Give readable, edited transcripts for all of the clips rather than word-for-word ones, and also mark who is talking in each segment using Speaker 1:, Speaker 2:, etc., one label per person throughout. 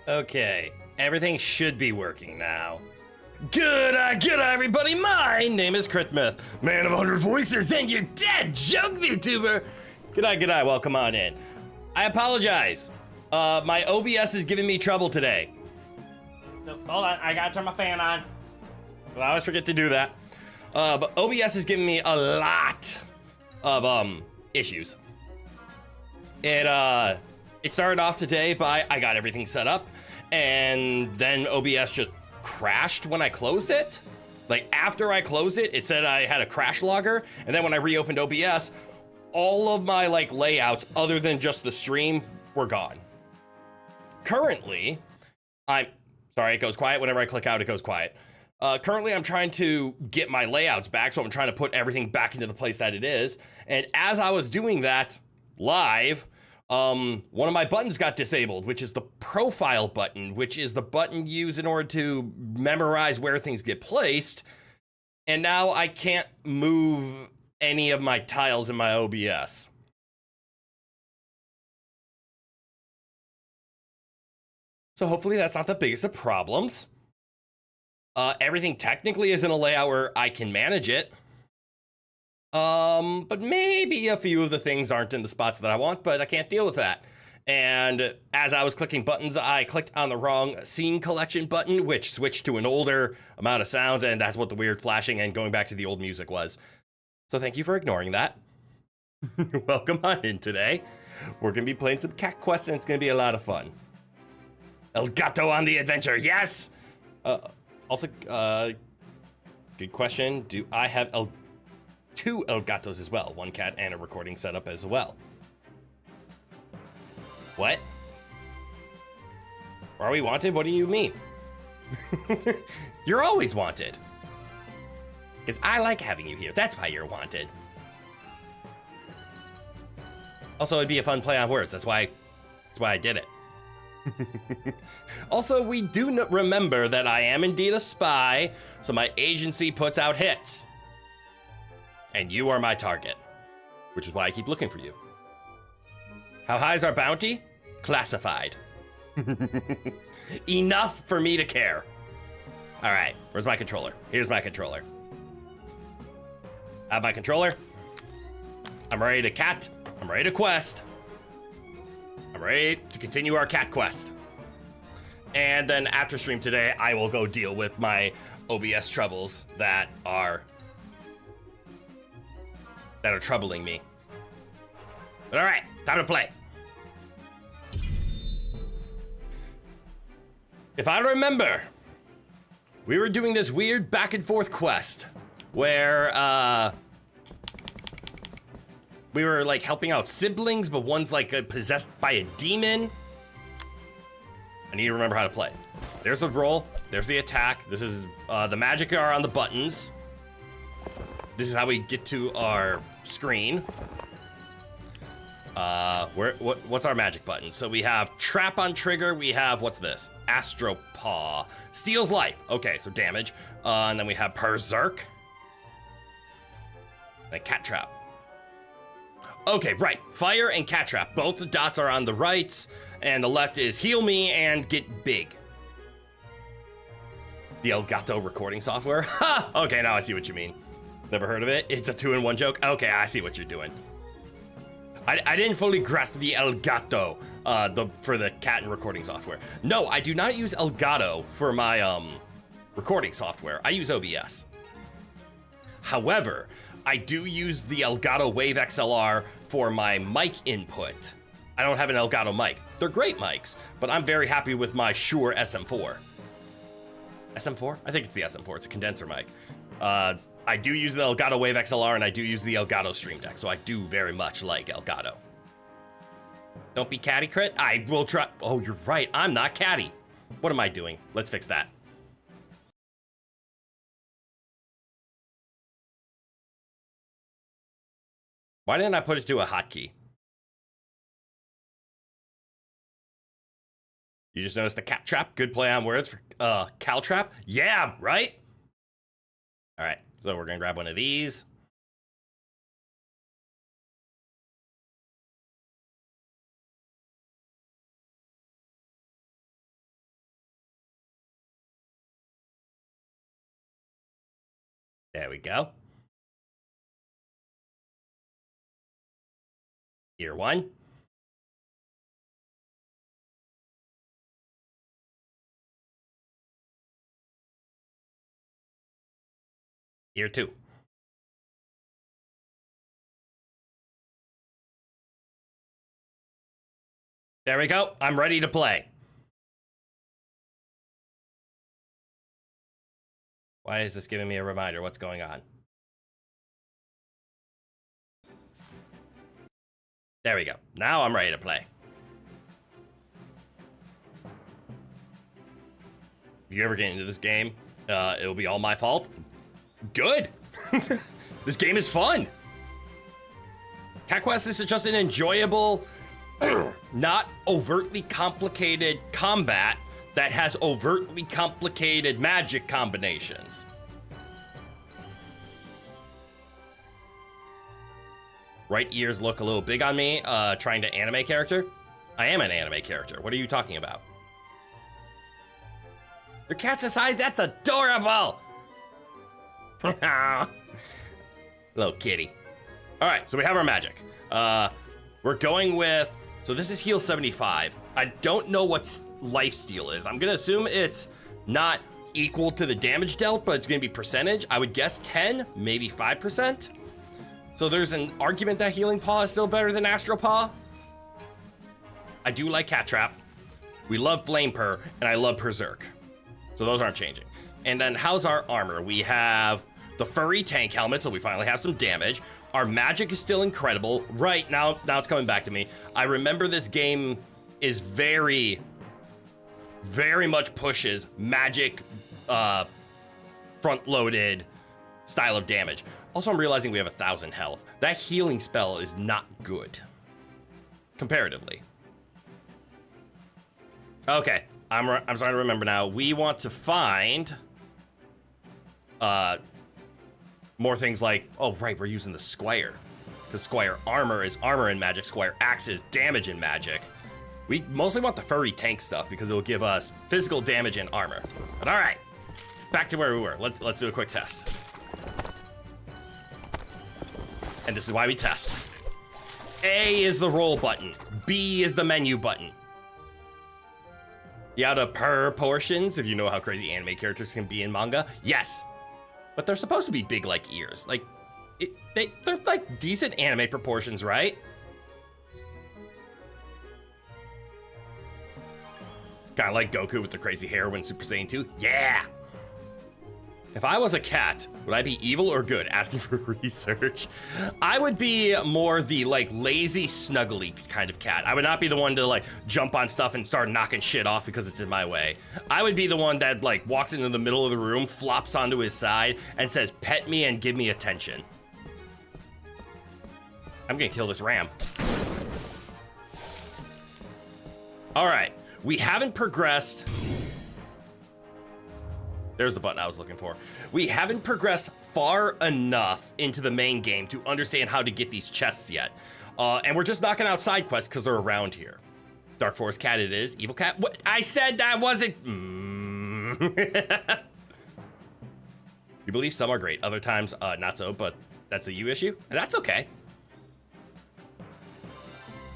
Speaker 1: Okay, everything should be working now. Good everybody, my name is Mith, man of 100 voices, and you're dead, joke VTuber. G'day, welcome on in. I apologize. My OBS is giving me trouble today. Hold on, I gotta turn my fan on. I always forget to do that. But OBS is giving me a lot of issues. It started off today by I got everything set up, and then OBS just crashed when I closed it. Like after I closed it, it said I had a crash logger, and then when I reopened OBS, all of my like layouts other than just the stream were gone. Currently, sorry, it goes quiet. Whenever I click out, it goes quiet. Currently, I'm trying to get my layouts back, so I'm trying to put everything back into the place that it is. And as I was doing that live, one of my buttons got disabled, which is the profile button, which is the button used in order to memorize where things get placed. And now I can't move any of my tiles in my OBS. So hopefully that's not the biggest of problems. Everything technically is in a layout where I can manage it. But maybe a few of the things aren't in the spots that I want, but I can't deal with that. And as I was clicking buttons, I clicked on the wrong scene collection button, which switched to an older amount of sounds, and that's what the weird flashing and going back to the old music was. So thank you for ignoring that. Welcome on in today. We're gonna be playing some Cat Quest, and it's gonna be a lot of fun. El Gato on the adventure, yes! Also, good question. Do I have two El Gatos as well? One cat and a recording setup as well. What? Are we wanted? What do you mean? You're always wanted. Because I like having you here. That's why you're wanted. Also, it'd be a fun play on words. That's why I did it. Also, we do remember that I am indeed a spy, so my agency puts out hits. And you are my target, which is why I keep looking for you. How high is our bounty? Classified. Enough for me to care. All right, where's my controller? Here's my controller. I have my controller. I'm ready to cat. I'm ready to quest. I'm ready to continue our cat quest. And then after stream today, I will go deal with my OBS troubles that are troubling me. But all right, time to play. If I remember, we were doing this weird back and forth quest where we were like helping out siblings, but one's like possessed by a demon. I need to remember how to play. There's the roll. There's the attack. This is the magic are on the buttons. This is how we get to our screen. What's our magic button? So we have trap on trigger. We have, what's this? Astro Paw. Steals life. Okay, so damage. And then we have berserk. And cat trap. Okay, right. Fire and cat trap. Both the dots are on the right, and the left is heal me and get big. The El Gato recording software. Ha! Okay, now I see what you mean. Never heard of it? It's a 2-in-1 joke? Okay, I see what you're doing. I didn't fully grasp the El Gato for the cat and recording software. No, I do not use El Gato for my recording software. I use OBS. However, I do use the Elgato Wave XLR for my mic input. I don't have an Elgato mic. They're great mics, but I'm very happy with my Shure SM4. SM4? I think it's the SM4. It's a condenser mic. I do use the Elgato Wave XLR, and I do use the Elgato Stream Deck, so I do very much like Elgato. Don't be catty, Crit. I will try. Oh, you're right. I'm not catty. What am I doing? Let's fix that. Why didn't I put it to a hotkey? You just noticed the cat trap? Good play on words for cow trap? Yeah, right? All right, so we're gonna grab one of these. There we go. Year 1. Year 2. There we go. I'm ready to play. Why is this giving me a reminder? What's going on? There we go. Now I'm ready to play. If you ever get into this game, it'll be all my fault. Good. This game is fun. Cat Quest is just an enjoyable, not overtly complicated combat that has overtly complicated magic combinations. Right ears look a little big on me, trying to anime character. I am an anime character. What are you talking about? Your cat's aside? That's adorable! Little kitty. Alright, so we have our magic. We're going with... So this is heal 75. I don't know what lifesteal is. I'm gonna assume it's not equal to the damage dealt, but it's gonna be percentage. I would guess 10, maybe 5%. So there's an argument that Healing Paw is still better than Astral Paw. I do like Cat Trap. We love Flame Purr, and I love Berserk. So those aren't changing. And then how's our armor? We have the furry tank helmet, so we finally have some damage. Our magic is still incredible. Right, now it's coming back to me. I remember this game is very, very much pushes magic front-loaded style of damage. Also, I'm realizing we have 1,000 health. That healing spell is not good, comparatively. Okay, I'm starting to remember now. We want to find more things like, oh right, we're using the Squire, because Squire armor is armor in Magic, Squire axe is damage in Magic. We mostly want the furry tank stuff because it will give us physical damage and armor. But all right, back to where we were. Let's do a quick test. And this is why we test. A is the roll button. B is the menu button. The out of proportions, if you know how crazy anime characters can be in manga, yes. But they're supposed to be big like ears. Like, they're like decent anime proportions, right? Kind of like Goku with the crazy hair when Super Saiyan 2. Yeah! If I was a cat, would I be evil or good? Asking for research. I would be more the like lazy, snuggly kind of cat. I would not be the one to like jump on stuff and start knocking shit off because it's in my way. I would be the one that like walks into the middle of the room, flops onto his side, and says, "Pet me and give me attention." I'm gonna kill this ram. All right, we haven't progressed. There's the button I was looking for. We haven't progressed far enough into the main game to understand how to get these chests yet. And we're just knocking out side quests because they're around here. Dark Forest Cat it is. Evil Cat? What? I said that wasn't... You believe some are great, other times not so, but that's a you issue, and that's okay.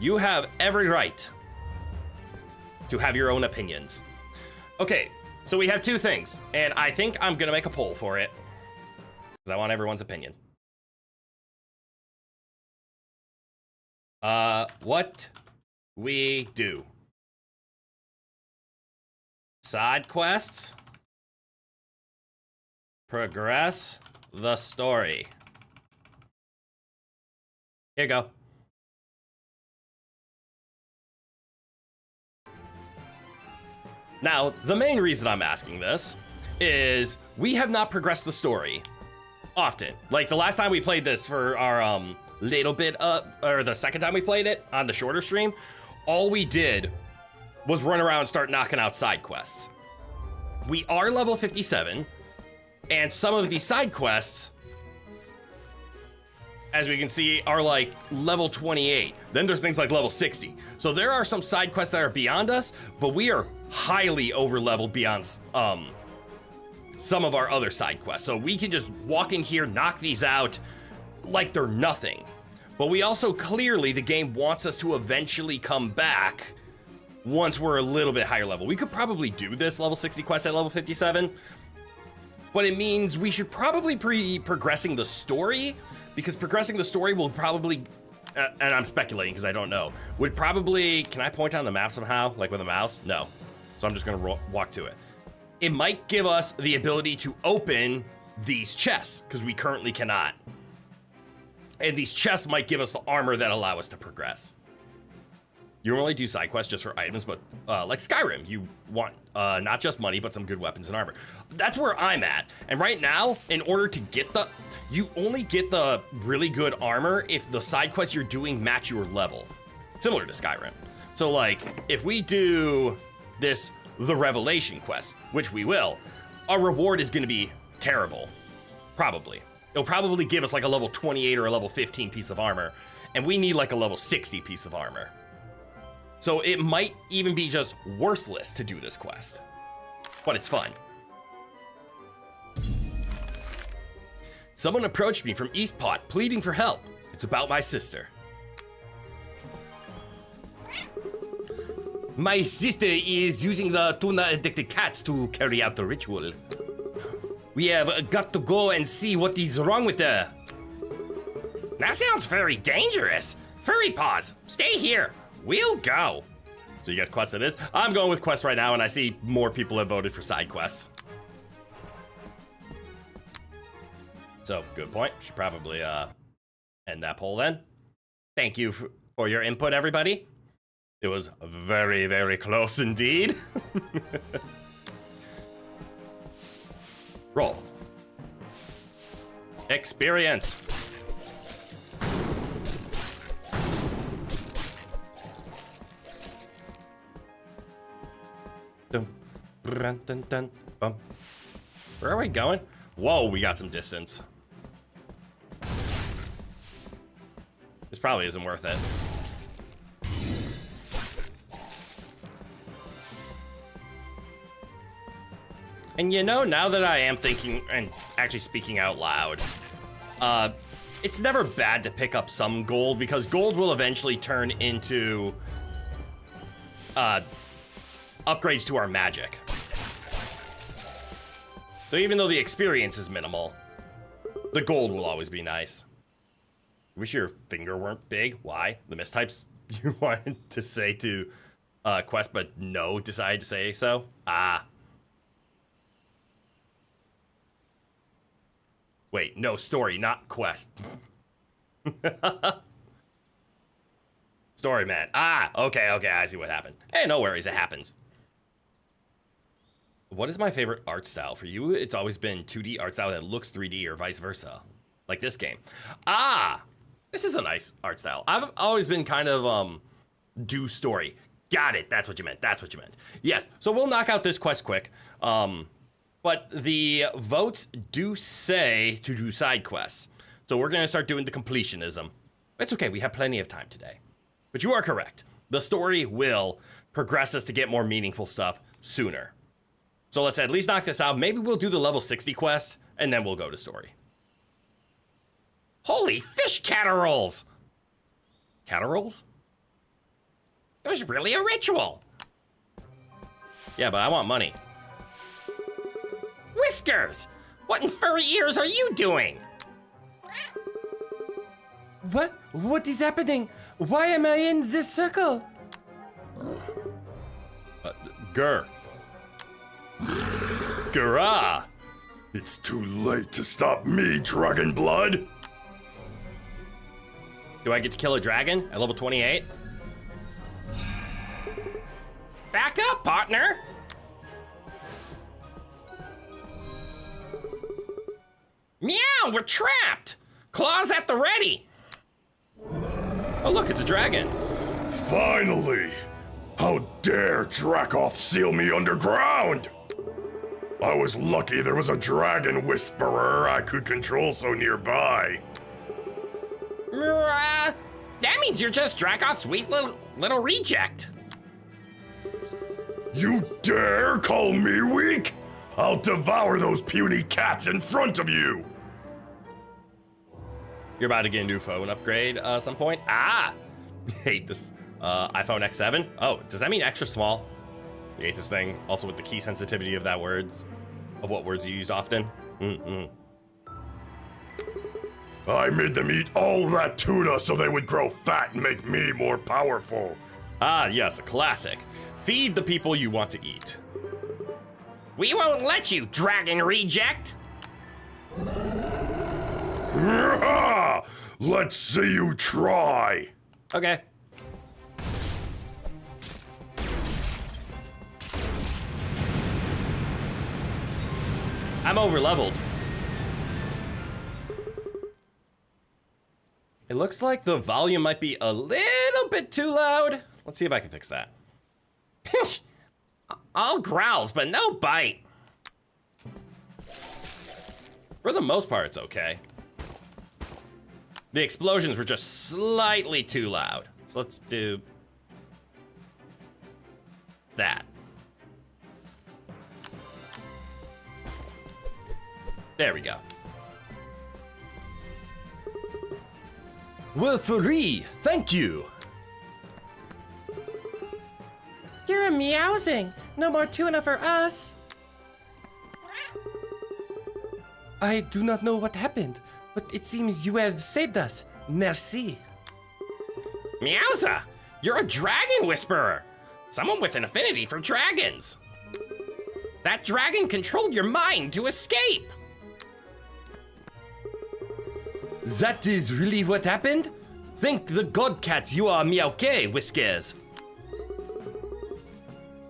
Speaker 1: You have every right to have your own opinions. Okay. So we have two things, and I think I'm gonna make a poll for it, because I want everyone's opinion. What we do? Side quests? Progress the story. Here you go. Now, the main reason I'm asking this is we have not progressed the story often. Like the last time we played this for our little bit or the second time we played it on the shorter stream, all we did was run around and start knocking out side quests. We are level 57, and some of these side quests, as we can see, are like level 28. Then there's things like level 60. So there are some side quests that are beyond us, but we are highly over leveled beyond some of our other side quests. So we can just walk in here, knock these out like they're nothing. But we also clearly, the game wants us to eventually come back once we're a little bit higher level. We could probably do this level 60 quest at level 57, but it means we should probably be progressing the story, because progressing the story will probably, and I'm speculating because I don't know, would probably, can I point on the map somehow, like with a mouse? No. So I'm just gonna walk to it. It might give us the ability to open these chests, because we currently cannot. And these chests might give us the armor that allow us to progress. You normally do side quests just for items, but like Skyrim, you want not just money, but some good weapons and armor. That's where I'm at. And right now, in order to get you only get the really good armor if the side quests you're doing match your level. Similar to Skyrim. So like, if we do this, the Revelation quest, which we will, our reward is gonna be terrible. Probably. It'll probably give us like a level 28 or a level 15 piece of armor, and we need like a level 60 piece of armor. So it might even be just worthless to do this quest, but it's fun. Someone approached me from Eastpot, pleading for help. It's about my sister. My sister is using the tuna-addicted cats to carry out the ritual. We have got to go and see what is wrong with her. That sounds very dangerous. Furry Paws, stay here. We'll go. So you got quest it is? I'm going with quest right now, and I see more people have voted for side quests. So, good point. Should probably end that poll then. Thank you for your input, everybody. It was very, very close indeed. Roll. Experience. Dun, dun, dun, dun, bum. Where are we going? Whoa, we got some distance. This probably isn't worth it. And you know, now that I am thinking and actually speaking out loud, it's never bad to pick up some gold, because gold will eventually turn into upgrades to our magic. So even though the experience is minimal, the gold will always be nice. Wish your finger weren't big. Why? The mistypes you wanted to say to quest, but no, decided to say so? Ah. Wait, no, story, not quest. Story, man. Ah, okay, I see what happened. Hey, no worries, it happens. What is my favorite art style? For you, it's always been 2D art style that looks 3D or vice versa. Like this game. Ah, this is a nice art style. I've always been kind of, do story. Got it, that's what you meant, Yes, so we'll knock out this quest quick. But the votes do say to do side quests. So we're going to start doing the completionism. It's okay, we have plenty of time today. But you are correct. The story will progress us to get more meaningful stuff sooner. So let's at least knock this out. Maybe we'll do the level 60 quest, and then we'll go to story. Holy fish catterolls! Catterolls? There's really a ritual. Yeah, but I want money. Whiskers! What in furry ears are you doing? What is happening? Why am I in this circle? Gurrah!
Speaker 2: It's too late to stop me, Dragon Blood!
Speaker 1: Do I get to kill a dragon at level 28? Back up, partner! Meow, we're trapped! Claws at the ready! Oh look, it's a dragon.
Speaker 2: Finally! How dare Dracoth seal me underground! I was lucky there was a dragon whisperer I could control so nearby.
Speaker 1: That means you're just Dracoth's weak little reject.
Speaker 2: You dare call me weak? I'll devour those puny cats in front of you!
Speaker 1: You're about to get a new phone upgrade at some point. Ah! Hate this. iPhone X7? Oh, does that mean extra small? You hate this thing. Also with the key sensitivity of what words you use often.
Speaker 2: I made them eat all that tuna so they would grow fat and make me more powerful.
Speaker 1: Ah, yes, a classic. Feed the people you want to eat.
Speaker 3: We won't let you, dragon reject!
Speaker 2: Let's see you try!
Speaker 1: Okay. I'm over-leveled. It looks like the volume might be a little bit too loud. Let's see if I can fix that.
Speaker 3: All growls, but no bite.
Speaker 1: For the most part, it's okay. The explosions were just slightly too loud. So let's do that. There we go. Well, free, thank you.
Speaker 3: You're a meowsing. No more tuna for us.
Speaker 4: I do not know what happened, but it seems you have saved us. Merci.
Speaker 3: Meowsa, you're a dragon whisperer. Someone with an affinity for dragons. That dragon controlled your mind to escape.
Speaker 4: That is really what happened? Thank the god cats you are meowke, Whiskers.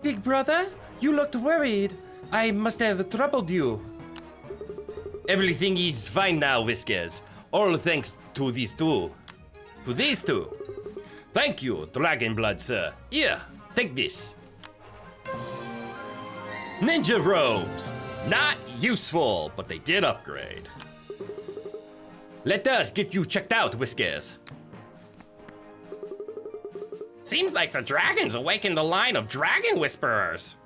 Speaker 4: Big brother, you looked worried. I must have troubled you. Everything is fine now, Whiskers. All thanks to these two. To these two. Thank you, Dragon Blood, sir. Here, take this.
Speaker 1: Ninja robes. Not useful, but they did upgrade.
Speaker 4: Let us get you checked out, Whiskers.
Speaker 3: Seems like the dragons awakened the line of dragon whisperers.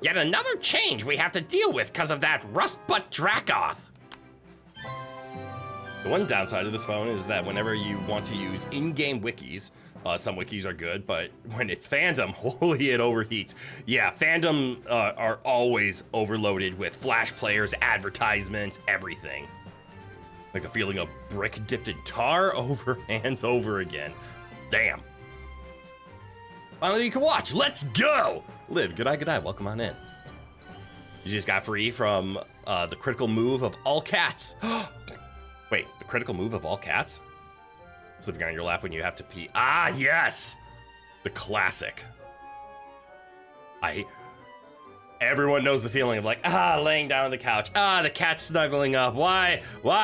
Speaker 3: Yet another change we have to deal with because of that rust-butt Dracoth.
Speaker 1: The one downside of this phone is that whenever you want to use in-game wikis, some wikis are good, but when it's fandom, holy, it overheats. Yeah, fandom are always overloaded with flash players, advertisements, everything. Like the feeling of brick dipped in tar over hands over again. Damn. Finally, you can watch. Let's go! Liv, good eye, welcome on in. You just got free from the critical move of all cats. Wait, the critical move of all cats? Sleeping on your lap when you have to pee. Ah, yes! The classic. Everyone knows the feeling of like, laying down on the couch. The cat's snuggling up. Why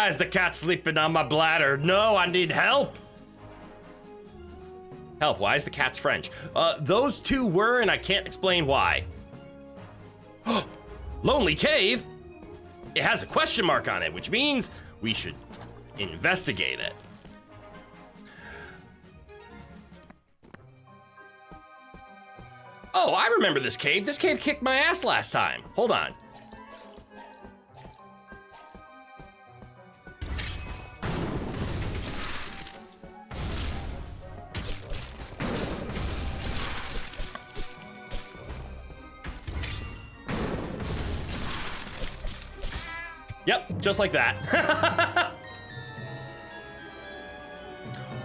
Speaker 1: is the cat sleeping on my bladder? No, I need help. Help, why is the cat's French? Those two were, and I can't explain why. Lonely Cave? It has a question mark on it, which means we should investigate it. Oh, I remember this cave. This cave kicked my ass last time. Hold on. Yep, just like that.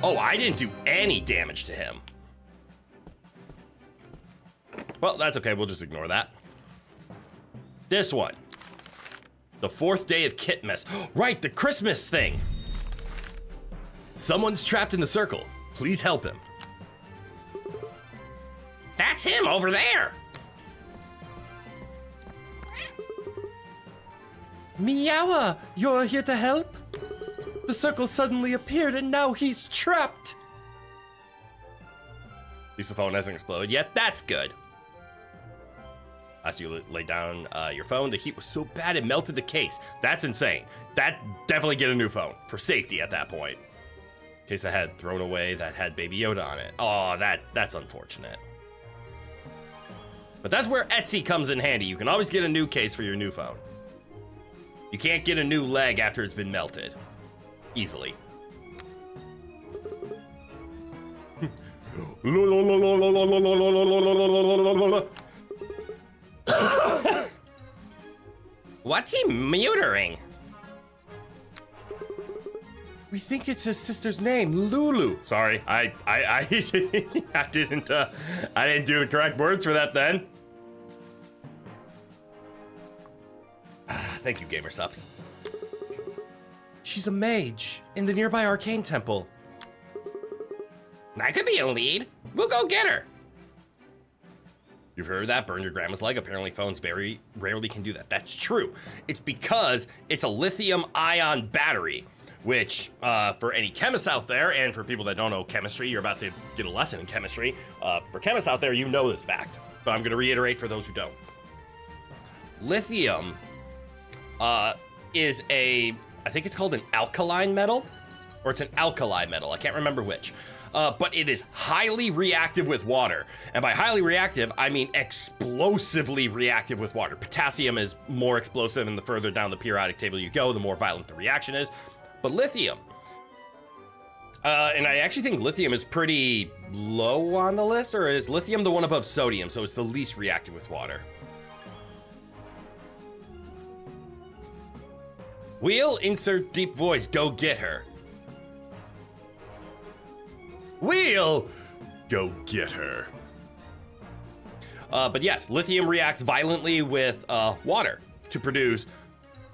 Speaker 1: Oh, I didn't do any damage to him. Well, that's okay. We'll just ignore that. This one. The 4th day of Kitmas. Right, the Christmas thing. Someone's trapped in the circle. Please help him.
Speaker 3: That's him over there.
Speaker 4: Meowa, you're here to help? The circle suddenly appeared and now he's trapped.
Speaker 1: At least the phone hasn't exploded yet. That's good. As you lay down your phone, the heat was so bad it melted the case. That's insane. That definitely get a new phone for safety at that point. Case I had thrown away that had Baby Yoda on it. Oh, that's unfortunate. But that's where Etsy comes in handy. You can always get a new case for your new phone. You can't get a new leg after it's been melted. Easily.
Speaker 3: What's he mutering?
Speaker 1: We think it's his sister's name, Lulu. Sorry, I didn't do the correct words for that then. Thank you, Gamer Subs. She's a mage in the nearby arcane temple.
Speaker 3: That could be a lead. We'll go get her.
Speaker 1: You've heard of that? Burn your grandma's leg. Apparently phones very rarely can do that. That's true. It's because it's a lithium-ion battery, which for any chemists out there, and for people that don't know chemistry, you're about to get a lesson in chemistry. For chemists out there, you know this fact, but I'm going to reiterate for those who don't. Lithium is I think it's called an alkaline metal, or it's an alkali metal. I can't remember which. But it is highly reactive with water. And by highly reactive, I mean explosively reactive with water. Potassium is more explosive, and the further down the periodic table you go, the more violent the reaction is. But lithium, and I actually think lithium is pretty low on the list, or is lithium the one above sodium? So it's the least reactive with water. We'll insert deep voice, go get her. We'll go get her. But yes, lithium reacts violently with water to produce,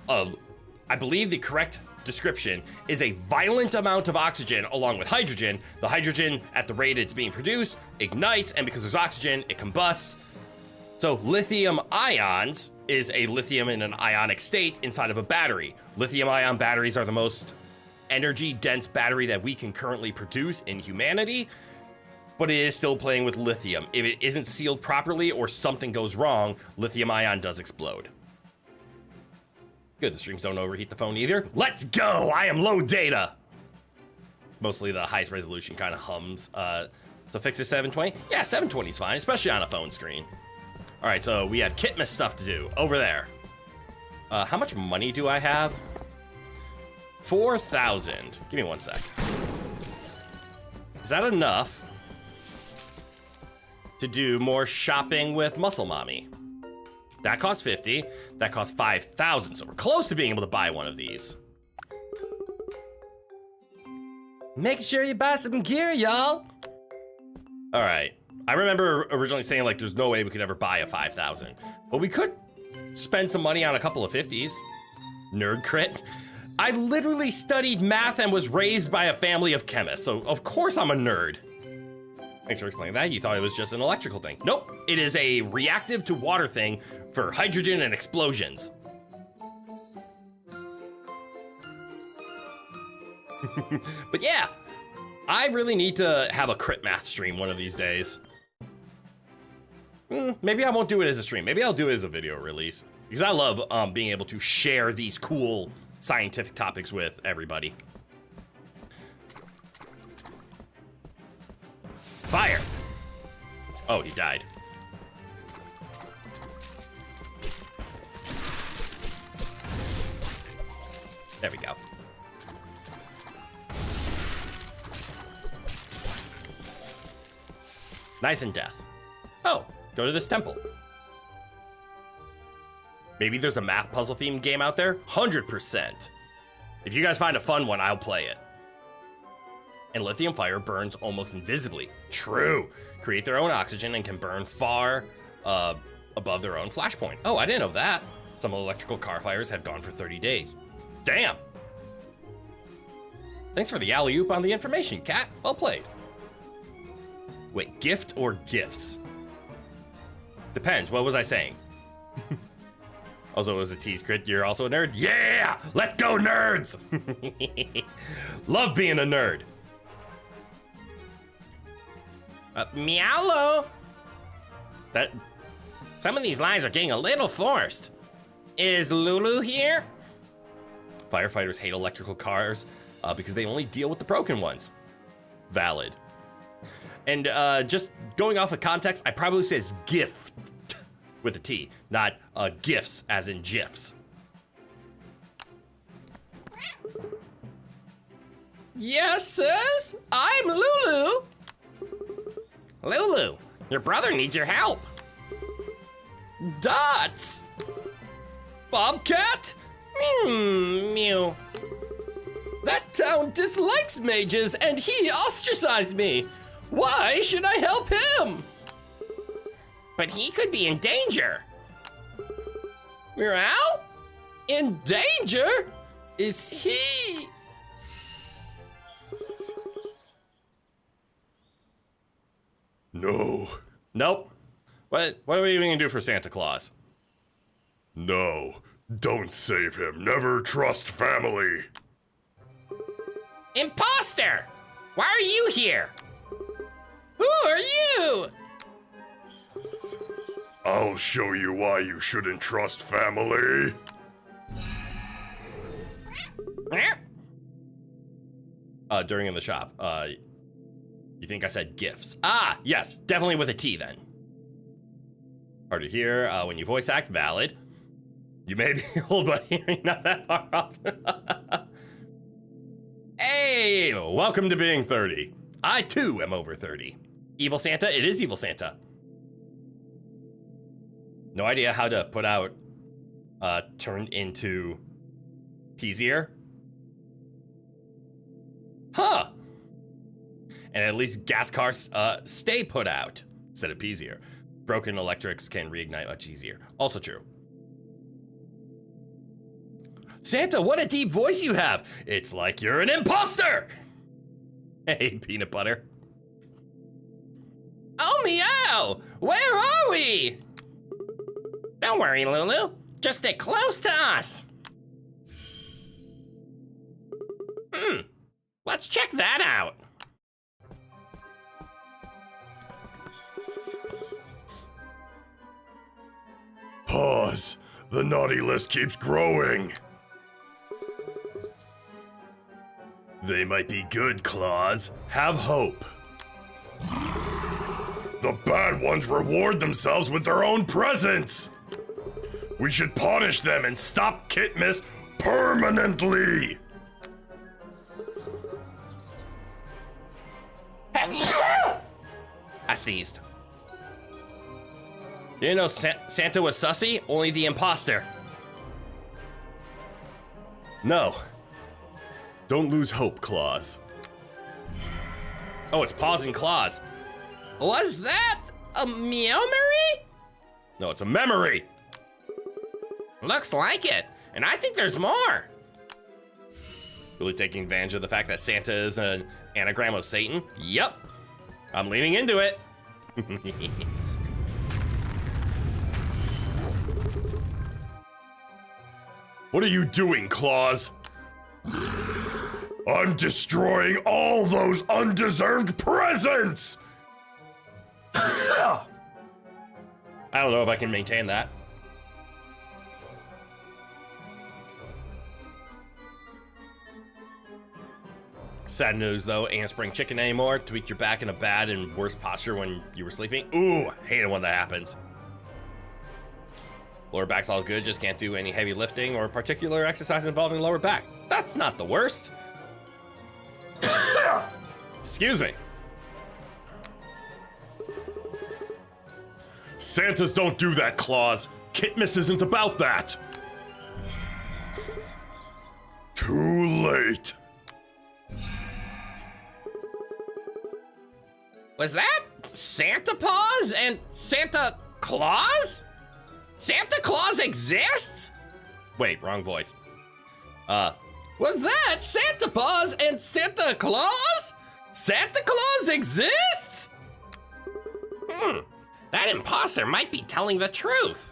Speaker 1: I believe the correct description is a violent amount of oxygen along with hydrogen. The hydrogen, at the rate it's being produced, ignites, and because there's oxygen, it combusts. So lithium ions is a lithium in an ionic state inside of a battery. Lithium ion batteries are the most energy dense battery that we can currently produce in humanity, but it is still playing with lithium. If it isn't sealed properly or something goes wrong, lithium ion does explode. Good, the streams don't overheat the phone either. Let's go! I am low data! Mostly the highest resolution kind of hums. So fix it 720? Yeah, 720 is fine, especially on a phone screen. All right, so we have Kitmas stuff to do over there. How much money do I have? 4,000. Give me one sec. Is that enough to do more shopping with Muscle Mommy? That costs 50. That costs 5,000. So we're close to being able to buy one of these. Make sure you buy some gear, y'all. All right. I remember originally saying, like, there's no way we could ever buy a 5,000. But we could spend some money on a couple of 50s. Nerd crit. I literally studied math and was raised by a family of chemists, so of course I'm a nerd. Thanks for explaining that. You thought it was just an electrical thing. Nope, it is a reactive to water thing for hydrogen and explosions. But yeah, I really need to have a crit math stream one of these days. Maybe I won't do it as a stream. Maybe I'll do it as a video release. Because I love being able to share these cool scientific topics with everybody. Fire! Oh, he died. There we go. Nice and death. Oh, go to this temple. Maybe there's a math puzzle themed game out there? 100%. If you guys find a fun one, I'll play it. And lithium fire burns almost invisibly. True. Create their own oxygen and can burn far above their own flashpoint. Oh, I didn't know that. Some electrical car fires have gone for 30 days. Damn. Thanks for the alley-oop on the information, Cat. Well played. Wait, gift or gifts? Depends. What was I saying? Also, it was a tease crit. You're also a nerd? Yeah! Let's go, nerds! Love being a nerd.
Speaker 3: Meowlo! Some of these lines are getting a little forced. Is Lulu here?
Speaker 1: Firefighters hate electrical cars because they only deal with the broken ones. Valid. And just going off of context, I probably says gift. with a T, not gifts as in GIFs.
Speaker 3: Yes, sis? I'm Lulu. Lulu, your brother needs your help. Dots! Bobcat? Mew. That town dislikes mages and he ostracized me. Why should I help him? But he could be in danger. Meow? In danger? Is he?
Speaker 2: No.
Speaker 1: Nope. What are we even gonna do for Santa Claus?
Speaker 2: No. Don't save him. Never trust family.
Speaker 3: Imposter! Why are you here? Who are you?
Speaker 2: I'll show you why you shouldn't trust family.
Speaker 1: During in the shop, you think I said gifts? Ah, yes, definitely with a T then. Hard to hear when you voice act, valid. You may be old, but hearing not that far off. Hey, welcome to being 30. I too am over 30. Evil Santa, it is Evil Santa. No idea how to put out turned into Peasier. Huh. And at least gas cars stay put out instead of Peasier. Broken electrics can reignite much easier. Also true. Santa, what a deep voice you have. It's like you're an imposter. Hey, peanut butter.
Speaker 3: Oh, meow! Where are we? Don't worry, Lulu. Just stay close to us. Let's check that out.
Speaker 2: Pause. The naughty list keeps growing. They might be good, Claus. Have hope. The bad ones reward themselves with their own presents. We should punish them and stop Kitmas permanently.
Speaker 3: I sneezed.
Speaker 1: You didn't know Santa was sussy? Only the imposter. No. Don't lose hope, Claus. Oh, it's paws and claws.
Speaker 3: Was that a meow-mery?
Speaker 1: No, it's a memory.
Speaker 3: Looks like it, and I think there's more.
Speaker 1: Really taking advantage of the fact that Santa is an anagram of Satan? Yep. I'm leaning into it.
Speaker 2: What are you doing, Claus? I'm destroying all those undeserved presents!
Speaker 1: I don't know if I can maintain that. Sad news though, ain't spring chicken anymore. Tweaked your back in a bad and worse posture when you were sleeping. Ooh, hate it when that happens. Lower back's all good, just can't do any heavy lifting or particular exercise involving lower back. That's not the worst. Excuse me.
Speaker 2: Santas don't do that, Claus. Kitmas isn't about that. Too late.
Speaker 3: Was that Santa Paws and Santa Claus? Santa Claus exists?
Speaker 1: Wait, wrong voice.
Speaker 3: Was that Santa Paws and Santa Claus? Santa Claus exists? That imposter might be telling the truth.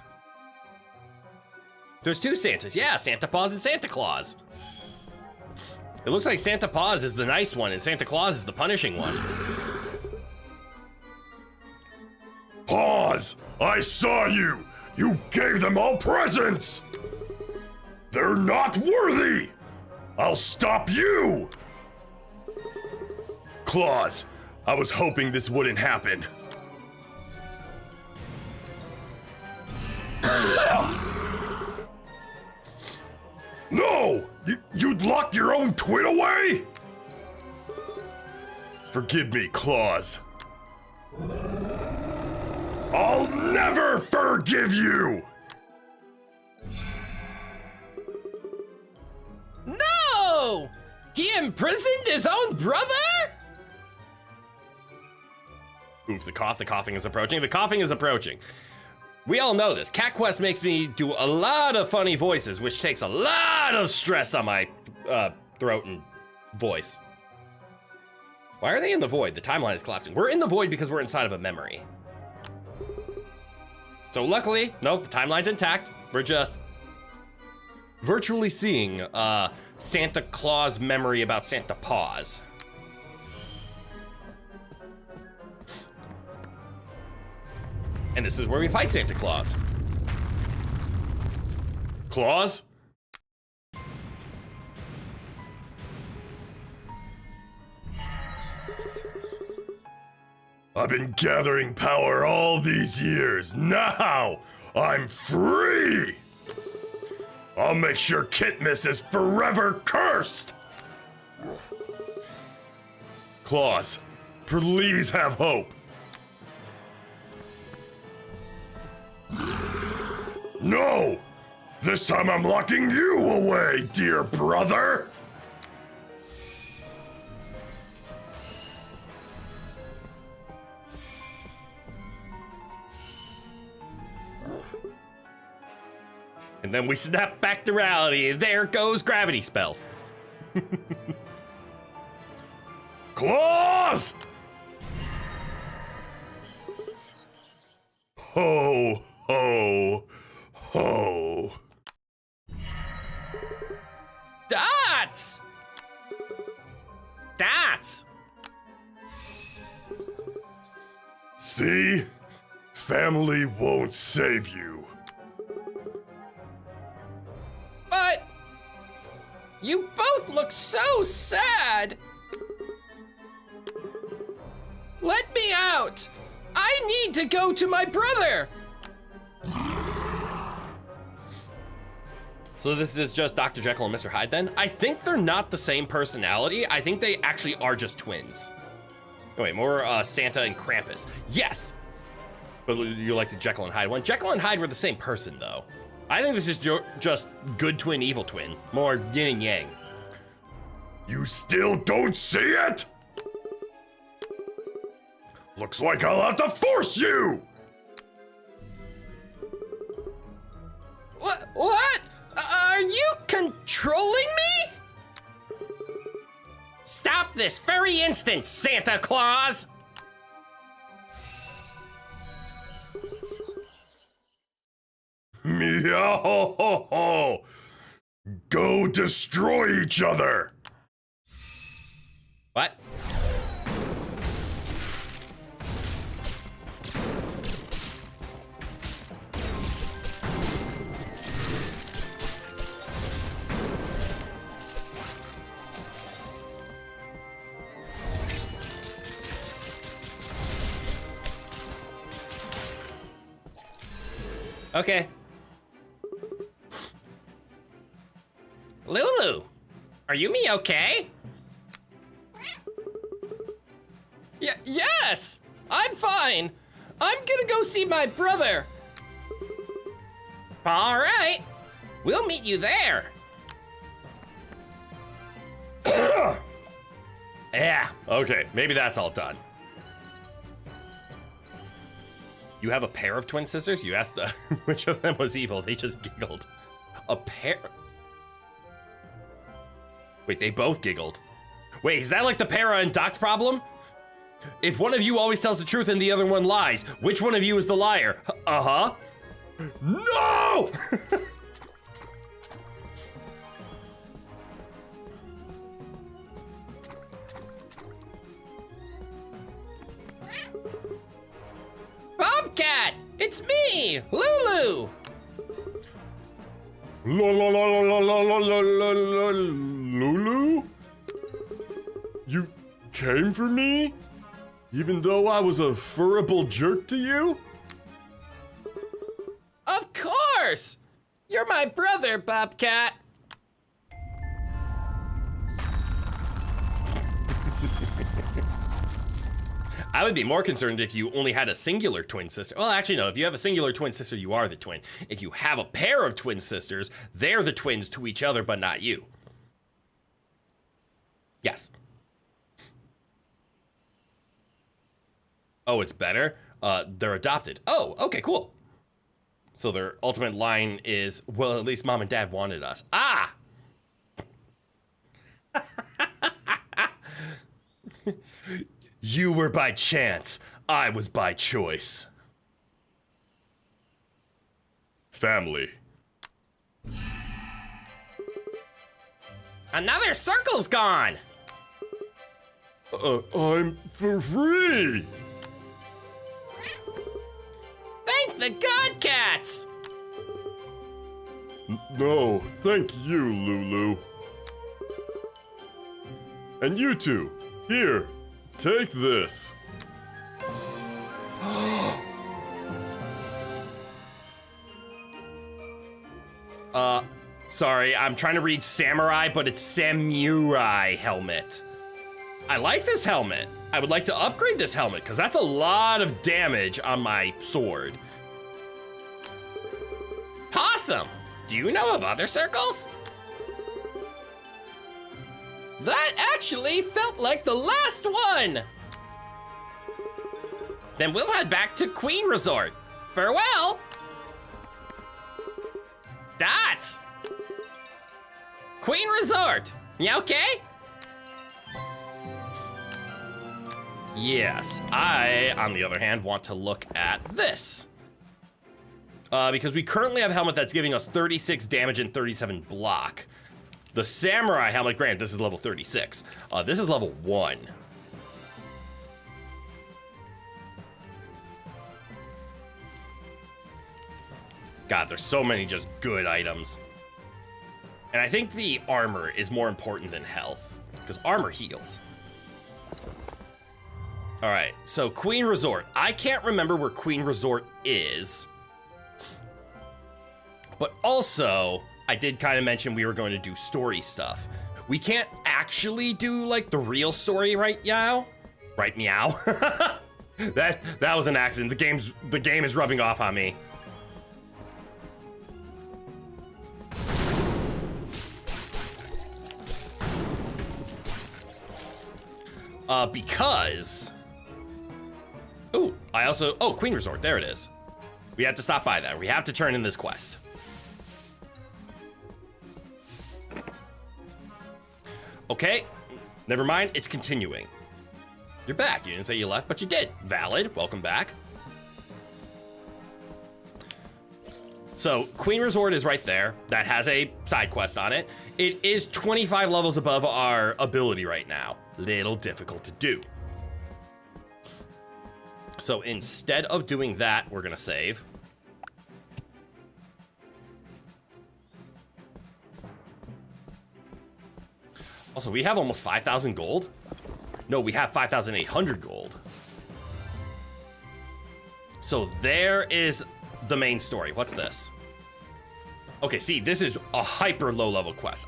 Speaker 1: There's two Santas. Yeah, Santa Paws and Santa Claus. It looks like Santa Paws is the nice one and Santa Claus is the punishing one.
Speaker 2: Pause! I saw you! You gave them all presents! They're not worthy! I'll stop you! Claus, I was hoping this wouldn't happen. No! You'd lock your own twin away? Forgive me, Claus. I'll never forgive you!
Speaker 3: No! He imprisoned his own brother?
Speaker 1: Oof, the coughing is approaching. The coughing is approaching. We all know this. Cat Quest makes me do a lot of funny voices, which takes a lot of stress on my throat and voice. Why are they in the void? The timeline is collapsing. We're in the void because we're inside of a memory. So luckily, nope, the timeline's intact. We're just virtually seeing Santa Claus memory about Santa Paws. And this is where we fight Santa Claus. Claus?
Speaker 2: I've been gathering power all these years. Now, I'm free! I'll make sure Kitmas is forever cursed! Claus, please have hope. No! This time I'm locking you away, dear brother!
Speaker 1: And then we snap back to reality. There goes gravity spells.
Speaker 2: Claus! Ho, ho, ho.
Speaker 3: Dots!
Speaker 1: That's
Speaker 2: See? Family won't save you.
Speaker 3: But you both look so sad. Let me out. I need to go to my brother.
Speaker 1: So this is just Dr. Jekyll and Mr. Hyde then? I think they're not the same personality. I think they actually are just twins. Oh, wait, more Santa and Krampus. Yes! But you like the Jekyll and Hyde one? Jekyll and Hyde were the same person, though. I think this is just good twin, evil twin. More yin and yang.
Speaker 2: You still don't see it? Looks like I'll have to force you!
Speaker 3: What? Are you controlling me?
Speaker 1: Stop this very instant, Santa Claus!
Speaker 2: Meow! Go destroy each other!
Speaker 1: What? Okay. Lulu, are you me okay?
Speaker 3: Yes, I'm fine. I'm gonna go see my brother.
Speaker 1: All right, we'll meet you there. Yeah, okay, maybe that's all done. You have a pair of twin sisters? You asked which of them was evil. They just giggled. A pair? Wait, they both giggled. Wait, is that like the Para and Doc's problem? If one of you always tells the truth and the other one lies, which one of you is the liar? Uh-huh. No!
Speaker 3: Bobcat, it's me, Lulu.
Speaker 2: Lulu? You came for me? Even though I was a furrible jerk to you?
Speaker 3: Of course! You're my brother, Bobcat.
Speaker 1: I would be more concerned if you only had a singular twin sister. Well, actually, no. If you have a singular twin sister, you are the twin. If you have a pair of twin sisters, they're the twins to each other, but not you. Yes. Oh, it's better? They're adopted. Oh, okay, cool. So their ultimate line is, well, at least mom and dad wanted us. Ah! You were by chance. I was by choice.
Speaker 2: Family.
Speaker 3: Another circle's gone.
Speaker 2: I'm free!
Speaker 3: Thank the Godcats.
Speaker 2: No, thank you, Lulu. And you two, here, take this.
Speaker 1: Sorry, I'm trying to read samurai, but it's samurai helmet. I like this helmet. I would like to upgrade this helmet, because that's a lot of damage on my sword.
Speaker 3: Awesome. Do you know of other circles? That actually felt like the last one. Then we'll head back to Queen Resort. Farewell. Dots. Queen Resort. You okay?
Speaker 1: Yes, I, on the other hand, want to look at this. Because we currently have a helmet that's giving us 36 damage and 37 block. The samurai helmet, granted, this is level 36. This is level 1. God, there's so many just good items. And I think the armor is more important than health, because armor heals. All right, so Queen Resort. I can't remember where Queen Resort is. But also, I did kind of mention we were going to do story stuff. We can't actually do, like, the real story right now. Right, meow? That was an accident. The game is rubbing off on me. Because... Ooh, Queen Resort, there it is. We have to stop by that. We have to turn in this quest. Okay, never mind, it's continuing. You're back. You didn't say you left, but you did. Valid, welcome back. So, Queen Resort is right there. That has a side quest on it. It is 25 levels above our ability right now. Little difficult to do. So instead of doing that, we're gonna save. Also, we have almost 5,000 gold. No, we have 5,800 gold. So there is the main story. What's this? Okay, see, this is a hyper low level quest.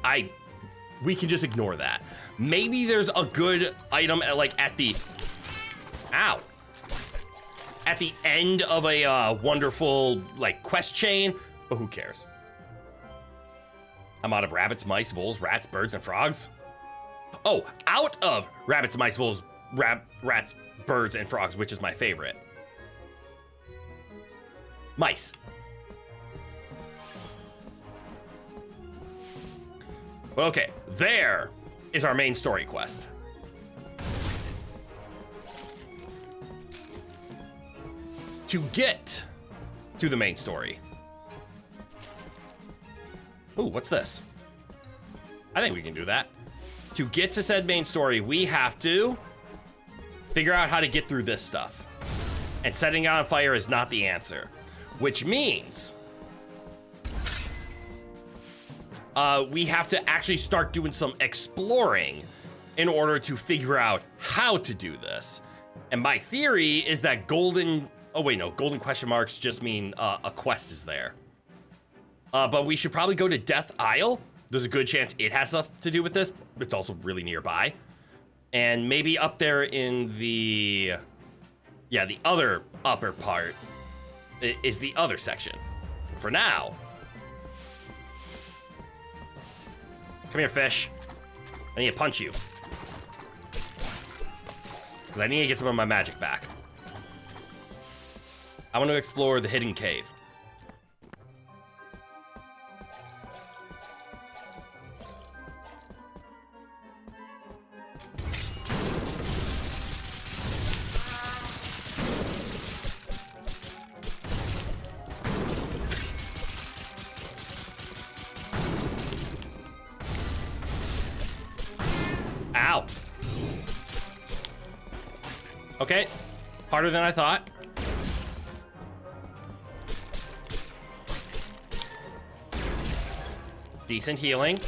Speaker 1: We can just ignore that. Maybe there's a good item at the... Ow. At the end of a wonderful, quest chain, but who cares? I'm out of rabbits, mice, voles, rats, birds, and frogs. Oh, out of rabbits, mice, voles, rats, birds, and frogs, which is my favorite. Mice. Okay, there is our main story quest. To get to the main story. Ooh, what's this? I think we can do that. To get to said main story, we have to figure out how to get through this stuff. And setting it on fire is not the answer. Which means... we have to actually start doing some exploring in order to figure out how to do this. And my theory is that golden Oh, wait, no. Golden question marks just mean a quest is there. But we should probably go to Death Isle. There's a good chance it has stuff to do with this. It's also really nearby. And maybe up there in the... Yeah, the other upper part is the other section. For now... Come here, fish. I need to punch you. Because I need to get some of my magic back. I want to explore the hidden cave. Ow. Okay, harder than I thought. Decent healing.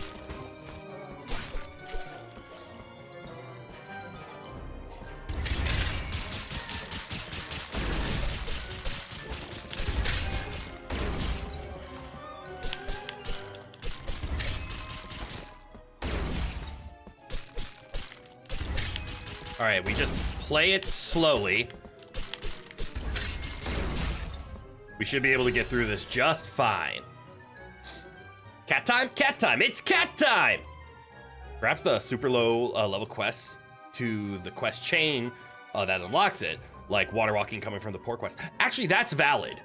Speaker 1: All right, we just play it slowly. We should be able to get through this just fine. Cat time? Cat time! It's cat time! Perhaps the super low level quests to the quest chain that unlocks it, like water walking coming from the port quest. Actually, that's valid.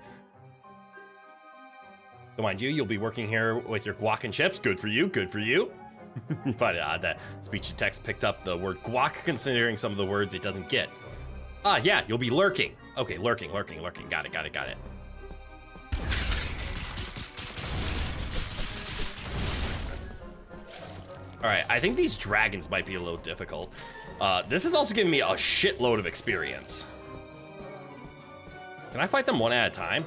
Speaker 1: So mind you, you'll be working here with your guac and chips. Good for you, good for you. You find it odd that speech to text picked up the word guac considering some of the words it doesn't get. Ah, yeah, you'll be lurking. Okay, lurking. Got it. All right, I think these dragons might be a little difficult. This is also giving me a shitload of experience. Can I fight them one at a time?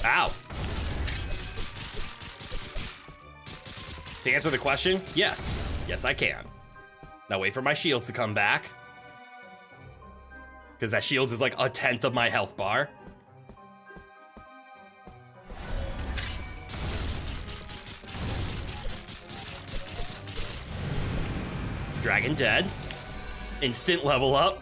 Speaker 1: Ow. To answer the question, yes. Yes, I can. Now wait for my shields to come back. Because that shields is like 1/10 of my health bar. Dragon dead. Instant level up.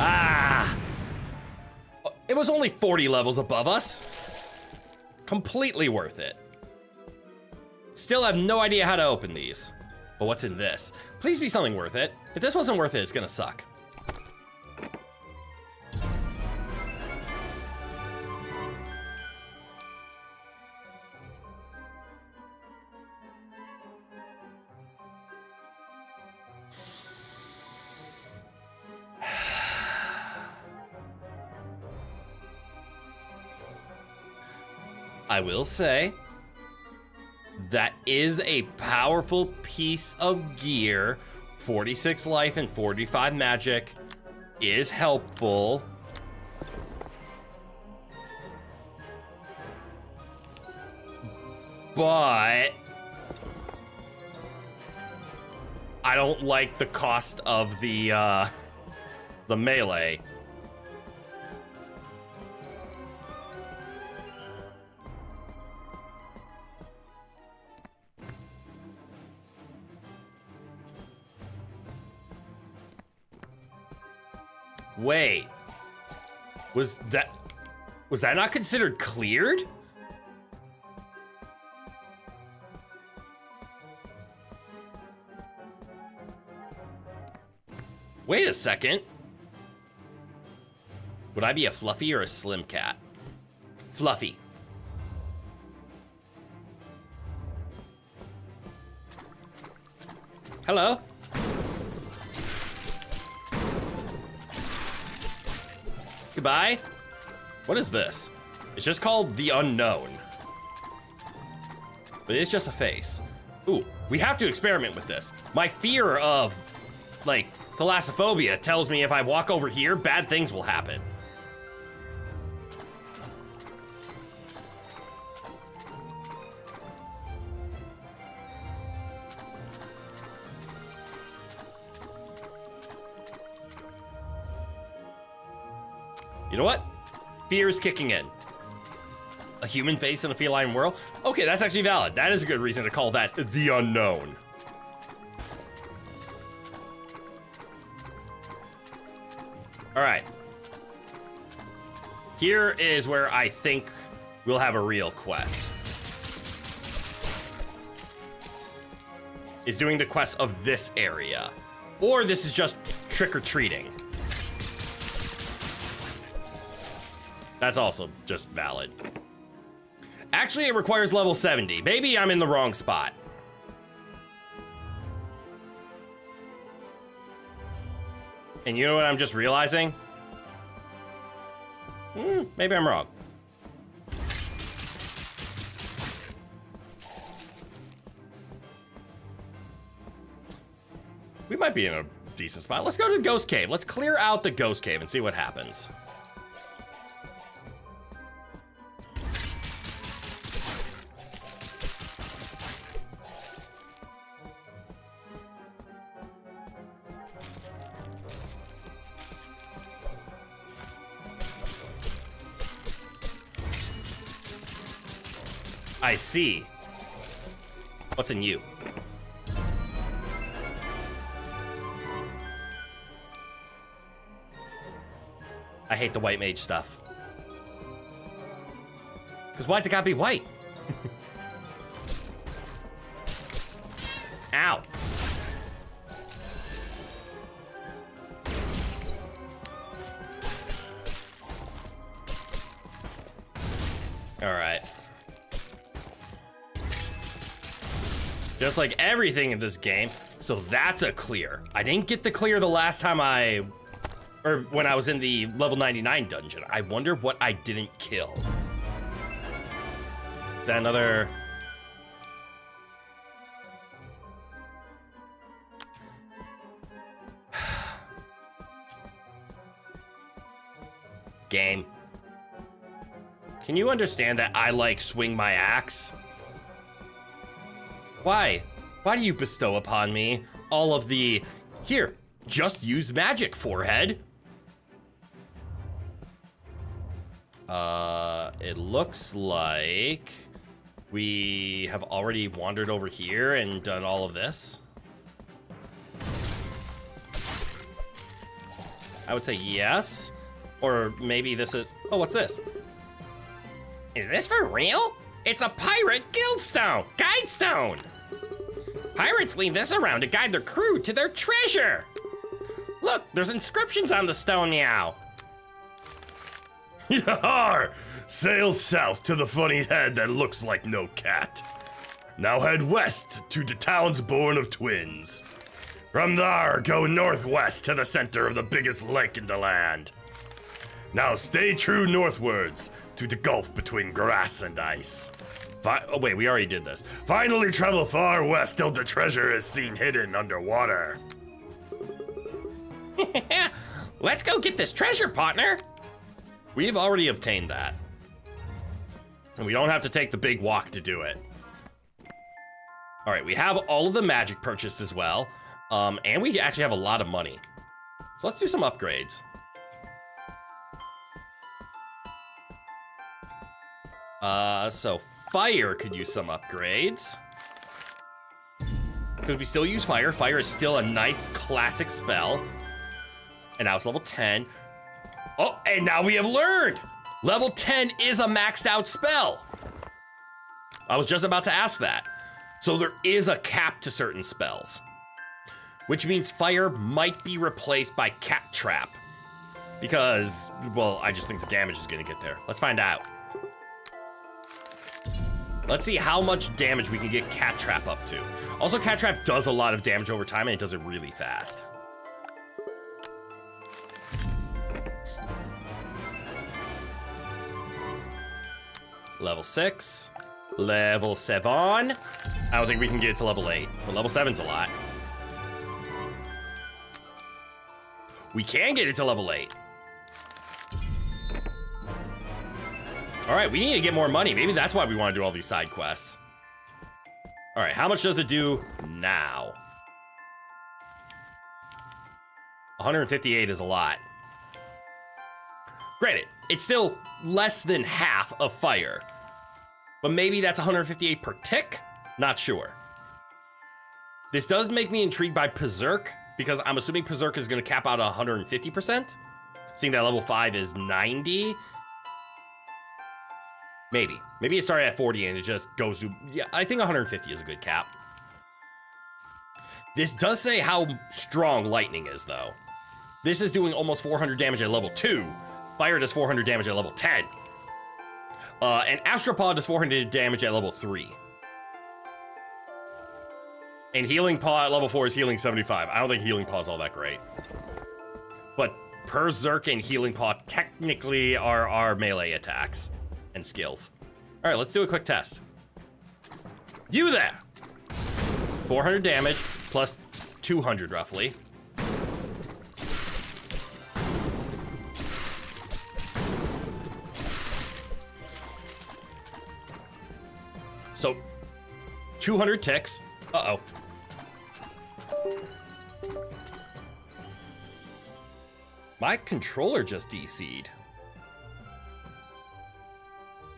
Speaker 1: Ah! It was only 40 levels above us. Completely worth it. Still have no idea how to open these. But what's in this? Please be something worth it. If this wasn't worth it, it's gonna suck. I will say, that is a powerful piece of gear. 46 life and 45 magic is helpful. But I don't like the cost of the melee. Wait, was that not considered cleared? Wait a second. Would I be a fluffy or a slim cat? Fluffy. Hello? Goodbye? What is this? It's just called the unknown. But it's just a face. Ooh, we have to experiment with this. My fear of, like, thalassophobia tells me if I walk over here, bad things will happen. You know what? Fear is kicking in. A human face in a feline world? Okay, that's actually valid. That is a good reason to call that the unknown. All right. Here is where I think we'll have a real quest. Is doing the quest of this area. Or this is just trick-or-treating. That's also just valid. Actually, it requires level 70. Maybe I'm in the wrong spot. And you know what I'm just realizing? Maybe I'm wrong. We might be in a decent spot. Let's go to the Ghost Cave. Let's clear out the Ghost Cave and see what happens. I see. What's in you? I hate the white mage stuff. Because why's it gotta be white? Ow. All right. Just like everything in this game. So that's a clear. I didn't get the clear the last time or when I was in the level 99 dungeon. I wonder what I didn't kill. Is that another? Game. Can you understand that I like swing my axe? Why? Why do you bestow upon me all of the... Here, just use magic, forehead. It looks like we have already wandered over here and done all of this. I would say yes. Or maybe this is... Oh, what's this? Is this for real? It's a pirate guild stone, guide stone. Pirates leave this around to guide their crew to their treasure. Look, there's inscriptions on the stone now.
Speaker 2: Yar! Sail south to the funny head that looks like no cat. Now head west to the town's born of twins. From there, go northwest to the center of the biggest lake in the land. Now stay true northwards to the gulf between grass and ice. Oh wait, we already did this. Finally travel far west till the treasure is seen hidden underwater.
Speaker 3: Let's go get this treasure, partner.
Speaker 1: We've already obtained that. And we don't have to take the big walk to do it. All right, we have all of the magic purchased as well. And we actually have a lot of money. So let's do some upgrades. So fire could use some upgrades. Because we still use fire. Fire is still a nice classic spell. And now it's level 10. Oh, and now we have learned! Level 10 is a maxed out spell. I was just about to ask that. So there is a cap to certain spells. which means fire might be replaced by cat trap. Because, well, I just think the damage is gonna get there. Let's find out. Let's see how much damage we can get cat trap up to. Also, cat trap does a lot of damage over time, and it does it really fast. Level 6. Level 7. I don't think we can get it to level 8, but level 7's a lot. We can get it to level 8. All right, we need to get more money. Maybe that's why we want to do all these side quests. All right, how much does it do now? 158 is a lot. Granted, it's still less than half of fire. But maybe that's 158 per tick? Not sure. This does make me intrigued by Berserk, because I'm assuming Berserk is going to cap out 150%. Seeing that level 5 is 90. Maybe. Maybe it started at 40 and it just goes to... Yeah, I think 150 is a good cap. This does say how strong lightning is, though. This is doing almost 400 damage at level 2. Fire does 400 damage at level 10. And Astropod does 400 damage at level 3. And Healing Paw at level 4 is healing 75. I don't think Healing Paw is all that great. But Berserk and Healing Paw technically are melee attacks and skills. All right, let's do a quick test. You there! 400 damage plus 200 roughly. So, 200 ticks. Uh-oh. My controller just DC'd.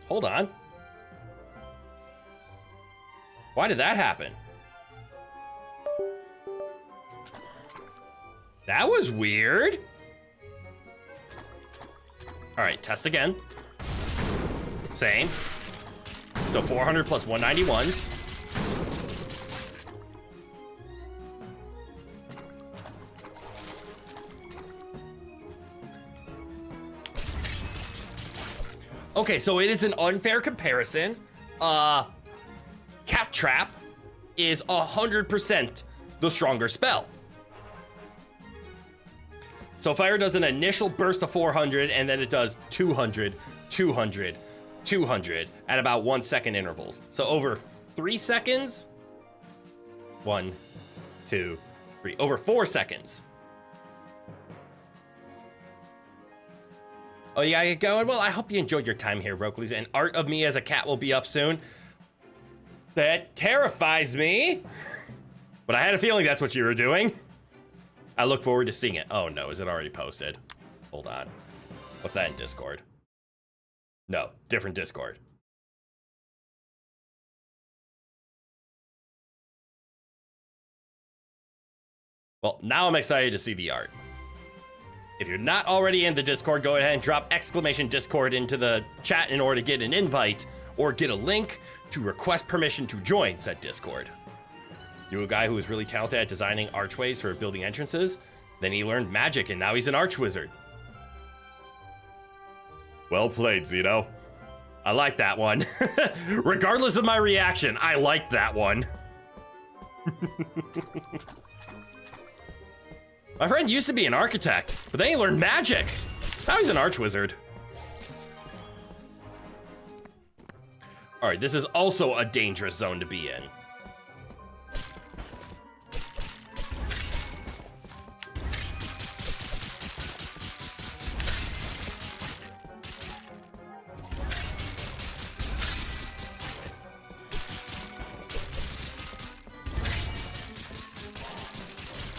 Speaker 1: Hold on. Why did that happen? That was weird. All right, test again. Same. So 400 plus 191s. Okay, so it is an unfair comparison. Cat Trap is 100% the stronger spell. So fire does an initial burst of 400, and then it does 200, 200, 200 at about 1 second intervals. So over 3 seconds, 1, 2, 3, over 4 seconds. Oh, yeah, get going? Well, I hope you enjoyed your time here, Rokleys, and Art of Me as a Cat will be up soon. That terrifies me. But I had a feeling that's what you were doing. I look forward to seeing it. Oh, no, is it already posted? Hold on. What's that in Discord? No, different Discord. Well, now I'm excited to see the art. If you're not already in the Discord, go ahead and drop exclamation Discord into the chat in order to get an invite or get a link to request permission to join said Discord. Knew a guy who was really talented at designing archways for building entrances. Then he learned magic and now he's an arch wizard. Well played, Zito. I like that one. Regardless of my reaction, I liked that one. My friend used to be an architect, but then he learned magic. Now he's an arch wizard. All right, this is also a dangerous zone to be in.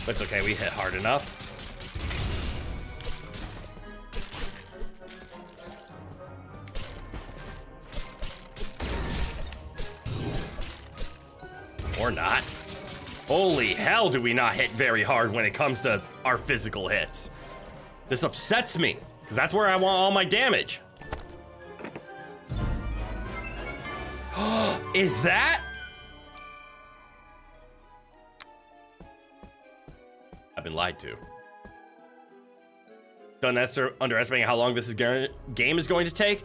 Speaker 1: It's okay, we hit hard enough. Or not. Holy hell, do we not hit very hard when it comes to our physical hits. This upsets me, because that's where I want all my damage. Is that? I've been lied to. Don't underestimate how long this game is going to take.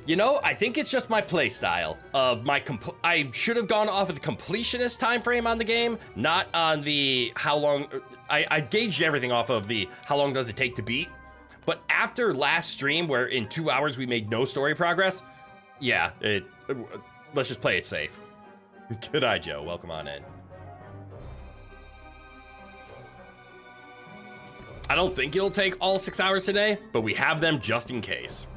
Speaker 1: You know, I think it's just my play style of I should have gone off of the completionist time frame on the game, not on the how long. I gauged everything off of the how long does it take to beat. But after last stream, where in 2 hours we made no story progress, yeah, let's just play it safe. Good eye, Joe. Welcome on in. I don't think it'll take all 6 hours today, but we have them just in case.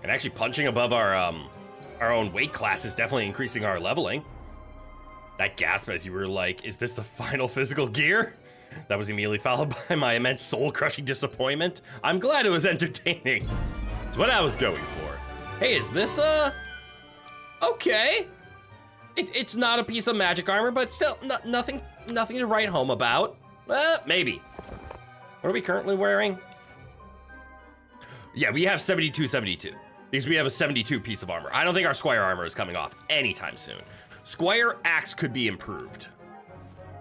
Speaker 1: And actually punching above our own weight class is definitely increasing our leveling. That gasp as you were like, is this the final physical gear? That was immediately followed by my immense soul-crushing disappointment. I'm glad it was entertaining. It's what I was going for. Hey, is this, okay. It's not a piece of magic armor, but still, nothing to write home about. Maybe. What are we currently wearing? Yeah, we have 72. Because we have a 72 piece of armor. I don't think our Squire armor is coming off anytime soon. Squire axe could be improved.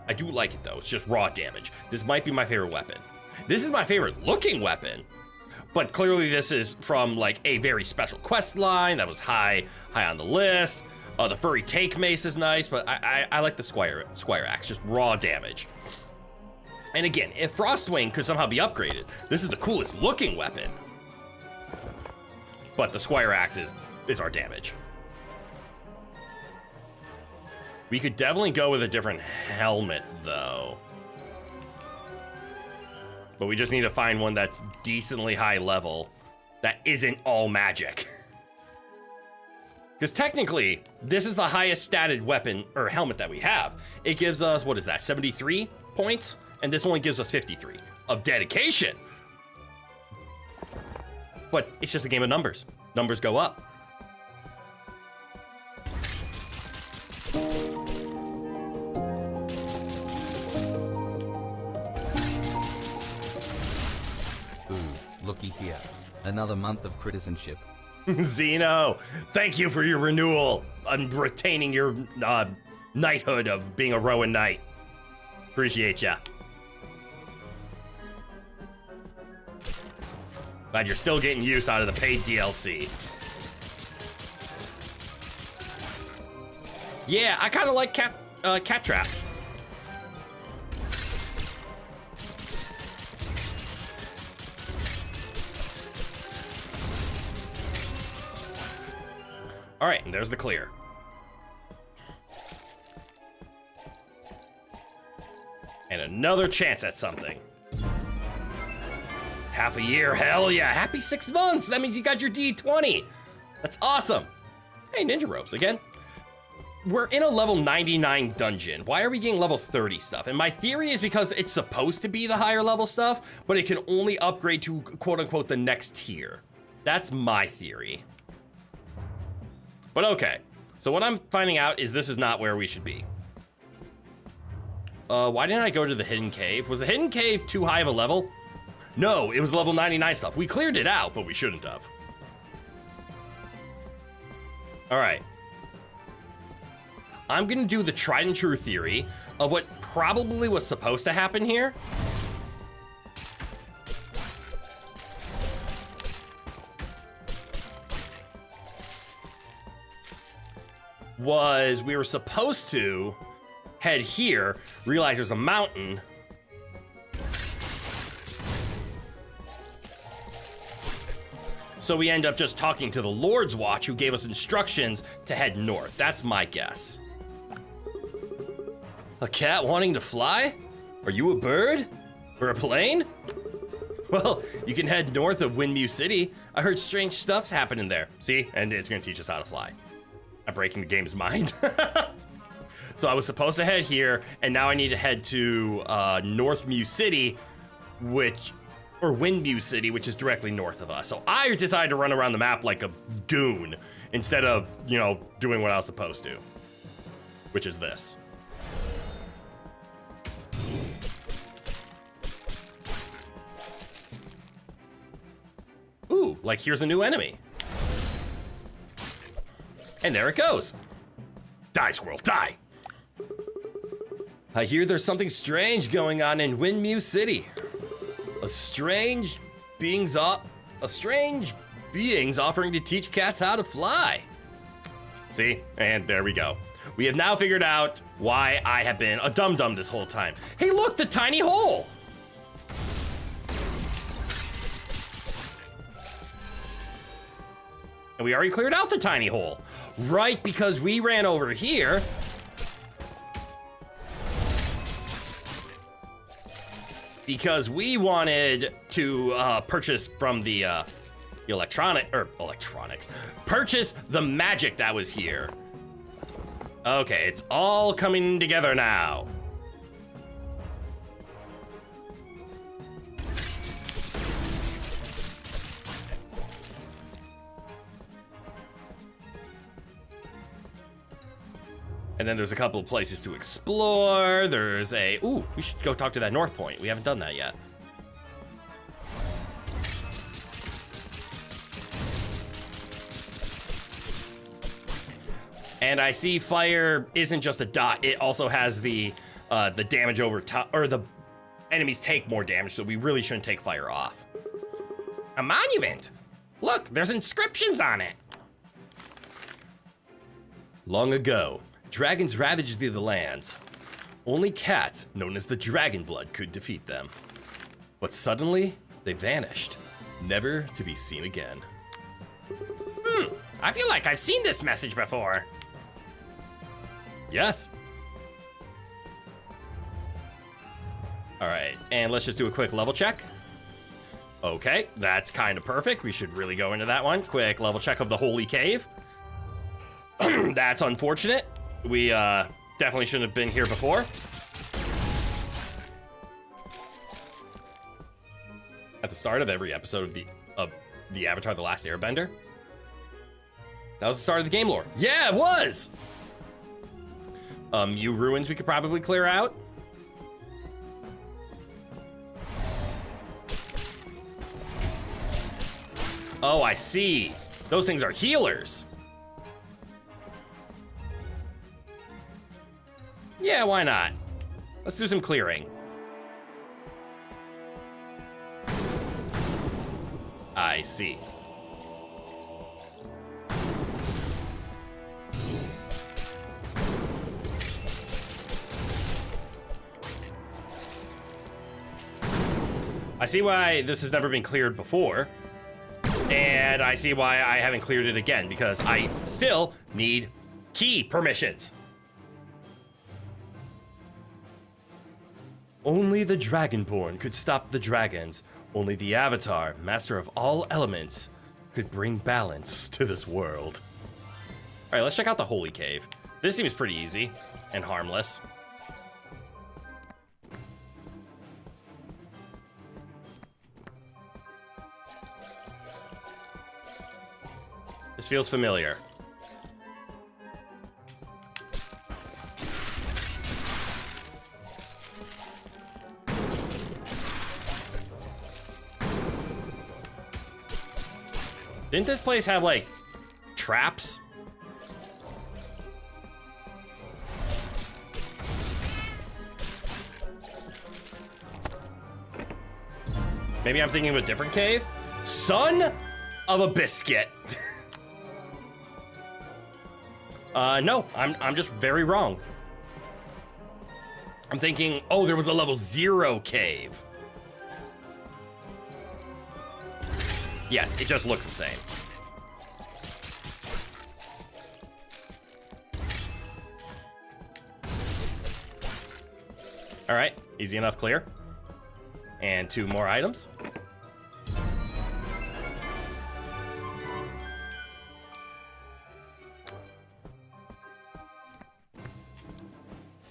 Speaker 1: I do like it though, it's just raw damage. This might be my favorite weapon. This is my favorite looking weapon, but clearly this is from like a very special quest line that was high on the list. The furry take mace is nice, but I like the Squire axe, just raw damage. And again, if Frostwing could somehow be upgraded, this is the coolest looking weapon. But the Squire axe is our damage. We could definitely go with a different helmet, though. But we just need to find one that's decently high level that isn't all magic. Because technically, this is the highest statted weapon or helmet that we have. It gives us, what is that, 73 points? And this only gives us 53 of dedication. But it's just a game of numbers. Numbers go up.
Speaker 5: Looky here. Another month of citizenship.
Speaker 1: Zeno, thank you for your renewal. I'm retaining your knighthood of being a Rowan knight. Appreciate ya. Glad you're still getting use out of the paid DLC. Yeah, I kind of like Cat Trap. All right, and there's the clear. And another chance at something. Half a year, hell yeah. Happy 6 months. That means you got your D20. That's awesome. Hey, ninja ropes again. We're in a level 99 dungeon. Why are we getting level 30 stuff? And my theory is because it's supposed to be the higher level stuff, but it can only upgrade to quote unquote the next tier. That's my theory. But okay, so what I'm finding out is this is not where we should be. Why didn't I go to the hidden cave? Was the hidden cave too high of a level? No, it was level 99 stuff. We cleared it out, but we shouldn't have. All right. I'm gonna do the tried and true theory of what probably was supposed to happen here. Was we were supposed to head here, realize there's a mountain. So we end up just talking to the Lord's Watch, who gave us instructions to head north. That's my guess. A cat wanting to fly? Are you a bird? Or a plane? Well, you can head north of Windmew City. I heard strange stuff's happening there. See? And it's gonna teach us how to fly. I'm breaking the game's mind. So I was supposed to head here, and now I need to head to Northmew City, or Windmew City, which is directly north of us. So I decided to run around the map like a goon instead of, you know, doing what I was supposed to, which is this. Ooh, like here's a new enemy. And there it goes. Die, squirrel, die! I hear there's something strange going on in Windmew City. Strange beings offering to teach cats how to fly. See? And there we go. We have now figured out why I have been a dum-dum this whole time. Hey, look, the tiny hole! And we already cleared out the tiny hole. Right, because we ran over here. Because we wanted to purchase from the electronics. Purchase the magic that was here. Okay, it's all coming together now. And then there's a couple of places to explore. There's a... Ooh, we should go talk to that North Point. We haven't done that yet. And I see fire isn't just a dot. It also has the damage over top, or the enemies take more damage, so we really shouldn't take fire off.
Speaker 3: A monument! Look, there's inscriptions on it.
Speaker 1: Long ago, dragons ravaged the lands. Only cats, known as the Dragon Blood, could defeat them. But suddenly, they vanished, never to be seen again.
Speaker 3: I feel like I've seen this message before.
Speaker 1: Yes. All right, and let's just do a quick level check. Okay, that's kind of perfect. We should really go into that one. Quick level check of the Holy Cave. That's unfortunate. We definitely shouldn't have been here before. At the start of every episode of the Avatar: The Last Airbender. That was the start of the game lore. Yeah, it was! You ruins we could probably clear out. Oh, I see. Those things are healers. Yeah, why not? Let's do some clearing. I see. I see why this has never been cleared before. And I see why I haven't cleared it again, because I still need key permissions. Only the Dragonborn could stop the dragons. Only the Avatar, master of all elements, could bring balance to this world. All right, let's check out the Holy Cave. This seems pretty easy and harmless. This feels familiar. Didn't this place have, like, traps? Maybe I'm thinking of a different cave? Son of a biscuit. No, I'm just very wrong. I'm thinking, oh, there was a level 0 cave. Yes, it just looks the same. All right, easy enough, clear. And 2 more items.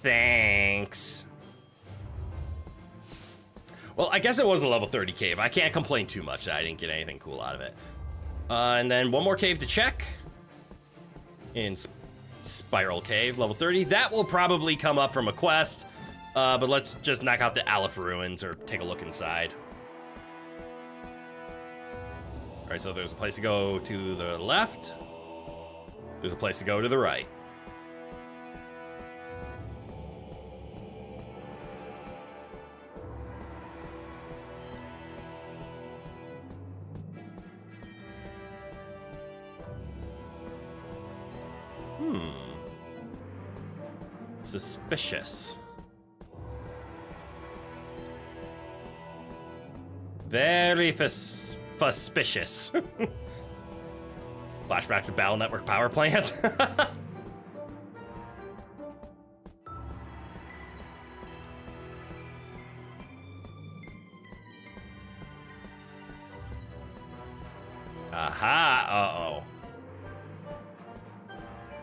Speaker 1: Thanks. Well, I guess it was a level 30 cave. I can't complain too much that I didn't get anything cool out of it. And then 1 more cave to check. in Spiral Cave, level 30. That will probably come up from a quest, but let's just knock out the Aleph ruins or take a look inside. All right, so there's a place to go to the left. There's a place to go to the right. Suspicious. Very suspicious. Flashbacks of Battle Network power plant. Aha, uh-oh.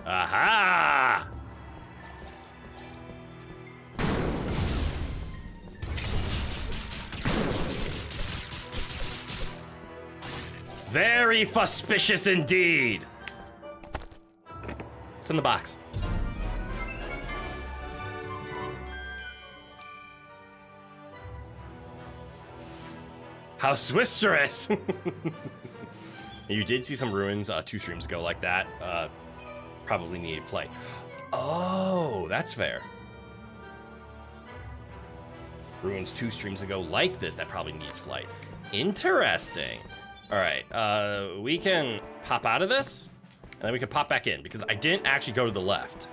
Speaker 1: Aha! Very suspicious indeed. What's in the box? How swisterous. You did see some ruins 2 streams ago like that. Probably needed flight. Oh, that's fair. Ruins 2 streams ago like this that probably needs flight. Interesting. All right, we can pop out of this, and then we can pop back in, because I didn't actually go to the left.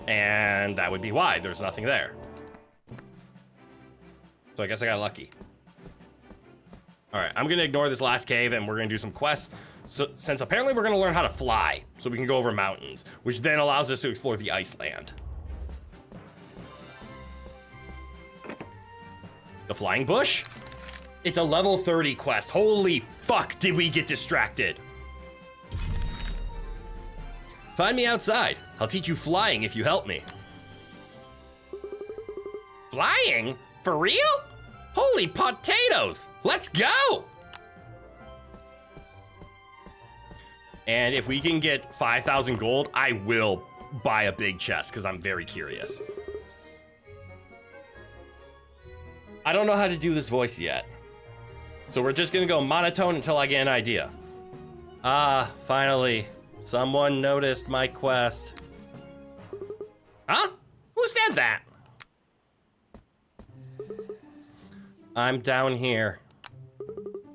Speaker 1: And that would be why. There's nothing there. So I guess I got lucky. All right, I'm going to ignore this last cave, and we're going to do some quests. So, since apparently we're going to learn how to fly, so we can go over mountains, which then allows us to explore the Iceland. The Flying Bush? It's a level 30 quest. Holy fuck, did we get distracted. Find me outside. I'll teach you flying if you help me. Flying? For real? Holy potatoes! Let's go! And if we can get 5,000 gold, I will buy a big chest, because I'm very curious. I don't know how to do this voice yet. So we're just gonna go monotone until I get an idea. Ah, finally. Someone noticed my quest. Huh? Who said that? I'm down here.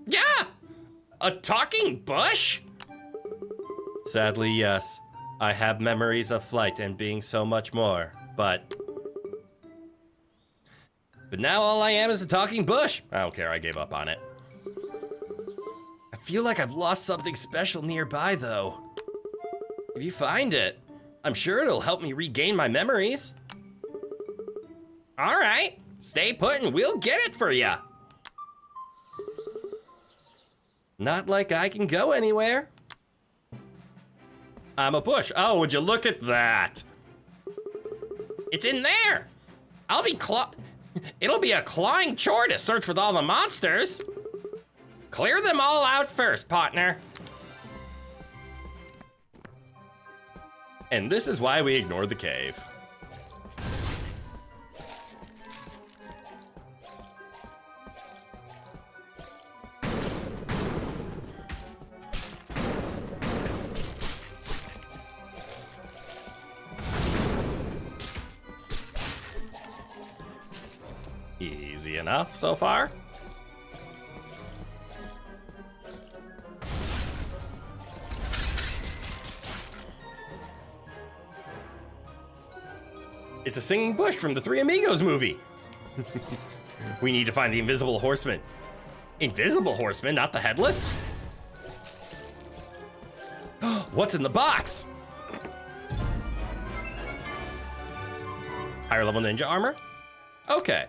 Speaker 1: Yeah! A talking bush? Sadly, yes. I have memories of flight and being so much more, but now all I am is a talking bush. I don't care, I gave up on it. I feel like I've lost something special nearby, though. If you find it, I'm sure it'll help me regain my memories. All right, stay put and we'll get it for ya. Not like I can go anywhere. I'm a bush. Oh, would you look at that? It's in there. It'll be a clawing chore to search with all the monsters. Clear them all out first, partner. And this is why we ignored the cave. Easy enough so far. It's a singing bush from the Three Amigos movie. We need to find the Invisible Horseman. Invisible Horseman, not the Headless? What's in the box? Higher level ninja armor? Okay.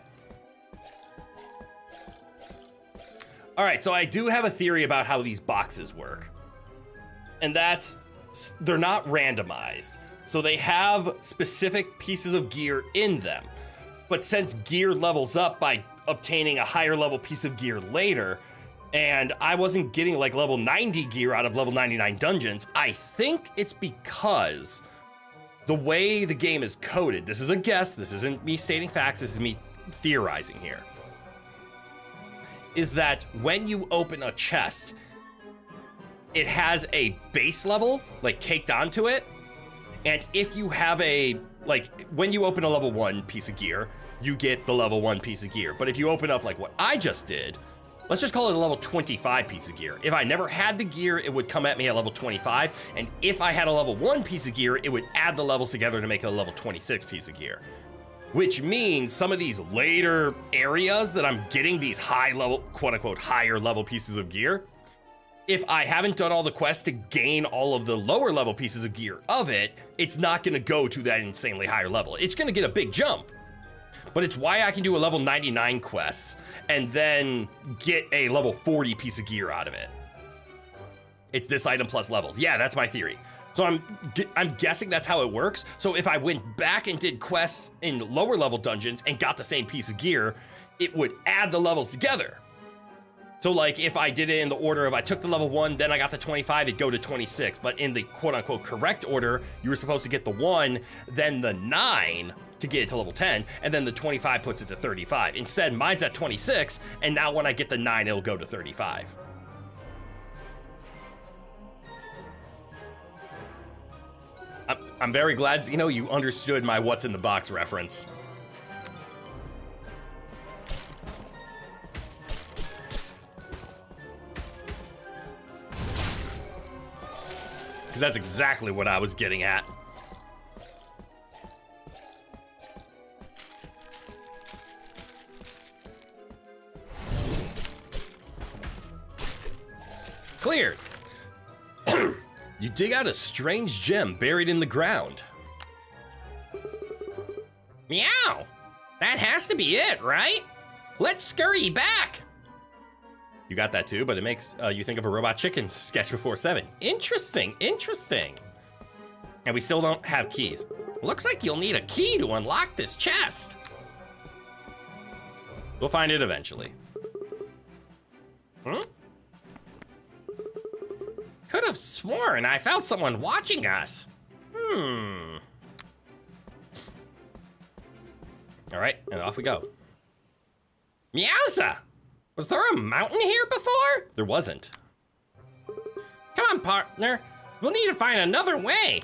Speaker 1: All right, so I do have a theory about how these boxes work. And that's, they're not randomized. So they have specific pieces of gear in them. But since gear levels up by obtaining a higher level piece of gear later, And I wasn't getting like level 90 gear out of level 99 dungeons. I think it's because the way the game is coded, this is a guess, this isn't me stating facts, this is me theorizing here, is that when you open a chest, it has a base level, like caked onto it. And if you have a, like, when you open a level 1 piece of gear, you get the level 1 piece of gear. But if you open up like what I just did, let's just call it a level 25 piece of gear. If I never had the gear, it would come at me at level 25. And if I had a level 1 piece of gear, it would add the levels together to make it a level 26 piece of gear. Which means some of these later areas that I'm getting these high level, quote unquote, higher level pieces of gear, if I haven't done all the quests to gain all of the lower level pieces of gear of it, it's not gonna go to that insanely higher level. It's gonna get a big jump. But it's why I can do a level 99 quest and then get a level 40 piece of gear out of it. It's this item plus levels. Yeah, that's my theory. So I'm guessing that's how it works. So if I went back and did quests in lower level dungeons and got the same piece of gear, it would add the levels together. So like if I did it in the order of I took the level 1, then I got the 25, it'd go to 26. But in the quote unquote correct order, you were supposed to get the 1, then the 9 to get it to level 10, and then the 25 puts it to 35. Instead, mine's at 26, and now when I get the 9, it'll go to 35. I'm very glad, you know, you understood my what's in the box reference. Because that's exactly what I was getting at. Cleared. You dig out a strange gem buried in the ground.
Speaker 3: Meow! That has to be it, right? Let's scurry back!
Speaker 1: You got that too, but it makes you think of a robot chicken sketch before 7. Interesting, interesting. And we still don't have keys.
Speaker 3: Looks like you'll need a key to unlock this chest.
Speaker 1: We'll find it eventually.
Speaker 3: Hmm? Could have sworn I felt someone watching us.
Speaker 1: All right, and off we go.
Speaker 3: Meowsa! Was there a mountain here before?
Speaker 1: There wasn't.
Speaker 3: Come on, partner. We'll need to find another way.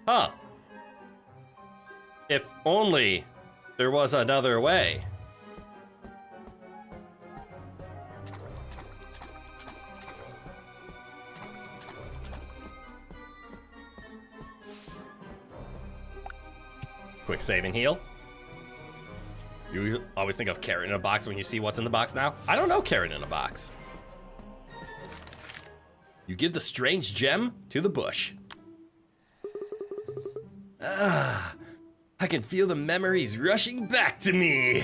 Speaker 1: Huh. If only there was another way. Quick save and heal. You always think of carrot in a box when you see what's in the box now? I don't know carrot in a box. You give the strange gem to the bush. Ah, I can feel the memories rushing back to me.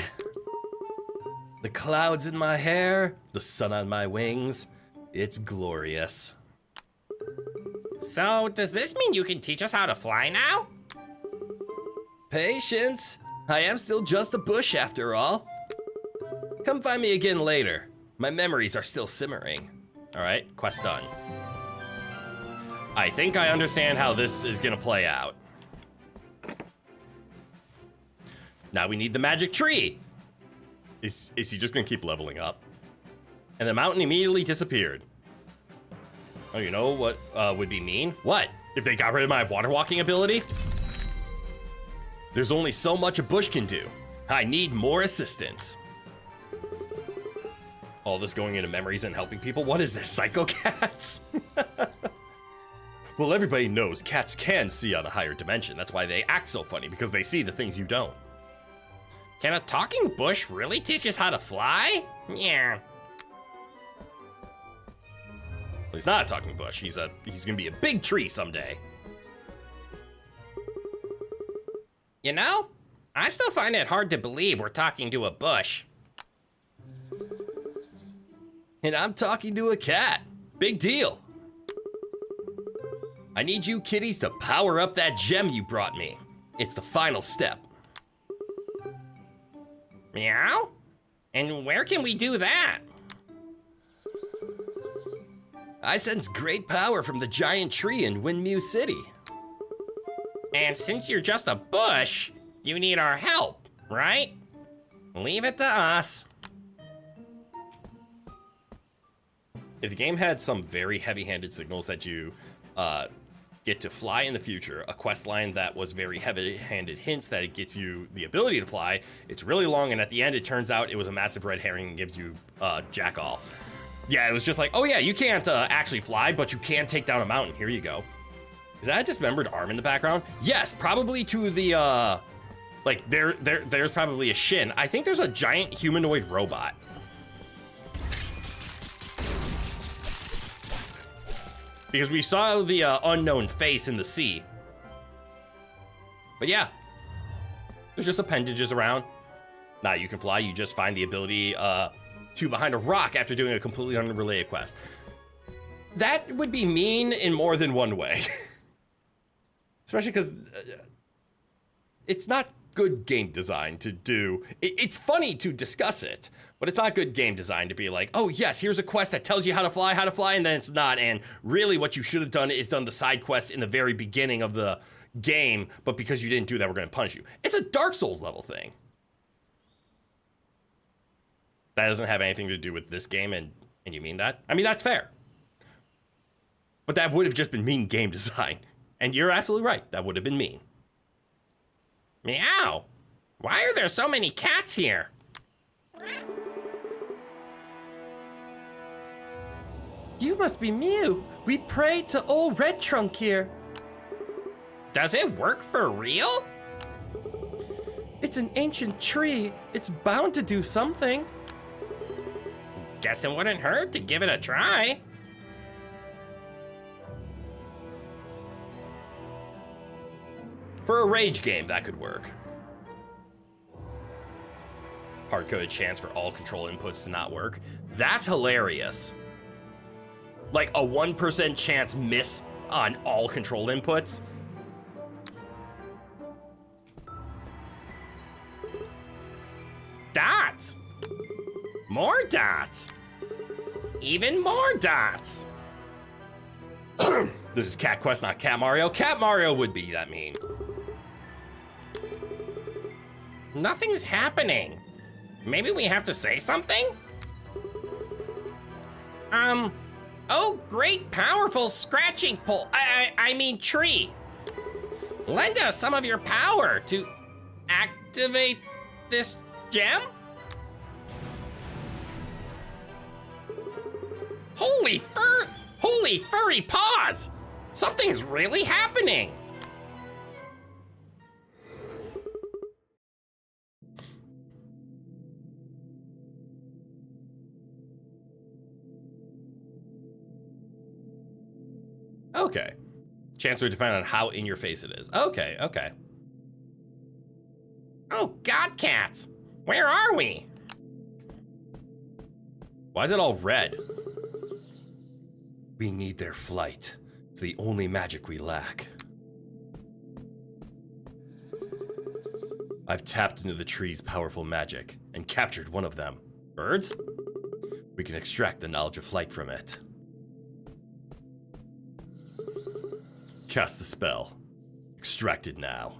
Speaker 1: The clouds in my hair, the sun on my wings. It's glorious.
Speaker 3: So, does this mean you can teach us how to fly now?
Speaker 1: Patience. I am still just a bush after all. Come find me again later. My memories are still simmering. All right, quest done. I think I understand how this is gonna play out. Now we need the magic tree. Is he just gonna keep leveling up? And the mountain immediately disappeared. Oh, you know what would be mean? What? If they got rid of my water walking ability? There's only so much a bush can do. I need more assistance. All this going into memories and helping people? What is this, psycho cats? Well, everybody knows cats can see on a higher dimension. That's why they act so funny, because they see the things you don't.
Speaker 3: Can a talking bush really teach us how to fly? Yeah.
Speaker 1: Well, he's not a talking bush. He's gonna be a big tree someday.
Speaker 3: You know, I still find it hard to believe we're talking to a bush.
Speaker 1: And I'm talking to a cat. Big deal. I need you kitties to power up that gem you brought me. It's the final step.
Speaker 3: Meow? And where can we do that?
Speaker 4: I sense great power from the giant tree in Windmew City.
Speaker 3: And since you're just a bush, you need our help, right? Leave it to us.
Speaker 1: If the game had some very heavy-handed signals that you get to fly in the future, a quest line that was very heavy-handed hints that it gets you the ability to fly, it's really long, and at the end it turns out it was a massive red herring and gives you jack all. Yeah, it was just like, oh yeah, you can't actually fly, but you can take down a mountain. Here you go. Is that a dismembered arm in the background? Yes, probably to the, like, there's probably a shin. I think there's a giant humanoid robot. Because we saw the unknown face in the sea. But yeah, there's just appendages around. Nah, you can fly, you just find the ability to behind a rock after doing a completely unrelated quest. That would be mean in more than one way. Especially because it's not good game design to do. It's funny to discuss it, but it's not good game design to be like, oh yes, here's a quest that tells you how to fly, and then it's not. And really what you should have done is done the side quest in the very beginning of the game, but because you didn't do that, we're going to punish you. It's a Dark Souls level thing. That doesn't have anything to do with this game, and you mean that? I mean, that's fair. But that would have just been mean game design. And you're absolutely right, that would have been mean.
Speaker 3: Meow. Why are there so many cats here?
Speaker 4: You must be Mew. We prayed to old Red Trunk here.
Speaker 3: Does it work for real?
Speaker 4: It's an ancient tree. It's bound to do something.
Speaker 3: Guess it wouldn't hurt to give it a try.
Speaker 1: For a rage game, that could work. Hard-coded chance for all control inputs to not work. That's hilarious. Like a 1% chance miss on all control inputs.
Speaker 3: Dots. More dots. Even more dots.
Speaker 1: This is Cat Quest, not Cat Mario. Cat Mario would be that mean.
Speaker 3: Nothing's happening. Maybe we have to say something? Oh, great, powerful scratching pole. I mean tree. Lend us some of your power to activate this gem? Holy furry paws! Something's really happening.
Speaker 1: Okay. Chance would depend on how in your face it is. Okay, okay.
Speaker 3: Oh, God, cats. Where are we?
Speaker 1: Why is it all red?
Speaker 4: We need their flight. It's the only magic we lack.
Speaker 1: I've tapped into the tree's powerful magic and captured one of them. Birds? We can extract the knowledge of flight from it. Cast the spell. Extract it now.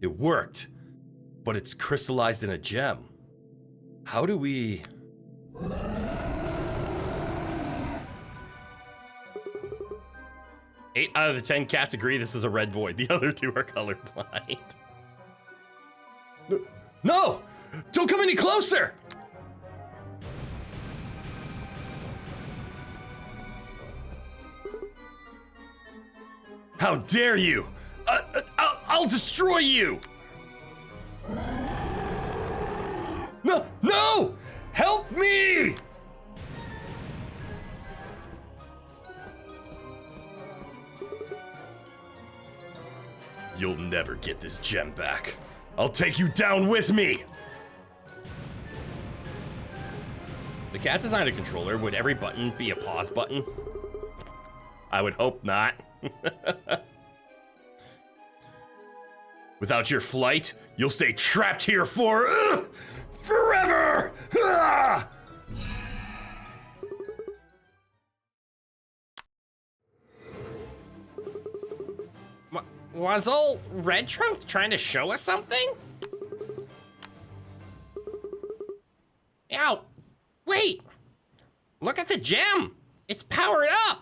Speaker 1: It worked, but it's crystallized in a gem. How do we... Eight out of the 10 cats agree this is a red void. The other two are colorblind. No! Don't come any closer! How dare you! I'll destroy you! No! No! Help me! You'll never get this gem back. I'll take you down with me! The cat designed a controller. Would every button be a pause button? I would hope not. Without your flight, you'll stay trapped here for forever! Ah!
Speaker 3: Was old Red Trunk trying to show us something? Ow! Wait! Look at the gem! It's powered up!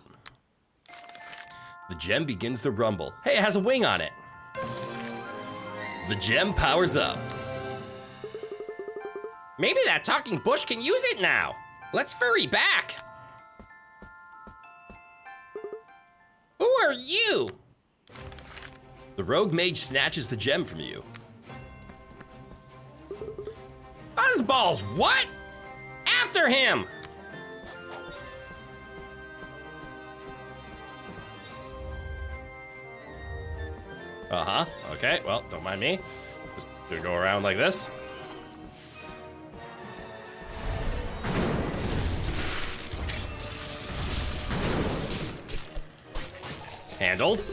Speaker 1: The gem begins to rumble. Hey, it has a wing on it. The gem powers up.
Speaker 3: Maybe that talking bush can use it now. Let's furry back. Who are you?
Speaker 1: The rogue mage snatches the gem from you.
Speaker 3: Buzzballs, what? After him!
Speaker 1: Uh-huh. Okay, well, don't mind me. Just gonna go around like this. Handled.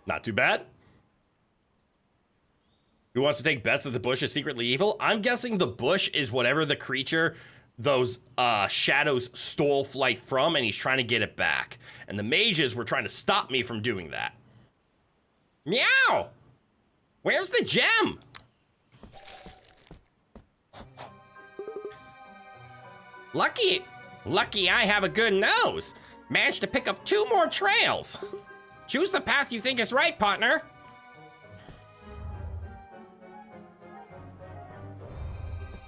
Speaker 1: Not too bad. Who wants to take bets that the bush is secretly evil? I'm guessing the bush is whatever the creature those shadows stole flight from, and he's trying to get it back. And the mages were trying to stop me from doing that.
Speaker 3: Meow! Where's the gem? Lucky I have a good nose. Managed to pick up 2 more trails. Choose the path you think is right, partner.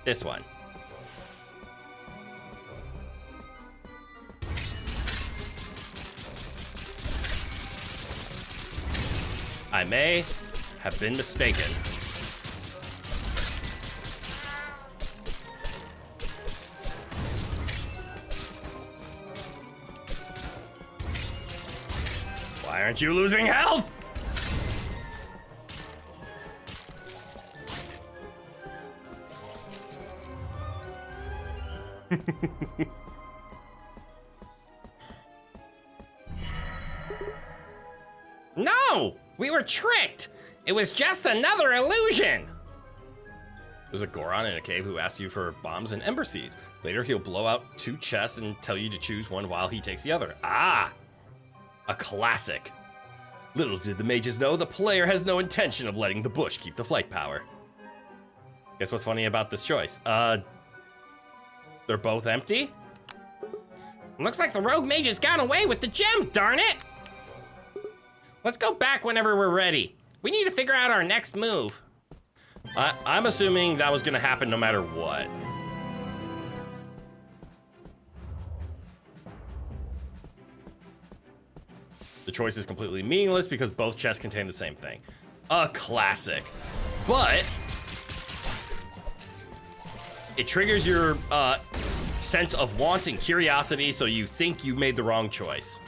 Speaker 1: This one. I may have been mistaken. Why aren't you losing health?
Speaker 3: No! We were tricked! It was just another illusion!
Speaker 1: There's a Goron in a cave who asks you for bombs and ember seeds. Later, he'll blow out 2 chests and tell you to choose one while he takes the other. Ah! A classic. Little did the mages know, the player has no intention of letting the bush keep the flight power. Guess what's funny about this choice? They're both empty?
Speaker 3: Looks like the rogue mage has got away with the gem, darn it! Let's go back whenever we're ready. We need to figure out our next move.
Speaker 1: I'm assuming that was gonna happen no matter what. The choice is completely meaningless because both chests contain the same thing. A classic. But it triggers your sense of want and curiosity, so you think you made the wrong choice.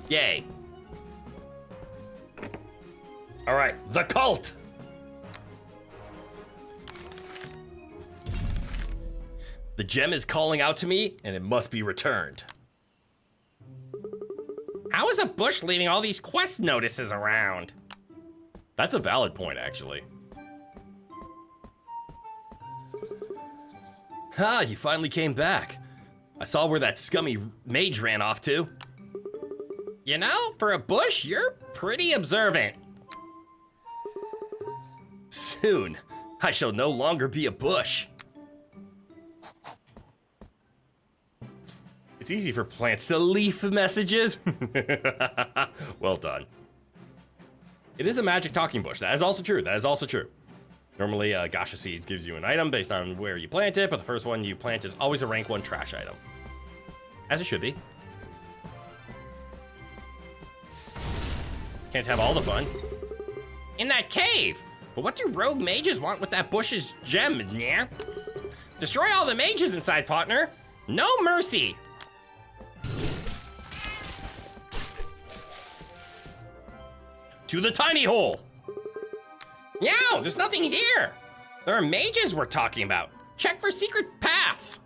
Speaker 1: Yay. All right, the cult. The gem is calling out to me, and it must be returned.
Speaker 3: How is a bush leaving all these quest notices around?
Speaker 1: That's a valid point, actually. Ah, you finally came back. I saw where that scummy mage ran off to.
Speaker 3: You know, for a bush, you're pretty observant.
Speaker 1: Soon, I shall no longer be a bush. It's easy for plants to leaf messages. Well done. It is a magic talking bush. That is also true. That is also true. Normally, Gasha Seeds gives you an item based on where you plant it, but the first one you plant is always a rank 1 trash item. As it should be.
Speaker 3: Can't have all the fun. In that cave! But what do rogue mages want with that bush's gem, yeah? Destroy all the mages inside, partner. No mercy.
Speaker 1: To the tiny hole.
Speaker 3: Yeah, there's nothing here. There are mages we're talking about. Check for secret paths.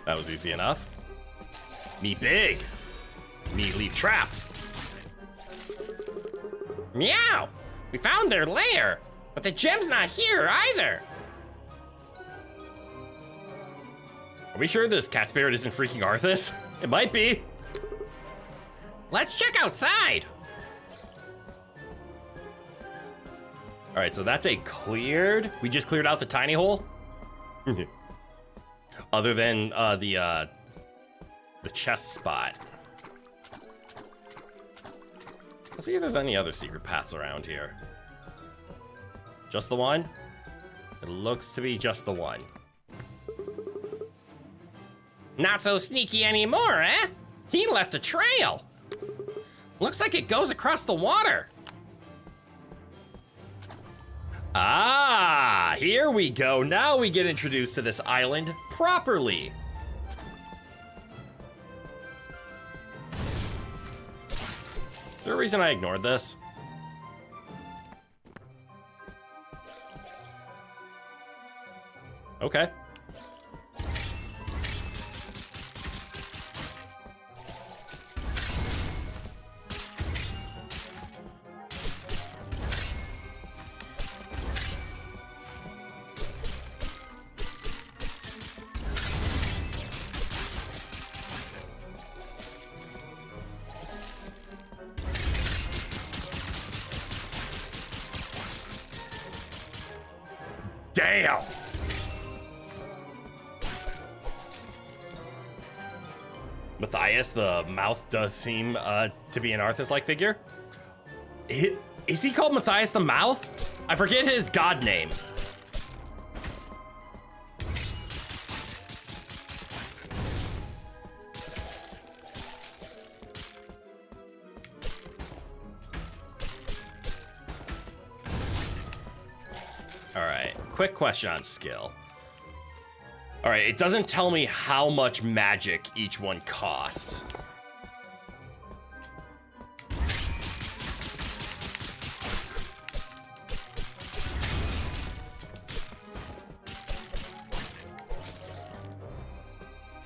Speaker 1: That was easy enough. Me big. Me leave trap.
Speaker 3: Meow! We found their lair, but the gem's not here either.
Speaker 1: Are we sure this cat spirit isn't freaking Arthas? It might be.
Speaker 3: Let's check outside.
Speaker 1: All right, so that's a cleared. We just cleared out the tiny hole. Other than the chest spot. Let's see if there's any other secret paths around here. Just the one? It looks to be just the one.
Speaker 3: Not so sneaky anymore, eh? He left a trail. Looks like it goes across the water.
Speaker 1: Ah, here we go. Now we get introduced to this island properly. Is there a reason I ignored this? Okay. Damn! Matthias, the mouth does seem to be an Arthas-like figure. Is he called Matthias the Mouth? I forget his god name. Alright, quick question on skill. Alright, it doesn't tell me how much magic each one costs.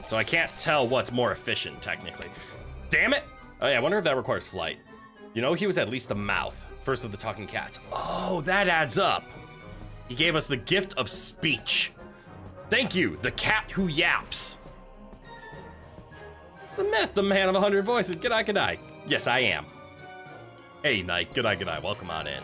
Speaker 1: So I can't tell what's more efficient, technically. Damn it! Oh yeah, I wonder if that requires flight. You know, he was at least the mouth, first of the talking cats. Oh, that adds up. He gave us the gift of speech. Thank you, the cat who yaps. It's the Myth, the man of 100 voices. G'day, g'day. Yes, I am. Hey, Knight. G'day, g'day. Welcome on in.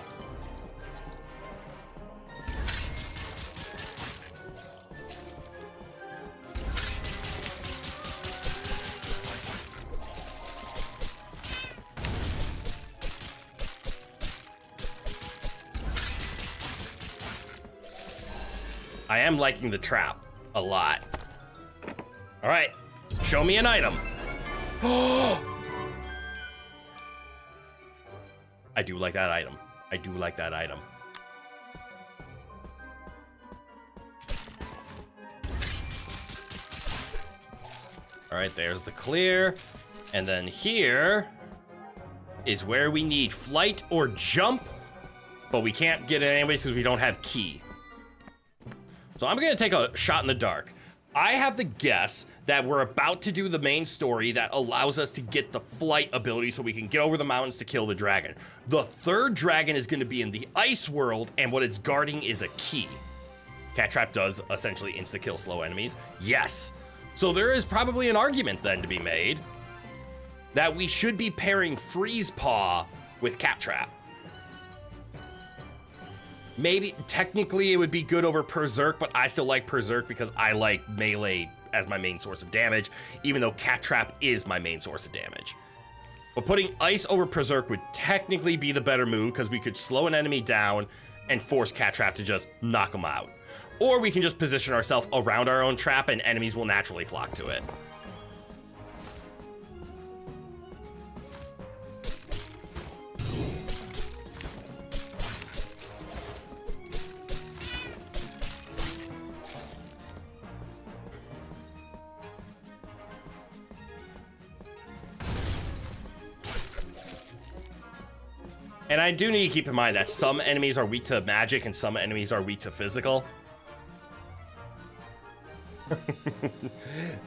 Speaker 1: I am liking the trap a lot. All right, show me an item. I do like that item. I do like that item. All right, there's the clear. And then here is where we need flight or jump, but we can't get it anyways because we don't have key. So I'm gonna take a shot in the dark. I have the guess that we're about to do the main story that allows us to get the flight ability so we can get over the mountains to kill the dragon. The third dragon is gonna be in the ice world, and what it's guarding is a key. Cat Trap does essentially insta-kill slow enemies. Yes. So there is probably an argument then to be made that we should be pairing Freeze Paw with Cat Trap. Maybe, technically, it would be good over Berserk, but I still like Berserk because I like melee as my main source of damage, even though Cat Trap is my main source of damage. But putting Ice over Berserk would technically be the better move because we could slow an enemy down, and force Cat Trap to just knock them out. Or we can just position ourselves around our own trap and enemies will naturally flock to it. And I do need to keep in mind that some enemies are weak to magic and some enemies are weak to physical.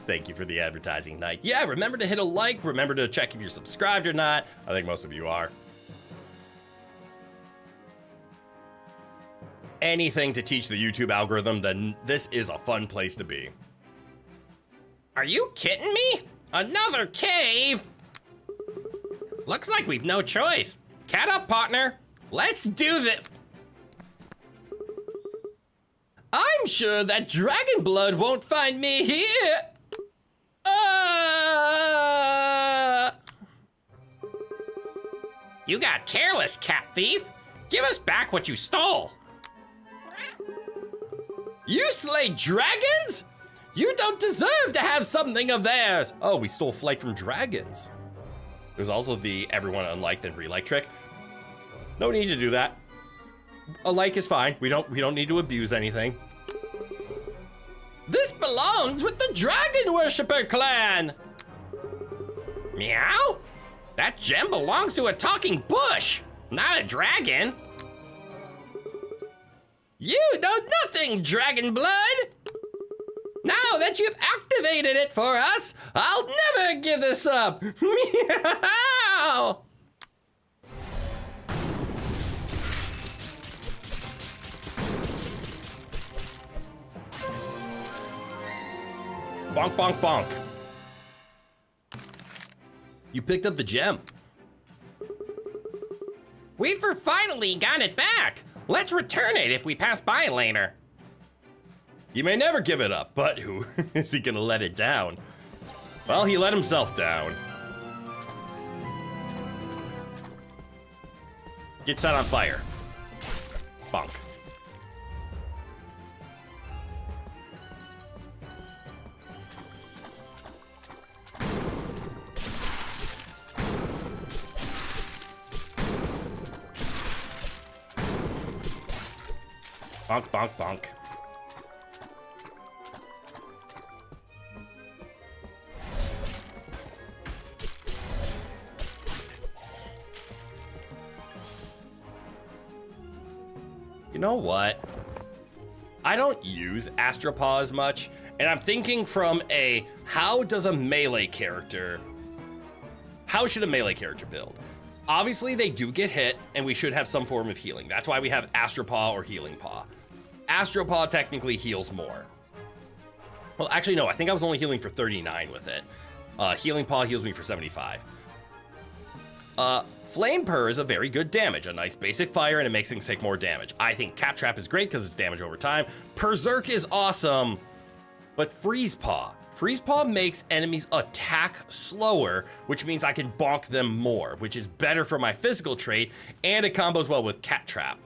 Speaker 1: Thank you for the advertising, Knight. Yeah, remember to hit a like. Remember to check if you're subscribed or not. I think most of you are. Anything to teach the YouTube algorithm, then this is a fun place to be.
Speaker 3: Are you kidding me? Another cave? Looks like we've no choice. Cat up, partner. Let's do this. I'm sure that dragon blood won't find me here. You got careless, cat thief. Give us back what you stole. You slay dragons? You don't deserve to have something of theirs.
Speaker 1: Oh, we stole flight from dragons. There's also the everyone unlike then relike trick. No need to do that. A like is fine. We don't need to abuse anything.
Speaker 3: This belongs with the Dragon Worshipper clan. Meow? That gem belongs to a talking bush, not a dragon. You know nothing, Dragon Blood. Now that you've activated it for us, I'll never give this up. Meow!
Speaker 1: Bonk, bonk, bonk. You picked up the gem.
Speaker 3: We've finally got it back. Let's return it if we pass by later.
Speaker 1: You may never give it up, but who is he gonna let it down? Well, he let himself down. Get set on fire. Bonk. Bonk, bonk, bonk. You know what? I don't use Astropaw as much, and I'm thinking from a how should a melee character build? Obviously, they do get hit, and we should have some form of healing. That's why we have Astropaw or Healing Paw. Astropaw technically heals more. Well, actually, no, I think I was only healing for 39 with it. Healing Paw heals me for 75. Flame Purr is a very good damage, a nice basic fire, and it makes things take more damage. I think Cat Trap is great because it's damage over time. Berserk is awesome, but Freeze Paw makes enemies attack slower, which means I can bonk them more, which is better for my physical trait, and it combos well with Cat Trap.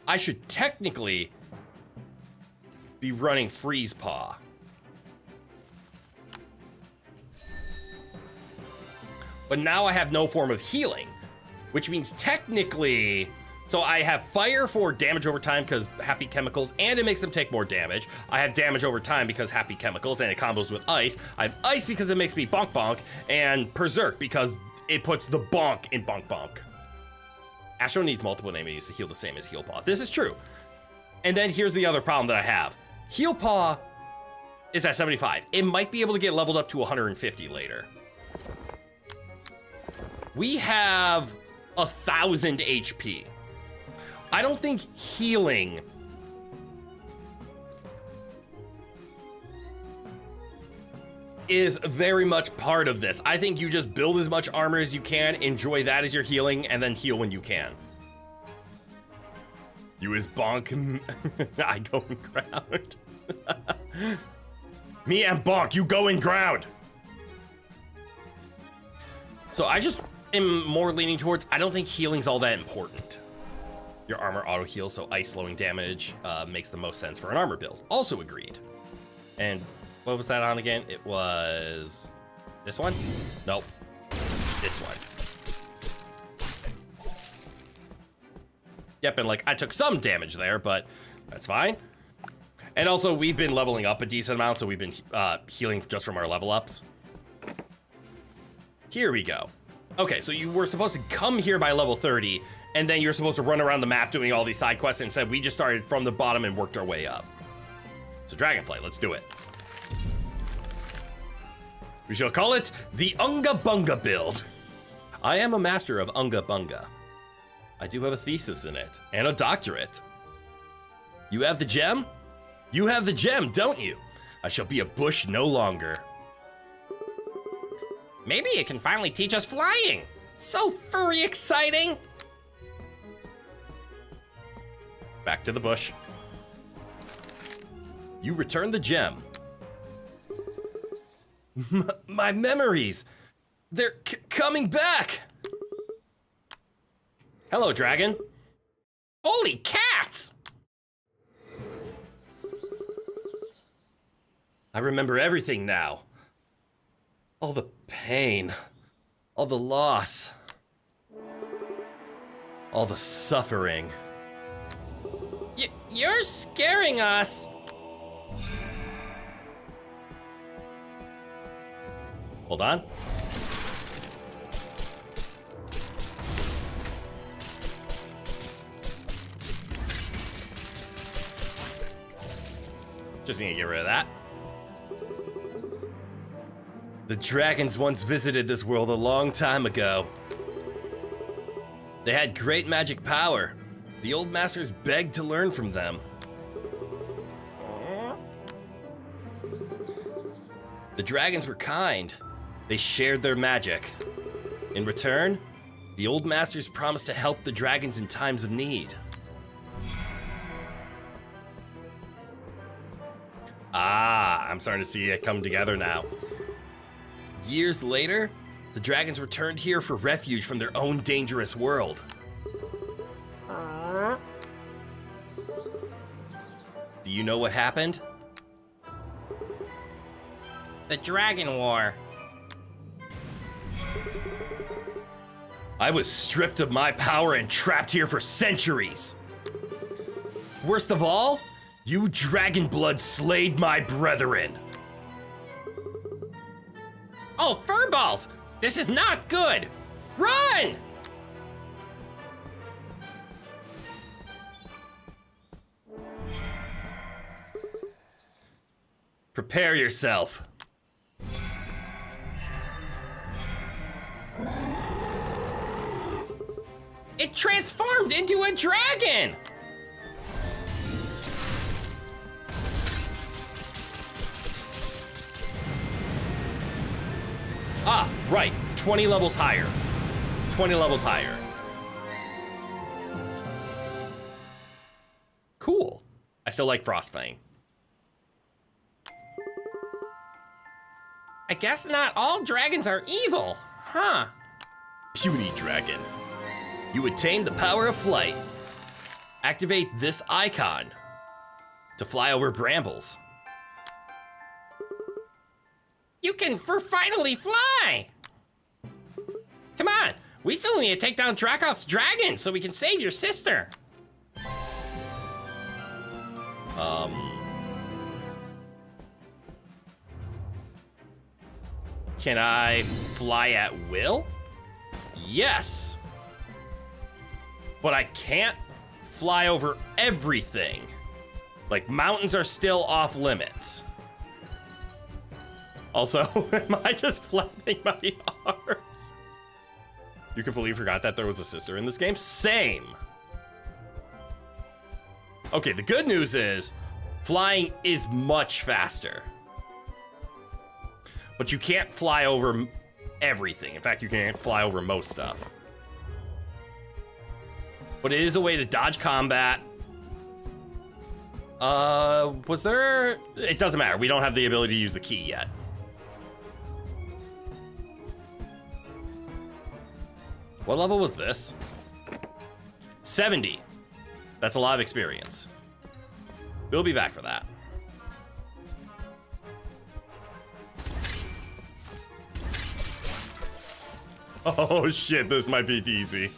Speaker 1: I should technically be running Freeze Paw. But now I have no form of healing, which means technically, so I have fire for damage over time because Happy Chemicals, and it makes them take more damage. I have damage over time because Happy Chemicals, and it combos with ice. I have ice because it makes me bonk bonk, and Berserk because it puts the bonk in bonk bonk. Astro needs multiple enemies to heal the same as Heal Paw. This is true. And then here's the other problem that I have. Heal Paw is at 75. It might be able to get leveled up to 150 later. We have 1,000 HP. I don't think healing is very much part of this. I think you just build as much armor as you can, enjoy that as your healing, and then heal when you can. You is bonk. I go in ground. Me and bonk, you go in ground. So I just am more leaning towards, I don't think healing's all that important. Your armor auto heals, so ice slowing damage makes the most sense for an armor build. Also agreed. And what was that on again? It was this one? Nope. This one. Yep, and like I took some damage there, but that's fine. And also we've been leveling up a decent amount, so we've been healing just from our level ups. Here we go. Okay, so you were supposed to come here by level 30, and then you're supposed to run around the map doing all these side quests. Instead, we just started from the bottom and worked our way up. So Dragonflight, let's do it. We shall call it the Unga Bunga build. I am a master of Unga Bunga. I do have a thesis in it, and a doctorate. You have the gem? You have the gem, don't you? I shall be a bush no longer.
Speaker 3: Maybe it can finally teach us flying. So furry exciting.
Speaker 1: Back to the bush. You return the gem. My memories. They're coming back. Hello, dragon.
Speaker 3: Holy cats!
Speaker 1: I remember everything now. All the pain. All the loss. All the suffering.
Speaker 3: You're scaring us.
Speaker 1: Hold on. Just need to get rid of that. The dragons once visited this world a long time ago. They had great magic power. The old masters begged to learn from them. The dragons were kind. They shared their magic. In return, the old masters promised to help the dragons in times of need. Ah, I'm starting to see it come together now. Years later, the dragons returned here for refuge from their own dangerous world. Do you know what happened?
Speaker 3: The Dragon War.
Speaker 1: I was stripped of my power and trapped here for centuries. Worst of all, you dragon blood slayed my brethren.
Speaker 3: Oh, furballs! This is not good! Run!
Speaker 1: Prepare yourself.
Speaker 3: It transformed into a dragon!
Speaker 1: Ah, right. 20 levels higher. 20 levels higher. Cool. I still like Frostfang.
Speaker 3: I guess not all dragons are evil, huh?
Speaker 1: Puny dragon. You attain the power of flight. Activate this icon to fly over brambles.
Speaker 3: You can finally fly! Come on, we still need to take down Dracoth's dragon so we can save your sister.
Speaker 1: Can I fly at will? Yes. But I can't fly over everything. Like, mountains are still off limits. Also, am I just flapping my arms? You completely forgot that there was a sister in this game? Same. Okay, the good news is flying is much faster. But you can't fly over everything. In fact, you can't fly over most stuff. But it is a way to dodge combat. Was there... It doesn't matter. We don't have the ability to use the key yet. What level was this? 70. That's a lot of experience. We'll be back for that. Oh shit, this might be easy.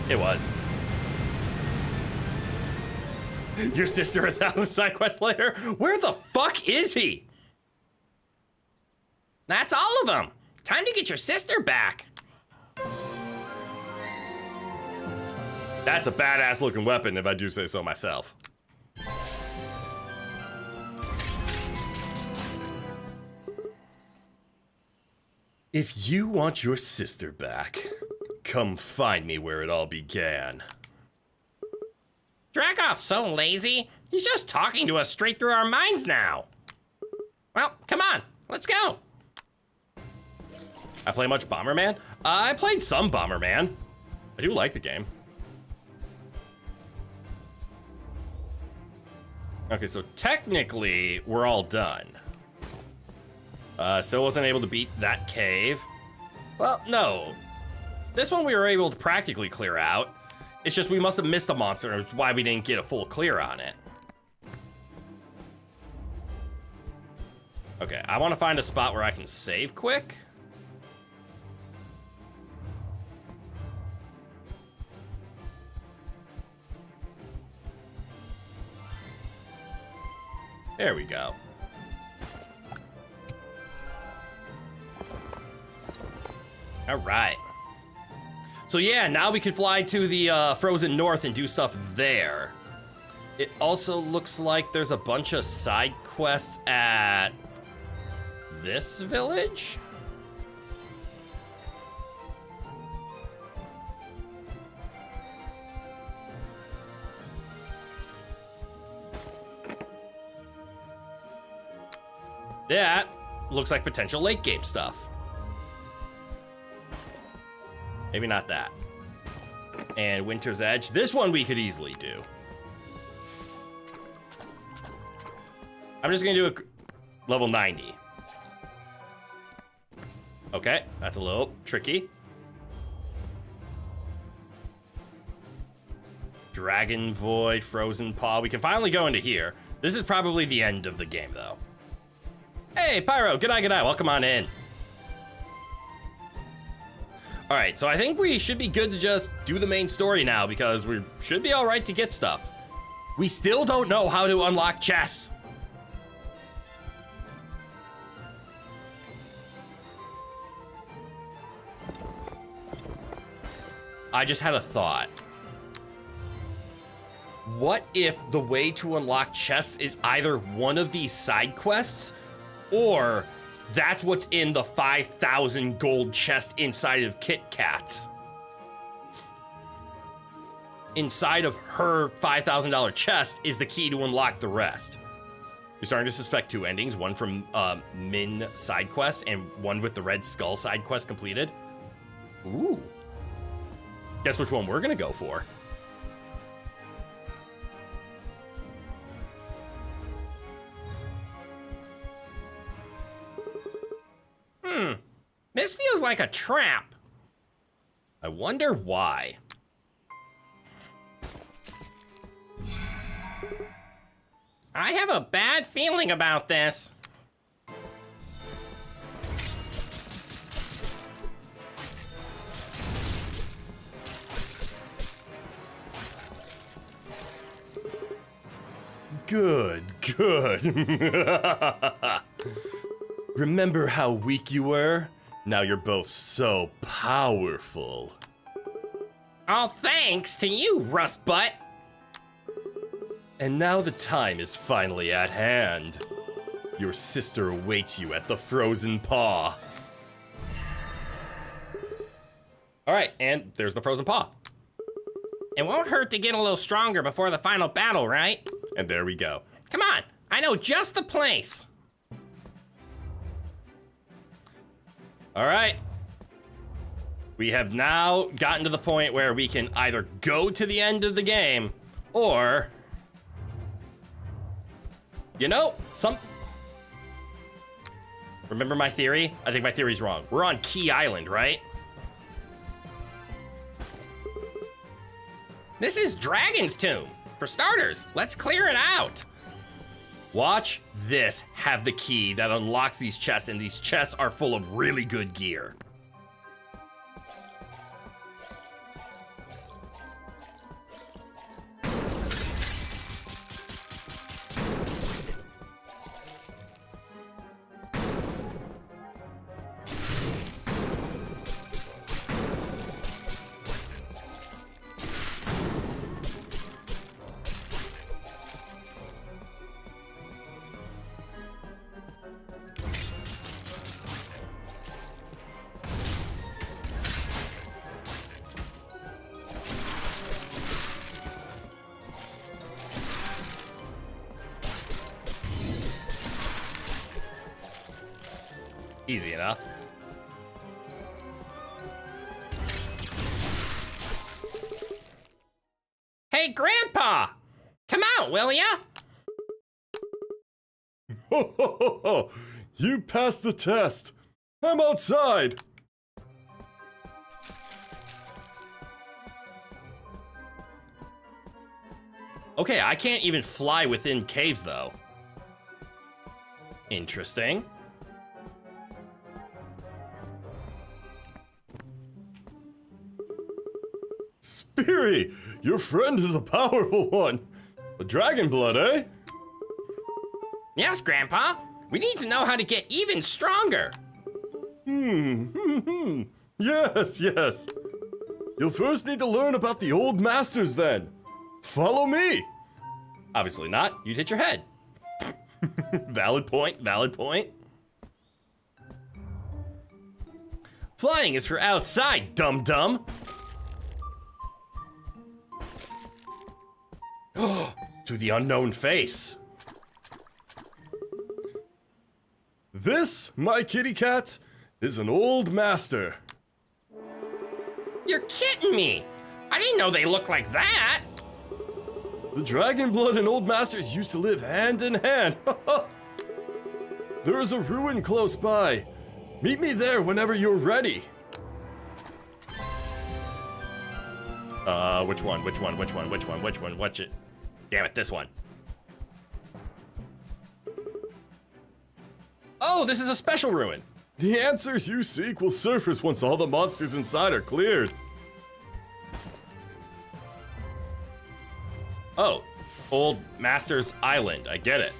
Speaker 1: It was. Your sister 1,000 side quests later? Where the fuck is he?
Speaker 3: That's all of them. Time to get your sister back.
Speaker 1: That's a badass looking weapon if I do say so myself. If you want your sister back, come find me where it all began.
Speaker 3: Dracoff's so lazy. He's just talking to us straight through our minds now. Well, come on, let's go.
Speaker 1: I play much Bomberman? I played some Bomberman. I do like the game. Okay, so technically, we're all done. Still wasn't able to beat that cave. Well, no. This one we were able to practically clear out. It's just we must have missed a monster, which is why we didn't get a full clear on it. Okay, I want to find a spot where I can save quick. There we go. All right. So yeah, now we can fly to the frozen north and do stuff there. It also looks like there's a bunch of side quests at this village. That looks like potential late game stuff. Maybe not that. And Winter's Edge. This one we could easily do. I'm just gonna do a level 90. Okay, that's a little tricky. Dragon Void, Frozen Paw. We can finally go into here. This is probably the end of the game, though. Hey, Pyro, good night, welcome on in. All right, so I think we should be good to just do the main story now because we should be all right to get stuff. We still don't know how to unlock chests. I just had a thought. What if the way to unlock chests is either one of these side quests, or that's what's in the 5,000 gold chest inside of Kit Kat's? Inside of her $5,000 chest is the key to unlock the rest. You're starting to suspect two endings, one from Min side quest and one with the Red Skull side quest completed. Ooh. Guess which one we're gonna go for.
Speaker 3: This feels like a trap.
Speaker 1: I wonder why.
Speaker 3: I have a bad feeling about this.
Speaker 1: Good. Remember how weak you were? Now you're both so powerful.
Speaker 3: All thanks to you, Rust Butt.
Speaker 1: And now the time is finally at hand. Your sister awaits you at the Frozen Paw. All right, and there's the Frozen Paw.
Speaker 3: It won't hurt to get a little stronger before the final battle, right?
Speaker 1: And there we go.
Speaker 3: Come on, I know just the place.
Speaker 1: All right. We have now gotten to the point where we can either go to the end of the game or You know, Remember my theory? I think my theory's wrong. We're on Key Island, right?
Speaker 3: This is Dragon's Tomb. For starters, let's clear it out.
Speaker 1: Watch this have the key that unlocks these chests, and these chests are full of really good gear. Easy enough.
Speaker 3: Hey, Grandpa! Come out, will ya?
Speaker 2: Ho ho ho ho! You passed the test. I'm outside.
Speaker 1: Okay, I can't even fly within caves, though. Interesting.
Speaker 2: Speary, your friend is a powerful one. A dragon blood, eh?
Speaker 3: Yes, Grandpa. We need to know how to get even stronger.
Speaker 2: Yes, yes. You'll first need to learn about the old masters then. Follow me.
Speaker 1: Obviously not. You'd hit your head. Valid point, valid point. Flying is for outside, dum-dum. To the unknown face.
Speaker 2: This, my kitty cat, is an old master.
Speaker 3: You're kidding me. I didn't know they looked like that.
Speaker 2: The dragon blood and old masters used to live hand in hand. There is a ruin close by. Meet me there whenever you're ready.
Speaker 1: Which one? Watch it. Damn it, this one. Oh, this is a special ruin.
Speaker 2: The answers you seek will surface once all the monsters inside are cleared.
Speaker 1: Oh, Old Master's Island. I get it.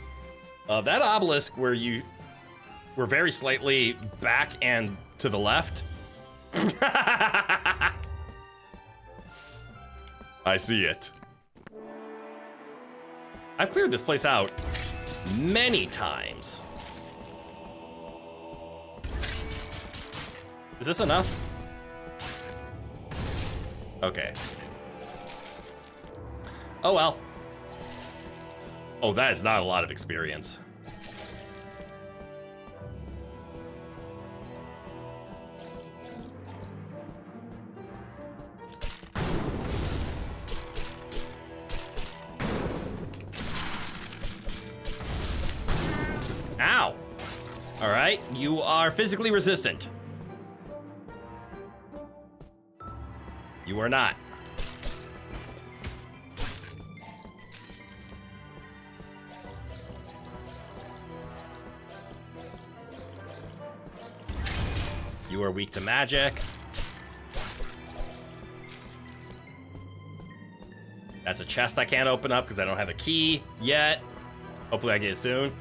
Speaker 1: That obelisk where you were very slightly back and to the left.
Speaker 2: I see it.
Speaker 1: I've cleared this place out many times. Is this enough? Okay. Oh well. Oh, that is not a lot of experience. Ow! Alright, you are physically resistant. You are not. You are weak to magic. That's a chest I can't open up because I don't have a key yet. Hopefully I get it soon.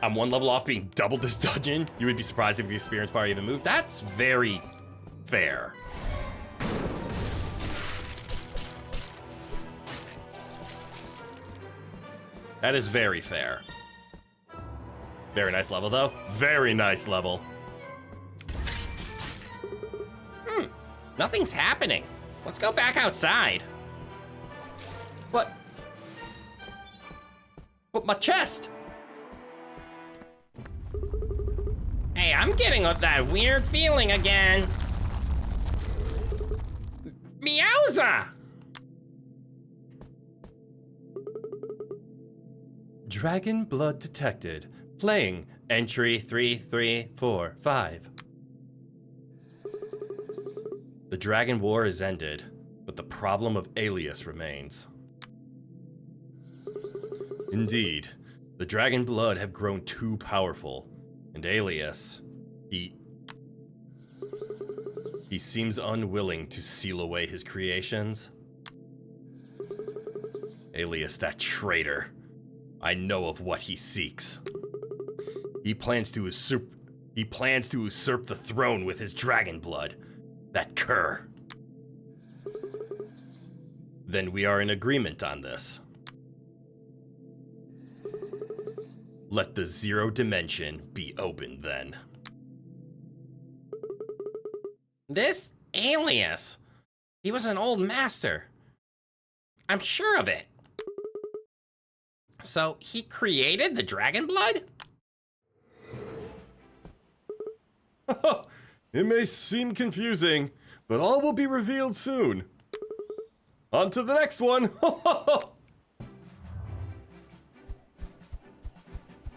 Speaker 1: I'm one level off being doubled this dungeon. You would be surprised if the experience bar even moved. That's very fair. That is very fair. Very nice level, though. Very nice level.
Speaker 3: Nothing's happening. Let's go back outside.
Speaker 1: What? But my chest!
Speaker 3: Hey, I'm getting that weird feeling again. Meowza!
Speaker 4: Dragon blood detected. Playing entry 3345. The Dragon War is ended, but the problem of Alias remains. Indeed, the Dragon blood have grown too powerful, and Alias, he seems unwilling to seal away his creations. Alias, that traitor. I know of what he seeks. He plans to usurp the throne with his dragon blood. That cur. Then we are in agreement on this. Let the zero dimension be opened then.
Speaker 3: This Alias, he was an old master. I'm sure of it. So he created the dragon blood?
Speaker 1: It may seem confusing, but all will be revealed soon. On to the next one.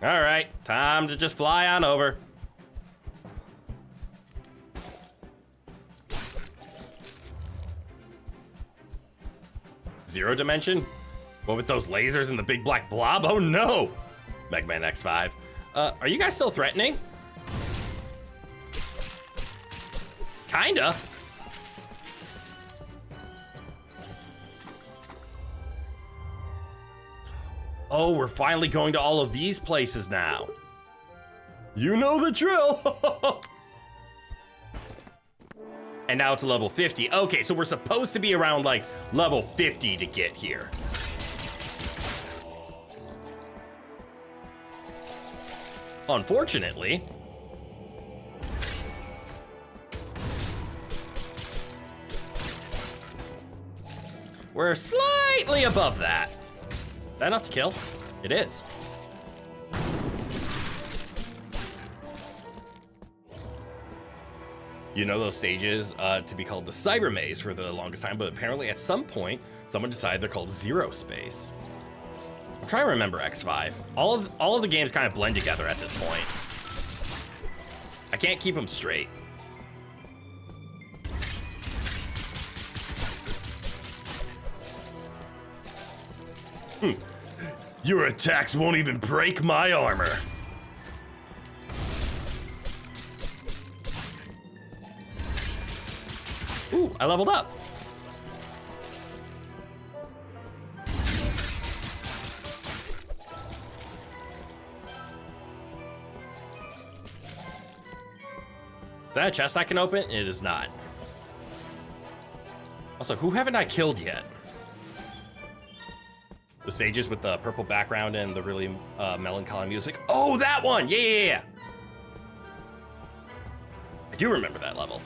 Speaker 4: Alright, time to just fly on over.
Speaker 1: Zero dimension? What with those lasers and the big black blob? Oh no! Mega Man X5.
Speaker 4: Are you guys still threatening?
Speaker 1: Kinda.
Speaker 4: Oh, we're finally going to all of these places now.
Speaker 1: You know the drill.
Speaker 4: And now it's level 50. Okay, so we're supposed to be around like level 50 to get here. Unfortunately, we're slightly above that. Is that enough to kill? It is.
Speaker 1: You know those stages to be called the cyber maze for the longest time, but apparently at some point, someone decided they're called zero space.
Speaker 4: I'm trying to remember X5. All of the games kind of blend together at this point. I can't keep them straight.
Speaker 1: Your attacks won't even break my armor.
Speaker 4: Ooh, I leveled up. Is that a chest I can open? It is not. Also, who haven't I killed yet?
Speaker 1: The stages with the purple background and the really melancholy music. Oh, that one! Yeah.
Speaker 4: I do remember that level.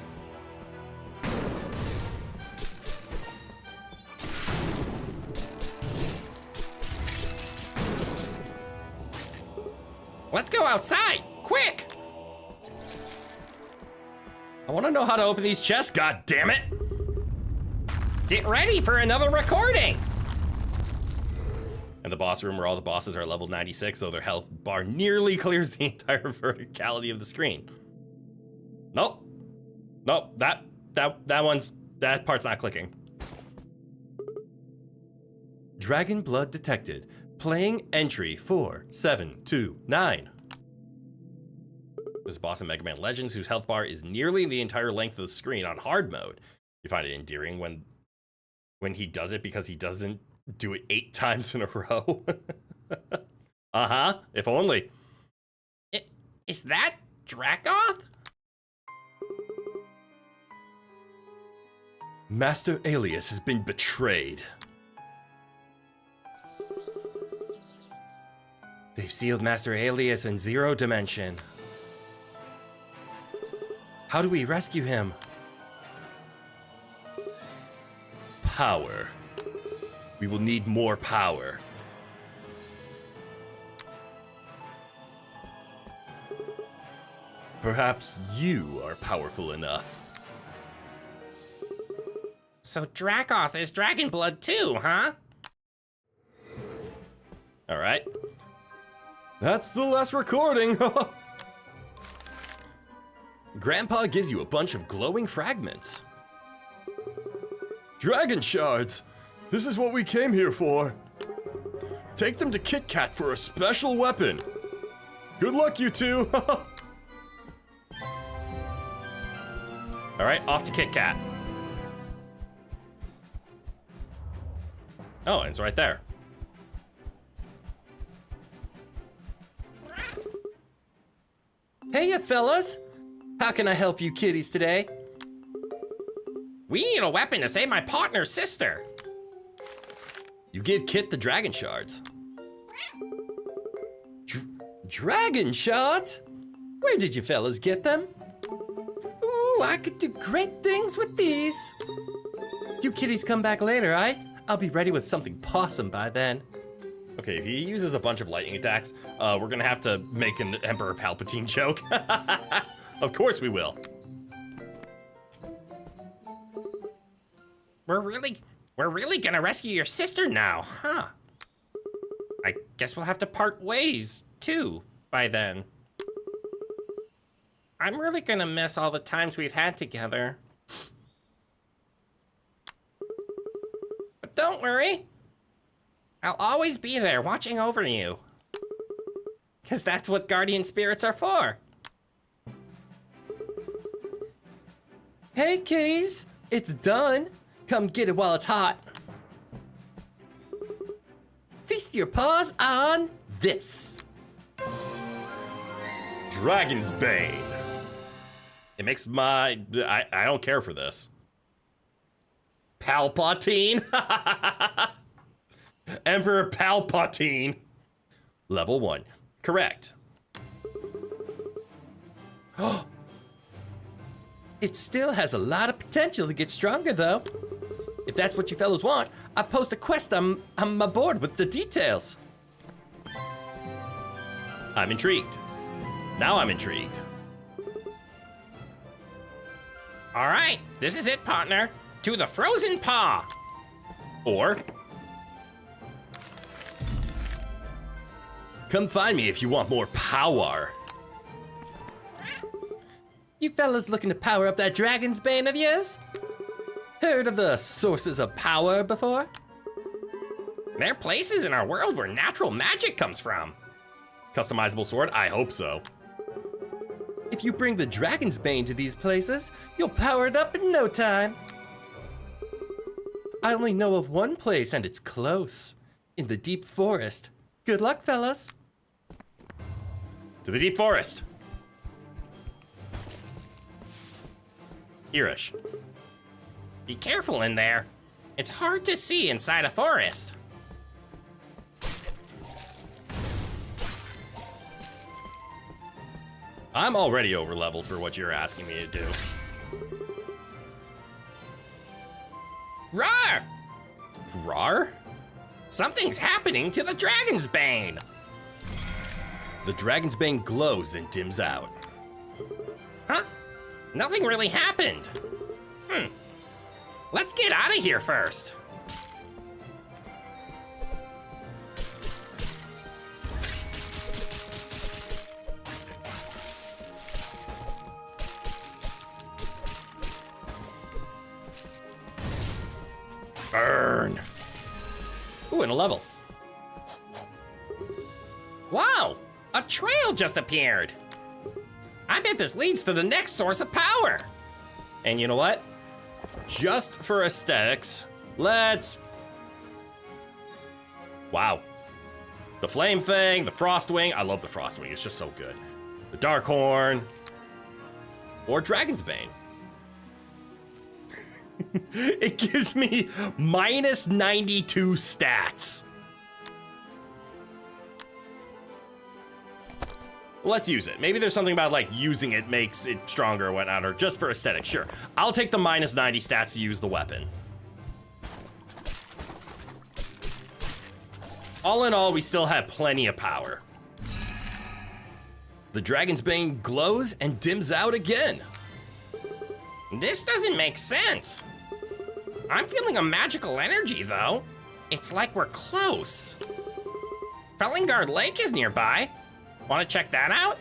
Speaker 3: Let's go outside, quick!
Speaker 4: I want to know how to open these chests, god damn it!
Speaker 3: Get ready for another recording!
Speaker 1: And the boss room where all the bosses are level 96, so their health bar nearly clears the entire verticality of the screen.
Speaker 4: Nope. That part's not clicking. Dragon blood detected. Playing entry 4729.
Speaker 1: There's a boss in Mega Man Legends whose health bar is nearly the entire length of the screen on hard mode. You find it endearing when he does it because he doesn't do it 8 times in a row. If only.
Speaker 3: Is that Dracoth?
Speaker 4: Master Alias has been betrayed. They've sealed Master Alias in Zero Dimension. How do we rescue him?
Speaker 1: Power. We will need more power. Perhaps you are powerful enough.
Speaker 3: So Dracoth is dragon blood too, huh?
Speaker 1: All right. That's the last recording. Grandpa gives you a bunch of glowing fragments. Dragon shards! This is what we came here for. Take them to Kit Kat for a special weapon. Good luck, you two. Alright, off to Kit Kat. Oh, it's right there.
Speaker 4: Hey, you fellas. How can I help you kitties today?
Speaker 3: We need a weapon to save my partner's sister.
Speaker 1: You give Kit the dragon shards.
Speaker 4: Dragon shards? Where did you fellas get them? Ooh, I could do great things with these. You kitties come back later, I'll be ready with something possum by then.
Speaker 1: Okay, if he uses a bunch of lightning attacks, we're gonna have to make an Emperor Palpatine joke. Of course we will.
Speaker 3: We're really gonna rescue your sister now, huh? I guess we'll have to part ways, too, by then. I'm really gonna miss all the times we've had together. But don't worry. I'll always be there watching over you. 'Cause that's what guardian spirits are for.
Speaker 4: Hey, kitties, it's done. Come get it while it's hot. Feast your paws on this.
Speaker 1: Dragon's Bane. It makes my... I don't care for this. Palpatine. Emperor Palpatine. Level 1. Correct.
Speaker 4: It still has a lot of potential to get stronger, though. If that's what you fellas want, I post a quest on my board with the details.
Speaker 1: I'm intrigued. Now I'm intrigued.
Speaker 3: All right, this is it, partner. To the frozen paw.
Speaker 1: Or... come find me if you want more power.
Speaker 4: You fellas looking to power up that dragon's bane of yours? Heard of the sources of power before?
Speaker 3: There are places in our world where natural magic comes from.
Speaker 1: Customizable sword? I hope so.
Speaker 4: If you bring the dragon's bane to these places, you'll power it up in no time. I only know of one place, and it's close. In the deep forest. Good luck, fellas.
Speaker 1: To the deep forest. Irish.
Speaker 3: Be careful in there. It's hard to see inside a forest.
Speaker 1: I'm already over-leveled for what you're asking me to do.
Speaker 3: Rawr!
Speaker 1: Rar?
Speaker 3: Something's happening to the Dragon's Bane.
Speaker 1: The Dragon's Bane glows and dims out.
Speaker 3: Huh? Nothing really happened. Let's get out of here first.
Speaker 1: Burn. Ooh, and a level.
Speaker 3: Wow! A trail just appeared. I bet this leads to the next source of power.
Speaker 1: And you know what? Just for aesthetics, let's... wow. The flame thing, the frostwing. I love the frostwing. It's just so good. The dark horn. Or Dragon's Bane. It gives me minus 92 stats. Let's use it. Maybe there's something about like using it makes it stronger or whatnot, or just for aesthetics. Sure. I'll take the minus 90 stats to use the weapon. All in all, we still have plenty of power. The Dragon's Bane glows and dims out again.
Speaker 3: This doesn't make sense. I'm feeling a magical energy, though. It's like we're close. Felingard Lake is nearby, Want to check that out?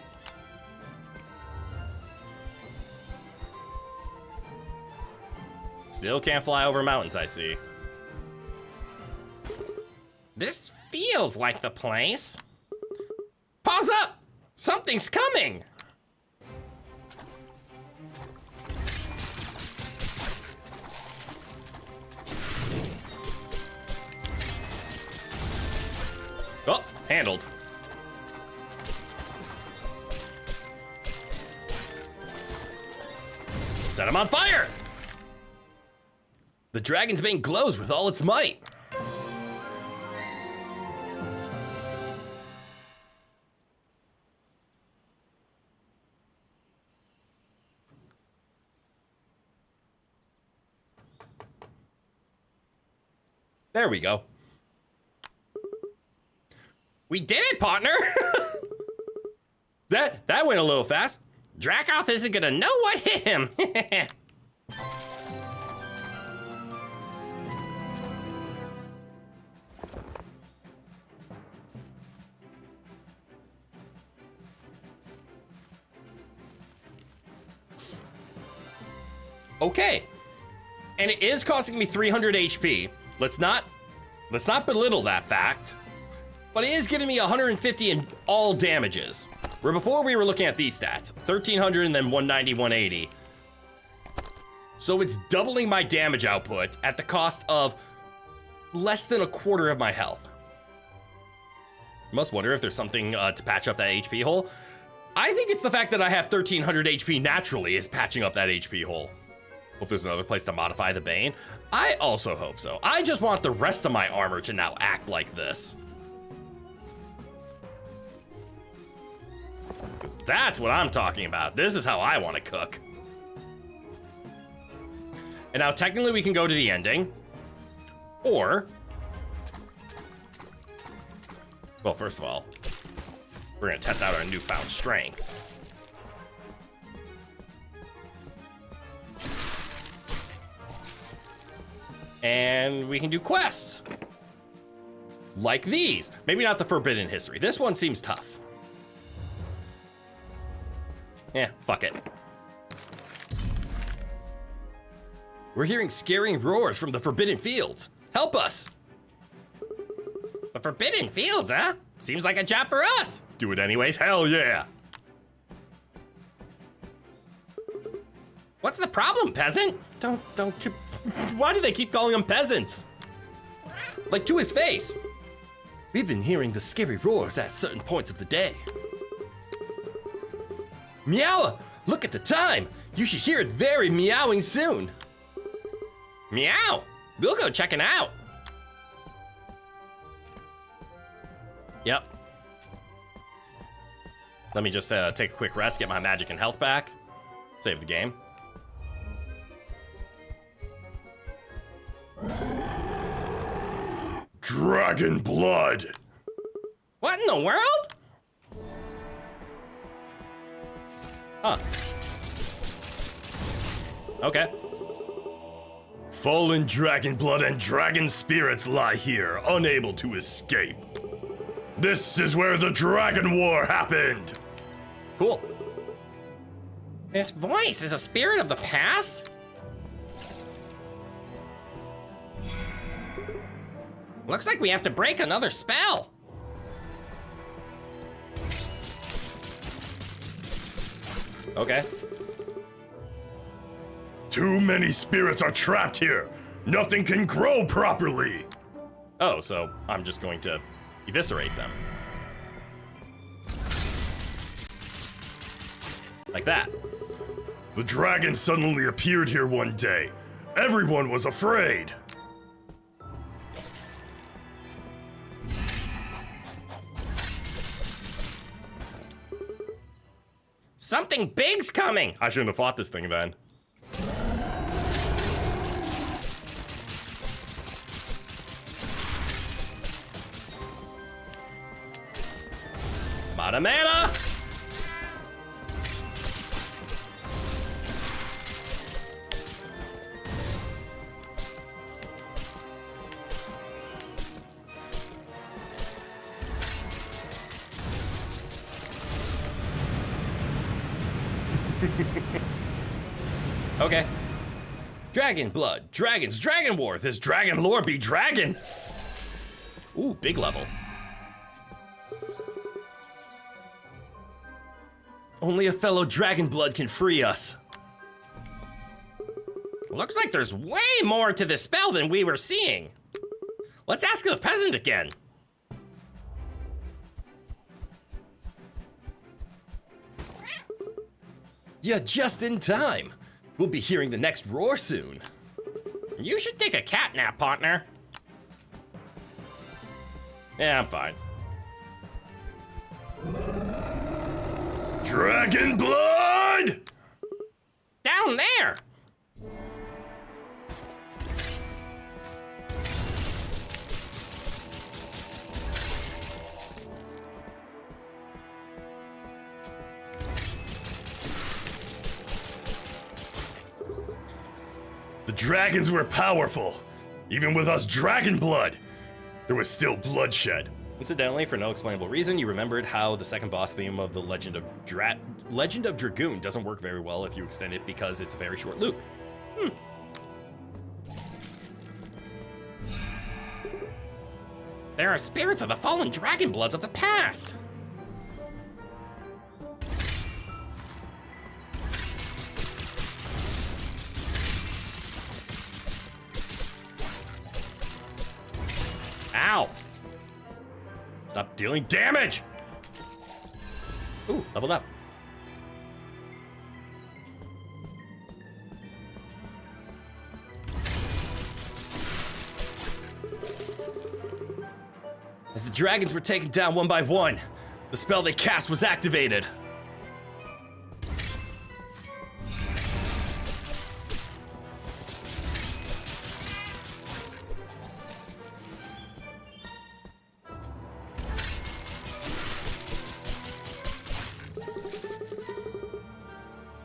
Speaker 1: Still can't fly over mountains, I see.
Speaker 3: This feels like the place. Pause up! Something's coming!
Speaker 1: Oh, handled. Set him on fire! The dragon's bane glows with all its might. There we go.
Speaker 3: We did it, partner!
Speaker 1: That went a little fast.
Speaker 3: Dracoth isn't gonna know what hit him.
Speaker 1: Okay. And it is costing me 300 HP. Let's not belittle that fact. But it is giving me 150 in all damages. Where before we were looking at these stats. 1300 and then 190, 180. So it's doubling my damage output at the cost of less than a quarter of my health. You must wonder if there's something to patch up that HP hole. I think it's the fact that I have 1300 HP naturally is patching up that HP hole. Hope there's another place to modify the Bane. I also hope so. I just want the rest of my armor to now act like this. 'Cause that's what I'm talking about. This is how I want to cook. And now technically we can go to the ending. Or... well, first of all, we're going to test out our newfound strength. And we can do quests. Like these. Maybe not the Forbidden History. This one seems tough. Yeah, fuck it. We're hearing scaring roars from the Forbidden Fields. Help us.
Speaker 3: The Forbidden Fields, huh? Seems like a job for us.
Speaker 1: Do it anyways. Hell yeah.
Speaker 3: What's the problem, peasant?
Speaker 1: Don't keep... why do they keep calling them peasants? Like, to his face. We've been hearing the scary roars at certain points of the day. Meow! Look at the time! You should hear it very meowing soon.
Speaker 3: Meow! We'll go check it out.
Speaker 1: Yep. Let me just take a quick rest, get my magic and health back. Save the game.
Speaker 2: Dragon blood!
Speaker 3: What in the world?
Speaker 1: Huh. Okay.
Speaker 2: Fallen dragon blood and dragon spirits lie here, unable to escape. This is where the Dragon War happened!
Speaker 1: Cool.
Speaker 3: This voice is a spirit of the past? Looks like we have to break another spell.
Speaker 1: Okay.
Speaker 2: Too many spirits are trapped here. Nothing can grow properly.
Speaker 1: Oh, so I'm just going to eviscerate them. Like that.
Speaker 2: The dragon suddenly appeared here one day. Everyone was afraid.
Speaker 3: Something big's coming.
Speaker 1: I shouldn't have fought this thing then. Mana! Okay. Dragon blood, dragons, dragon war. This dragon lore be dragon. Ooh, big level. Only a fellow dragon blood can free us. Looks like there's way more to this spell than we were seeing. Let's ask the peasant again. Yeah, just in time. We'll be hearing the next roar soon. You should take a cat nap, partner. Yeah, I'm fine.
Speaker 2: Dragon blood!
Speaker 3: Down there!
Speaker 2: The dragons were powerful. Even with us dragon blood, there was still bloodshed.
Speaker 1: Incidentally, for no explainable reason, you remembered how the second boss theme of the Legend of Dragoon doesn't work very well if you extend it because it's a very short loop.
Speaker 3: There are spirits of the fallen dragon bloods of the past.
Speaker 1: Ow! Stop dealing damage! Ooh, leveled up. As the dragons were taken down one by one, the spell they cast was activated.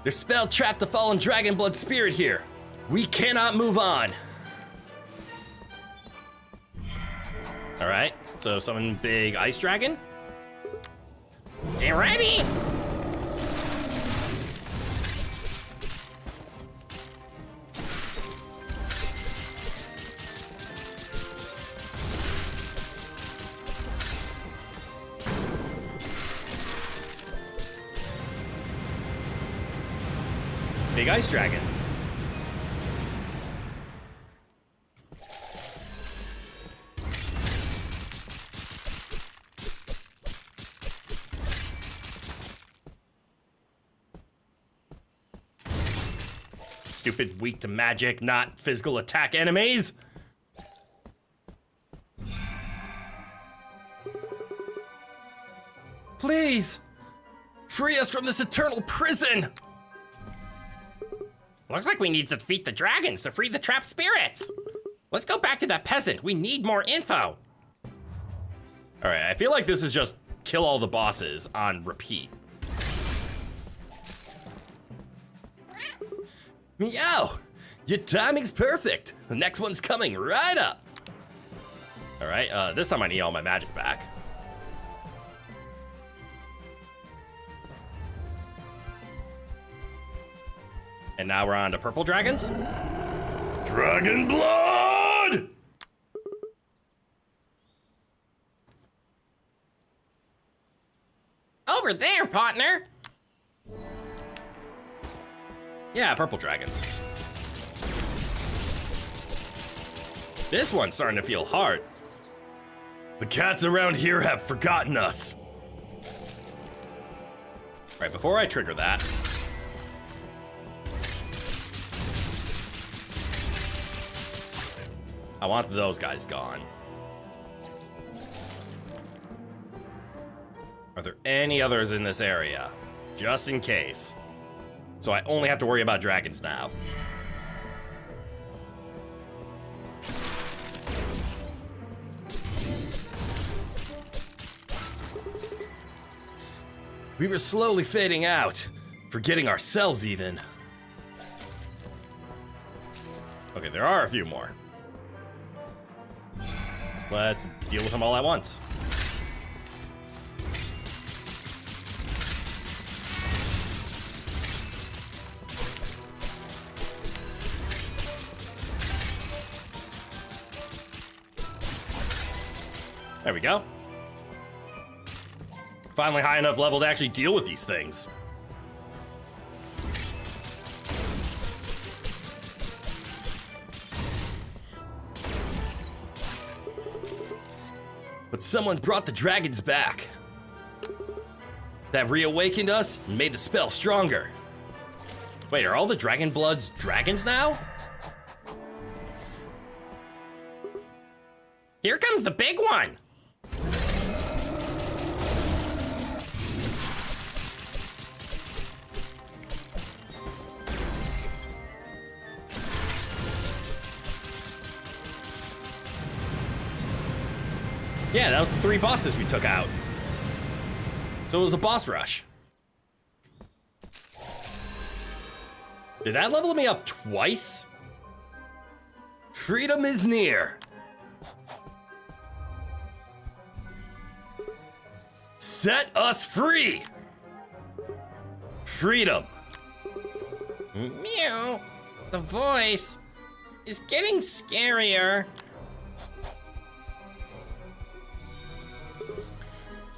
Speaker 1: The spell trapped the fallen dragon blood spirit here. We cannot move on. All right, so summon big ice dragon.
Speaker 3: Get ready!
Speaker 1: Big ice dragon. Stupid, weak to magic, not physical attack enemies. Please, free us from this eternal prison.
Speaker 3: Looks like we need to defeat the dragons to free the trapped spirits. Let's go back to that peasant. We need more info.
Speaker 1: All right, I feel like this is just kill all the bosses on repeat. Meow! Your timing's perfect. The next one's coming right up. All right, this time I need all my magic back. And now we're on to purple dragons.
Speaker 2: Dragon blood!
Speaker 3: Over there, partner.
Speaker 1: Yeah, purple dragons. This one's starting to feel hard. The cats around here have forgotten us. All right, before I trigger that, I want those guys gone. Are there any others in this area? Just in case. So I only have to worry about dragons now. We were slowly fading out, forgetting ourselves even. Okay, there are a few more. Let's deal with them all at once. There we go. Finally high enough level to actually deal with these things. But someone brought the dragons back. That reawakened us and made the spell stronger. Wait, are all the dragon bloods dragons now?
Speaker 3: Here comes the big one.
Speaker 1: Yeah, that was the 3 bosses we took out. So it was a boss rush. Did that level me up twice? Freedom is near. Set us free. Freedom.
Speaker 3: Meow. The voice is getting scarier.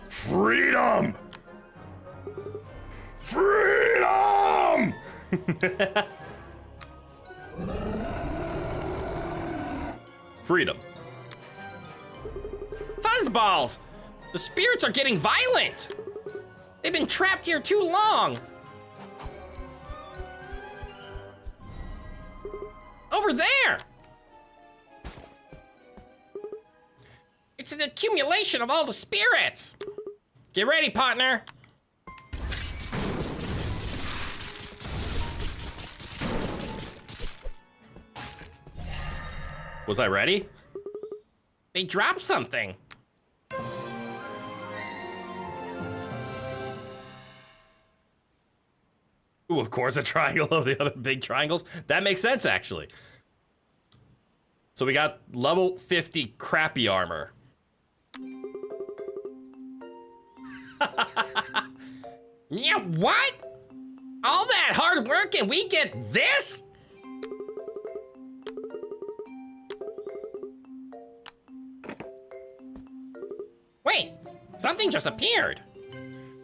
Speaker 2: Freedom! Freedom!
Speaker 1: Freedom.
Speaker 3: Fuzzballs! The spirits are getting violent! They've been trapped here too long! Over there! It's an accumulation of all the spirits! Get ready, partner!
Speaker 1: Was I ready?
Speaker 3: They dropped something.
Speaker 1: Ooh, of course, a triangle of the other big triangles. That makes sense, actually. So we got level 50 crappy armor.
Speaker 3: Yeah, what? All that hard work and we get this? Wait, something just appeared.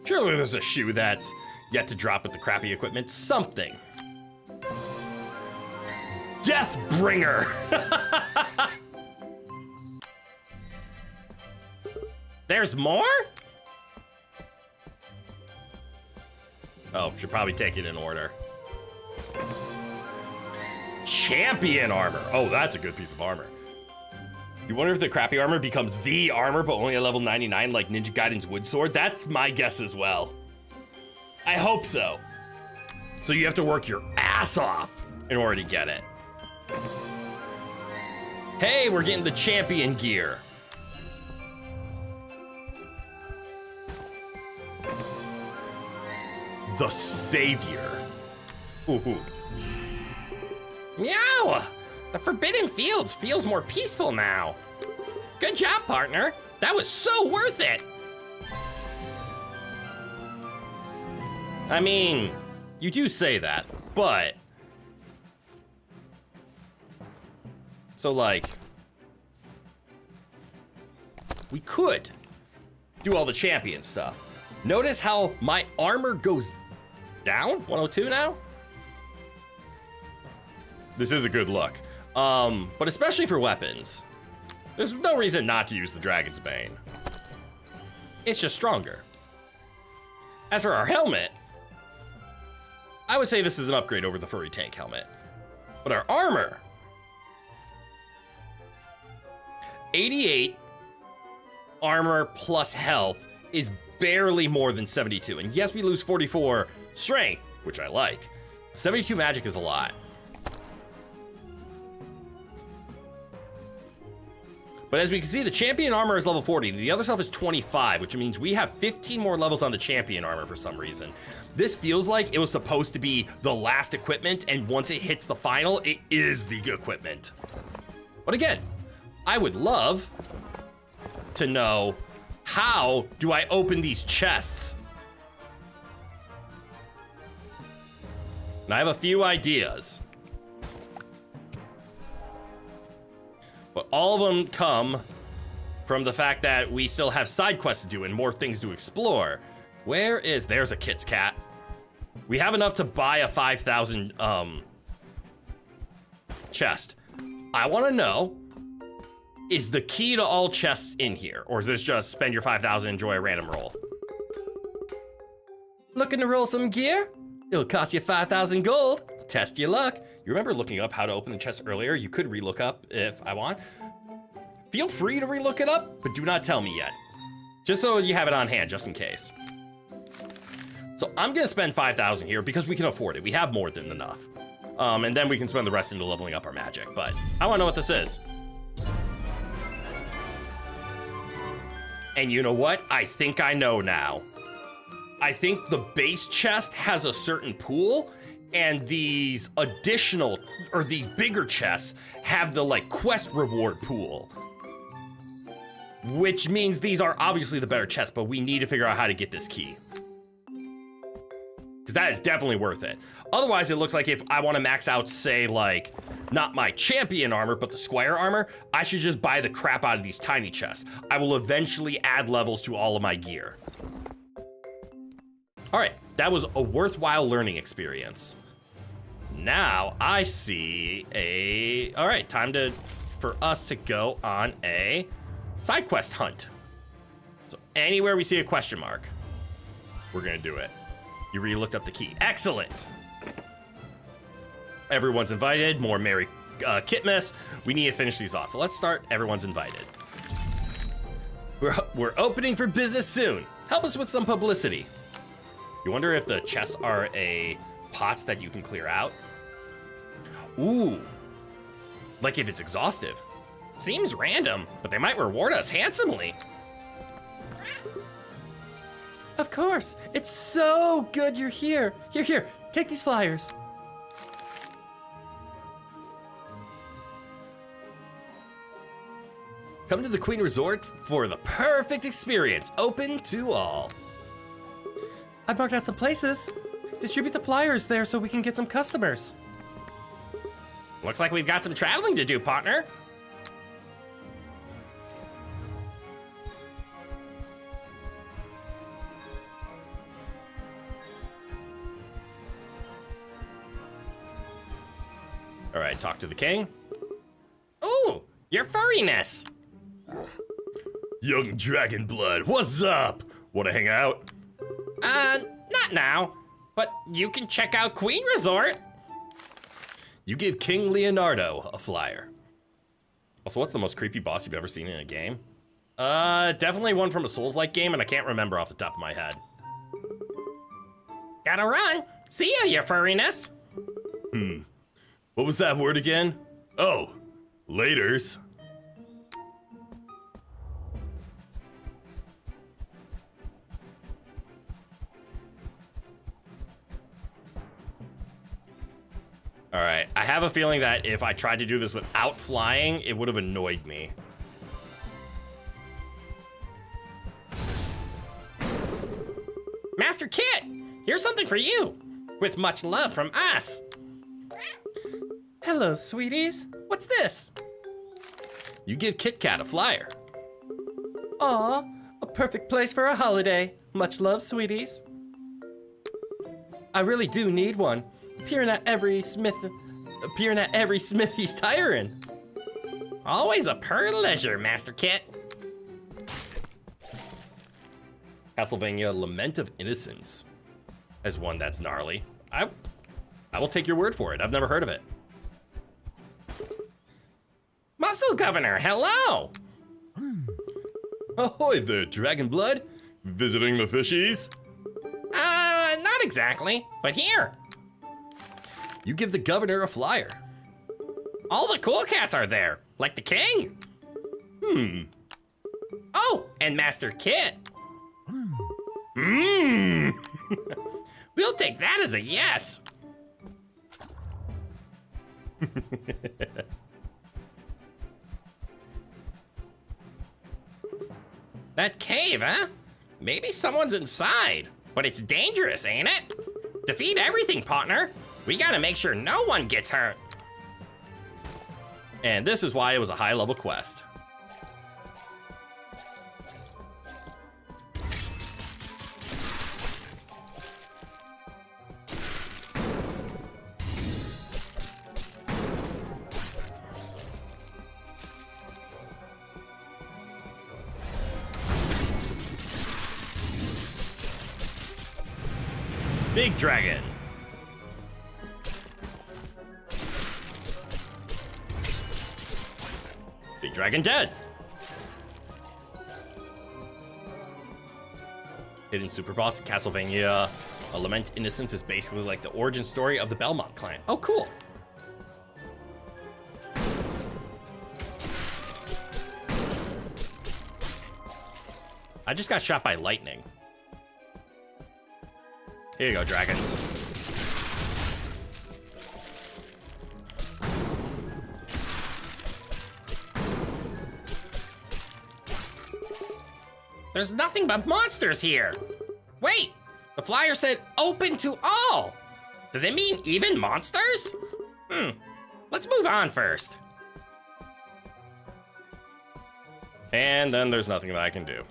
Speaker 1: Surely there's a shoe that's yet to drop with the crappy equipment. Something. Deathbringer!
Speaker 3: There's more?
Speaker 1: Oh, should probably take it in order. Champion armor. Oh, that's a good piece of armor. You wonder if the crappy armor becomes the armor, but only at level 99, like Ninja Gaiden's Wood Sword? That's my guess as well. I hope so. So you have to work your ass off in order to get it. Hey, we're getting the champion gear. The Savior. Ooh.
Speaker 3: Meow! The Forbidden Fields feels more peaceful now. Good job, partner. That was so worth it.
Speaker 1: I mean, you do say that, but... So, like... We could do all the champion stuff. Notice how my armor goes down? 102 now? This is a good look. But especially for weapons, there's no reason not to use the Dragon's Bane. It's just stronger. As for our helmet, I would say this is an upgrade over the furry tank helmet. But our armor, 88 armor plus health is barely more than 72. And yes, we lose 44 strength, which I like. 72 magic is a lot. But as we can see, the champion armor is level 40. The other stuff is 25, which means we have 15 more levels on the champion armor for some reason. This feels like it was supposed to be the last equipment, and once it hits the final, it is the equipment. But again, I would love to know, how do I open these chests? And I have a few ideas. But all of them come from the fact that we still have side quests to do and more things to explore. There's a Kit's cat. We have enough to buy a 5,000 chest. I want to know, is the key to all chests in here? Or is this just spend your 5,000, enjoy a random roll?
Speaker 3: Looking to roll some gear? It'll cost you 5,000 gold. Test your luck.
Speaker 1: You remember looking up how to open the chest earlier? You could relook up if I want. Feel free to relook it up, but do not tell me yet. Just so you have it on hand, just in case. So I'm gonna spend 5,000 here because we can afford it. We have more than enough. And then we can spend the rest into leveling up our magic, but I wanna know what this is. And you know what? I think I know now. I think the base chest has a certain pool, and these additional, or these bigger chests have the like quest reward pool. Which means these are obviously the better chests, but we need to figure out how to get this key. Because that is definitely worth it. Otherwise, it looks like if I want to max out, say, like, not my champion armor, but the squire armor, I should just buy the crap out of these tiny chests. I will eventually add levels to all of my gear. All right, that was a worthwhile learning experience. Now I see all right, time for us to go on a side quest hunt. So anywhere we see a question mark, we're gonna do it. You really looked up the key. Excellent. Everyone's invited. More Merry Kitmas. We need to finish these off. So let's start. Everyone's invited. We're opening for business soon. Help us with some publicity. You wonder if the chests are pots that you can clear out? Ooh. Like if it's exhaustive.
Speaker 3: Seems random, but they might reward us handsomely.
Speaker 4: Of course. It's so good you're here. Here. Take these flyers.
Speaker 1: Come to the Queen Resort for the perfect experience. Open to all.
Speaker 4: I marked out some places. Distribute the flyers there so we can get some customers.
Speaker 3: Looks like we've got some traveling to do, partner.
Speaker 1: All right, talk to the king.
Speaker 3: Ooh, your furriness.
Speaker 2: Young dragon blood, what's up? Wanna hang out?
Speaker 3: Not now, but you can check out Queen Resort.
Speaker 1: You give King Leonardo a flyer. Also, what's the most creepy boss you've ever seen in a game? Definitely one from a Souls-like game, and I can't remember off the top of my head.
Speaker 3: Gotta run. See ya, your furriness.
Speaker 1: What was that word again?
Speaker 2: Oh, laters.
Speaker 1: All right, I have a feeling that if I tried to do this without flying, it would have annoyed me.
Speaker 3: Master Kit, here's something for you. With much love from us.
Speaker 4: Hello, sweeties.
Speaker 3: What's this?
Speaker 1: You give Kit Kat a flyer.
Speaker 4: Aw, a perfect place for a holiday. Much love, sweeties. I really do need one. Appearing at every smithy's tiring.
Speaker 3: Always a pleasure, Master Kit.
Speaker 1: Castlevania Lament of Innocence as one that's gnarly. I will take your word for it. I've never heard of it.
Speaker 3: Muscle Governor, hello.
Speaker 1: Ahoy there, Dragon Blood.
Speaker 2: Visiting the fishies?
Speaker 3: Not exactly, but here.
Speaker 1: You give the governor a flyer.
Speaker 3: All the cool cats are there, like the king. Oh, and Master Kit. We'll take that as a yes. That cave, huh? Maybe someone's inside, but it's dangerous, ain't it? Defeat everything, partner. We gotta make sure no one gets hurt.
Speaker 1: And this is why it was a high-level quest. big dragon. Big dragon dead. Hidden super boss Castlevania Lament Innocence is basically like the origin story of the Belmont clan. Oh, cool. I just got shot by lightning. Here you go, dragons.
Speaker 3: There's nothing but monsters here. Wait, the flyer said open to all. Does it mean even monsters? Let's move on first.
Speaker 1: And then there's nothing that I can do.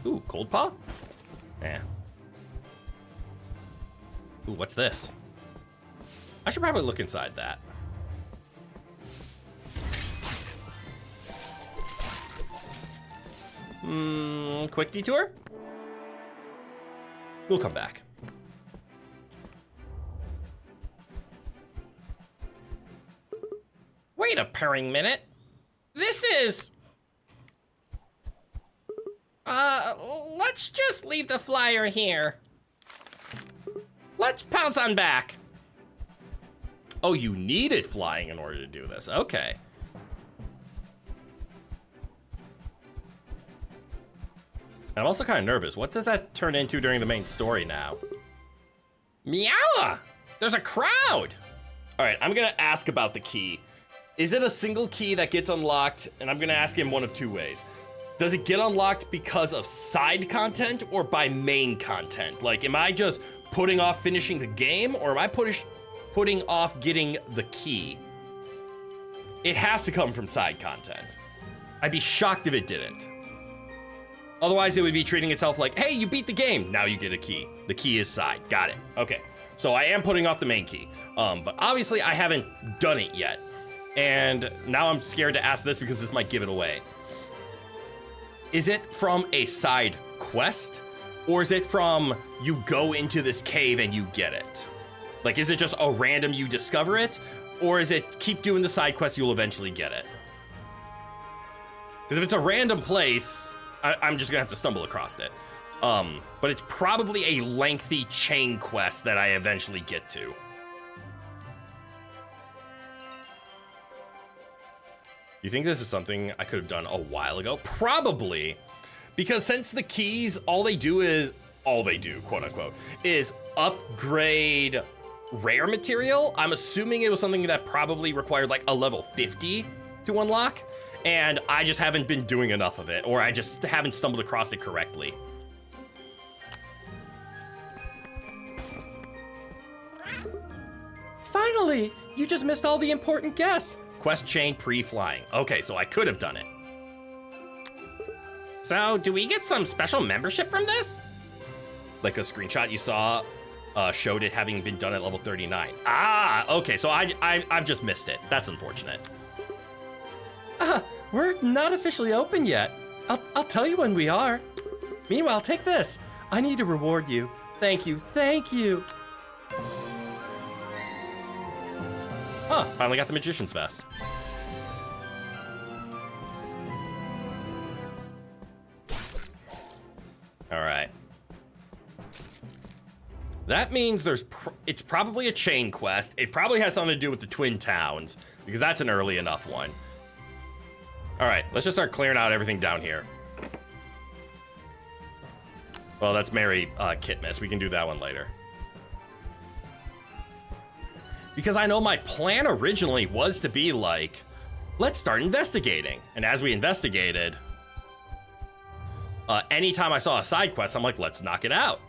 Speaker 1: Ooh, cold paw? Yeah. Ooh, what's this? I should probably look inside that. Quick detour? We'll come back.
Speaker 3: Wait a purring minute. This is... let's just leave the flyer here. Let's pounce on back.
Speaker 1: Oh, you needed flying in order to do this. Okay. And I'm also kind of nervous. What does that turn into during the main story now?
Speaker 3: Meow! There's a crowd!
Speaker 1: All right, I'm going to ask about the key. Is it a single key that gets unlocked? And I'm going to ask him one of two ways. Does it get unlocked because of side content or by main content? Like, am I just putting off finishing the game, or am I putting off getting the key? It has to come from side content. I'd be shocked if it didn't. Otherwise, it would be treating itself like, hey, you beat the game. Now you get a key. The key is side. Got it. Okay. So I am putting off the main key. But obviously, I haven't done it yet. And now I'm scared to ask this because this might give it away. Is it from a side quest? Or is it from you go into this cave and you get it? Like, is it just a random you discover it? Or is it keep doing the side quest, you'll eventually get it? Because if it's a random place, I'm just gonna have to stumble across it. But it's probably a lengthy chain quest that I eventually get to. You think this is something I could have done a while ago? Probably. Because since the keys, all they do, quote unquote, is upgrade rare material, I'm assuming it was something that probably required like a level 50 to unlock. And I just haven't been doing enough of it, or I just haven't stumbled across it correctly.
Speaker 4: Finally, you just missed all the important guests.
Speaker 1: Quest chain pre-flying. Okay, so I could have done it.
Speaker 3: So, do we get some special membership from this?
Speaker 1: Like a screenshot you saw showed it having been done at level 39. Ah, okay, so I've just missed it. That's unfortunate.
Speaker 4: We're not officially open yet. I'll tell you when we are. Meanwhile, take this. I need to reward you. Thank you, thank you.
Speaker 1: Huh, finally got the Magician's Vest. All right. That means it's probably a chain quest. It probably has something to do with the Twin Towns, because that's an early enough one. All right, let's just start clearing out everything down here. Well, that's Mary Kitmas. We can do that one later. Because I know my plan originally was to be like, let's start investigating. And as we investigated, anytime I saw a side quest, I'm like, let's knock it out.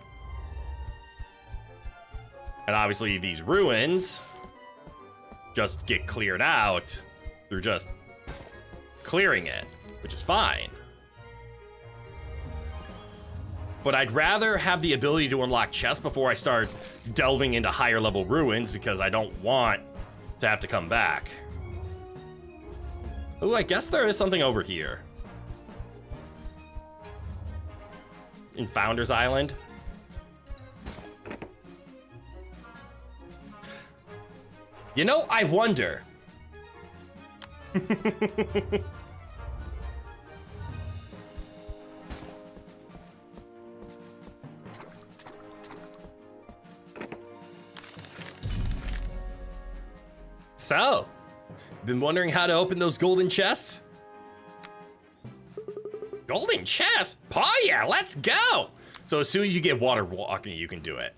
Speaker 1: And obviously these ruins just get cleared out through just clearing it, which is fine. But I'd rather have the ability to unlock chests before I start delving into higher level ruins, because I don't want to have to come back. Ooh, I guess there is something over here. in Founders Island. You know, I wonder. So, been wondering how to open those golden chests? Golden chest? Paw yeah, let's go! So as soon as you get water walking, you can do it.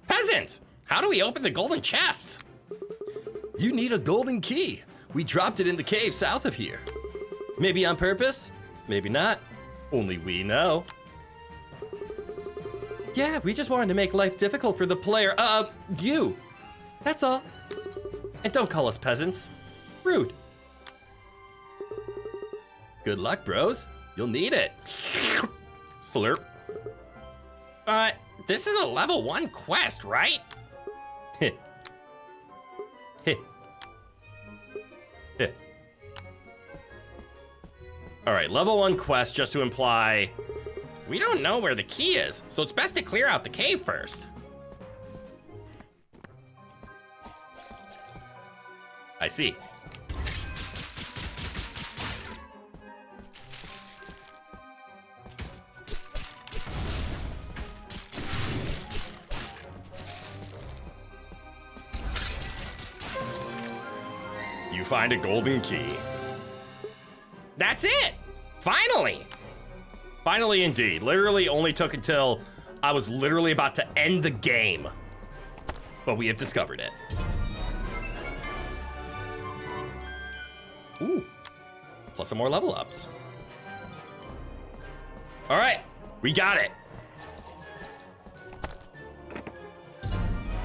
Speaker 1: Peasants, how do we open the golden chests?
Speaker 4: You need a golden key. We dropped it in the cave south of here. Maybe on purpose, maybe not. Only we know. Yeah, we just wanted to make life difficult for the player. You. That's all. And don't call us peasants. Rude. Good luck, bros. You'll need it.
Speaker 1: Slurp.
Speaker 3: This is a level 1 quest, right?
Speaker 1: Heh. Heh. Heh. Alright, level 1 quest just to imply
Speaker 3: We don't know where the key is, so it's best to clear out the cave first.
Speaker 1: I see. You find a golden key.
Speaker 3: That's it! Finally!
Speaker 1: Finally, indeed. Literally only took until I was literally about to end the game. But we have discovered it. Ooh. Plus some more level ups. All right, we got it.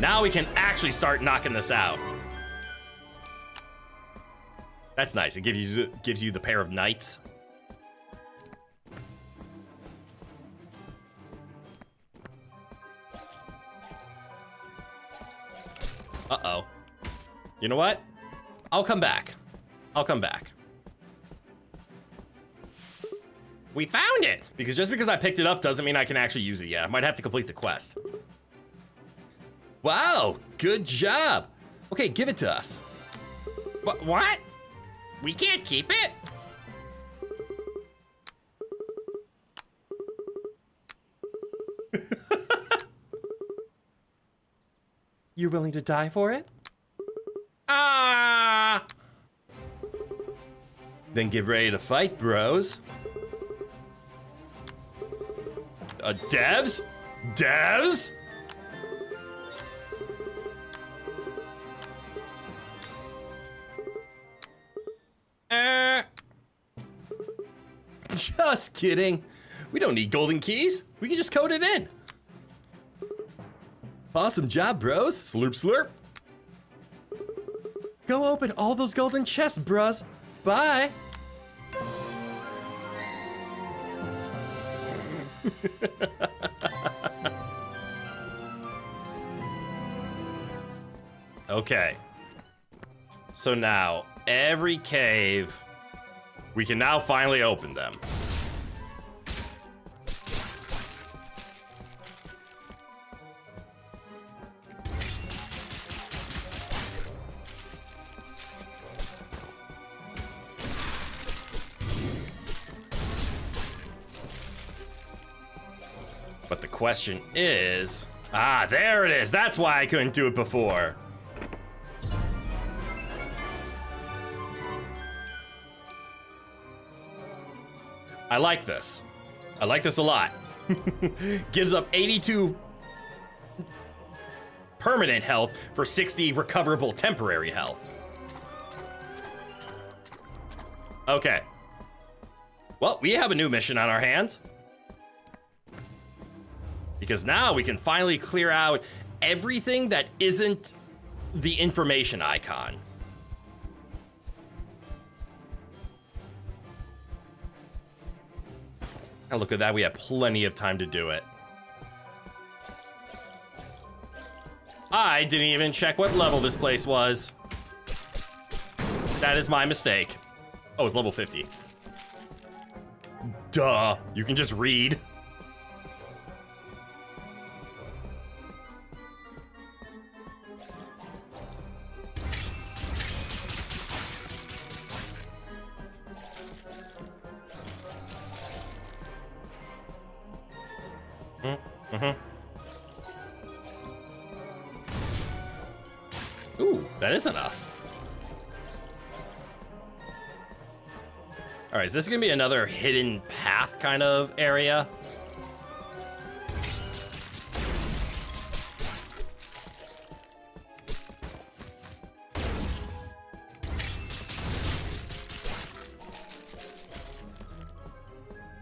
Speaker 1: Now we can actually start knocking this out. That's nice. It gives you the pair of knights. Uh-oh. You know what? I'll come back. I'll come back.
Speaker 3: We found it!
Speaker 1: Because just because I picked it up doesn't mean I can actually use it yet. I might have to complete the quest. Wow, good job. Okay, give it to us.
Speaker 3: What? We can't keep it?
Speaker 4: You willing to die for it?
Speaker 1: Then get ready to fight, bros. Devs? Devs? Just kidding. We don't need golden keys. We can just code it in. Awesome job, bros. Slurp, slurp.
Speaker 4: Go open all those golden chests, bros. Bye.
Speaker 1: Okay. So now, every cave, we can now finally open them. But the question is... Ah, there it is! That's why I couldn't do it before. I like this. I like this a lot. Gives up 82 permanent health for 60 recoverable temporary health. Okay. Well, we have a new mission on our hands. Because now we can finally clear out everything that isn't the information icon. And look at that, we have plenty of time to do it. I didn't even check what level this place was. That is my mistake. Oh, it's level 50. Duh. You can just read. Ooh, that is enough. All right, is this gonna be another hidden path kind of area?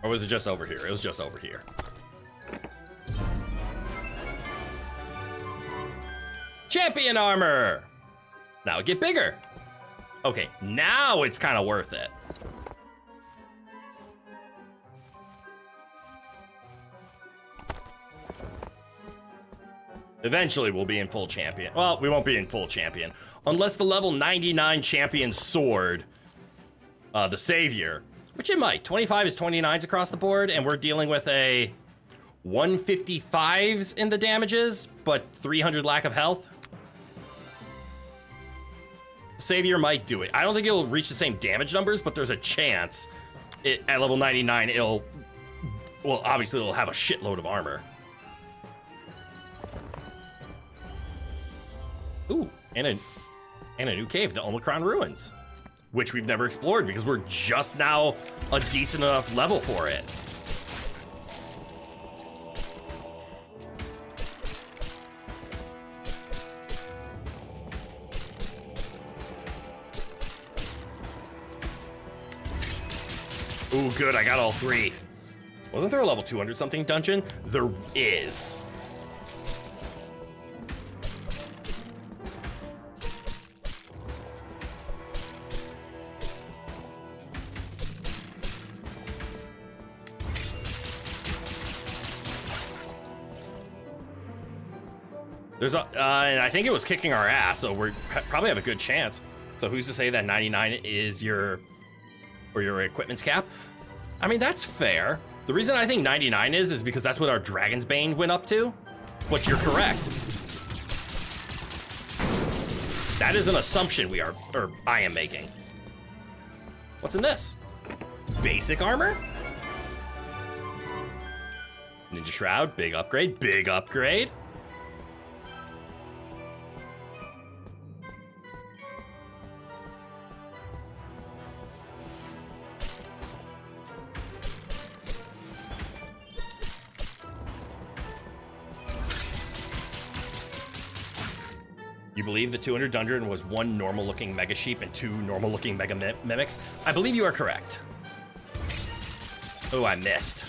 Speaker 1: Or was it just over here? It was just over here. Champion armor! Now it get bigger. Okay, now it's kind of worth it. Eventually we'll be in full champion. Well, we won't be in full champion. Unless the level 99 champion sword, the savior, which it might. 25 is 29s across the board, and we're dealing with a 155s in the damages, but 300 lack of health. Savior might do it. I don't think it'll reach the same damage numbers, but there's a chance at level 99 it'll, well, obviously it'll have a shitload of armor. Ooh, and a new cave, the Omicron Ruins, which we've never explored because we're just now a decent enough level for it. Ooh, good, I got all three. Wasn't there a level 200 something dungeon? There is. There's a, and I think it was kicking our ass, so we probably have a good chance. So who's to say that 99 is your equipment's cap? I mean, that's fair. The reason I think 99 is because that's what our Dragon's Bane went up to. But you're correct. That is an assumption I am making. What's in this? Basic armor? Ninja Shroud, big upgrade, big upgrade. You believe the 200 dungeon was one normal-looking Mega Sheep and two normal-looking Mega Mimics? I believe you are correct. Oh, I missed.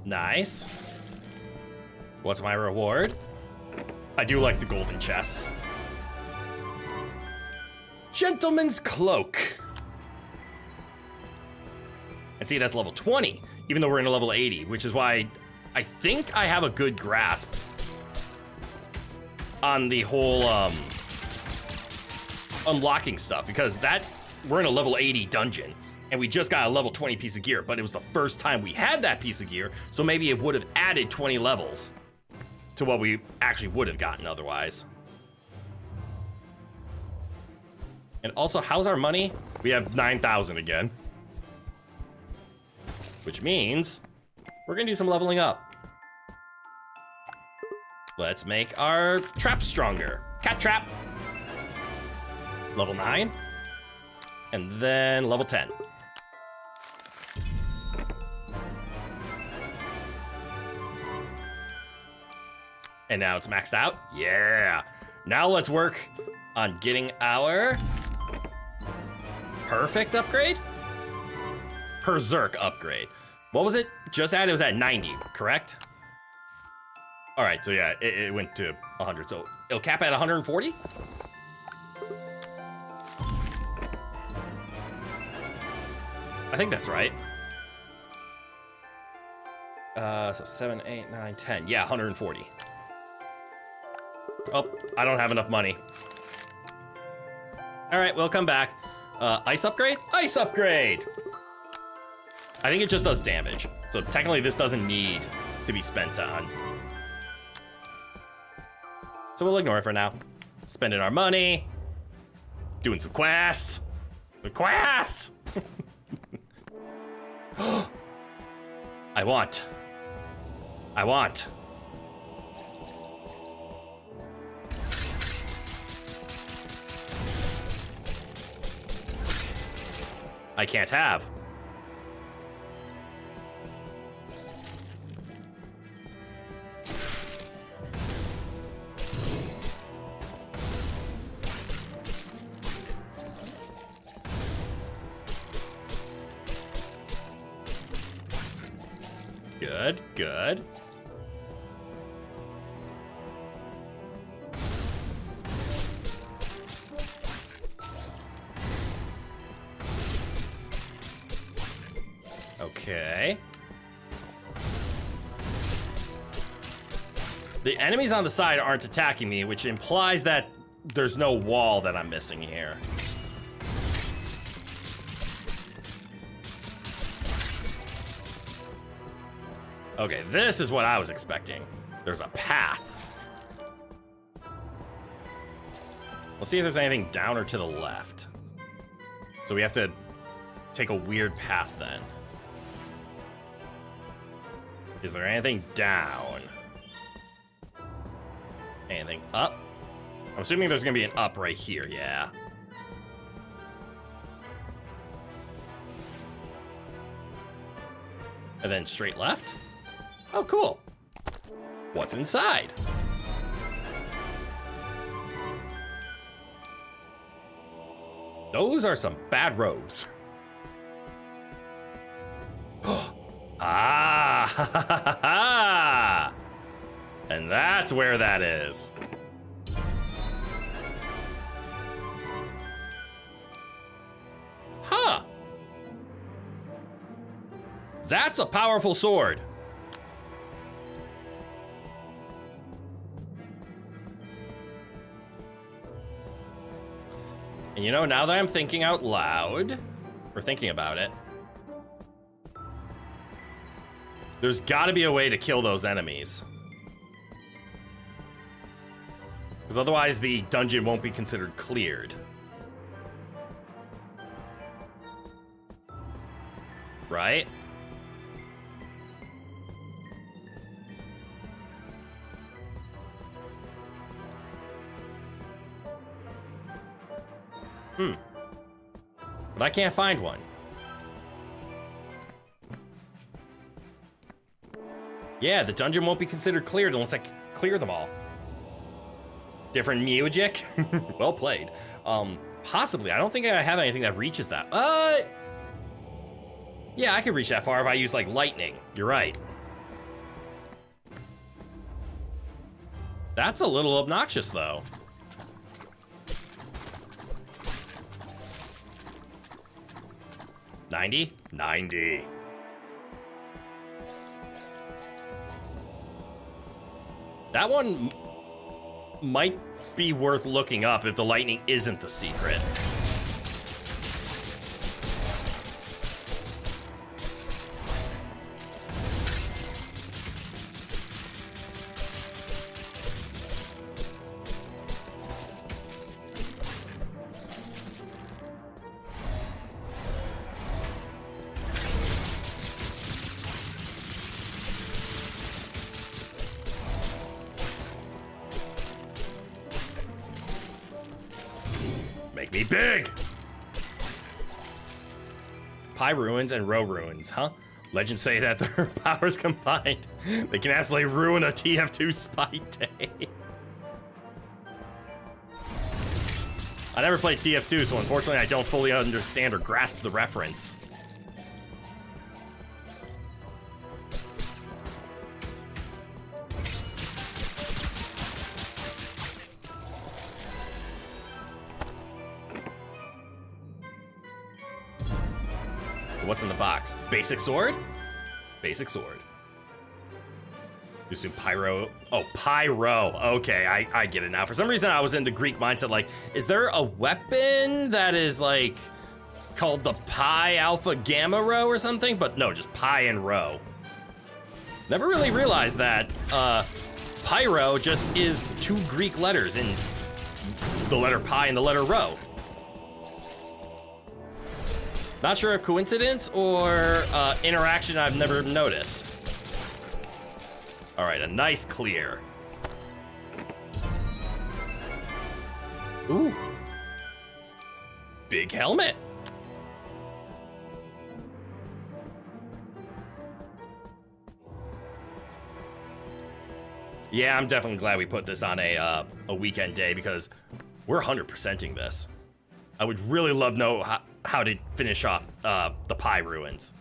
Speaker 1: Nice. What's my reward? I do like the golden chests. Gentleman's Cloak. And see, that's level 20, even though we're in a level 80, which is why I think I have a good grasp on the whole unlocking stuff, because we're in a level 80 dungeon. And we just got a level 20 piece of gear, but it was the first time we had that piece of gear, so maybe it would have added 20 levels to what we actually would have gotten otherwise. And also, how's our money? We have 9,000 again. Which means we're gonna do some leveling up. Let's make our trap stronger. Cat trap. Level 9. And then level 10. And now it's maxed out. Yeah. Now let's work on getting our perfect upgrade. Berserk upgrade. What was it? Just at? It was at 90, correct? All right, so yeah, it went to 100. So it'll cap at 140? I think that's right. So 7, 8, 9, 10. Yeah, 140. Oh, I don't have enough money. All right, we'll come back. Ice upgrade? Ice upgrade! I think it just does damage. So technically this doesn't need to be spent on. So we'll ignore it for now. Spending our money. Doing some quests. The quests! I want. I can't have. Good. Okay. The enemies on the side aren't attacking me, which implies that there's no wall that I'm missing here. Okay, this is what I was expecting. There's a path. Let's see if there's anything down or to the left. So we have to take a weird path then. Is there anything down? Anything up? I'm assuming there's gonna be an up right here, yeah. And then straight left? Oh, cool. What's inside? Those are some bad robes. Ah! And that's where that is. Huh. That's a powerful sword. And you know, now that I'm thinking out loud, or thinking about it, there's gotta be a way to kill those enemies. Because otherwise the dungeon won't be considered cleared. Right? But I can't find one. Yeah, the dungeon won't be considered cleared unless I clear them all. Different music? Well played. Possibly. I don't think I have anything that reaches that. Yeah, I could reach that far if I use, like, lightning. You're right. That's a little obnoxious, though. $90? $90. That one might be worth looking up if the lightning isn't the secret. Make me big! Pi ruins and Rho ruins, huh? Legends say that their powers combined, they can absolutely ruin a TF2 spy day. I never played TF2, so unfortunately I don't fully understand or grasp the reference. What's in the box? Basic sword? Basic sword. Assume pyro. Oh, pyro. Okay, I get it now. For some reason, I was in the Greek mindset. Like, is there a weapon that is like called the pi alpha gamma rho or something? But no, just pi and rho. Never really realized that pyro just is 2 Greek letters in the letter pi and the letter rho. Not sure a coincidence or interaction I've never noticed. All right, a nice clear. Ooh. Big helmet. Yeah, I'm definitely glad we put this on a weekend day because we're 100%ing this. I would really love to know how to finish off the Pi Ruins.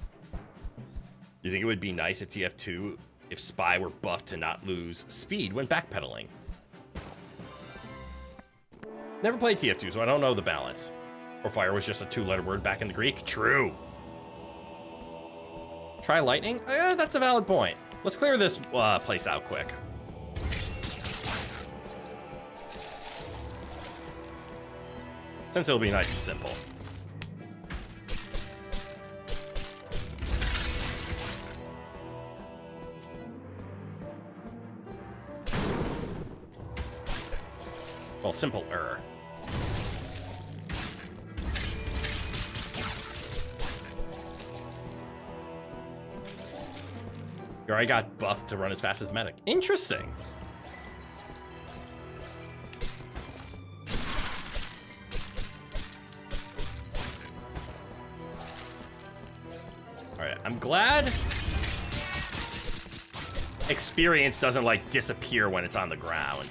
Speaker 1: You think it would be nice if TF2, if Spy were buffed to not lose speed when backpedaling? Never played TF2, so I don't know the balance. Or fire was just a 2-letter word back in the Greek? True. Try lightning? That's a valid point. Let's clear this place out quick. Since it'll be nice and simple. Well, simpler. You already got buffed to run as fast as medic. Interesting. All right, I'm glad experience doesn't like disappear when it's on the ground.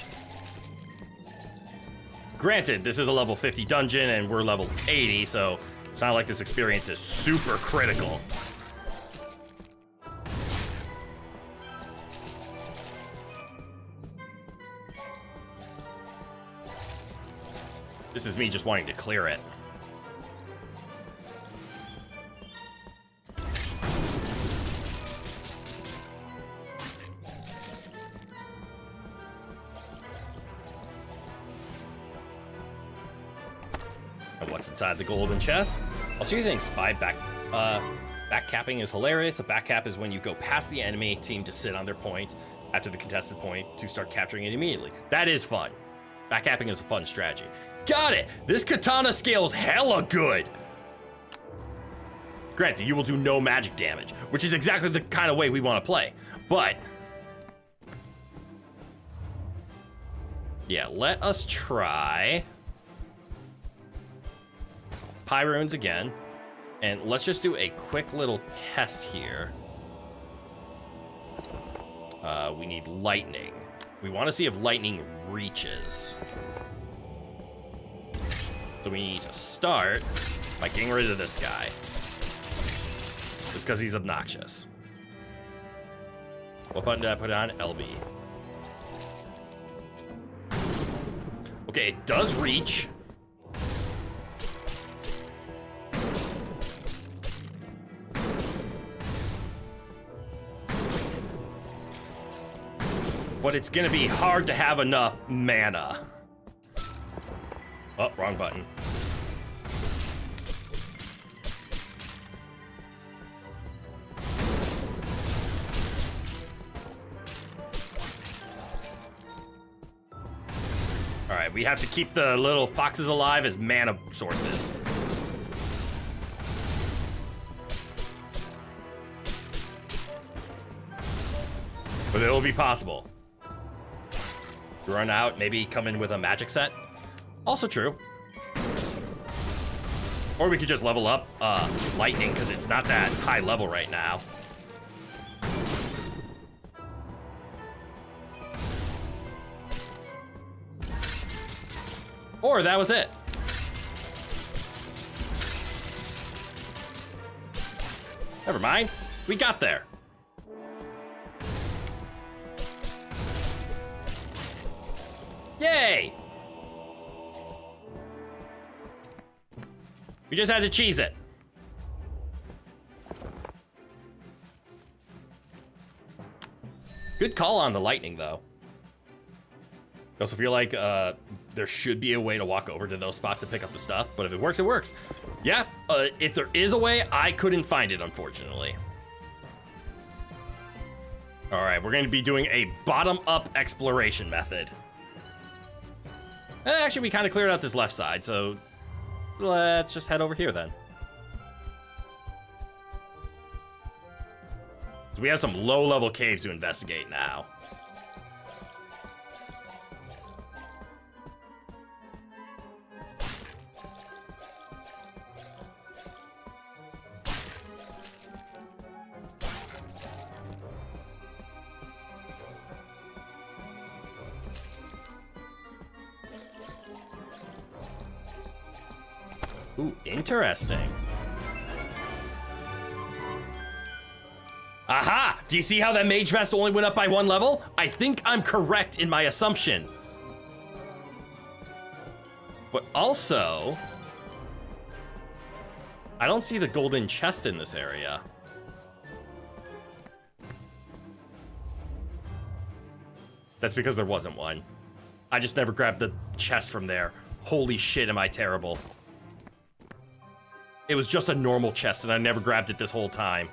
Speaker 1: Granted, this is a level 50 dungeon and we're level 80, so it's not like this experience is super critical. This is me just wanting to clear it. And what's inside the golden chest? Also, you think spy backcapping is hilarious. A backcap is when you go past the enemy team to sit on their point after the contested point to start capturing it immediately. That is fun. Backcapping is a fun strategy. Got it! This katana scales hella good! Granted, you will do no magic damage, which is exactly the kind of way we want to play. But yeah, let us try Pi Ruins again. And let's just do a quick little test here. We need lightning. We want to see if lightning reaches. So we need to start by getting rid of this guy. Just because he's obnoxious. What button did I put on? LB. Okay, it does reach. But it's gonna be hard to have enough mana. Oh, wrong button. All right, we have to keep the little foxes alive as mana sources. But it will be possible. Run out, maybe come in with a magic set. Also true. Or we could just level up lightning because it's not that high level right now. Or that was it. Never mind. We got there. Yay! We just had to cheese it. Good call on the lightning, though. I also feel like there should be a way to walk over to those spots to pick up the stuff, but if it works, it works. Yeah, if there is a way, I couldn't find it, unfortunately. All right, we're going to be doing a bottom-up exploration method. Actually, we kind of cleared out this left side, so let's just head over here then. So we have some low-level caves to investigate now. Ooh, interesting. Aha! Do you see how that mage vest only went up by 1 level? I think I'm correct in my assumption. But also, I don't see the golden chest in this area. That's because there wasn't one. I just never grabbed the chest from there. Holy shit, am I terrible. It was just a normal chest, and I never grabbed it this whole time.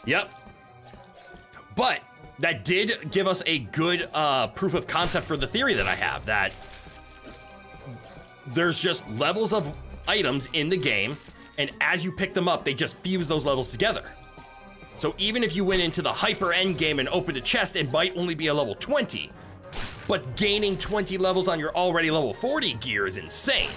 Speaker 1: Yep. But that did give us a good proof of concept for the theory that I have, that there's just levels of items in the game, and as you pick them up, they just fuse those levels together. So even if you went into the hyper end game and opened a chest, it might only be a level 20. But gaining 20 levels on your already level 40 gear is insane.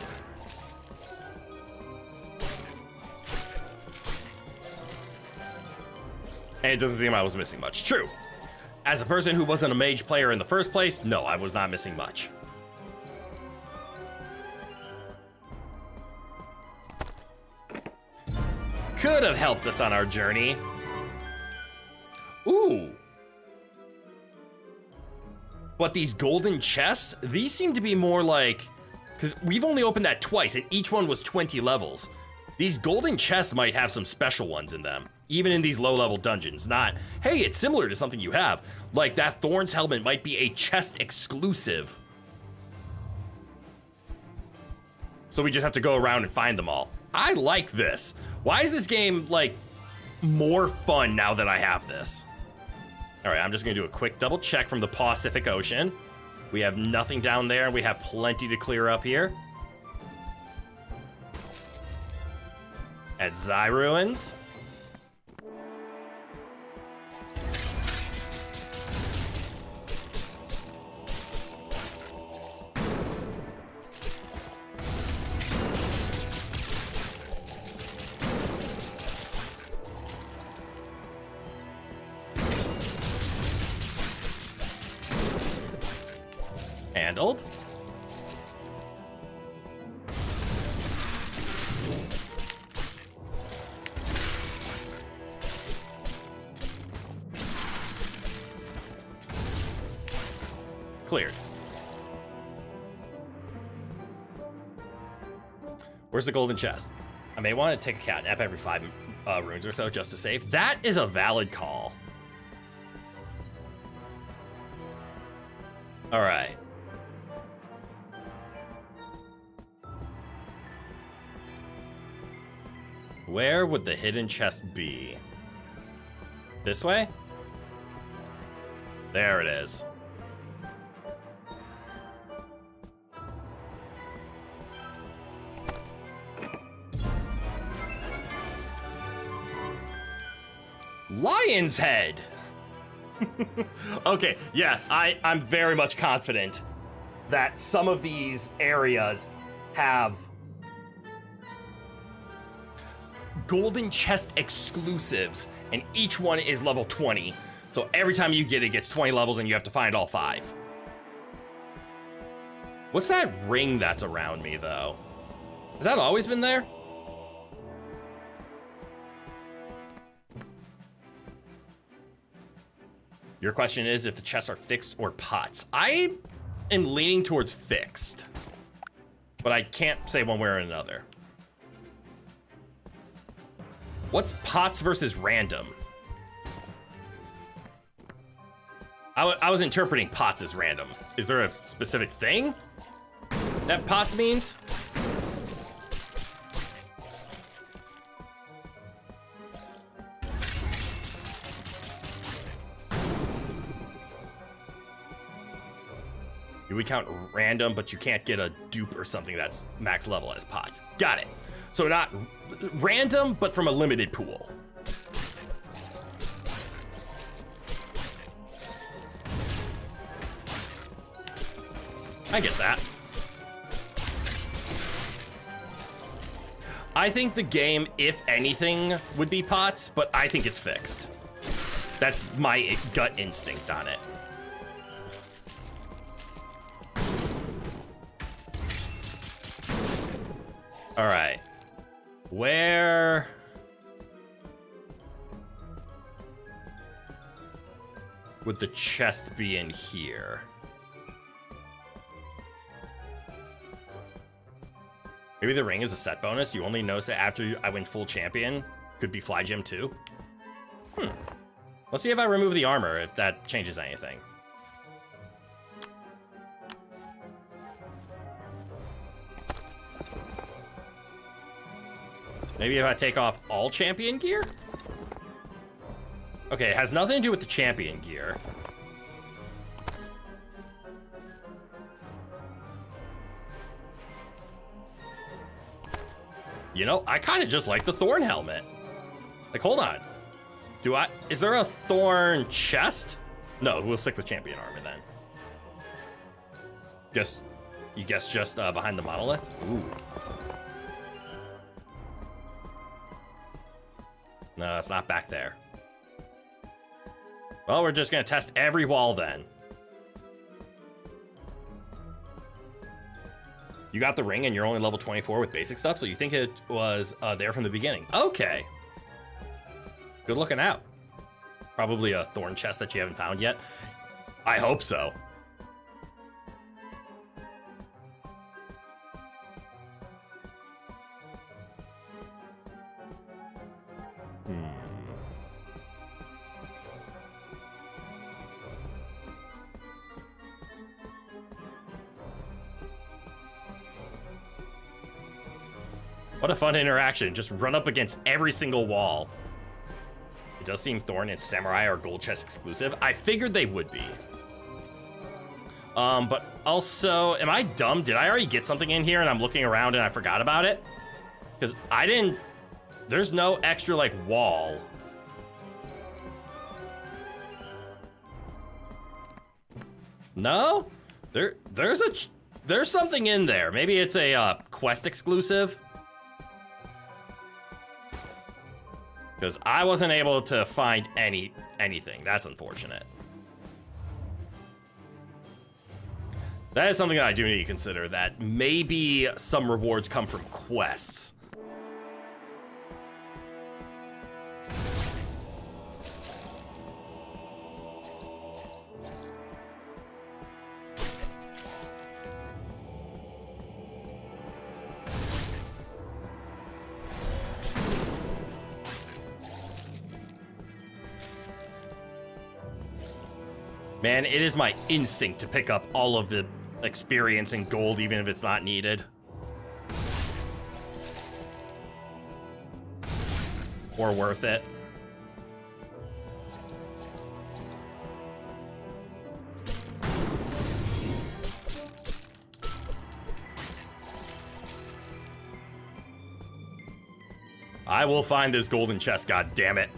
Speaker 1: And it doesn't seem I was missing much. True. As a person who wasn't a mage player in the first place, no, I was not missing much. Could have helped us on our journey. Ooh. But these golden chests, these seem to be more like, because we've only opened that twice and each one was 20 levels. These golden chests might have some special ones in them, even in these low-level dungeons. Not, hey, it's similar to something you have. Like that Thorn's helmet might be a chest exclusive. So we just have to go around and find them all. I like this. Why is this game, like, more fun now that I have this? All right, I'm just gonna do a quick double check from the Pacific Ocean. We have nothing down there, and we have plenty to clear up here. At Zai Ruins. Handled. Cleared. Where's the golden chest? I may want to take a cat nap every 5 runes or so just to save. That is a valid call. All right. Where would the hidden chest be? This way? There it is. Lion's head! Okay, yeah, I'm very much confident that some of these areas have golden chest exclusives, and each one is level 20. So every time you get it, it gets 20 levels, and you have to find all 5. What's that ring that's around me, though? Has that always been there? Your question is if the chests are fixed or pots. I am leaning towards fixed, but I can't say one way or another. What's pots versus random? I was interpreting pots as random. Is there a specific thing that pots means? We count random, but you can't get a dupe or something that's max level as pots. Got it. So not random, but from a limited pool. I get that. I think the game, if anything, would be pots, but I think it's fixed. That's my gut instinct on it. All right. Where... would the chest be in here? Maybe the ring is a set bonus. You only notice it after I win full champion. Could be Fly Gym too. Let's see if I remove the armor, if that changes anything. Maybe if I take off all champion gear? Okay, it has nothing to do with the champion gear. You know, I kind of just like the Thorn helmet. Like, hold on. Is there a Thorn chest? No, we'll stick with champion armor then. You guess just behind the monolith? Ooh. No, it's not back there. Well, we're just gonna test every wall then. You got the ring and you're only level 24 with basic stuff, so you think it was there from the beginning. Okay. Good looking out. Probably a thorn chest that you haven't found yet. I hope so. What a fun interaction. Just run up against every single wall. It does seem Thorn and Samurai are gold chest exclusive. I figured they would be. But also, am I dumb? Did I already get something in here and I'm looking around and I forgot about it? Because I didn't... There's no extra, like, wall. No? There's something in there. Maybe it's a quest exclusive. Because I wasn't able to find anything. That's unfortunate. That is something that I do need to consider, that maybe some rewards come from quests. Man, it is my instinct to pick up all of the experience and gold, even if it's not needed. Or worth it. I will find this golden chest, god damn it.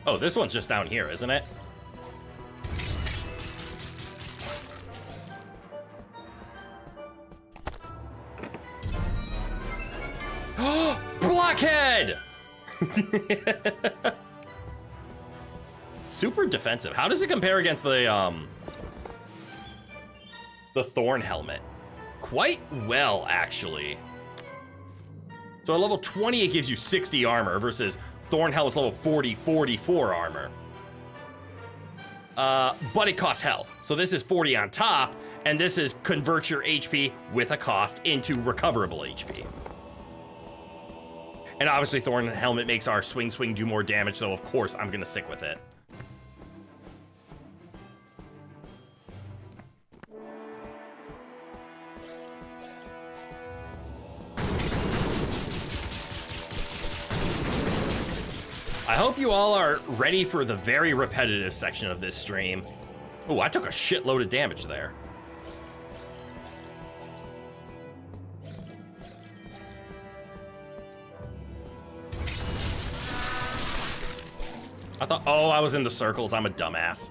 Speaker 1: Oh, this one's just down here, isn't it? Blockhead! Super defensive. How does it compare against the Thorn helmet? Quite well, actually. So at level 20, it gives you 60 armor versus Thorn helmet's level 40, 44 armor. but it costs health. So this is 40 on top, and this is convert your HP with a cost into recoverable HP. And obviously Thorn Helmet makes our swing do more damage, so of course I'm gonna stick with it. I hope you all are ready for the very repetitive section of this stream. Oh, I took a shitload of damage there. I thought, oh, I was in the circles. I'm a dumbass.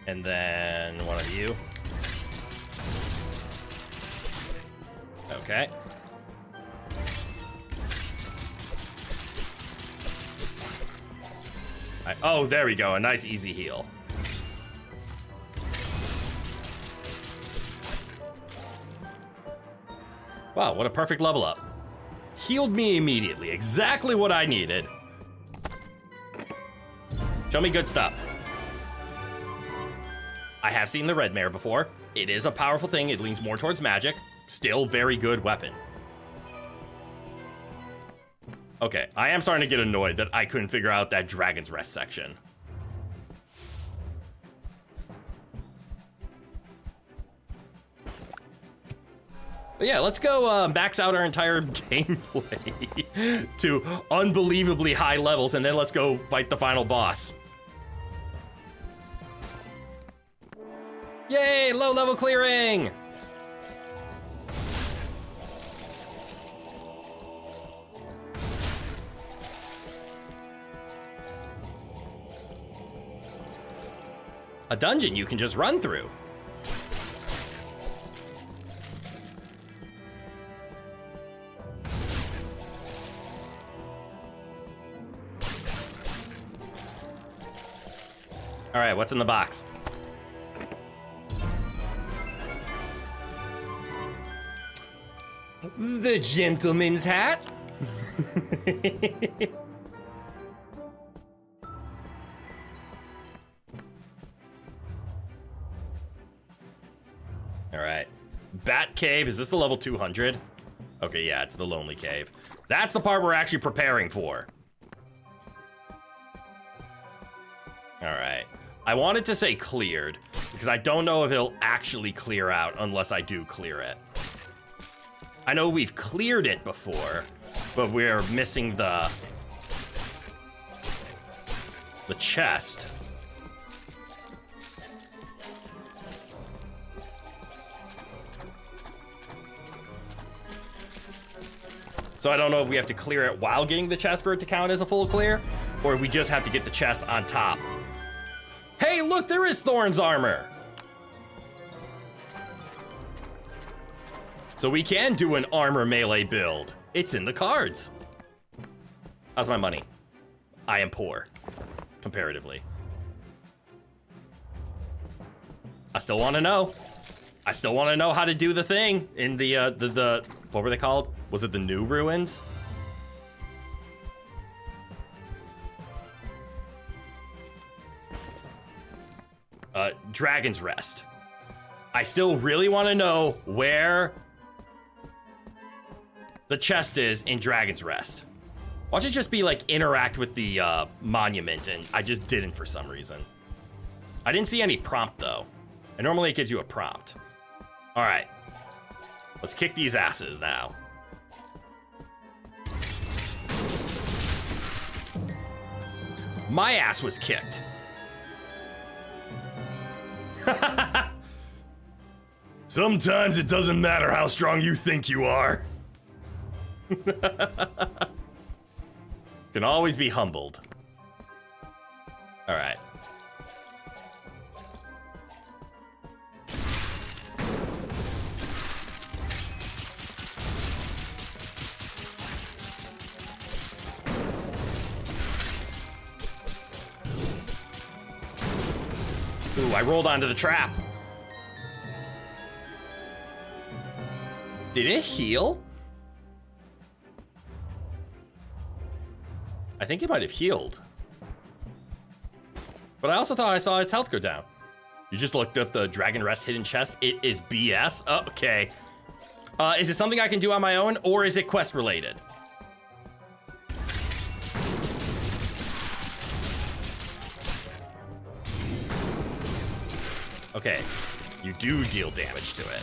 Speaker 1: And then one of you. Okay. Oh, there we go. A nice easy heal. Wow, what a perfect level up. Healed me immediately. Exactly what I needed. Show me good stuff. I have seen the red mare before. It is a powerful thing. It leans more towards magic. Still very good weapon. Okay, I am starting to get annoyed that I couldn't figure out that Dragon's Rest section. But yeah, let's go max out our entire gameplay to unbelievably high levels, and then let's go fight the final boss. Yay, low level clearing! A dungeon you can just run through. All right, what's in the box? The gentleman's hat. All right. Bat Cave, is this the level 200? Okay, yeah, it's the Lonely Cave. That's the part we're actually preparing for. All right. I wanted to say cleared, because I don't know if it'll actually clear out unless I do clear it. I know we've cleared it before, but we're missing the chest. So I don't know if we have to clear it while getting the chest for it to count as a full clear, or if we just have to get the chest on top. Hey, look, there is Thorn's armor. So we can do an armor melee build. It's in the cards. How's my money? I am poor, comparatively. I still want to know. I still want to know how to do the thing in the what were they called? Was it the new ruins? Dragon's Rest. I still really want to know where the chest is in Dragon's Rest. Watch it just be like interact with the monument, and I just didn't for some reason. I didn't see any prompt though. And normally it gives you a prompt. All right, let's kick these asses now. My ass was kicked.
Speaker 2: Sometimes it doesn't matter how strong you think you are.
Speaker 1: Can always be humbled. All right. Ooh, I rolled onto the trap. Did it heal? I think it might have healed. But I also thought I saw its health go down. You just looked up the Dragon Rest hidden chest. It is BS. Oh, okay. Is it something I can do on my own, or is it quest related? Okay, you do deal damage to it.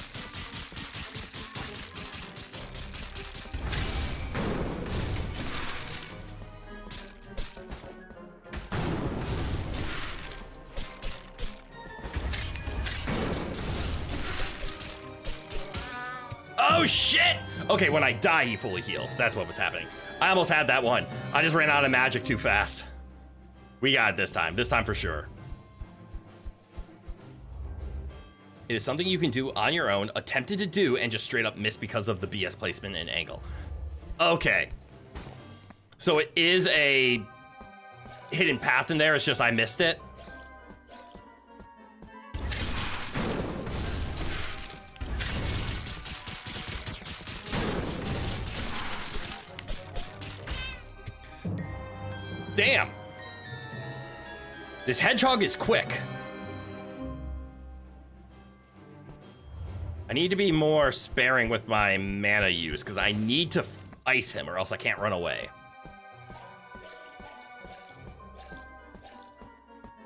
Speaker 1: Oh shit! Okay, when I die, he fully heals. That's what was happening. I almost had that one. I just ran out of magic too fast. We got it this time. This time for sure. It is something you can do on your own, attempted to do, and just straight up miss because of the BS placement and angle. Okay. So it is a hidden path in there, it's just I missed it. Damn. This hedgehog is quick. I need to be more sparing with my mana use because I need to ice him or else I can't run away.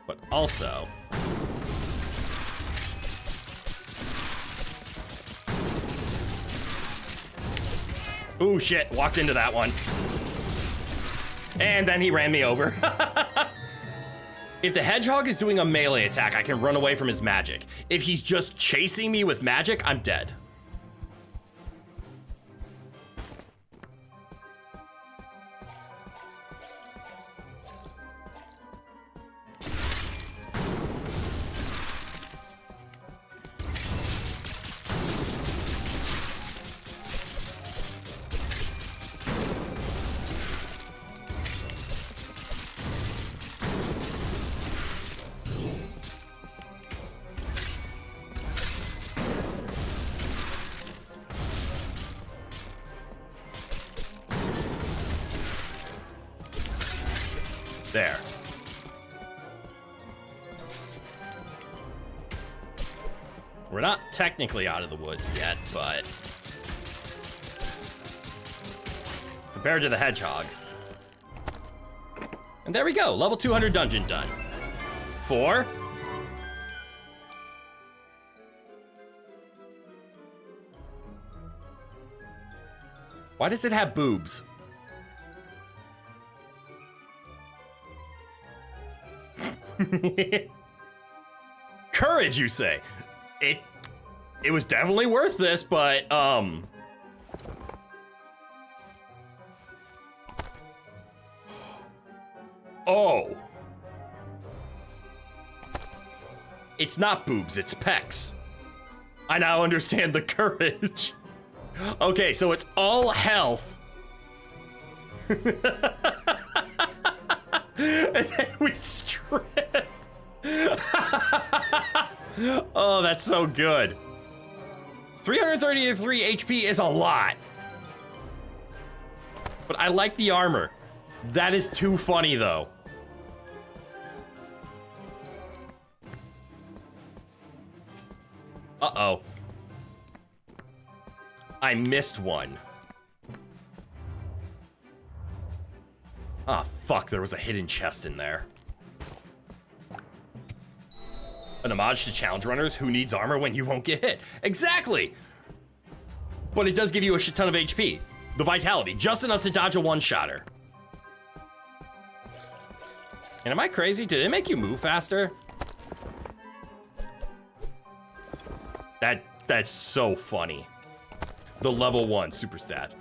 Speaker 1: But also... Ooh, shit. Walked into that one. And then he ran me over. If the hedgehog is doing a melee attack, I can run away from his magic. If he's just chasing me with magic, I'm dead. There. We're not technically out of the woods yet, but compared to the hedgehog. And there we go, level 200 dungeon done. 4. Why does it have boobs? Courage, you say? It was definitely worth this, but oh. It's not boobs, it's pecs. I now understand the courage. Okay, so it's all health. And then we strip. Oh, that's so good. 333 HP is a lot. But I like the armor. That is too funny, though. Uh-oh. I missed one. Ah, fuck, there was a hidden chest in there. An homage to challenge runners who needs armor when you won't get hit. Exactly! But it does give you a shit ton of HP. The vitality, just enough to dodge a one-shotter. And am I crazy? Did it make you move faster? That's so funny. The level 1 super stats.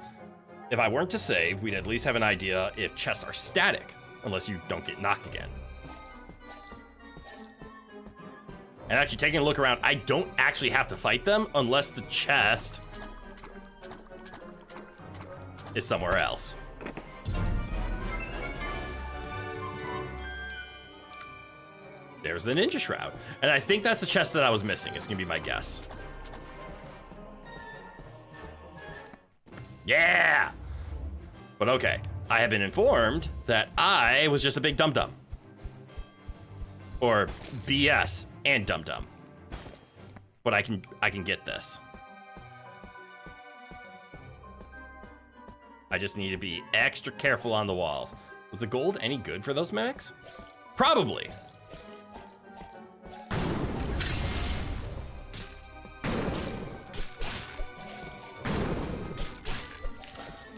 Speaker 1: If I weren't to save, we'd at least have an idea if chests are static, unless you don't get knocked again. And actually taking a look around, I don't actually have to fight them unless the chest is somewhere else. there's the Ninja Shroud. And I think that's the chest that I was missing. It's gonna be my guess. Yeah! But okay, I have been informed that I was just a big dum-dum. Or BS and dum-dum. But I can get this. I just need to be extra careful on the walls. Was the gold any good for those mechs? Probably.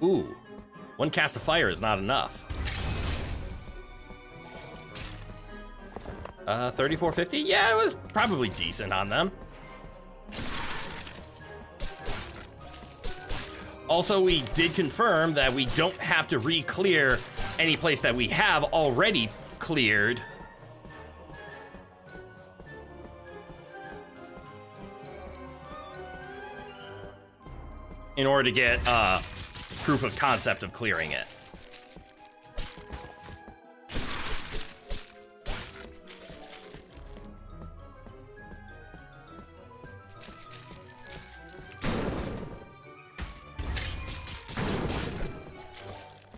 Speaker 1: Ooh, one cast of fire is not enough. 3450? Yeah, it was probably decent on them. Also, we did confirm that we don't have to re-clear any place that we have already cleared. In order to get proof of concept of clearing it.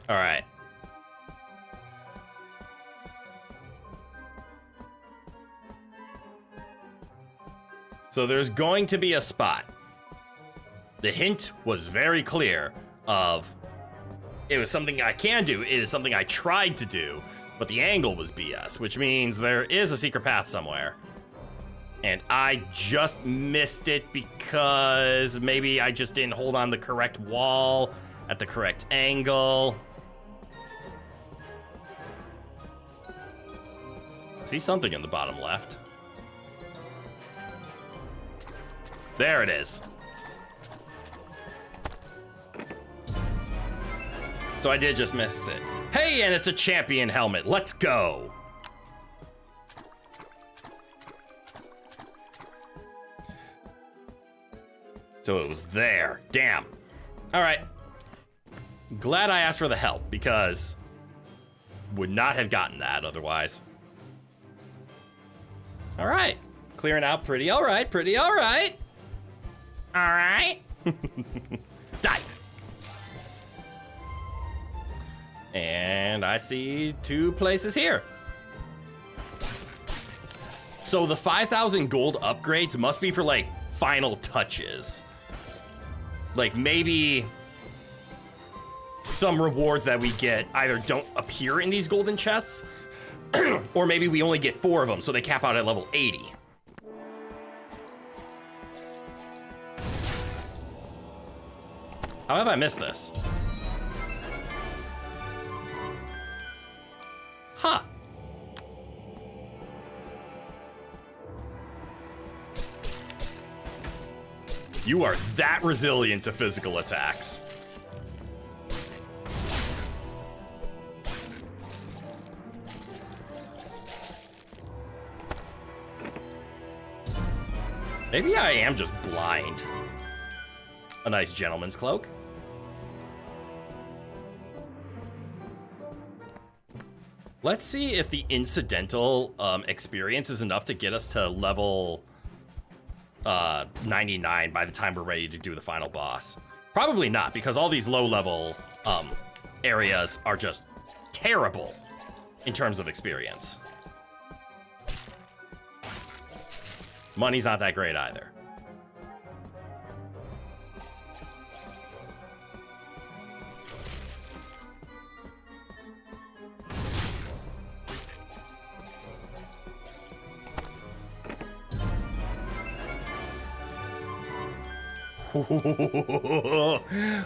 Speaker 1: All right. So there's going to be a spot. The hint was very clear of it was something I can do. It is something I tried to do, but the angle was BS, which means there is a secret path somewhere. And I just missed it because maybe I just didn't hold on the correct wall at the correct angle. I see something in the bottom left. There it is. So I did just miss it. Hey, and it's a champion helmet. Let's go. So it was there. Damn. All right. Glad I asked for the help because would not have gotten that otherwise. All right. Clearing out pretty all right. Pretty all right. All right. Die. And I see 2 places here. So the 5,000 gold upgrades must be for like final touches. Like maybe some rewards that we get either don't appear in these golden chests, or maybe we only get 4 of them, so they cap out at level 80. How have I missed this? Huh. You are that resilient to physical attacks. Maybe I am just blind. A nice gentleman's cloak. Let's see if the incidental experience is enough to get us to level 99 by the time we're ready to do the final boss. Probably not, because all these low-level areas are just terrible in terms of experience. Money's not that great either.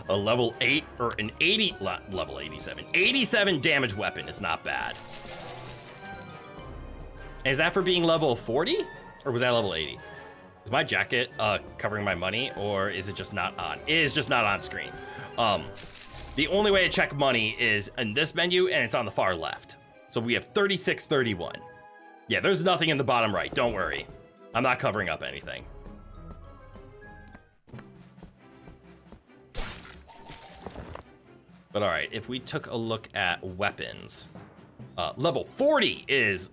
Speaker 1: A level 8 or an 80 level 87 damage weapon is not bad. Is that for being level 40 or was that level 80? Is my jacket covering my money or is it just not on? It is just not on screen. The only way to check money is in this menu and it's on the far left. So we have 3631. Yeah, there's nothing in the bottom right. Don't worry. I'm not covering up anything. But all right, if we took a look at weapons, Level 40 is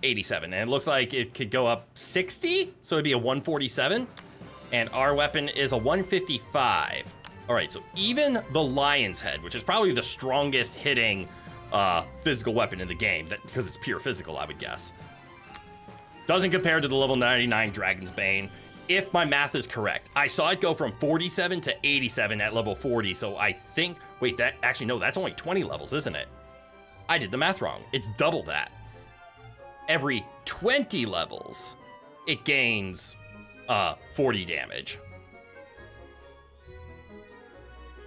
Speaker 1: 87, and it looks like it could go up 60, so it'd be a 147. And our weapon is a 155. All right, so even the Lion's Head, which is probably the strongest hitting physical weapon in the game, because it's pure physical, I would guess, doesn't compare to the level 99 Dragon's Bane. If my math is correct, I saw it go from 47 to 87 at level 40, so I think, wait, that actually, no, that's only 20 levels, isn't it? I did the math wrong. It's double that. Every 20 levels, it gains 40 damage.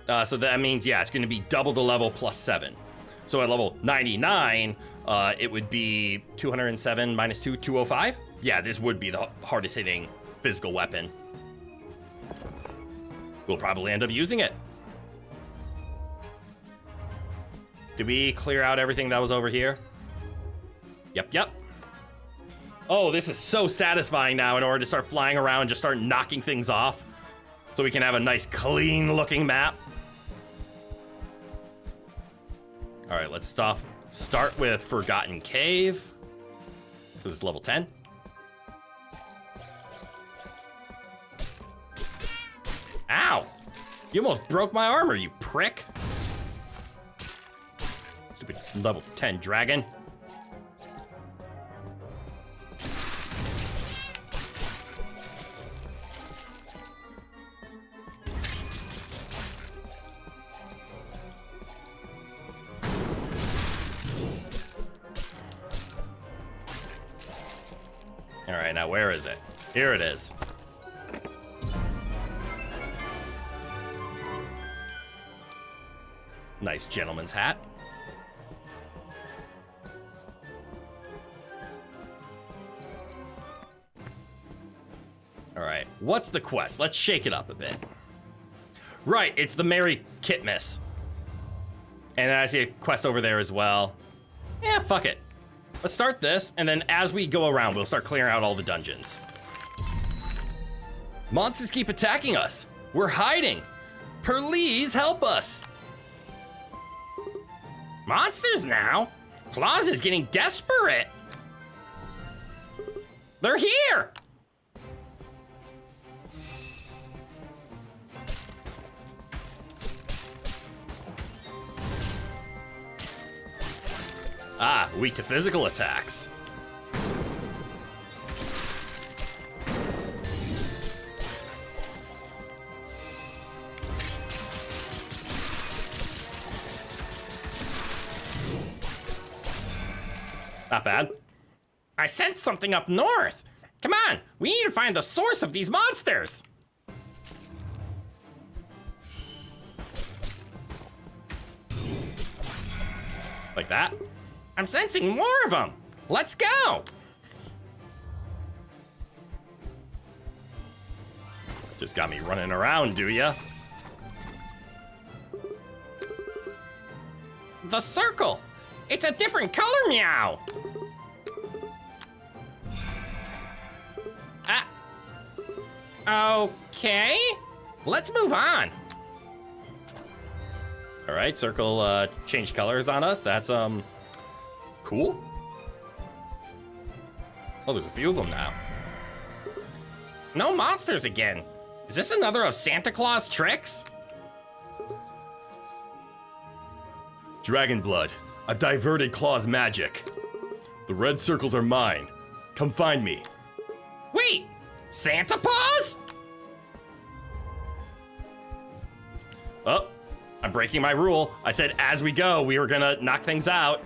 Speaker 1: So that means, yeah, it's going to be double the level plus 7. So at level 99, it would be 207 minus 2, 205. Yeah, this would be the hardest hitting physical weapon. We'll probably end up using it. Did we clear out everything that was over here? Yep. Oh, this is so satisfying now in order to start flying around and just start knocking things off. So we can have a nice clean looking map. All right, let's start with Forgotten Cave. This is level 10. Ow! You almost broke my armor, you prick. Stupid level 10 dragon. All right, now where is it? Here it is. Nice gentleman's hat. All right, what's the quest? Let's shake it up a bit. Right, it's the Merry Kitmas. And I see a quest over there as well. Yeah, fuck it. Let's start this, and then as we go around, we'll start clearing out all the dungeons. Monsters keep attacking us. We're hiding. Please help us. Monsters now? Claus is getting desperate. They're here. Ah, weak to physical attacks. Not bad. I sense something up north. Come on, we need to find the source of these monsters. Like that. I'm sensing more of them. Let's go. Just got me running around, do ya? The circle. It's a different color, meow. Okay. Let's move on. All right, circle changed colors on us. That's cool. Oh, there's a few of them now. No monsters again. Is this another of Santa Claus' tricks?
Speaker 2: Dragon blood. I've diverted Claw's magic. The red circles are mine. Come find me.
Speaker 3: Wait, Santa Paws?
Speaker 1: Oh, I'm breaking my rule. I said as we go, we were gonna knock things out.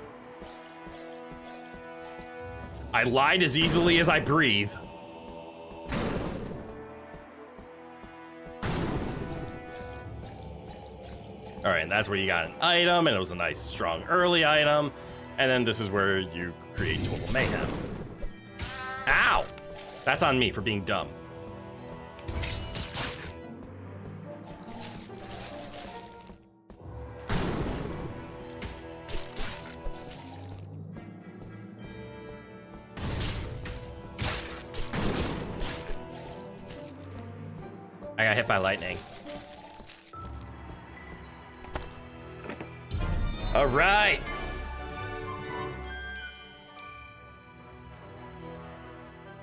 Speaker 1: I lied as easily as I breathe. All right, and that's where you got an item, and it was a nice, strong, early item. And then this is where you create total mayhem. Ow! That's on me for being dumb. I got hit by lightning. All right.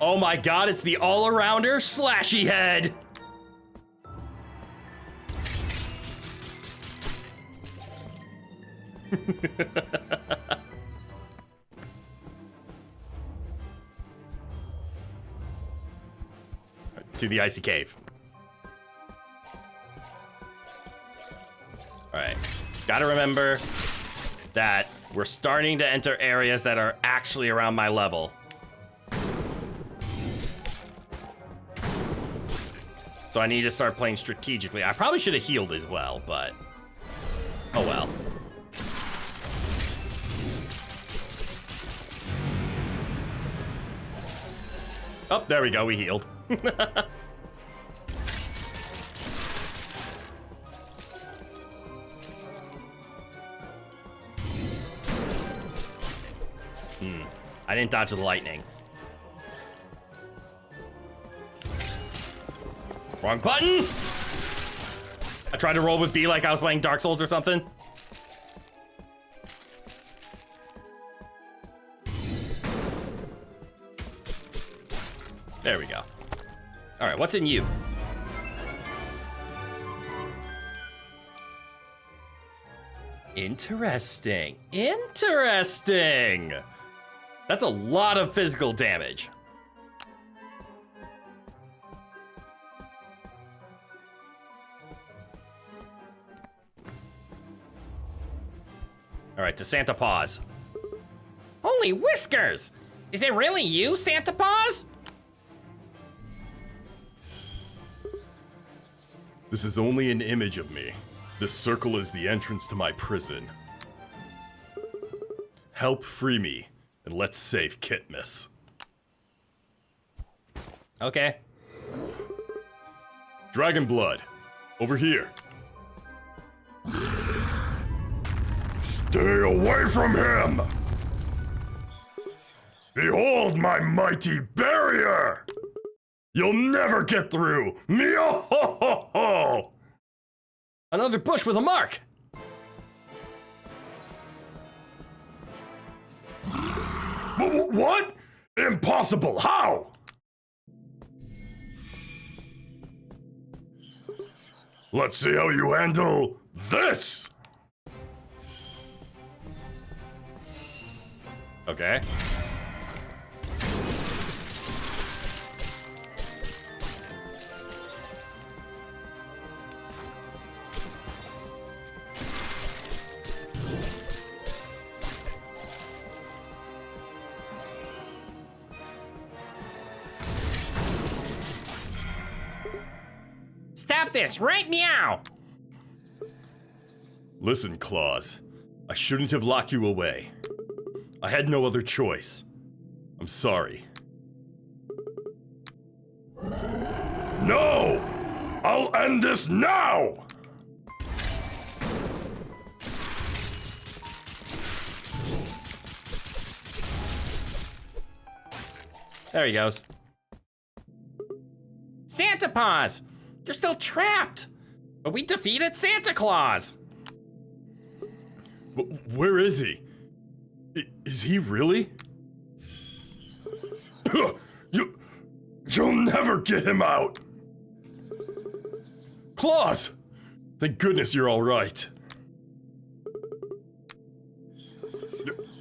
Speaker 1: Oh my god, it's the all-arounder slashy head! To the icy cave. Alright. Gotta remember that we're starting to enter areas that are actually around my level. So I need to start playing strategically. I probably should have healed as well, but... oh well. Oh, there we go, we healed. I didn't dodge the lightning. Wrong button! I tried to roll with B like I was playing Dark Souls or something. There we go. All right, what's in you? Interesting. Interesting. That's a lot of physical damage. All right, to Santa Paws.
Speaker 3: Holy whiskers! Is it really you, Santa Paws?
Speaker 2: This is only an image of me. This circle is the entrance to my prison. Help free me, and let's save Kitmus.
Speaker 1: Okay.
Speaker 2: Dragon blood, over here. Stay away from him! Behold my mighty barrier! You'll never get through! Me-oh-ho-ho-ho!
Speaker 1: Another bush with a mark.
Speaker 2: What? Impossible! How? Let's see how you handle this!
Speaker 1: Okay.
Speaker 3: Stop this right meow!
Speaker 2: Listen, Claus. I shouldn't have locked you away. I had no other choice. I'm sorry. No! I'll end this now!
Speaker 1: There he goes.
Speaker 3: Santa Paws! You're still trapped! But we defeated Santa Claus!
Speaker 2: Where is he? Is he really? You'll never get him out! Claus! Thank goodness you're all right.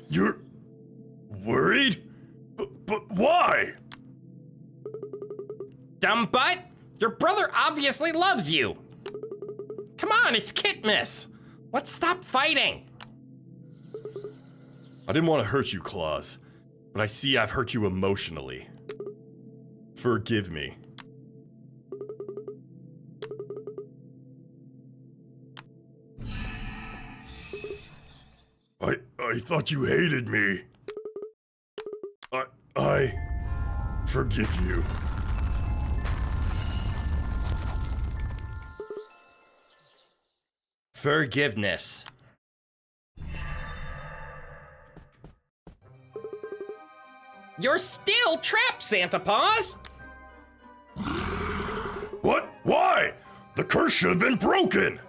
Speaker 2: You're worried? But why?
Speaker 3: Dumb butt! Your brother obviously loves you! Come on, it's Kitmus! Let's stop fighting!
Speaker 2: I didn't want to hurt you, Claus, but I see I've hurt you emotionally. Forgive me. I thought you hated me. I forgive you.
Speaker 1: Forgiveness.
Speaker 3: You're still trapped, Santa Paws!
Speaker 2: What? Why? The curse should have been broken!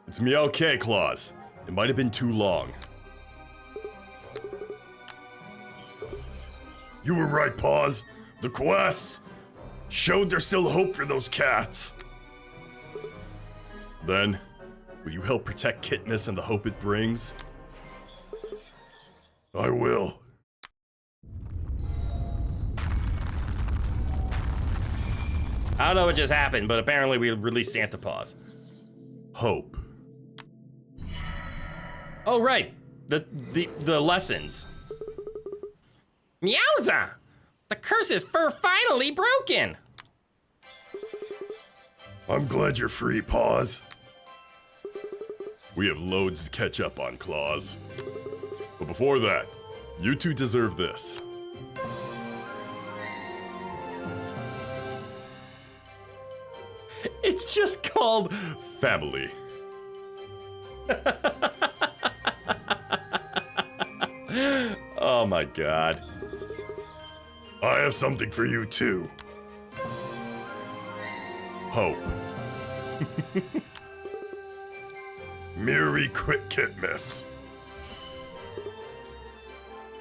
Speaker 2: It's me okay, Claus. It might have been too long. You were right, Paws. The quests showed there's still hope for those cats. Then, will you help protect Kitness and the hope it brings? I will.
Speaker 1: I don't know what just happened, but apparently we released Santa Paws.
Speaker 2: Hope.
Speaker 1: Oh, right. The lessons.
Speaker 3: Meowza! The curse's fur finally broken!
Speaker 2: I'm glad you're free, Paws. We have loads to catch up on, Claws. But before that, you two deserve this.
Speaker 1: It's just called
Speaker 2: Family.
Speaker 1: Oh my god.
Speaker 2: I have something for you too. Hope. Merry Quick Kitmas.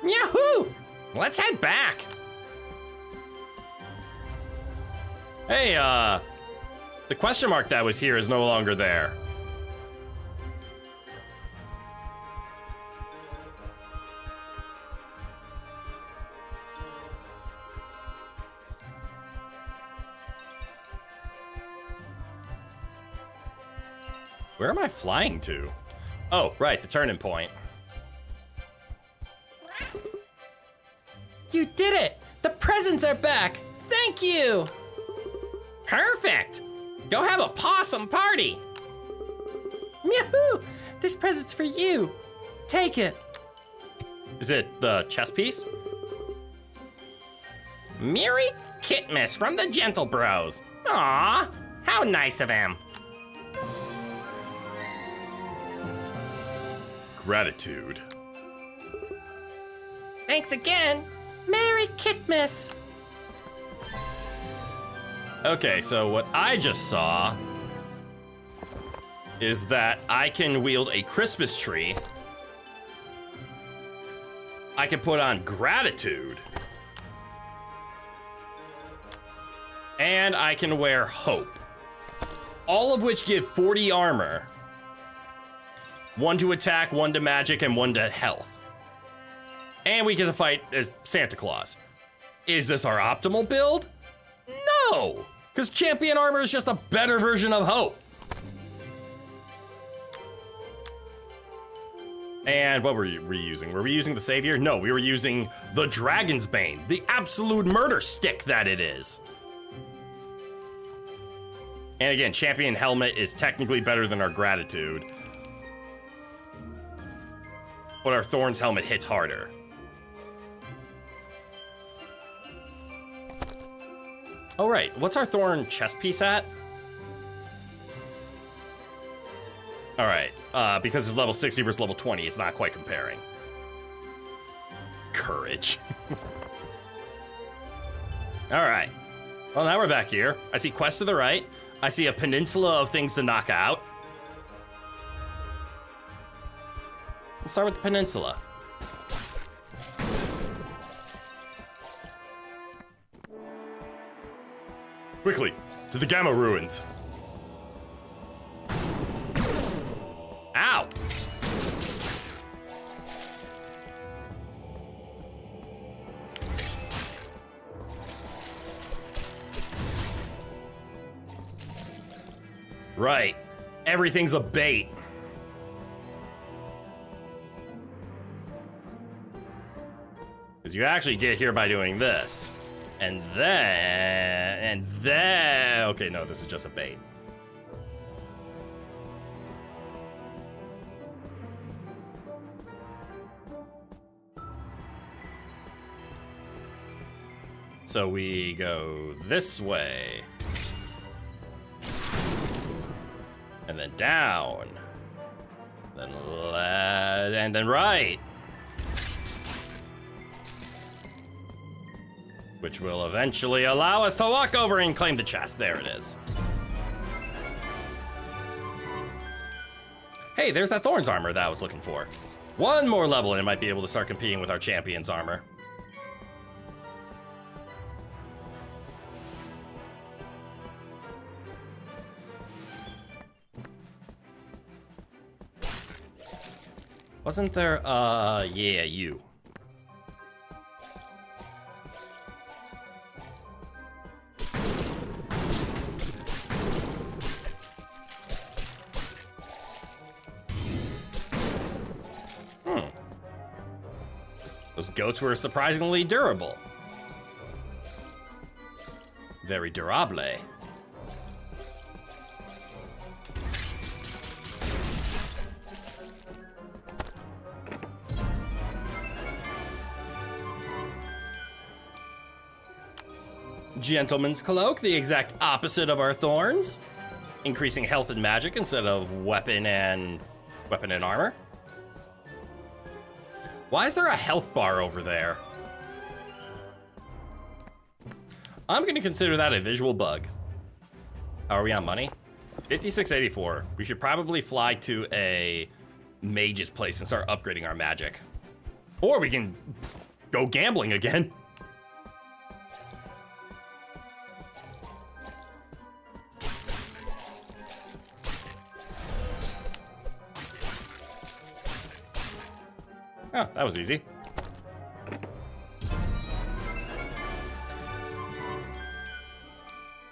Speaker 3: Yahoo! Let's head back.
Speaker 1: Hey, the question mark that was here is no longer there. Where am I flying to? Oh, right, the turning point.
Speaker 3: You did it! The presents are back! Thank you! Perfect! Go have a possum party! Yahoo! This present's for you. Take it.
Speaker 1: Is it the chess piece?
Speaker 3: Merry Kitmas from the Gentle Bros. Aw, how nice of him.
Speaker 2: Gratitude.
Speaker 3: Thanks again. Merry Kitmas.
Speaker 1: Okay, so what I just saw is that I can wield a Christmas tree. I can put on gratitude. And I can wear hope. All of which give 40 armor. 1 to attack, 1 to magic, and 1 to health. And we get to fight as Santa Claus. Is this our optimal build? No! Because champion armor is just a better version of hope. And what were we reusing? Were we using the savior? No, we were using the Dragon's Bane, the absolute murder stick that it is. And again, champion helmet is technically better than our gratitude. But our Thorn's helmet hits harder. Oh, right. What's our Thorn chest piece at? All right. Because it's level 60 versus level 20, it's not quite comparing. Courage. All right. Well, now we're back here. I see quests to the right. I see a peninsula of things to knock out. Let's start with the peninsula.
Speaker 2: Quickly, to the Gamma Ruins.
Speaker 1: Ow! Right. Everything's a bait. Because you actually get here by doing this. And then... Okay, no, this is just a bait. So we go this way. And then down. Then left, and then right. Which will eventually allow us to walk over and claim the chest. There it is. Hey, there's that Thorn's armor that I was looking for. One more level and it might be able to start competing with our champion's armor. Wasn't there, yeah, you. Those goats were surprisingly durable. Very durable. Gentleman's Cloak, the exact opposite of our thorns. Increasing health and magic instead of weapon and armor. Why is there a health bar over there? I'm gonna consider that a visual bug. How are we on money? 5684. We should probably fly to a mage's place and start upgrading our magic. Or we can go gambling again. Oh, that was easy.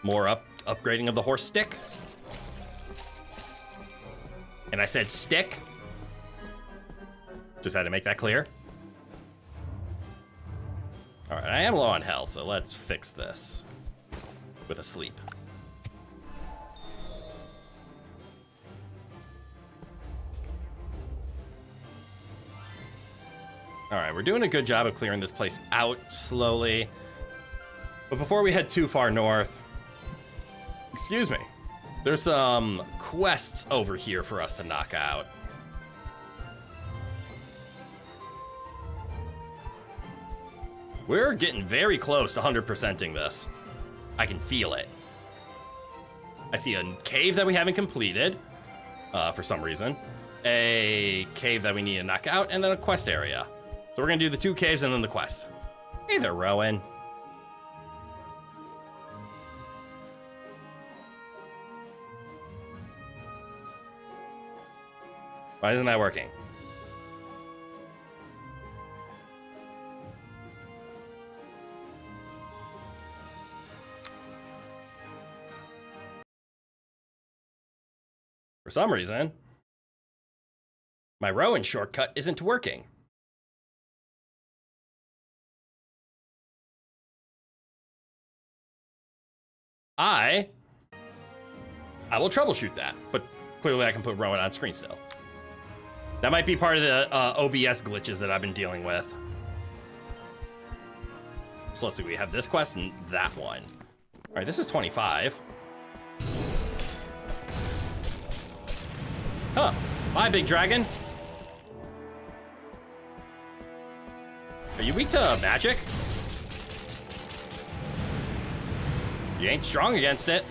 Speaker 1: More upgrading of the horse stick. And I said stick. Just had to make that clear. All right, I am low on health, so let's fix this with a sleep. All right, we're doing a good job of clearing this place out slowly. But before we head too far north, excuse me, there's some quests over here for us to knock out. We're getting very close to 100%ing this. I can feel it. I see a cave that we haven't completed, for some reason. A cave that we need to knock out, and then a quest area. So we're gonna do the 2 caves and then the quest. Hey there, Rowan. Why isn't that working? For some reason, my Rowan shortcut isn't working. I will troubleshoot that, but clearly I can put Rowan on screen still. That might be part of the OBS glitches that I've been dealing with. So let's see, we have this quest and that one. All right, this is 25. Huh, bye, big dragon. Are you weak to magic? You ain't strong against it.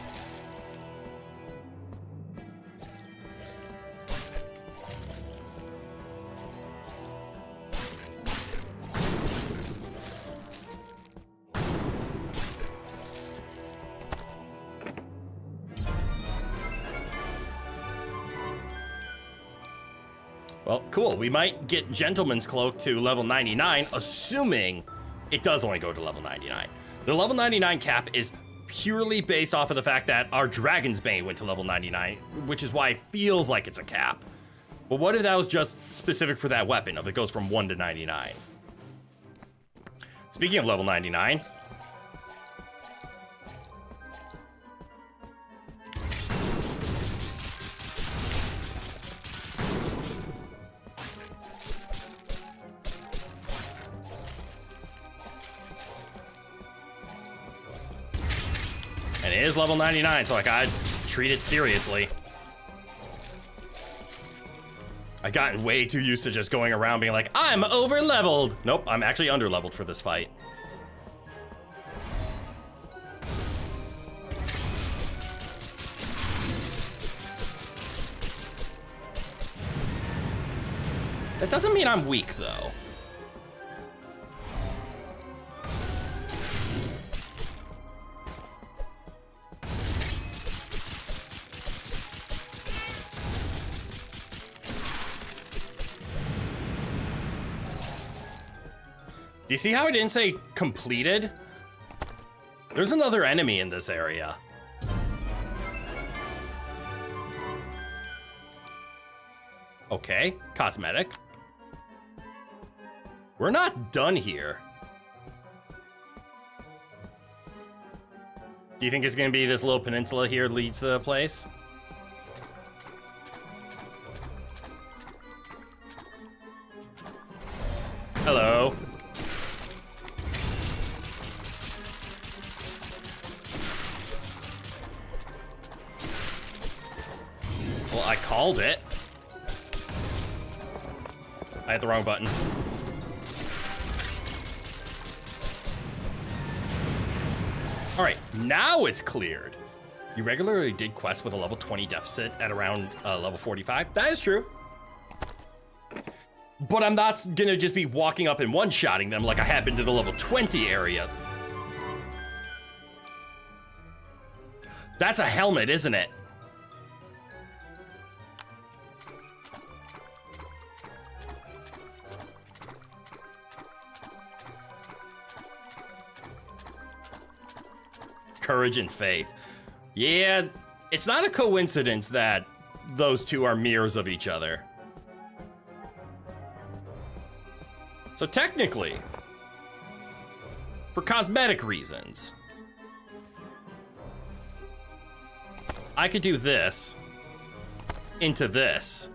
Speaker 1: Well, cool. We might get Gentleman's Cloak to level 99, assuming it does only go to level 99. The level 99 cap is purely based off of the fact that our Dragon's Bane went to level 99, which is why it feels like it's a cap. But what if that was just specific for that weapon, if it goes from 1 to 99? Speaking of level 99... And it is level 99, so I gotta treat it seriously. I've gotten way too used to just going around being like, I'm over-leveled! Nope, I'm actually under-leveled for this fight. That doesn't mean I'm weak, though. Do you see how I didn't say completed? There's another enemy in this area. Okay, cosmetic. We're not done here. Do you think it's gonna be this little peninsula here leads to the place? Hello. Well, I called it. I hit the wrong button. All right, now it's cleared. You regularly did quests with a level 20 deficit at around level 45. That is true. But I'm not gonna just be walking up and one-shotting them like I have been to the level 20 areas. That's a helmet, isn't it? Courage and faith. Yeah, it's not a coincidence that those two are mirrors of each other. So technically, for cosmetic reasons, I could do this into this.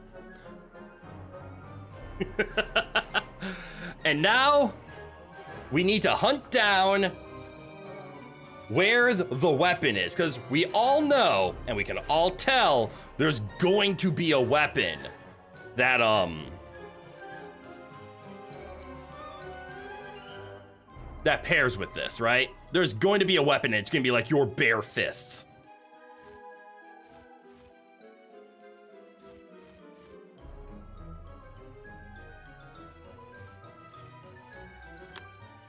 Speaker 1: And now we need to hunt down where the weapon is, because we all know and we can all tell there's going to be a weapon that that pairs with this, right? There's going to be a weapon and it's going to be like your bare fists.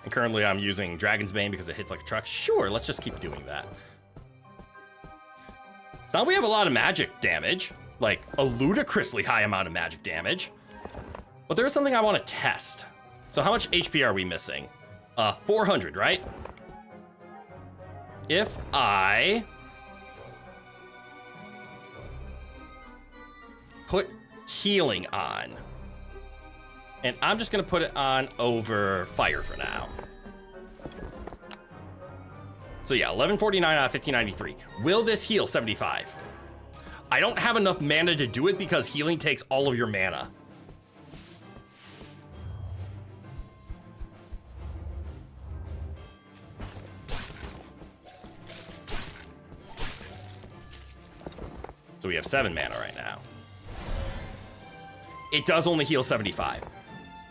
Speaker 1: And currently I'm using Dragon's Bane because it hits like a truck. Sure, let's just keep doing that. So now we have a lot of magic damage, like a ludicrously high amount of magic damage. But there's something I want to test. So how much HP are we missing? 400, right? If I put healing on, and I'm just gonna put it on over fire for now. So yeah, 1149 out of 1593. Will this heal 75? I don't have enough mana to do it because healing takes all of your mana. So we have 7 mana right now. It does only heal 75.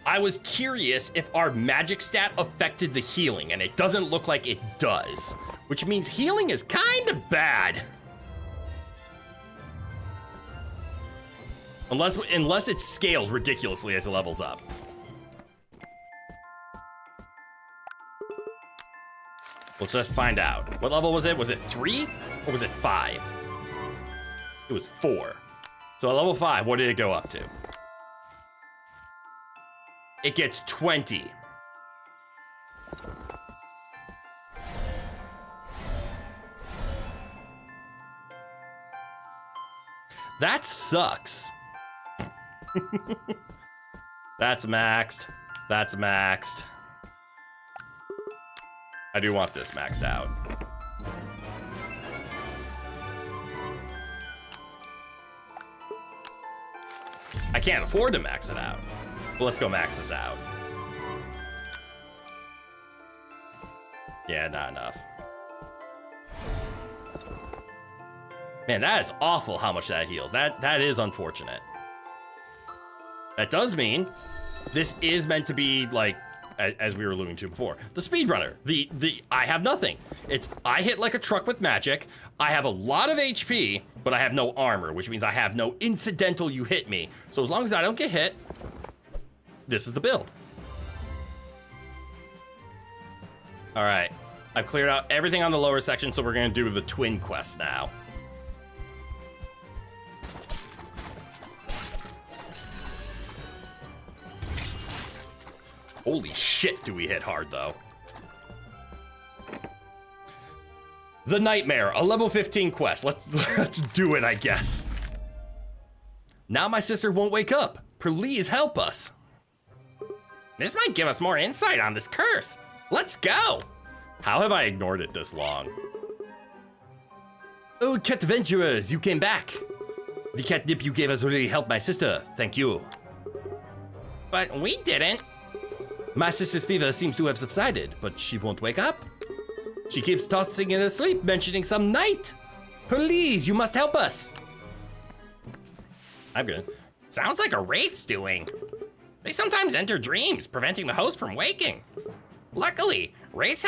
Speaker 1: I was curious if our magic stat affected the healing, and it doesn't look like it does, which means healing is kind of bad. Unless it scales ridiculously as it levels up. Let's just find out. What level was it? Was it 3 or was it 5? It was 4. So at level 5, what did it go up to? It gets 20. That sucks. That's maxed. That's maxed. I do want this maxed out. I can't afford to max it out. But let's go max this out. Yeah, not enough. Man, that is awful how much that heals. That is unfortunate. That does mean this is meant to be like, as we were alluding to before, the speedrunner. I have nothing. It's I hit like a truck with magic. I have a lot of HP, but I have no armor, which means I have no incidental you hit me. So as long as I don't get hit, this is the build. All right, I've cleared out everything on the lower section, so we're gonna do the twin quest now. Holy shit, do we hit hard, though. The Nightmare, a level 15 quest. Let's do it, I guess. Now my sister won't wake up. Please help us.
Speaker 3: This might give us more insight on this curse. Let's go.
Speaker 1: How have I ignored it this long?
Speaker 4: Oh, cat adventurers, you came back. The catnip you gave us really helped my sister. Thank you.
Speaker 3: But we didn't.
Speaker 4: My sister's fever seems to have subsided, but she won't wake up. She keeps tossing in her sleep, mentioning some night. Please, you must help us.
Speaker 1: I'm good.
Speaker 3: Sounds like a wraith's doing. They sometimes enter dreams, preventing the host from waking. Luckily, wraiths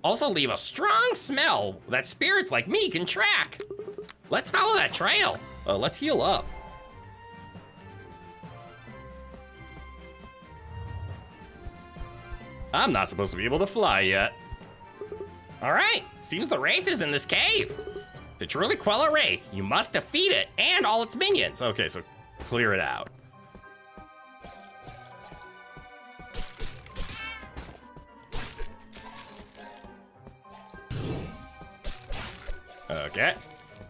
Speaker 3: also leave a strong smell that spirits like me can track. Let's follow that trail.
Speaker 1: Let's heal up. I'm not supposed to be able to fly yet.
Speaker 3: All right, seems the wraith is in this cave. To truly quell a wraith, you must defeat it and all its minions.
Speaker 1: Okay, so clear it out. Okay.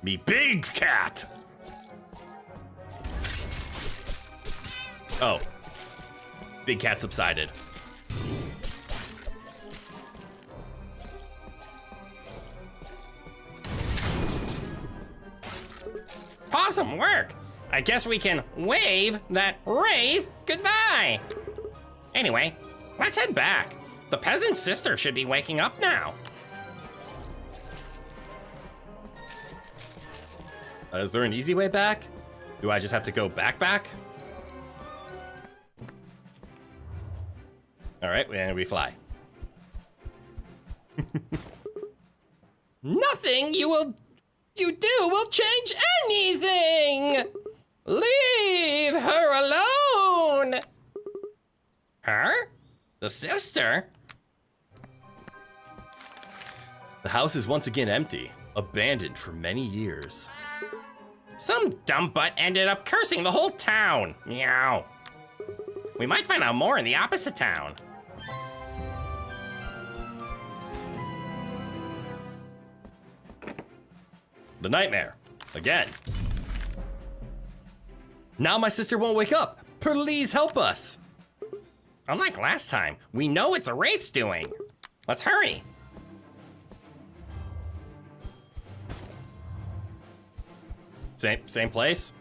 Speaker 1: Me big cat. Oh. Big cat subsided.
Speaker 3: Awesome work. I guess we can wave that wraith goodbye. Anyway, let's head back. The peasant's sister should be waking up now.
Speaker 1: Is there an easy way back? Do I just have to go back? All right, and we fly.
Speaker 3: Nothing you do will change anything. Leave her alone. Her? The sister?
Speaker 1: The house is once again empty, abandoned for many years.
Speaker 3: Some dumb butt ended up cursing the whole town. Meow. We might find out more in the opposite town.
Speaker 1: The Nightmare. Again. Now my sister won't wake up. Please help us.
Speaker 3: Unlike last time, we know it's a wraith's doing. Let's hurry.
Speaker 1: Same place?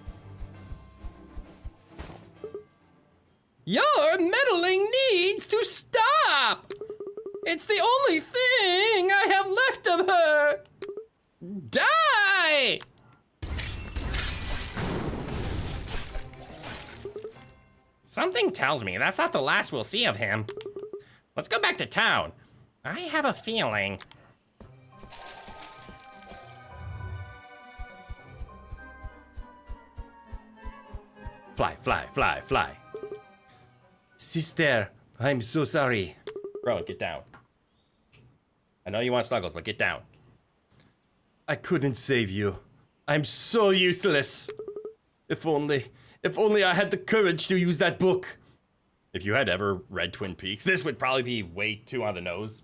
Speaker 3: Your meddling needs to stop. It's the only thing I have left of her. Die! Something tells me that's not the last we'll see of him. Let's go back to town. I have a feeling.
Speaker 1: Fly.
Speaker 4: Sister, I'm so sorry.
Speaker 1: Rowan, get down. I know you want snuggles, but get down.
Speaker 4: I couldn't save you. I'm so useless. If only I had the courage to use that book.
Speaker 1: If you had ever read Twin Peaks, this would probably be way too on the nose.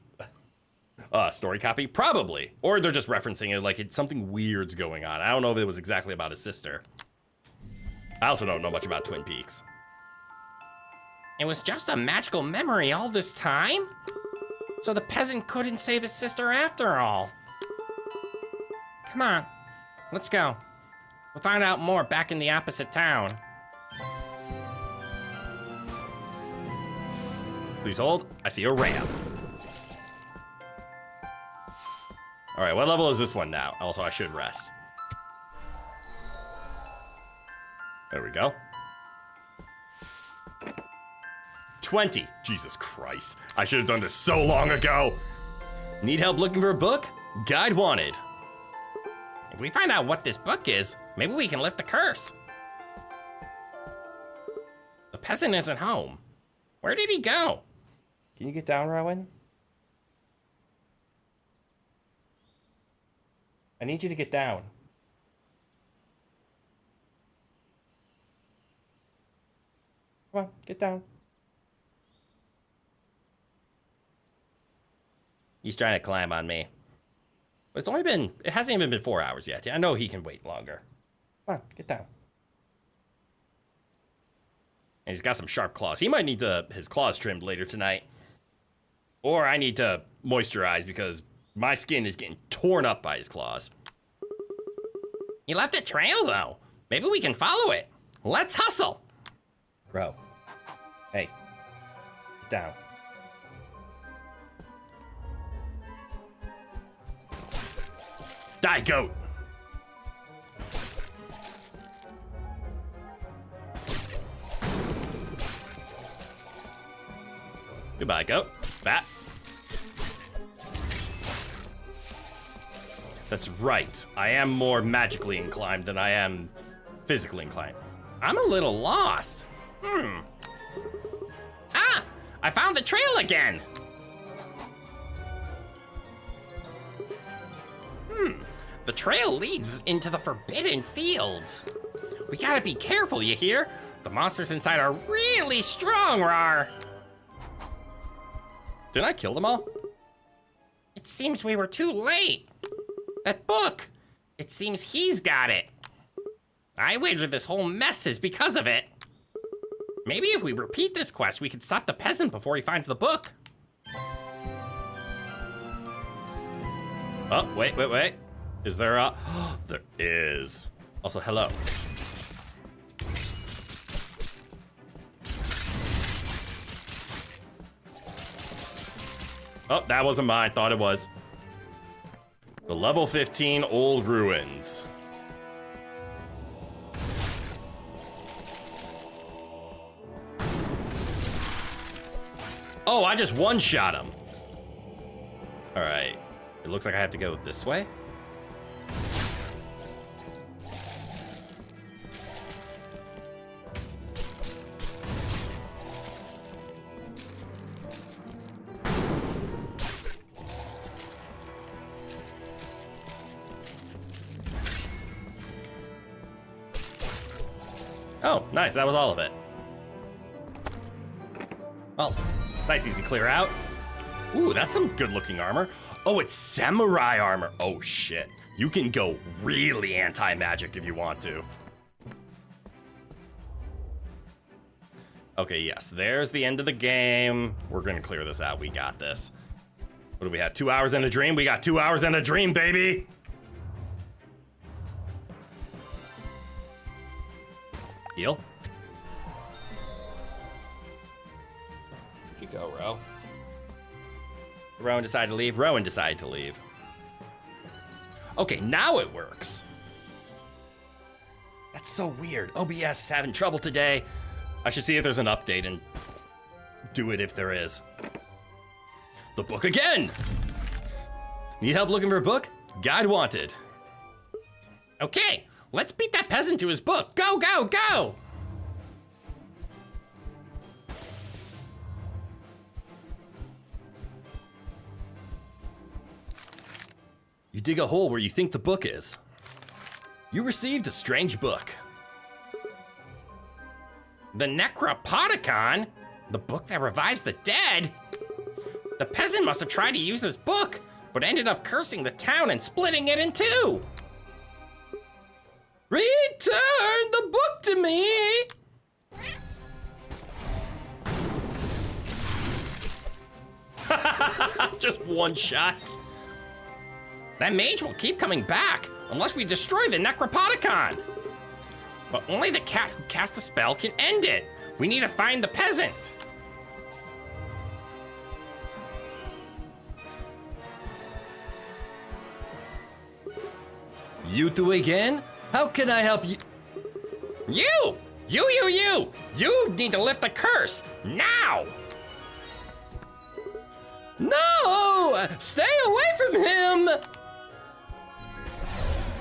Speaker 1: Story copy? Probably. Or they're just referencing it like it's something weird's going on. I don't know if it was exactly about his sister. I also don't know much about Twin Peaks.
Speaker 3: It was just a magical memory all this time? So the peasant couldn't save his sister after all. Come on, let's go. We'll find out more back in the opposite town.
Speaker 1: Please hold. I see a ramp. All right, what level is this one now? Also, I should rest. There we go. 20. Jesus Christ. I should have done this so long ago. Need help looking for a book? Guide wanted.
Speaker 3: If we find out what this book is, maybe we can lift the curse. The peasant isn't home. Where did he go?
Speaker 1: Can you get down, Rowan? I need you to get down. Come on, get down. He's trying to climb on me. But it hasn't even been 4 hours yet. I know he can wait longer. Come on, get down. And he's got some sharp claws. He might need his claws trimmed later tonight. Or I need to moisturize because my skin is getting torn up by his claws.
Speaker 3: He left a trail, though. Maybe we can follow it. Let's hustle.
Speaker 1: Bro. Hey. Get down. Die, goat. Goodbye, goat. Bat. That's right. I am more magically inclined than I am physically inclined.
Speaker 3: I'm a little lost. Ah! I found the trail again. The trail leads into the Forbidden Fields. We gotta be careful, you hear? The monsters inside are really strong, Rar.
Speaker 1: Did I kill them all?
Speaker 3: It seems we were too late. That book. It seems he's got it. I wager this whole mess is because of it. Maybe if we repeat this quest, we can stop the peasant before he finds the book.
Speaker 1: Oh, wait. Is there a... There is. Also, hello. Oh, that wasn't mine. Thought it was. The level 15 old ruins. Oh, I just one-shot him. All right. It looks like I have to go this way. Oh, nice. That was all of it. Well, nice easy clear out. Ooh, that's some good-looking armor. Oh, it's samurai armor. Oh, shit. You can go really anti-magic if you want to. Okay, yes. There's the end of the game. We're going to clear this out. We got this. What do we have? 2 hours and a dream? We got 2 hours and a dream, baby! Heal. Where'd you go, Ro? Rowan decided to leave. Rowan decided to leave. Okay, now it works. That's so weird. OBS is having trouble today. I should see if there's an update and do it if there is. The book again! Need help looking for a book? Guide wanted.
Speaker 3: Okay, let's beat that peasant to his book. Go, go, go!
Speaker 1: You dig a hole where you think the book is. You received a strange book.
Speaker 3: The Necropodicon? The book that revives the dead? The peasant must have tried to use this book, but ended up cursing the town and splitting it in two. Return the book to me!
Speaker 1: Just one shot.
Speaker 3: That mage will keep coming back unless we destroy the Necropodicon. But only the cat who cast the spell can end it. We need to find the peasant.
Speaker 1: You two again? How can I help you?
Speaker 3: You! You need to lift the curse, now!
Speaker 1: No! Stay away from him!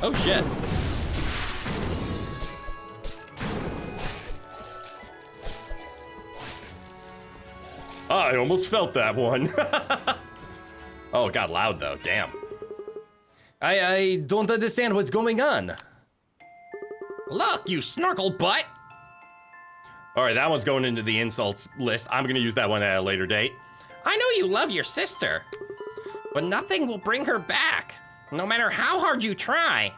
Speaker 1: Oh shit. I almost felt that one. Oh, it got loud though, damn. I don't understand what's going on.
Speaker 3: Look, you snorkel butt!
Speaker 1: All right, that one's going into the insults list. I'm gonna use that one at a later date.
Speaker 3: I know you love your sister, But nothing will bring her back, no matter how hard you try.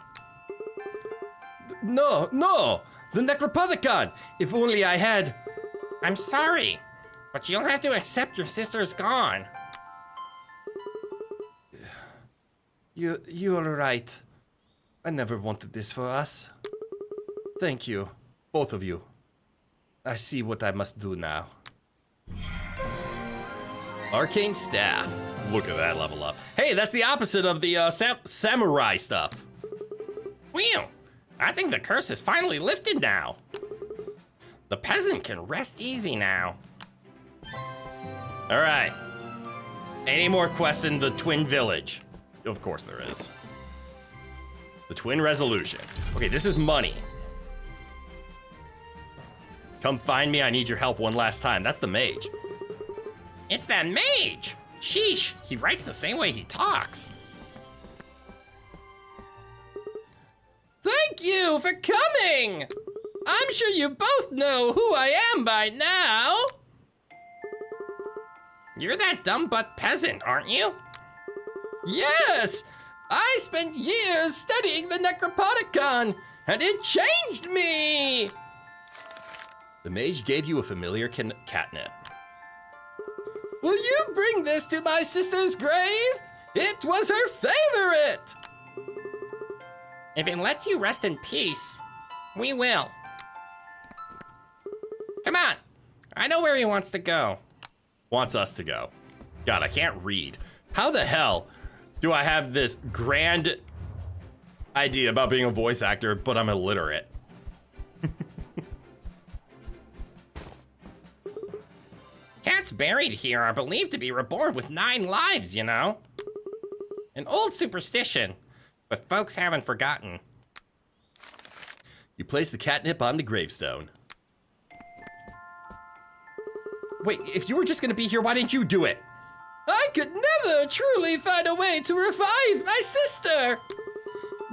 Speaker 4: No, no! The Necropodicon! If only I had...
Speaker 3: I'm sorry, but you'll have to accept your sister's gone.
Speaker 4: You're right. I never wanted this for us. Thank you, both of you. I see what I must do now.
Speaker 1: Arcane Staff. Look at that level up. Hey, that's the opposite of the samurai stuff.
Speaker 3: Whew, I think the curse is finally lifted now. The peasant can rest easy now.
Speaker 1: All right. Any more quests in the Twin Village? Of course there is. The Twin Resolution. Okay, this is money. Come find me, I need your help one last time. That's the mage.
Speaker 3: It's that mage! Sheesh, he writes the same way he talks. Thank you for coming! I'm sure you both know who I am by now. You're that dumb-butt peasant, aren't you? Yes! I spent years studying the Necropodicon, and it changed me!
Speaker 1: The mage gave you a familiar catnip.
Speaker 3: Will you bring this to my sister's grave? It was her favorite! If it lets you rest in peace, we will. Come on, I know where he wants to go.
Speaker 1: Wants us to go. God, I can't read. How the hell do I have this grand idea about being a voice actor, but I'm illiterate?
Speaker 3: Cats buried here are believed to be reborn with 9 lives, you know? An old superstition, but folks haven't forgotten.
Speaker 1: You place the catnip on the gravestone.
Speaker 4: Wait, if you were just gonna be here, why didn't you do it?
Speaker 3: I could never truly find a way to revive my sister.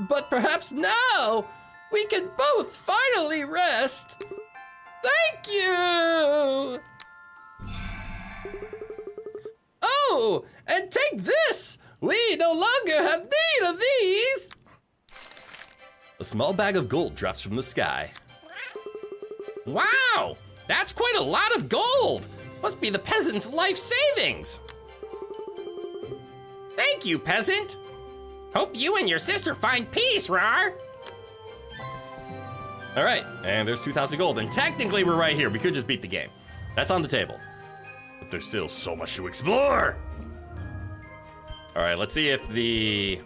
Speaker 3: But perhaps now we can both finally rest. Thank you! Oh, and take this! We no longer have need of these!
Speaker 1: A small bag of gold drops from the sky.
Speaker 3: Wow! That's quite a lot of gold! Must be the peasant's life savings! Thank you, peasant! Hope you and your sister find peace, Rar!
Speaker 1: All right, and there's 2,000 gold, and technically we're right here. We could just beat the game. That's on the table. But there's still so much to explore! All right, let's see if the...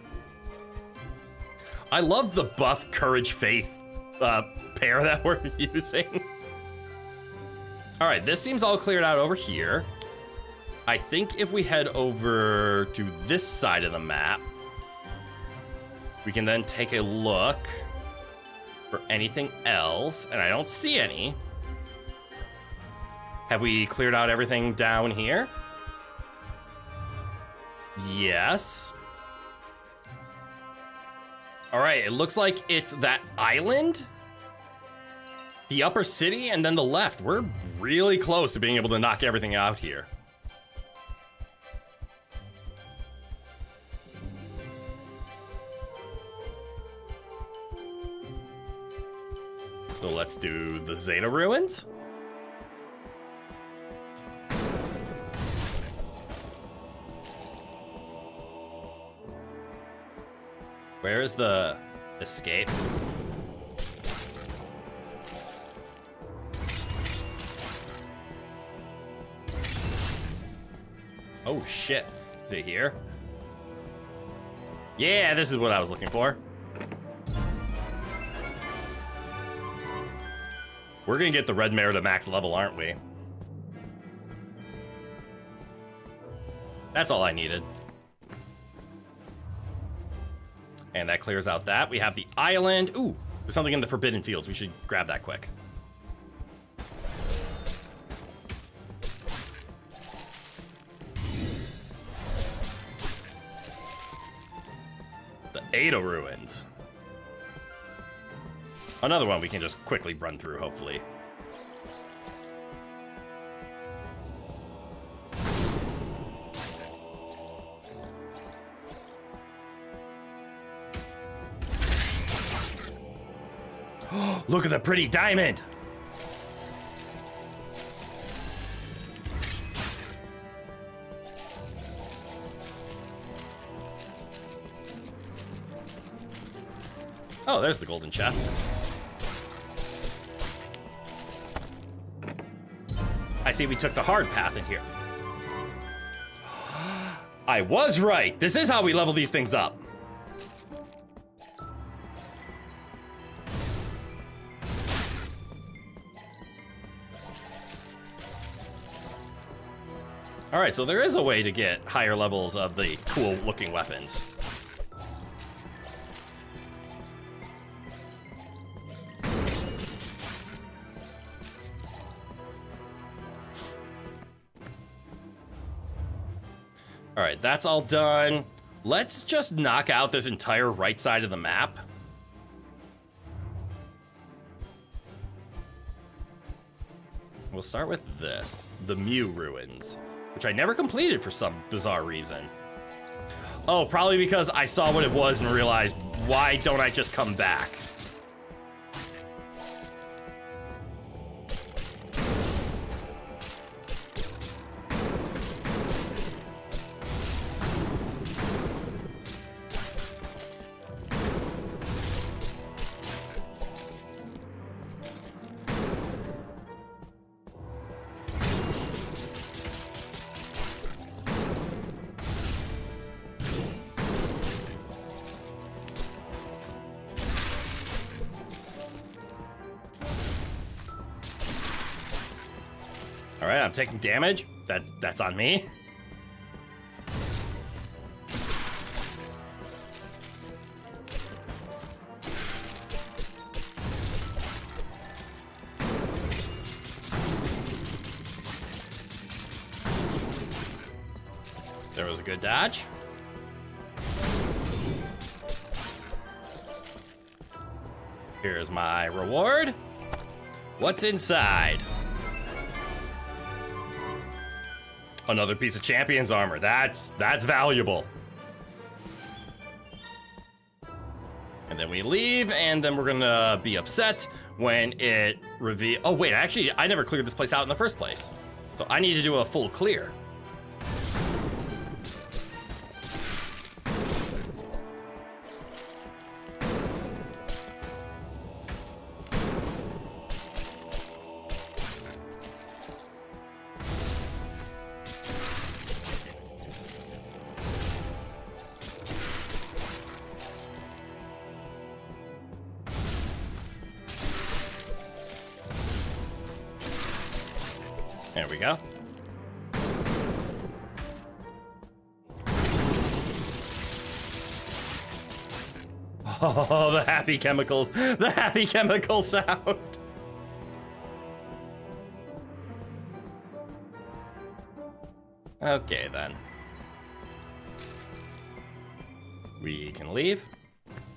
Speaker 1: I love the buff, courage, faith pair that we're using. All right, this seems all cleared out over here. I think if we head over to this side of the map, we can then take a look for anything else, and I don't see any. Have we cleared out everything down here? Yes. All right, it looks like it's that island, the upper city, and then the left. We're really close to being able to knock everything out here. So let's do the Zeta Ruins. Where is the escape? Oh shit. Is it here? Yeah, this is what I was looking for. We're gonna get the red mare to max level, aren't we? That's all I needed. And that clears out that. We have the island. Ooh, there's something in the Forbidden Fields. We should grab that quick. The Ada Ruins. Another one we can just quickly run through, hopefully. Look at the pretty diamond. Oh, there's the golden chest. I see we took the hard path in here. I was right. This is how we level these things up. All right, so there is a way to get higher levels of the cool looking weapons. All right, that's all done. Let's just knock out this entire right side of the map. We'll start with this, the Mew Ruins, which I never completed for some bizarre reason. Oh, probably because I saw what it was and realized, why don't I just come back? All right, I'm taking damage. That's on me. There was a good dodge. Here's my reward. What's inside? Another piece of champion's armor. That's valuable. And then we leave, and then we're gonna be upset when it reveal. Oh wait, actually, I never cleared this place out in the first place, so I need to do a full clear. There we go. Oh, the happy chemicals. The happy chemical sound. Okay, then. We can leave.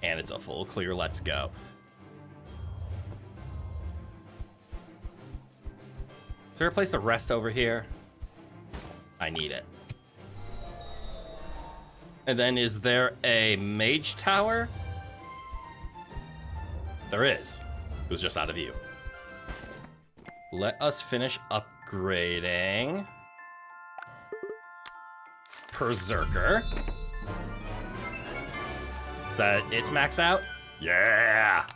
Speaker 1: And it's a full clear. Let's go. Is there a place to rest over here? I need it. And then is there a mage tower? There is. It was just out of view. Let us finish upgrading. Berserker. Is that it's maxed out? Yeah!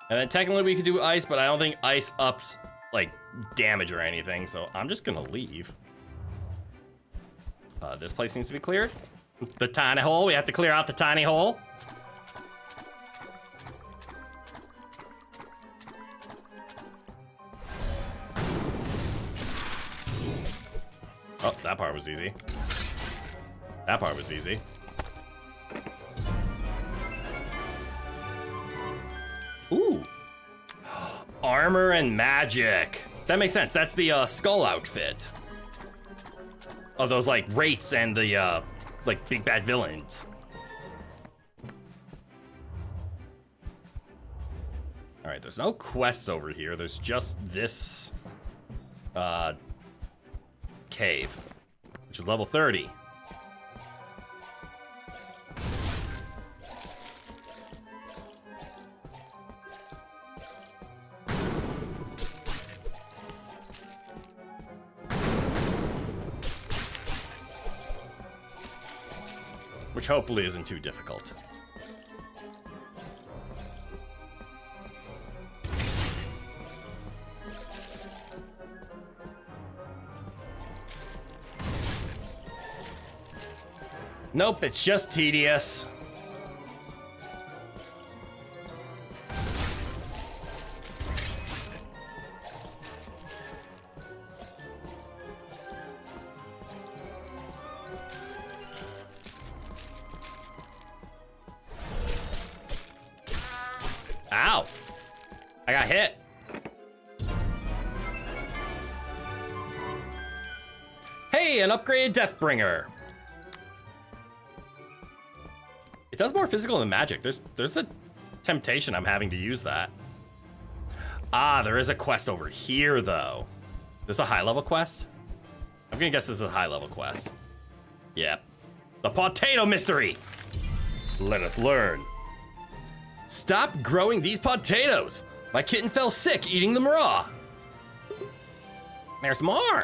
Speaker 1: And then technically we could do ice, but I don't think ice ups, like, damage or anything, so I'm just gonna leave. This place needs to be cleared. The tiny hole, we have to clear out the tiny hole. Oh, that part was easy. That part was easy. Ooh. Armor and magic. That makes sense. That's the skull outfit. Of those, like, wraiths and the, like, big bad villains. Alright, there's no quests over here. There's just this, cave, which is level 30. which hopefully isn't too difficult. Nope, it's just tedious. Ow! I got hit. Hey, an upgraded Deathbringer. It does more physical than magic. There's a temptation I'm having to use that. Ah, there is a quest over here, though. This is a high-level quest? I'm gonna guess this is a high-level quest. Yep. The potato mystery! Let us learn. Stop growing these potatoes! My kitten fell sick eating them raw. There's more!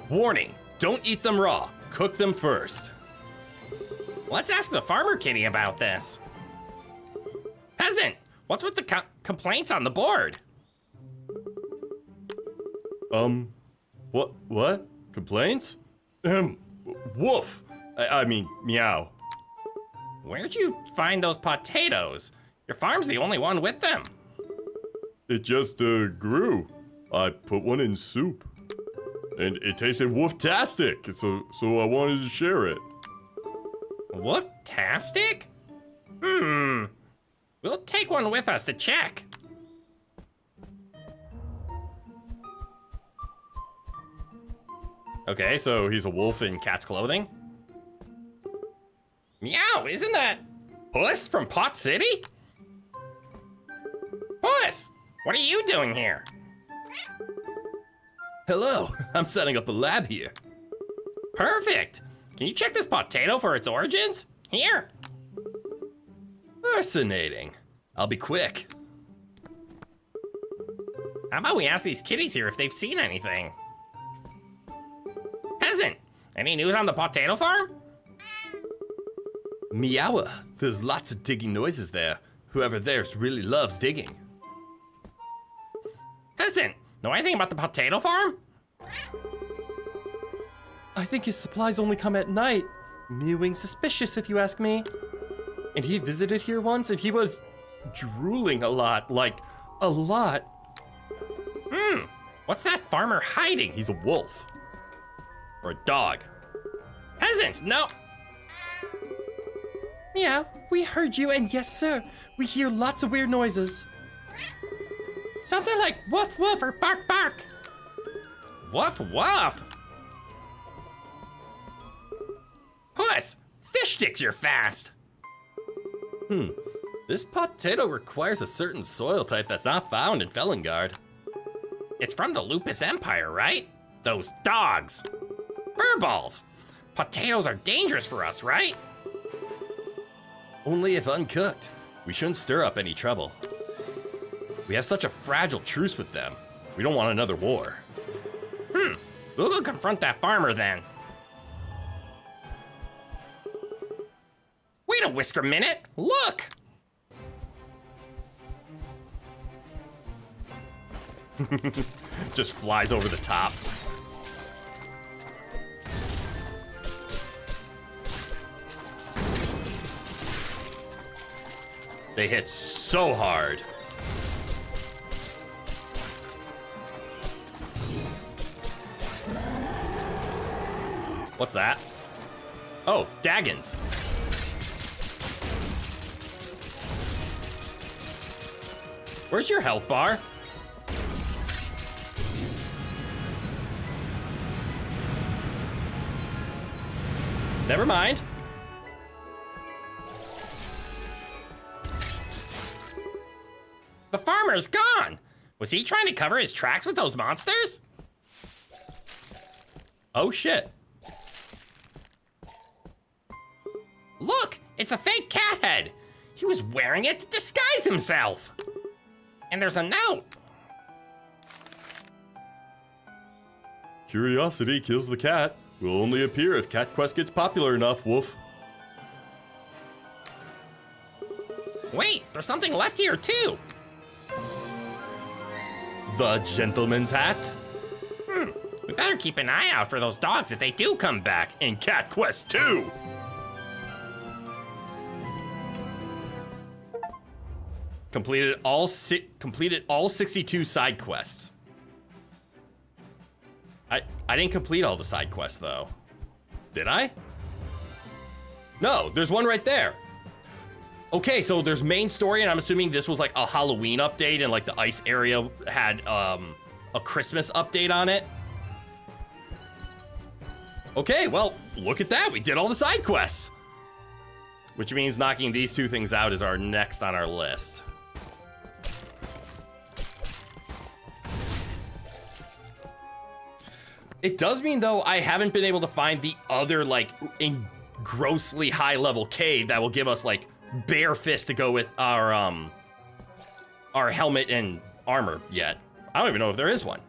Speaker 1: Warning, don't eat them raw. Cook them first. Let's ask the farmer kitty about this. Peasant, what's with the complaints on the board?
Speaker 2: What? Complaints? Woof. I mean, meow.
Speaker 3: Where'd you find those potatoes? Your farm's the only one with them.
Speaker 2: It just, grew. I put one in soup. And it tasted wooftastic, so I wanted to share it.
Speaker 3: Wooftastic? We'll take one with us to check.
Speaker 1: Okay, so he's a wolf in cat's clothing?
Speaker 3: Meow, isn't that Puss from Pot City? Puss, what are you doing here?
Speaker 1: Hello, I'm setting up a lab here.
Speaker 3: Perfect. Can you check this potato for its origins? Here.
Speaker 1: Fascinating. I'll be quick.
Speaker 3: How about we ask these kitties here if they've seen anything? Peasant, any news on the potato farm?
Speaker 1: Meowa, there's lots of digging noises there. Whoever there's really loves digging.
Speaker 3: Peasant, know anything about the potato farm?
Speaker 4: I think his supplies only come at night. Mewing suspicious, if you ask me. And he visited here once, and he was drooling a lot. Like, a lot.
Speaker 3: What's that farmer hiding?
Speaker 1: He's a wolf. Or a dog.
Speaker 3: Peasants, no.
Speaker 4: Meow, we heard you, and yes, sir. We hear lots of weird noises.
Speaker 3: Something like woof woof or bark bark. Woof woof. Puss, fish sticks you're fast.
Speaker 1: This potato requires a certain soil type that's not found in Felingard.
Speaker 3: It's from the Lupus Empire, right? Those dogs. Furballs. Potatoes are dangerous for us, right?
Speaker 1: Only if uncooked. We shouldn't stir up any trouble. We have such a fragile truce with them. We don't want another war.
Speaker 3: We'll go confront that farmer then. Wait a whisker minute. Look.
Speaker 1: Just flies over the top. They hit so hard. What's that? Oh, Daggins. Where's your health bar? Never mind.
Speaker 3: The farmer's gone. Was he trying to cover his tracks with those monsters?
Speaker 1: Oh shit.
Speaker 3: Look, it's a fake cat head. He was wearing it to disguise himself. And there's a note.
Speaker 2: Curiosity kills the cat.
Speaker 1: Will only appear if Cat Quest gets popular enough, woof.
Speaker 3: Wait, there's something left here too.
Speaker 1: The gentleman's hat?
Speaker 3: We better keep an eye out for those dogs if they do come back
Speaker 1: In Cat Quest 2! Completed all 62 side quests. I didn't complete all the side quests though. Did I? No, there's one right there. Okay, so there's main story, and I'm assuming this was like a Halloween update, and like the ice area had a Christmas update on it. Okay, well, look at that. We did all the side quests. Which means knocking these two things out is our next on our list. It does mean, though, I haven't been able to find the other, like, grossly high-level cave that will give us, like, bare fist to go with our helmet and armor yet. I don't even know if there is one.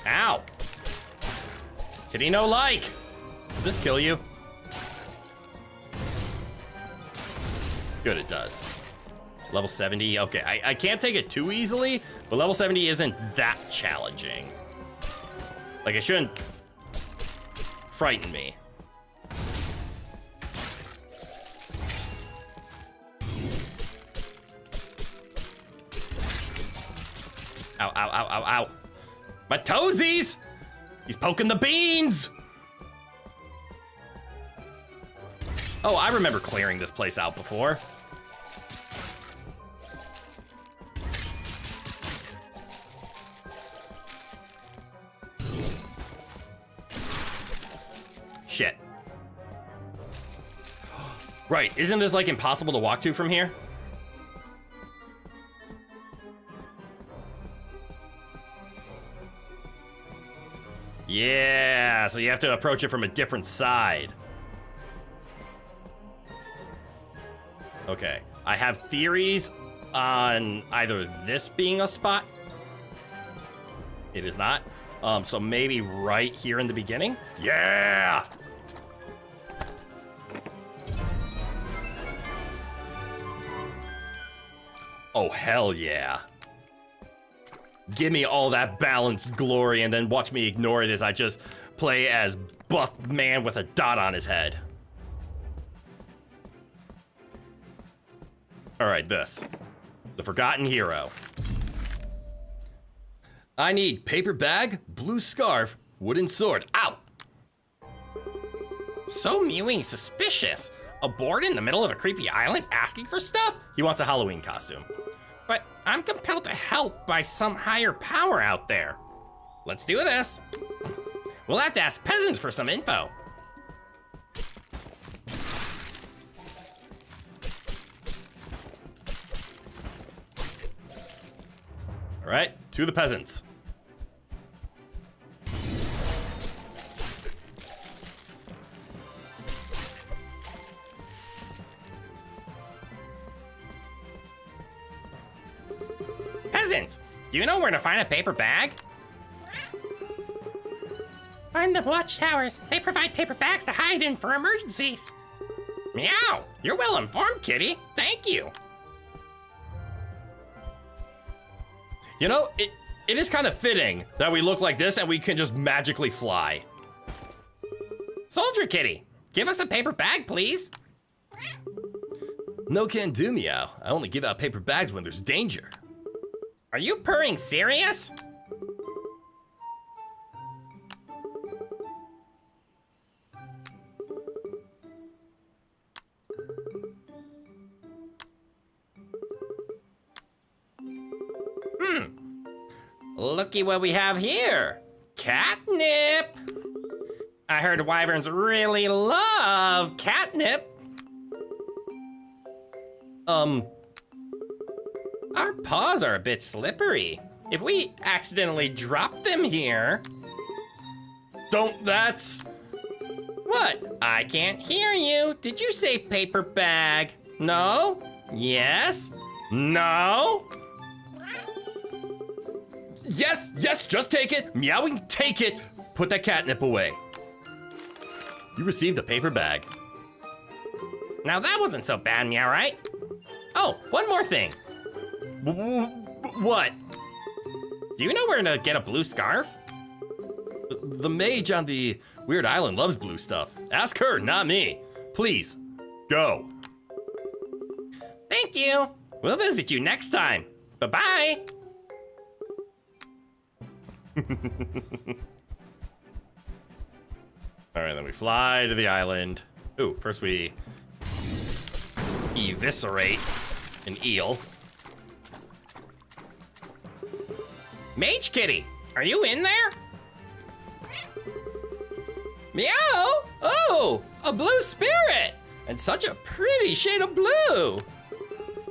Speaker 1: Ow! Kitty no like! Does this kill you? Good, it does. Level 70, okay. I can't take it too easily, but level 70 isn't that challenging. Like, it shouldn't frighten me. Ow, ow, ow, ow, ow. My toesies! He's poking the beans! Oh, I remember clearing this place out before. Shit. Right, isn't this like impossible to walk to from here? Yeah, so you have to approach it from a different side. Okay, I have theories on either this being a spot. It is not. So maybe right here in the beginning? Yeah! Oh, hell yeah. Give me all that balanced glory and then watch me ignore it as I just play as buff man with a dot on his head. All right, this. The Forgotten Hero. I need paper bag, blue scarf, wooden sword. Ow!
Speaker 3: So mewing suspicious. A board in the middle of a creepy island asking for stuff?
Speaker 1: He wants a Halloween costume.
Speaker 3: But I'm compelled to help by some higher power out there. Let's do this. We'll have to ask peasants for some info.
Speaker 1: All right, to the peasants.
Speaker 3: Peasants, do you know where to find a paper bag? Find the watchtowers. They provide paper bags to hide in for emergencies. Meow, you're well informed, kitty. Thank you.
Speaker 1: You know, it is kind of fitting that we look like this and we can just magically fly.
Speaker 3: Soldier kitty, give us a paper bag, please.
Speaker 1: No can do, meow. I only give out paper bags when there's danger.
Speaker 3: Are you purring serious? Looky what we have here. Catnip. I heard wyverns really love catnip. Our paws are a bit slippery. If we accidentally drop them here...
Speaker 1: That's...
Speaker 3: What? I can't hear you. Did you say paper bag? No? Yes?
Speaker 1: No? Yes, just take it. Meowing, take it. Put that catnip away. You received a paper bag.
Speaker 3: Now that wasn't so bad, meow, right? Oh, one more thing.
Speaker 1: What?
Speaker 3: Do you know where to get a blue scarf?
Speaker 1: The mage on the weird island loves blue stuff. Ask her, not me. Please, go.
Speaker 3: Thank you. We'll visit you next time. Bye-bye.
Speaker 1: All right, then we fly to the island. Ooh, first we eviscerate an eel.
Speaker 3: Mage Kitty, are you in there? Meow! Oh, a blue spirit! And such a pretty shade of blue!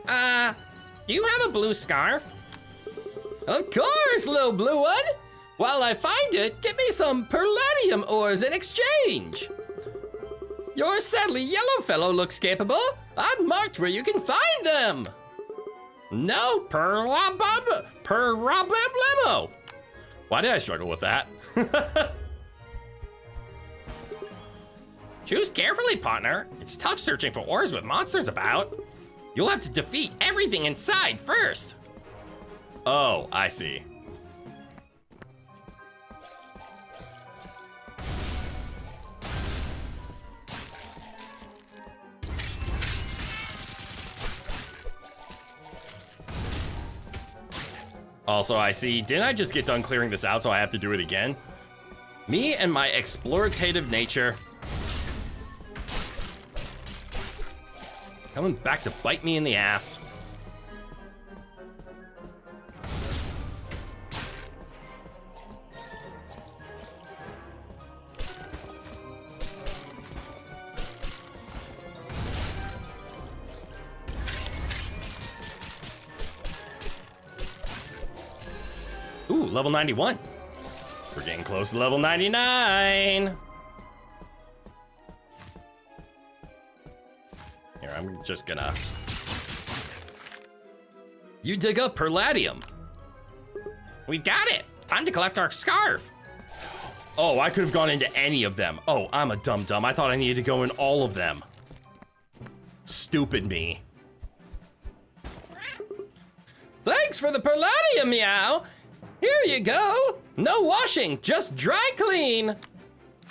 Speaker 3: Do you have a blue scarf? Of course, little blue one! While I find it, get me some palladium ores in exchange! Your sadly yellow fellow looks capable. I've marked where you can find them! No problemo!
Speaker 1: Why did I struggle with that?
Speaker 3: Choose carefully, partner. It's tough searching for ores with monsters about. You'll have to defeat everything inside first.
Speaker 1: Oh, I see. Also, I see, didn't I just get done clearing this out so I have to do it again? Me and my explorative nature. Coming back to bite me in the ass. Ooh, level 91. We're getting close to level 99. Here, I'm just gonna... You dig up palladium.
Speaker 3: We've got it. Time to collect our scarf.
Speaker 1: Oh, I could have gone into any of them. Oh, I'm a dum-dum. I thought I needed to go in all of them. Stupid me.
Speaker 3: Thanks for the palladium, meow. Here you go. No washing, just dry clean.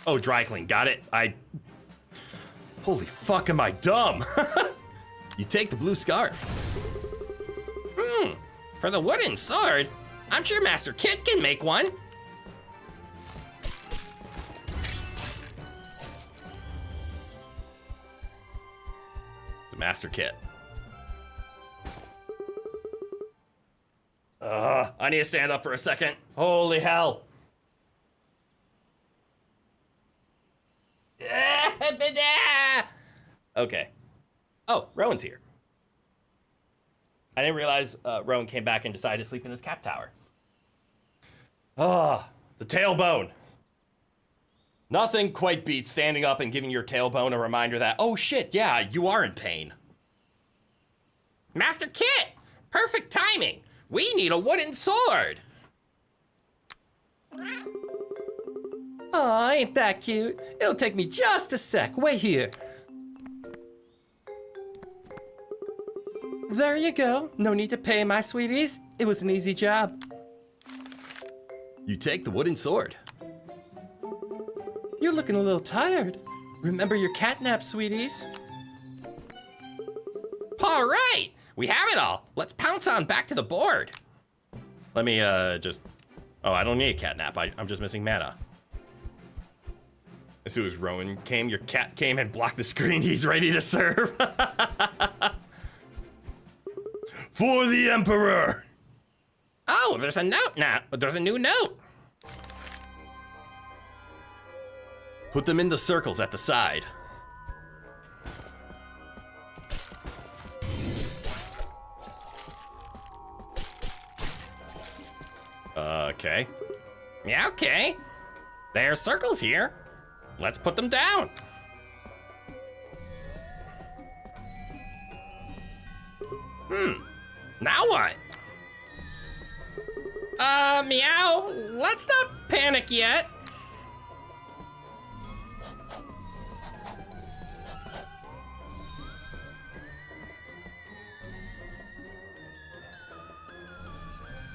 Speaker 1: Oh, dry clean. Got it. Holy fuck, am I dumb? You take the blue scarf.
Speaker 3: For the wooden sword, I'm sure Master Kit can make one.
Speaker 1: The Master Kit. I need to stand up for a second. Holy hell. Okay. Oh, Rowan's here. I didn't realize Rowan came back and decided to sleep in his cat tower. The tailbone. Nothing quite beats standing up and giving your tailbone a reminder that, oh shit, yeah, you are in pain.
Speaker 3: Master Kit, perfect timing. We need a wooden sword.
Speaker 4: Aw, ain't that cute? It'll take me just a sec. Wait here. There you go. No need to pay, my sweeties. It was an easy job.
Speaker 1: You take the wooden sword.
Speaker 4: You're looking a little tired. Remember your cat nap, sweeties.
Speaker 3: All right, we have it all. Let's pounce on back to the board.
Speaker 1: Let me just... Oh, I don't need a cat nap. I'm just missing mana. As soon as Rowan came, your cat came and blocked the screen. He's ready to serve. For the Emperor!
Speaker 3: Oh, there's a note now. There's a new note.
Speaker 1: Put them in the circles at the side. Okay.
Speaker 3: Yeah, okay. There's circles here. Let's put them down. Now what? Meow, let's not panic yet.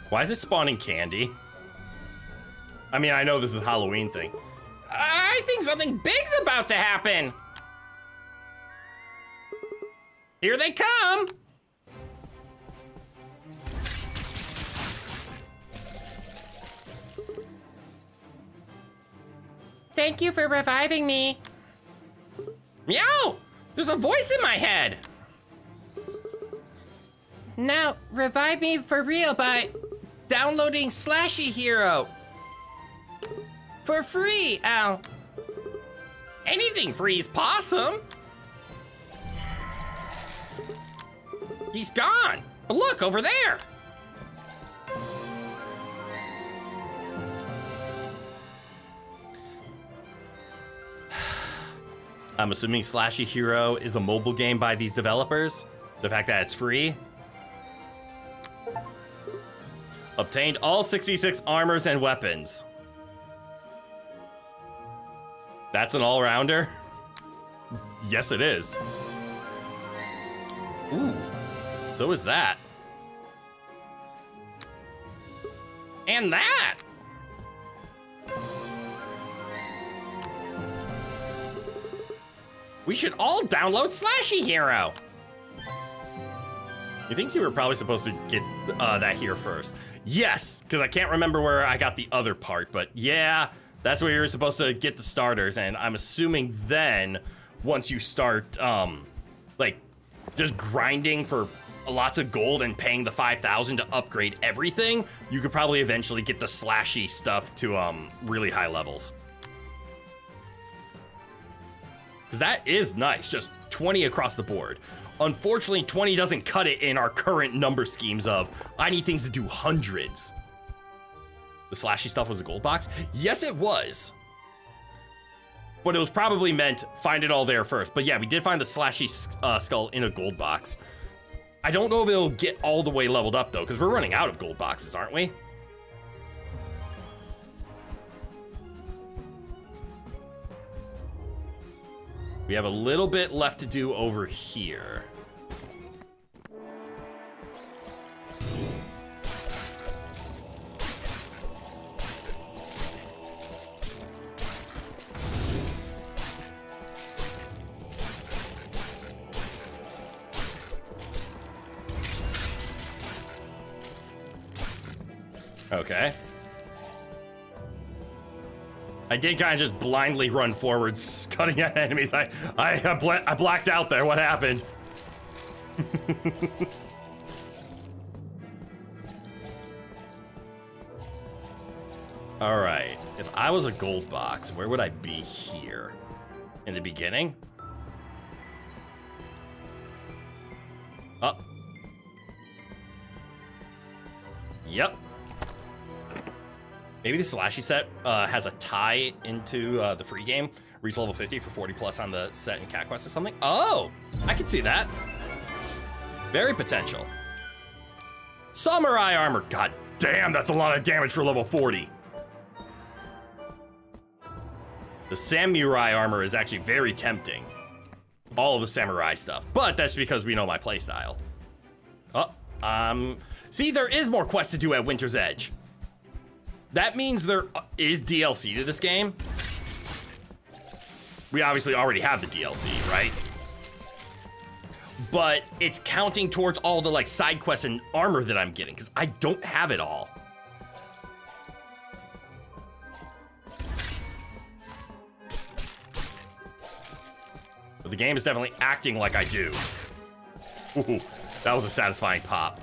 Speaker 1: Why is it spawning candy? I mean, I know this is a Halloween thing.
Speaker 3: I think something big's about to happen. Here they come. Thank you for reviving me. Meow! There's a voice in my head. Now, revive me for real by downloading Slashy Hero. For free, ow. Anything free's possum. He's gone. But look, over there.
Speaker 1: I'm assuming Slashy Hero is a mobile game by these developers. The fact that it's free. Obtained all 66 armors and weapons. That's an all-rounder? Yes, it is. Ooh, so is that.
Speaker 3: And that. We should all download Slashy Hero.
Speaker 1: You think you were probably supposed to get that here first? Yes, because I can't remember where I got the other part, but yeah, that's where you're supposed to get the starters, and I'm assuming then, once you start, like, just grinding for lots of gold and paying the 5,000 to upgrade everything, you could probably eventually get the slashy stuff to, really high levels. Because that is nice, just 20 across the board. Unfortunately, 20 doesn't cut it in our current number schemes of, I need things to do hundreds. The slashy stuff was a gold box? Yes, it was. But it was probably meant, find it all there first. But yeah, we did find the slashy skull in a gold box. I don't know if it'll get all the way leveled up, though, because we're running out of gold boxes, aren't we? We have a little bit left to do over here. Okay. I did kind of just blindly run forwards, cutting at enemies. I blacked out there. What happened? All right. If I was a gold box, where would I be here? In the beginning? Up. Yep. Maybe the Slashy set has a tie into the free game. Reach level 50 for 40 plus on the set in Cat Quest or something. Oh, I can see that. Very potential. Samurai armor. God damn, that's a lot of damage for level 40. The Samurai armor is actually very tempting. All of the Samurai stuff. But that's because we know my playstyle. Oh, see, there is more quests to do at Winter's Edge. That means there is DLC to this game. We obviously already have the DLC, right? But it's counting towards all the like side quests and armor that I'm getting, because I don't have it all. But the game is definitely acting like I do. Ooh, that was a satisfying pop.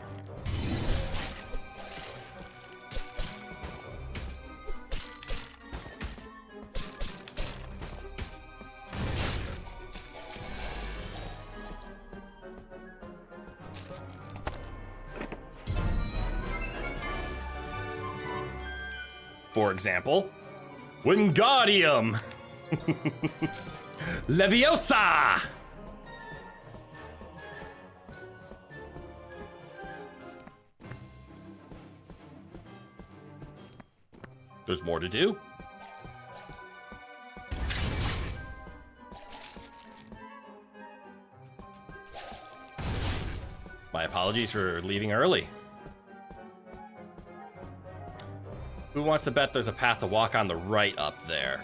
Speaker 1: For example, Wingardium. Leviosa. There's more to do. My apologies for leaving early. Who wants to bet there's a path to walk on the right up there?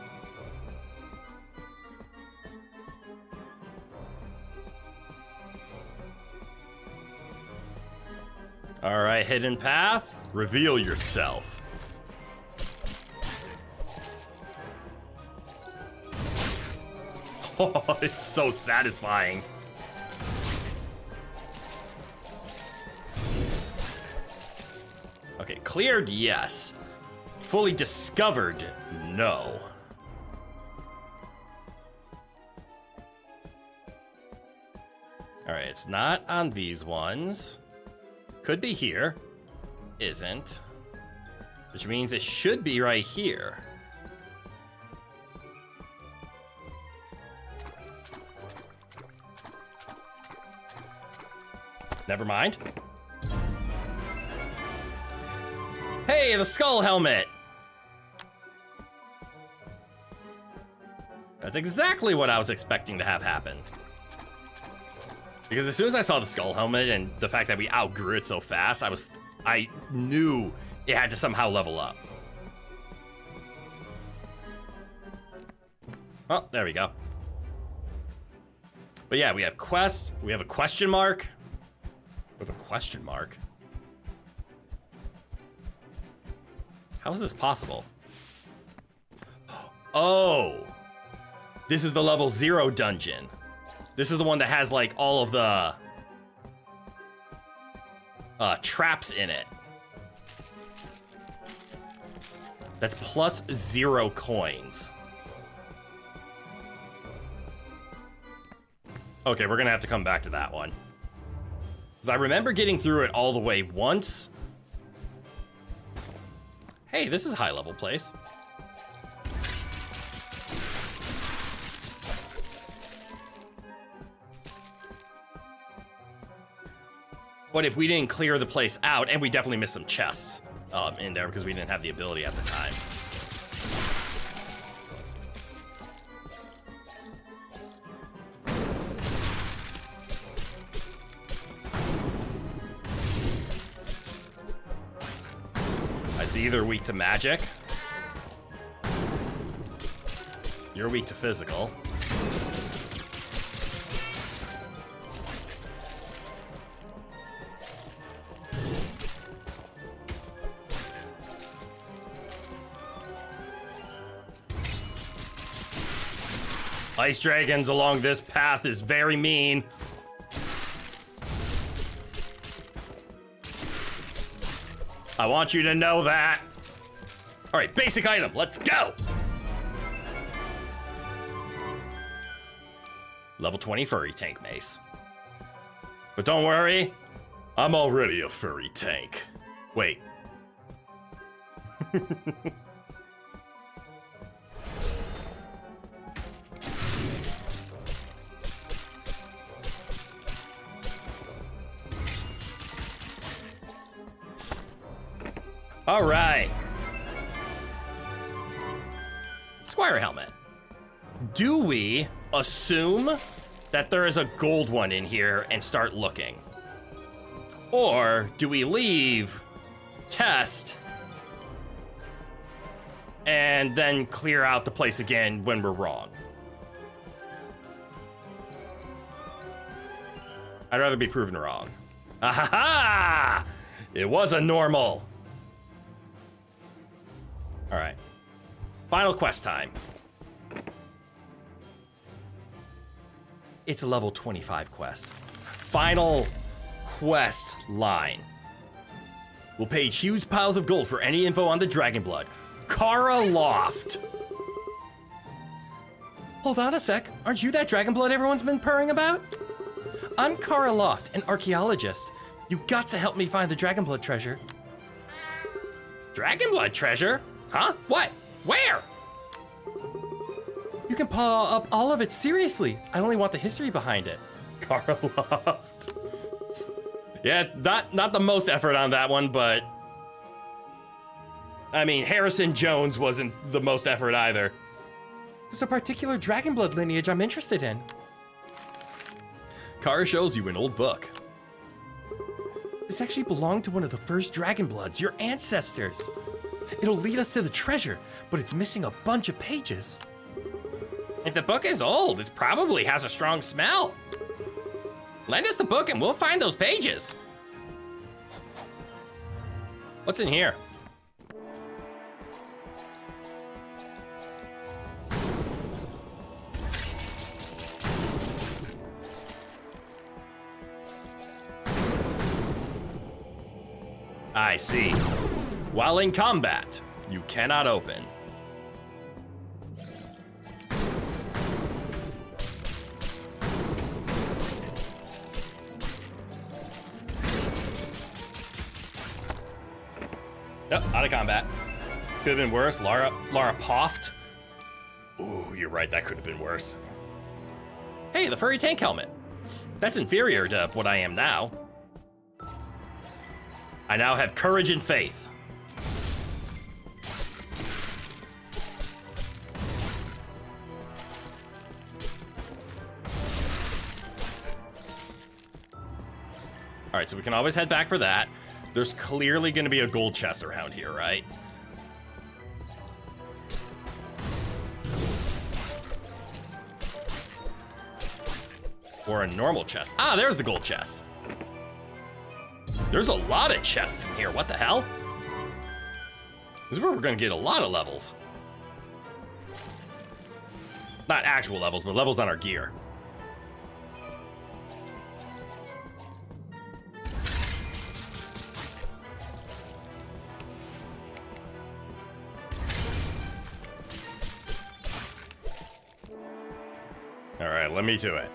Speaker 1: All right, hidden path. Reveal yourself. Oh, it's so satisfying. Okay, cleared, yes. Fully discovered, no. All right, it's not on these ones. Could be here. Isn't. Which means it should be right here. Never mind. Hey, the skull helmet! That's exactly what I was expecting to have happen. Because as soon as I saw the skull helmet and the fact that we outgrew it so fast, I knew it had to somehow level up. Oh, there we go. But yeah, we have quests. We have a question mark. We have a question mark. How is this possible? Oh, this is the level 0 dungeon. This is the one that has like all of the traps in it. That's plus 0 coins. Okay, we're gonna have to come back to that one. Because I remember getting through it all the way once. Hey, this is a high-level place. What if we didn't clear the place out, and we definitely missed some chests in there because we didn't have the ability at the time. Either weak to magic. You're weak to physical. Ice dragons along this path is very mean. I want you to know that. All right, basic item, let's go. Level 20 furry tank mace. But don't worry, I'm already a furry tank. Wait. All right. Squire helmet. Do we assume that there is a gold one in here and start looking? Or do we leave, test, and then clear out the place again when we're wrong? I'd rather be proven wrong. Ahaha! It was a normal. All right. Final quest time. It's a level 25 quest. Final quest line. We'll pay huge piles of gold for any info on the Dragonblood. Kara Loft. Hold on a sec. Aren't you that Dragonblood everyone's been purring about? I'm Kara Loft, an archaeologist. You got to help me find the Dragonblood treasure. Dragonblood treasure? Huh? What? Where?
Speaker 4: can paw up all of it, seriously. I only want the history behind it.
Speaker 1: Karloft. Yeah, not the most effort on that one, but I mean, Harrison Jones wasn't the most effort either.
Speaker 4: There's a particular dragon blood lineage I'm interested in.
Speaker 1: Kara shows you an old book.
Speaker 4: This actually belonged to one of the first dragon bloods, your ancestors. It'll lead us to the treasure, but it's missing a bunch of pages.
Speaker 3: If the book is old, it probably has a strong smell. Lend us the book and we'll find those pages.
Speaker 1: What's in here? I see. While in combat, you cannot open. Nope, out of combat. Could have been worse. Lara Poft. Ooh, you're right. That could have been worse.
Speaker 3: Hey, the furry tank helmet.
Speaker 1: That's inferior to what I am now. I now have courage and faith. All right, so we can always head back for that. There's clearly going to be a gold chest around here, right? Or a normal chest. Ah, there's the gold chest. There's a lot of chests in here. What the hell? This is where we're going to get a lot of levels. Not actual levels, but levels on our gear. All right, let me do it.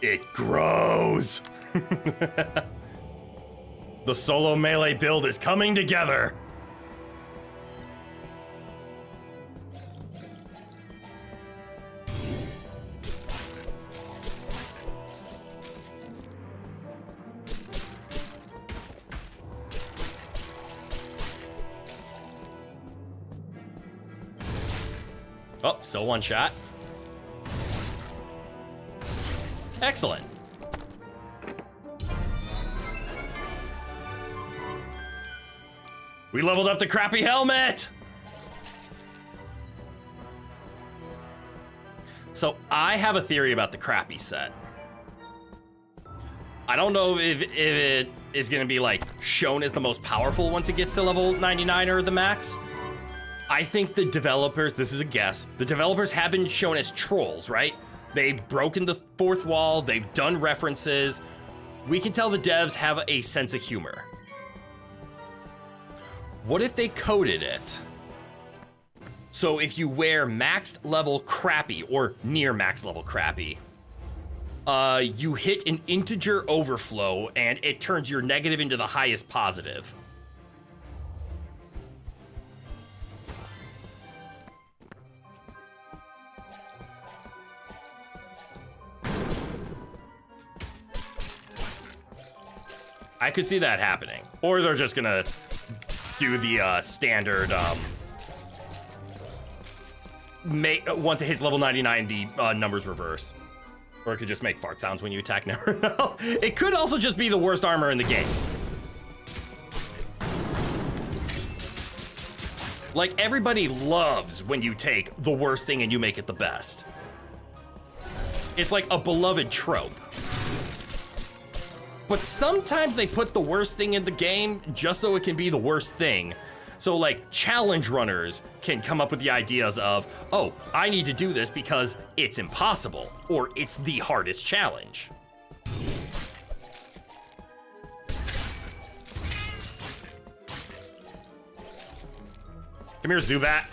Speaker 1: It grows! The solo melee build is coming together! Oh, still one shot. Excellent. We leveled up the crappy helmet! So I have a theory about the crappy set. I don't know if it is going to be like shown as the most powerful once it gets to level 99 or the max. I think the developers, this is a guess, the developers have been shown as trolls, right? They've broken the fourth wall, they've done references. We can tell the devs have a sense of humor. What if they coded it? So if you wear maxed level crappy or near max level crappy, you hit an integer overflow and it turns your negative into the highest positive. I could see that happening. Or they're just gonna do the standard, once it hits level 99, the numbers reverse. Or it could just make fart sounds when you attack, never know. It could also just be the worst armor in the game. Like, everybody loves when you take the worst thing and you make it the best. It's like a beloved trope. But sometimes they put the worst thing in the game just so it can be the worst thing. So like challenge runners can come up with the ideas of, oh, I need to do this because it's impossible or it's the hardest challenge. Come here, Zubat.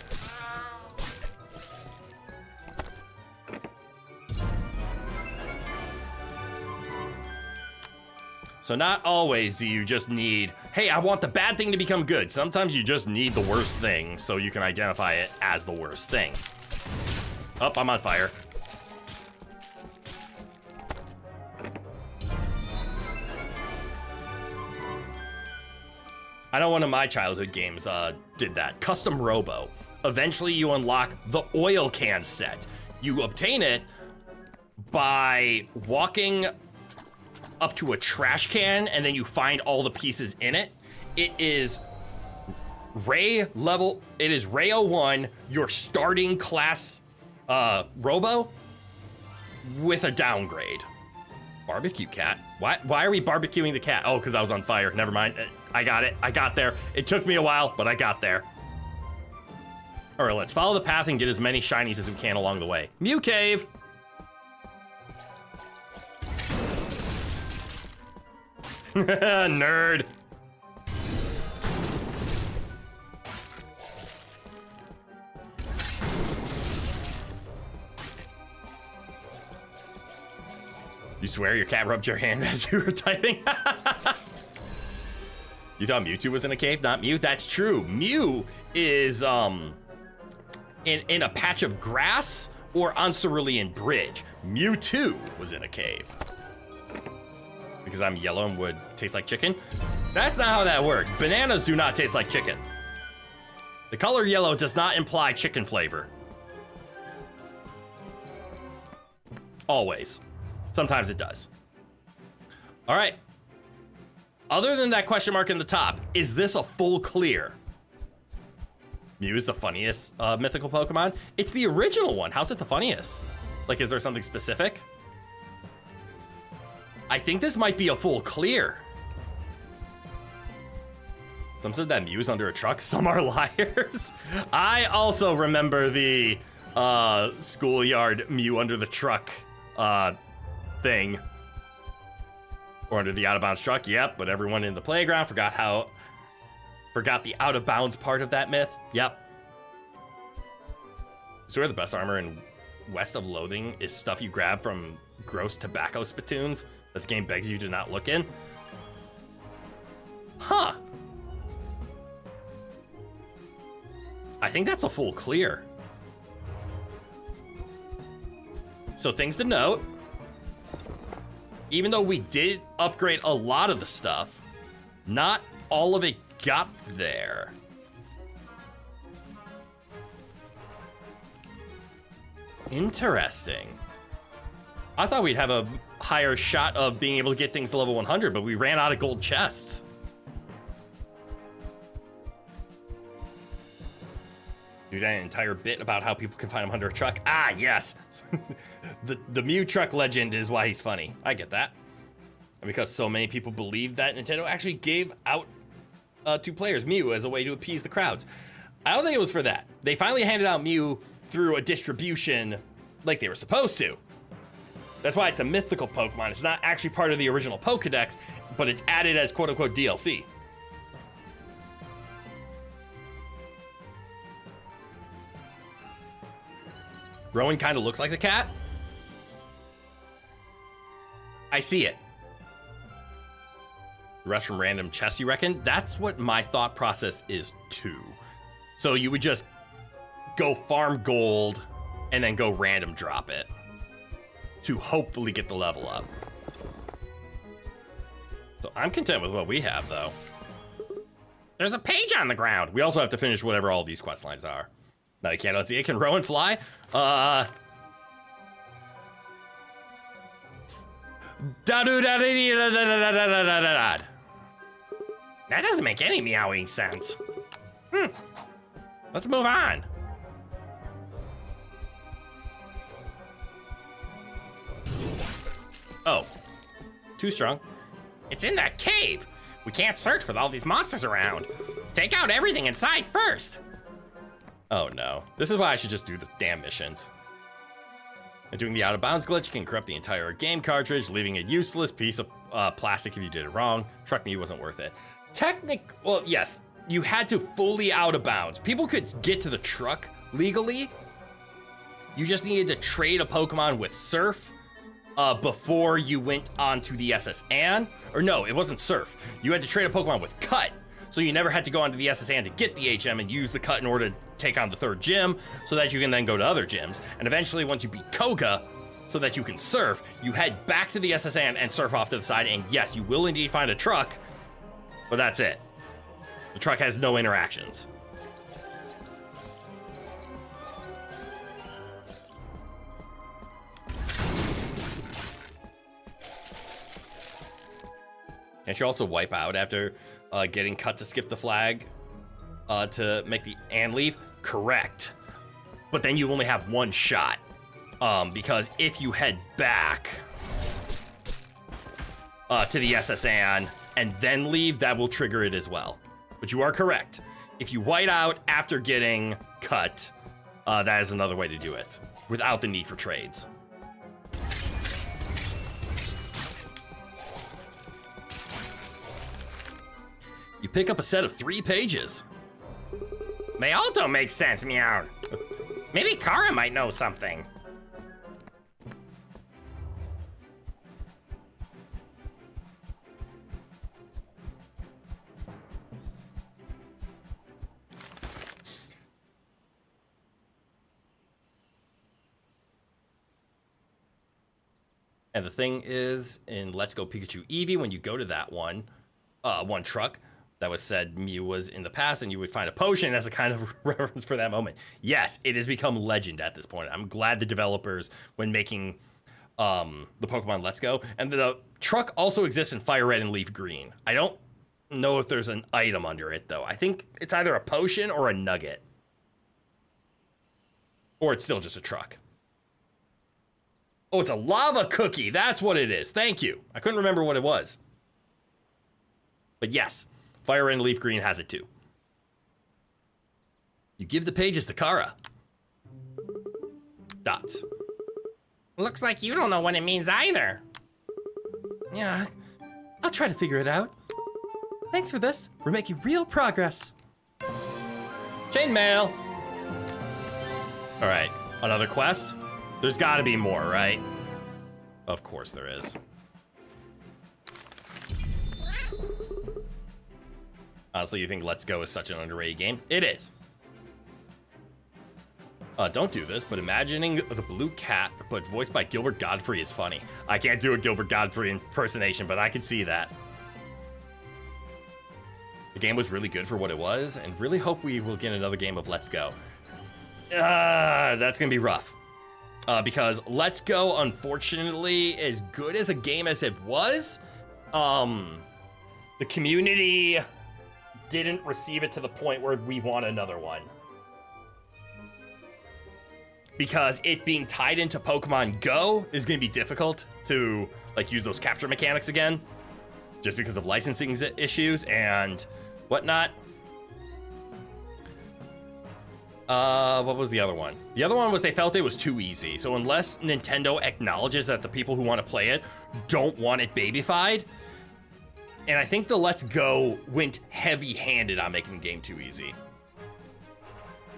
Speaker 1: So not always do you just need, hey, I want the bad thing to become good. Sometimes you just need the worst thing so you can identify it as the worst thing. Oh, I'm on fire. I know one of my childhood games did that. Custom Robo. Eventually you unlock the oil can set. You obtain it by walking up to a trash can and then you find all the pieces in it. It is Ray level, it is Ray 01, your starting class Robo with a downgrade. Barbecue cat? Why are we barbecuing the cat? Oh, because I was on fire. Never mind. I got it. I got there. It took me a while, but I got there. All right, let's follow the path and get as many shinies as we can along the way. Mew Cave. Nerd. You swear your cat rubbed your hand as you were typing? You thought Mewtwo was in a cave? Not Mew? That's true. Mew is in a patch of grass or on Cerulean Bridge. Mewtwo was in a cave. Because I'm yellow and would taste like chicken? That's not how that works. Bananas do not taste like chicken. The color yellow does not imply chicken flavor. Always. Sometimes it does. All right. Other than that question mark in the top, is this a full clear? Mew is the funniest mythical Pokemon. It's the original one. How's it the funniest? Like, is there something specific? I think this might be a full clear. Some said that Mew's under a truck. Some are liars. I also remember the schoolyard Mew under the truck thing. Or under the out-of-bounds truck, yep, but everyone in the playground forgot the out-of-bounds part of that myth. Yep. So the best armor in West of Loathing is stuff you grab from gross tobacco spittoons that the game begs you to not look in. Huh. I think that's a full clear. So things to note. Even though we did upgrade a lot of the stuff, not all of it got there. Interesting. I thought we'd have a higher shot of being able to get things to level 100, but we ran out of gold chests. Do that entire bit about how people can find him under a truck. Ah, yes. The Mew truck legend is why he's funny. I get that. And because so many people believe that Nintendo actually gave out to players Mew as a way to appease the crowds. I don't think it was for that. They finally handed out Mew through a distribution like they were supposed to. That's why it's a mythical Pokemon. It's not actually part of the original Pokedex, but it's added as quote-unquote DLC. Rowan kind of looks like the cat. I see it. The rest from random chests, you reckon? That's what my thought process is too. So you would just go farm gold and then go random drop it to hopefully get the level up. So I'm content with what we have, though. There's a page on the ground. We also have to finish whatever all these quest lines are. No, you can't see it. Can Rowan fly? That doesn't make any meowing sense. Let's move on. Oh, too strong. It's in that cave. We can't search with all these monsters around. Take out everything inside first. Oh no, this is why I should just do the damn missions. And doing the out-of-bounds glitch can corrupt the entire game cartridge, leaving a useless piece of plastic if you did it wrong. Truck me wasn't worth it. Well, yes, you had to fully out-of-bounds. People could get to the truck legally. You just needed to trade a Pokemon with Surf before you went onto the SSN. Or no, it wasn't Surf. You had to train a Pokemon with Cut. So you never had to go onto the SSN to get the HM and use the Cut in order to take on the third gym so that you can then go to other gyms. And eventually, once you beat Koga, so that you can surf, you head back to the SSN and surf off to the side. And yes, you will indeed find a truck, but that's it. The truck has no interactions. Can't you also wipe out after getting cut to skip the flag to make the and leave? Correct. But then you only have one shot. Because if you head back to the SSN and then leave, that will trigger it as well. But you are correct. If you white out after getting cut, that is another way to do it without the need for trades. You pick up a set of 3 pages.
Speaker 3: They all don't make sense, Meow. Maybe Kara might know something.
Speaker 1: And the thing is, in Let's Go Pikachu Eevee, when you go to that one truck that was said Mew was in the past, and you would find a potion as a kind of reference for that moment. Yes, it has become legend at this point. I'm glad the developers, when making the Pokemon Let's Go, and the truck also exists in Fire Red and Leaf Green. I don't know if there's an item under it, though. I think it's either a potion or a nugget. Or it's still just a truck. Oh, it's a lava cookie. That's what it is. Thank you. I couldn't remember what it was. But yes, Fire Red and Leaf Green has it too. You give the pages to Kara. Dots.
Speaker 3: Looks like you don't know what it means either.
Speaker 4: Yeah, I'll try to figure it out. Thanks for this. We're making real progress.
Speaker 1: Chainmail. All right, another quest. There's got to be more, right? Of course there is. Honestly, you think Let's Go is such an underrated game? It is. Don't do this, but imagining the blue cat, but voiced by Gilbert Godfrey is funny. I can't do a Gilbert Godfrey impersonation, but I can see that. The game was really good for what it was, and really hope we will get another game of Let's Go. That's gonna be rough. Because Let's Go, unfortunately, as good as a game as it was, the community didn't receive it to the point where we want another one. Because it being tied into Pokemon Go is going to be difficult to use those capture mechanics again, just because of licensing issues and whatnot. What was the other one? The other one was they felt it was too easy. So unless Nintendo acknowledges that the people who want to play it don't want it babyfied, and I think the Let's Go went heavy-handed on making the game too easy.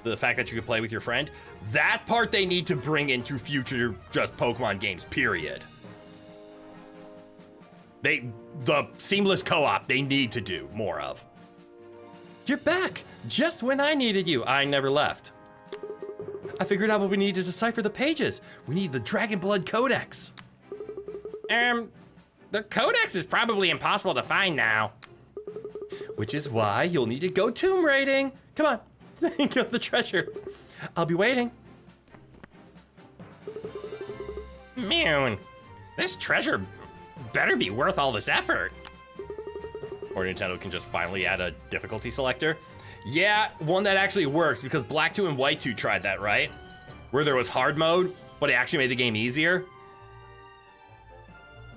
Speaker 1: The fact that you could play with your friend, that part they need to bring into future just Pokemon games, period. The seamless co-op, they need to do more of.
Speaker 4: You're back, just when I needed you.
Speaker 1: I never left.
Speaker 4: I figured out what we need to decipher the pages. We need the Dragon Blood Codex.
Speaker 3: The Codex is probably impossible to find now.
Speaker 4: Which is why you'll need to go tomb raiding. Come on, think of the treasure. I'll be waiting.
Speaker 3: Man, this treasure better be worth all this effort.
Speaker 1: Or Nintendo can just finally add a difficulty selector. Yeah, one that actually works, because Black 2 and White 2 tried that, right? Where there was hard mode, but it actually made the game easier.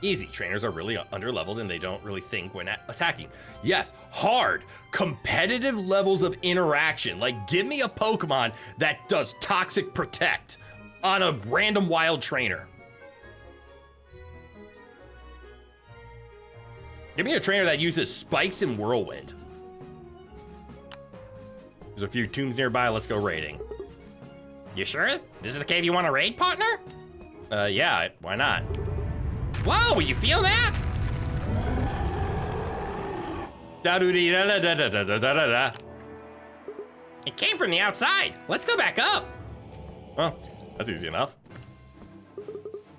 Speaker 1: Easy. Trainers are really underleveled and they don't really think when attacking. Yes, hard, competitive levels of interaction. Like, give me a Pokemon that does Toxic Protect on a random wild trainer. Give me a trainer that uses Spikes and Whirlwind. There's a few tombs nearby. Let's go raiding.
Speaker 3: You sure? This is the cave you want to raid, partner?
Speaker 1: Yeah, why not?
Speaker 3: Whoa, you feel that?
Speaker 1: Da-do-dee-da-da-da-da-da-da-da.
Speaker 3: It came from the outside. Let's go back up.
Speaker 1: Well, that's easy enough.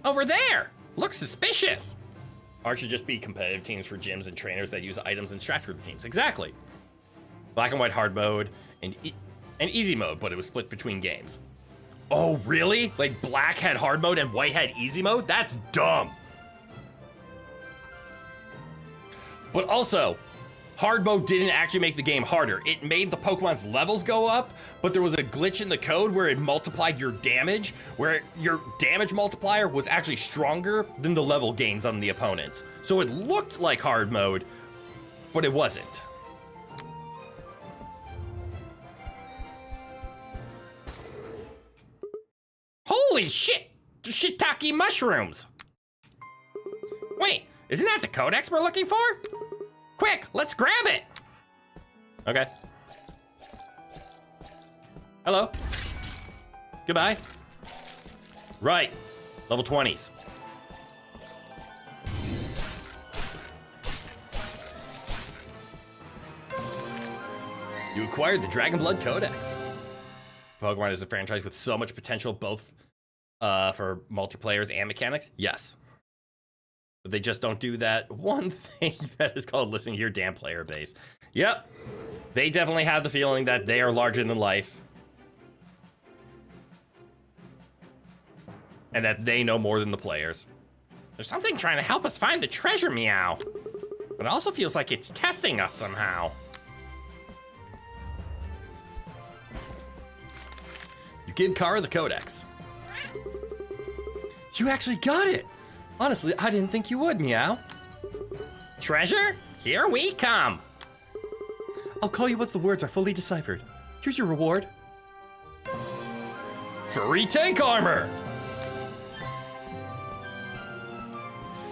Speaker 3: Over there. Looks suspicious.
Speaker 1: Ours should just be competitive teams for gyms and trainers that use items and strats group teams. Exactly. Black and white hard mode and easy mode, but it was split between games. Oh, really? Like black had hard mode and white had easy mode? That's dumb. But also, hard mode didn't actually make the game harder. It made the Pokemon's levels go up, but there was a glitch in the code where it multiplied your damage, where your damage multiplier was actually stronger than the level gains on the opponents. So it looked like hard mode, but it wasn't.
Speaker 3: Holy shit! Shiitake mushrooms! Wait, isn't that the codex we're looking for? Quick, let's grab it!
Speaker 1: Okay. Hello. Goodbye. Right. Level 20s. You acquired the Dragon Blood Codex. Pokemon is a franchise with so much potential, both for multiplayers and mechanics. Yes. But they just don't do that one thing that is called listening to your damn player base. Yep. They definitely have the feeling that they are larger than life. And that they know more than the players.
Speaker 3: There's something trying to help us find the treasure, Meow. But it also feels like it's testing us somehow.
Speaker 1: You give Kara the Codex. You actually got it! Honestly, I didn't think you would, Meow.
Speaker 3: Treasure? Here we come.
Speaker 1: I'll call you once the words are fully deciphered. Here's your reward. Free tank armor!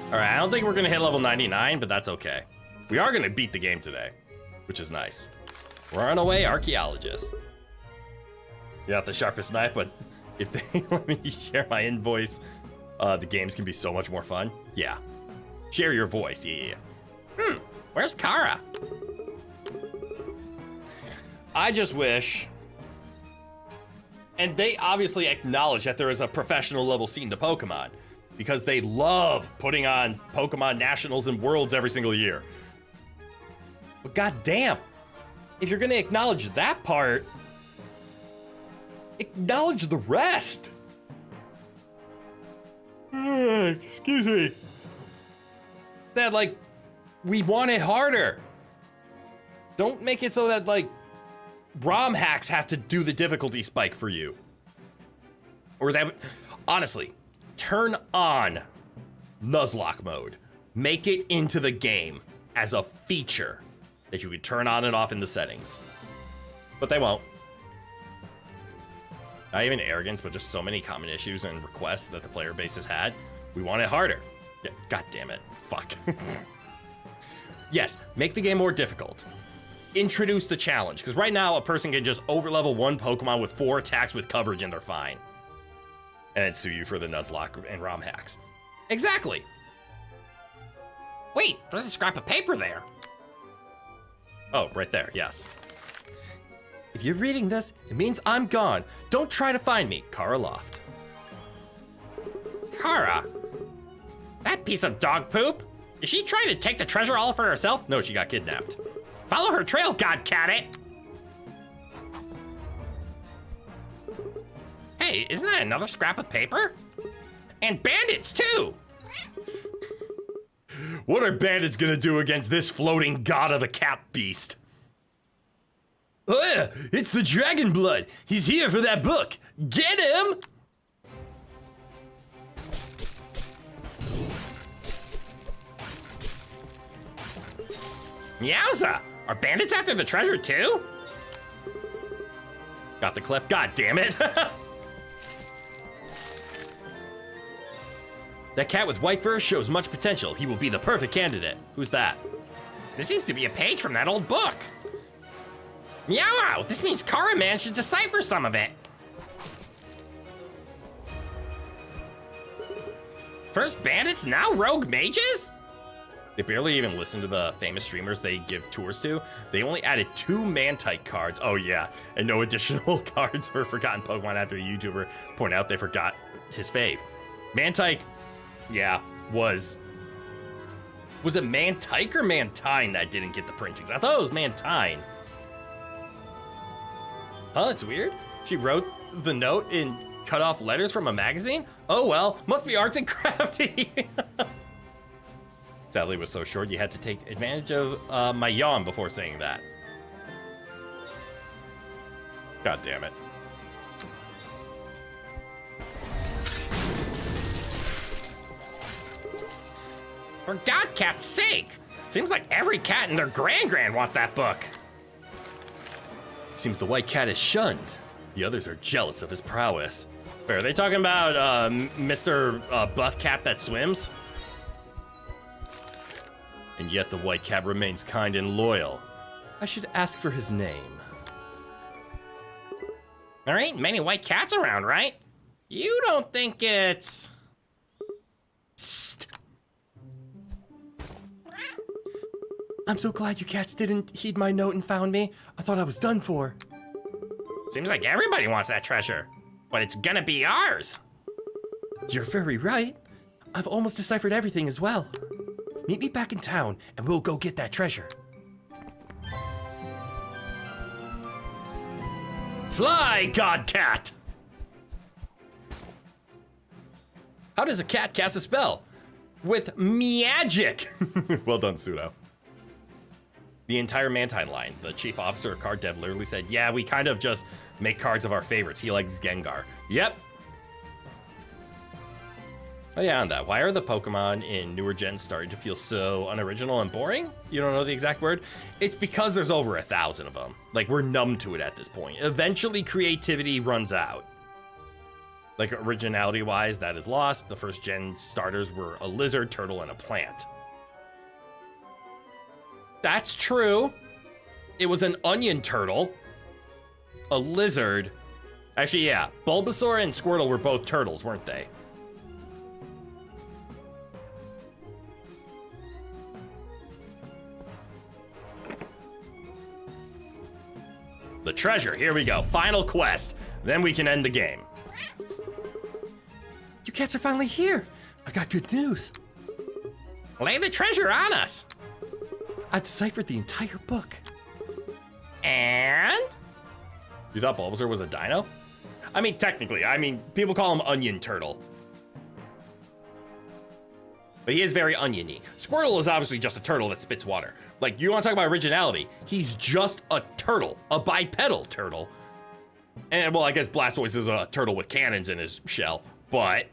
Speaker 1: Alright, I don't think we're gonna hit level 99, but that's okay. We are gonna beat the game today, which is nice. We're on our way, archaeologist. You're not the sharpest knife, but if they let me share my invoice, the games can be so much more fun. Yeah. Share your voice, yeah.
Speaker 3: Where's Kara?
Speaker 1: I just wish... And they obviously acknowledge that there is a professional level scene to Pokemon, because they love putting on Pokemon Nationals and Worlds every single year. But goddamn, if you're gonna acknowledge that part, acknowledge the rest. Excuse me. That, like, we want it harder. Don't make it so that, like, ROM hacks have to do the difficulty spike for you. Or that, honestly, turn on Nuzlocke mode. Make it into the game as a feature that you can turn on and off in the settings. But they won't. Not even arrogance, but just so many common issues and requests that the player base has had. We want it harder. Yeah, God damn it. Fuck. Yes, make the game more difficult. Introduce the challenge, because right now a person can just overlevel one Pokemon with 4 attacks with coverage and they're fine. And then sue you for the Nuzlocke and ROM hacks. Exactly.
Speaker 3: Wait, there's a scrap of paper there.
Speaker 1: Oh, right there, yes. If you're reading this, it means I'm gone. Don't try to find me, Kara Loft.
Speaker 3: Kara? That piece of dog poop? Is she trying to take the treasure all for herself?
Speaker 1: No, she got kidnapped.
Speaker 3: Follow her trail, Godcat it! Hey, isn't that another scrap of paper? And bandits, too!
Speaker 1: What are bandits gonna do against this floating god of a cat beast? Oh yeah, it's the Dragon Blood. He's here for that book. Get him!
Speaker 3: Meowza! Are bandits after the treasure too?
Speaker 1: Got the clip. God damn it. That cat with white fur shows much potential. He will be the perfect candidate. Who's that?
Speaker 3: This seems to be a page from that old book. Meow! This means Kara Man should decipher some of it. First bandits, now rogue mages?
Speaker 1: They barely even listen to the famous streamers they give tours to. They only added 2 Mantike cards. Oh yeah, and no additional cards for forgotten Pokemon after a YouTuber pointed out they forgot his fave. Mantike, yeah, was it Mantike or Mantine that didn't get the printings? I thought it was Mantine. Huh, it's weird. She wrote the note in cut off letters from a magazine? Oh well, must be arts and crafty. Sadly, it was so short you had to take advantage of my yawn before saying that. God damn it.
Speaker 3: For Godcat's sake! Seems like every cat and their grand wants that book.
Speaker 1: Seems the white cat is shunned. The others are jealous of his prowess. Wait, are they talking about Mr. Buff Cat that swims? And yet the white cat remains kind and loyal. I should ask for his name.
Speaker 3: There ain't many white cats around, right? You don't think it's...
Speaker 1: Psst.
Speaker 4: I'm so glad you cats didn't heed my note and found me. I thought I was done for.
Speaker 3: Seems like everybody wants that treasure, but it's gonna be ours.
Speaker 4: You're very right. I've almost deciphered everything as well. Meet me back in town, and we'll go get that treasure.
Speaker 1: Fly, God Cat! How does a cat cast a spell? With magic! Well done, Pseudo. The entire Mantine line, the chief officer of card dev literally said, yeah, we kind of just make cards of our favorites. He likes Gengar. Yep. Oh yeah, on that, why are the Pokemon in newer gens starting to feel so unoriginal and boring? You don't know the exact word? It's because there's over 1,000 of them. Like, we're numb to it at this point. Eventually, creativity runs out. Like, originality-wise, that is lost. The first gen starters were a lizard, turtle, and a plant. That's true. It was an onion turtle, a lizard. Actually, yeah, Bulbasaur and Squirtle were both turtles, weren't they? The treasure, here we go. Final quest. Then we can end the game.
Speaker 4: You cats are finally here. I've got good news.
Speaker 3: Lay the treasure on us.
Speaker 4: I've deciphered the entire book.
Speaker 3: And?
Speaker 1: You thought Bulbasaur was a dino? I mean, technically. I mean, people call him Onion Turtle. But he is very oniony. Squirtle is obviously just a turtle that spits water. Like, you want to talk about originality? He's just a turtle, a bipedal turtle. And, well, I guess Blastoise is a turtle with cannons in his shell, but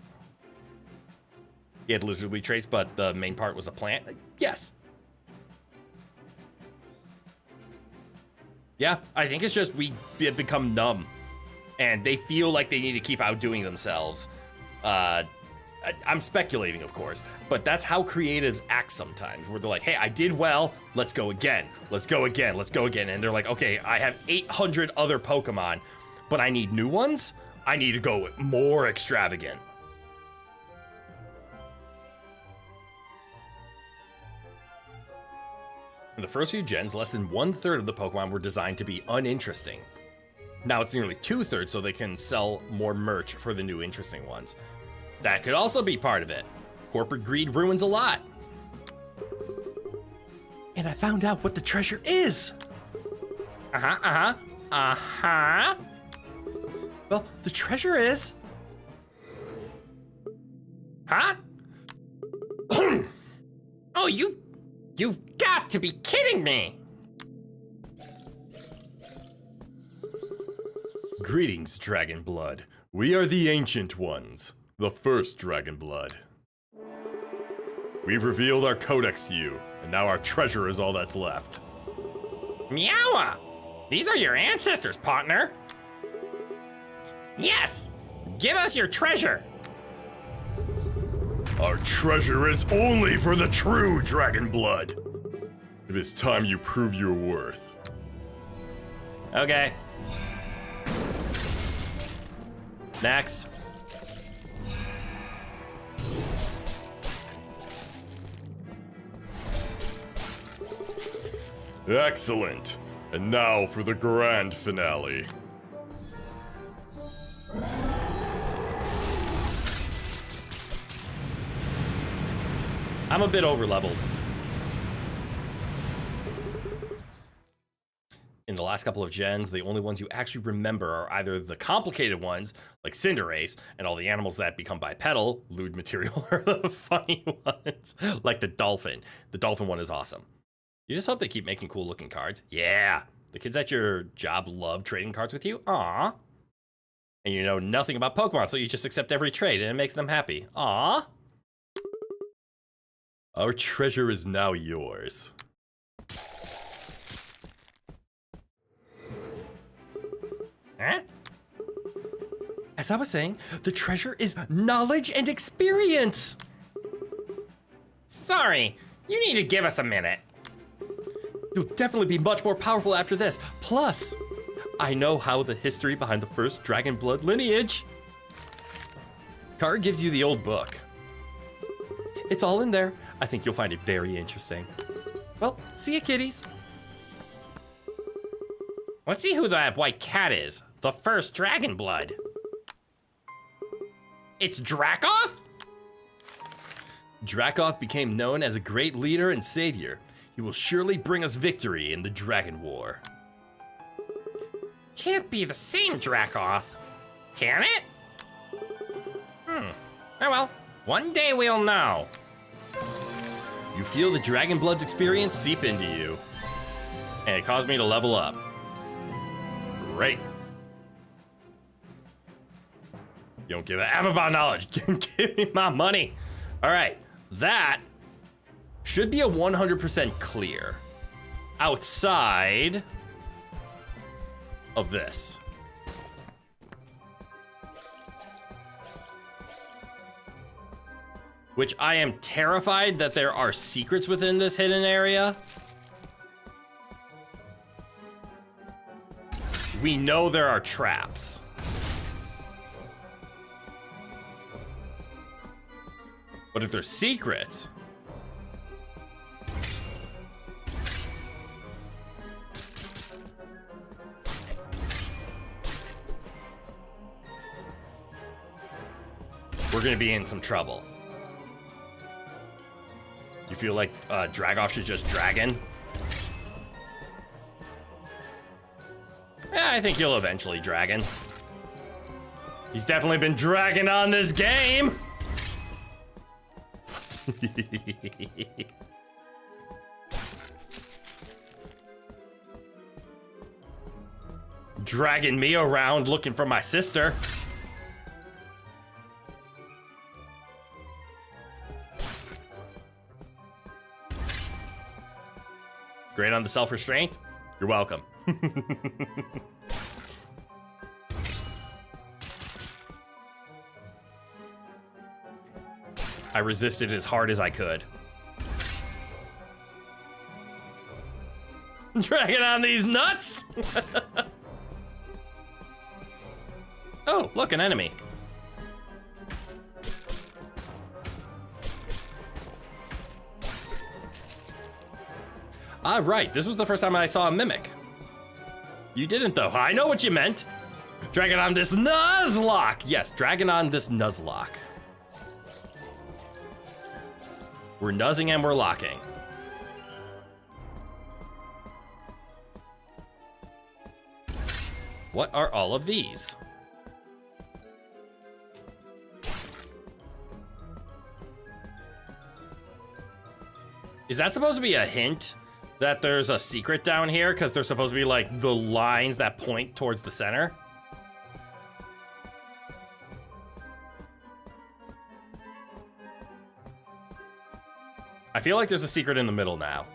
Speaker 1: he had lizardly traits, but the main part was a plant. Yes. Yeah, I think it's just we have become numb, and they feel like they need to keep outdoing themselves. I'm speculating, of course, but that's how creatives act sometimes, where they're like, hey, I did well, let's go again, let's go again, let's go again. And they're like, okay, I have 800 other Pokemon, but I need new ones? I need to go more extravagant. In the first few gens, less than 1/3 of the Pokemon were designed to be uninteresting. Now it's nearly 2/3, so they can sell more merch for the new interesting ones. That could also be part of it. Corporate greed ruins a lot.
Speaker 4: And I found out what the treasure is.
Speaker 3: Uh-huh.
Speaker 4: Well, the treasure is...
Speaker 3: Huh? Oh, you've got to be kidding me.
Speaker 2: Greetings, Dragon Blood. We are the Ancient Ones, the first Dragon Blood. We've revealed our codex to you, and now our treasure is all that's left.
Speaker 3: Meowa! These are your ancestors, partner. Yes! Give us your treasure.
Speaker 2: Our treasure is only for the true Dragon Blood. It is time you prove your worth.
Speaker 1: Okay. Next.
Speaker 2: Excellent. And now for the grand finale.
Speaker 1: I'm a bit over-leveled. In the last couple of gens, the only ones you actually remember are either the complicated ones, like Cinderace, and all the animals that become bipedal, lewd material, or the funny ones, like the dolphin. The dolphin one is awesome. You just hope they keep making cool-looking cards. Yeah! The kids at your job love trading cards with you. Aww. And you know nothing about Pokemon, so you just accept every trade, and it makes them happy. Aww. Our treasure is now yours. Huh? As I was saying, the treasure is knowledge and experience. Sorry, you need to give us a minute. You'll definitely be much more powerful after this. Plus, I know how the history behind the first Dragon Blood lineage. Card gives you the old book. It's all in there. I think you'll find it very interesting. Well, see ya, kitties. Let's see who that white cat is. The first Dragon Blood. It's Dracoth? Dracoth became known as a great leader and savior. He will surely bring us victory in the Dragon War. Can't be the same Dracoth. Can it? Oh well, one day we'll know. You feel the Dragon Blood's experience seep into you. And it caused me to level up. Great. You don't give a F about knowledge. Give me my money. All right, that should be a 100% clear outside of this. Which I am terrified that there are secrets within this hidden area. We know there are traps. But if there's secrets... we're gonna be in some trouble. You feel like Dragoff should just dragon? Yeah, I think he'll eventually dragon. He's definitely been dragging on this game! Dragging me around looking for my sister. Great on the self-restraint? You're welcome. I resisted as hard as I could. Dragging on these nuts? Oh, look, an enemy. Ah, right. This was the first time I saw a mimic. You didn't, though. I know what you meant. Dragging on this Nuzlocke. Yes, dragging on this Nuzlocke. We're nuzzing and we're locking. What are all of these? Is that supposed to be a hint that there's a secret down here? Because there's supposed to be like the lines that point towards the center. I feel like there's a secret in the middle now.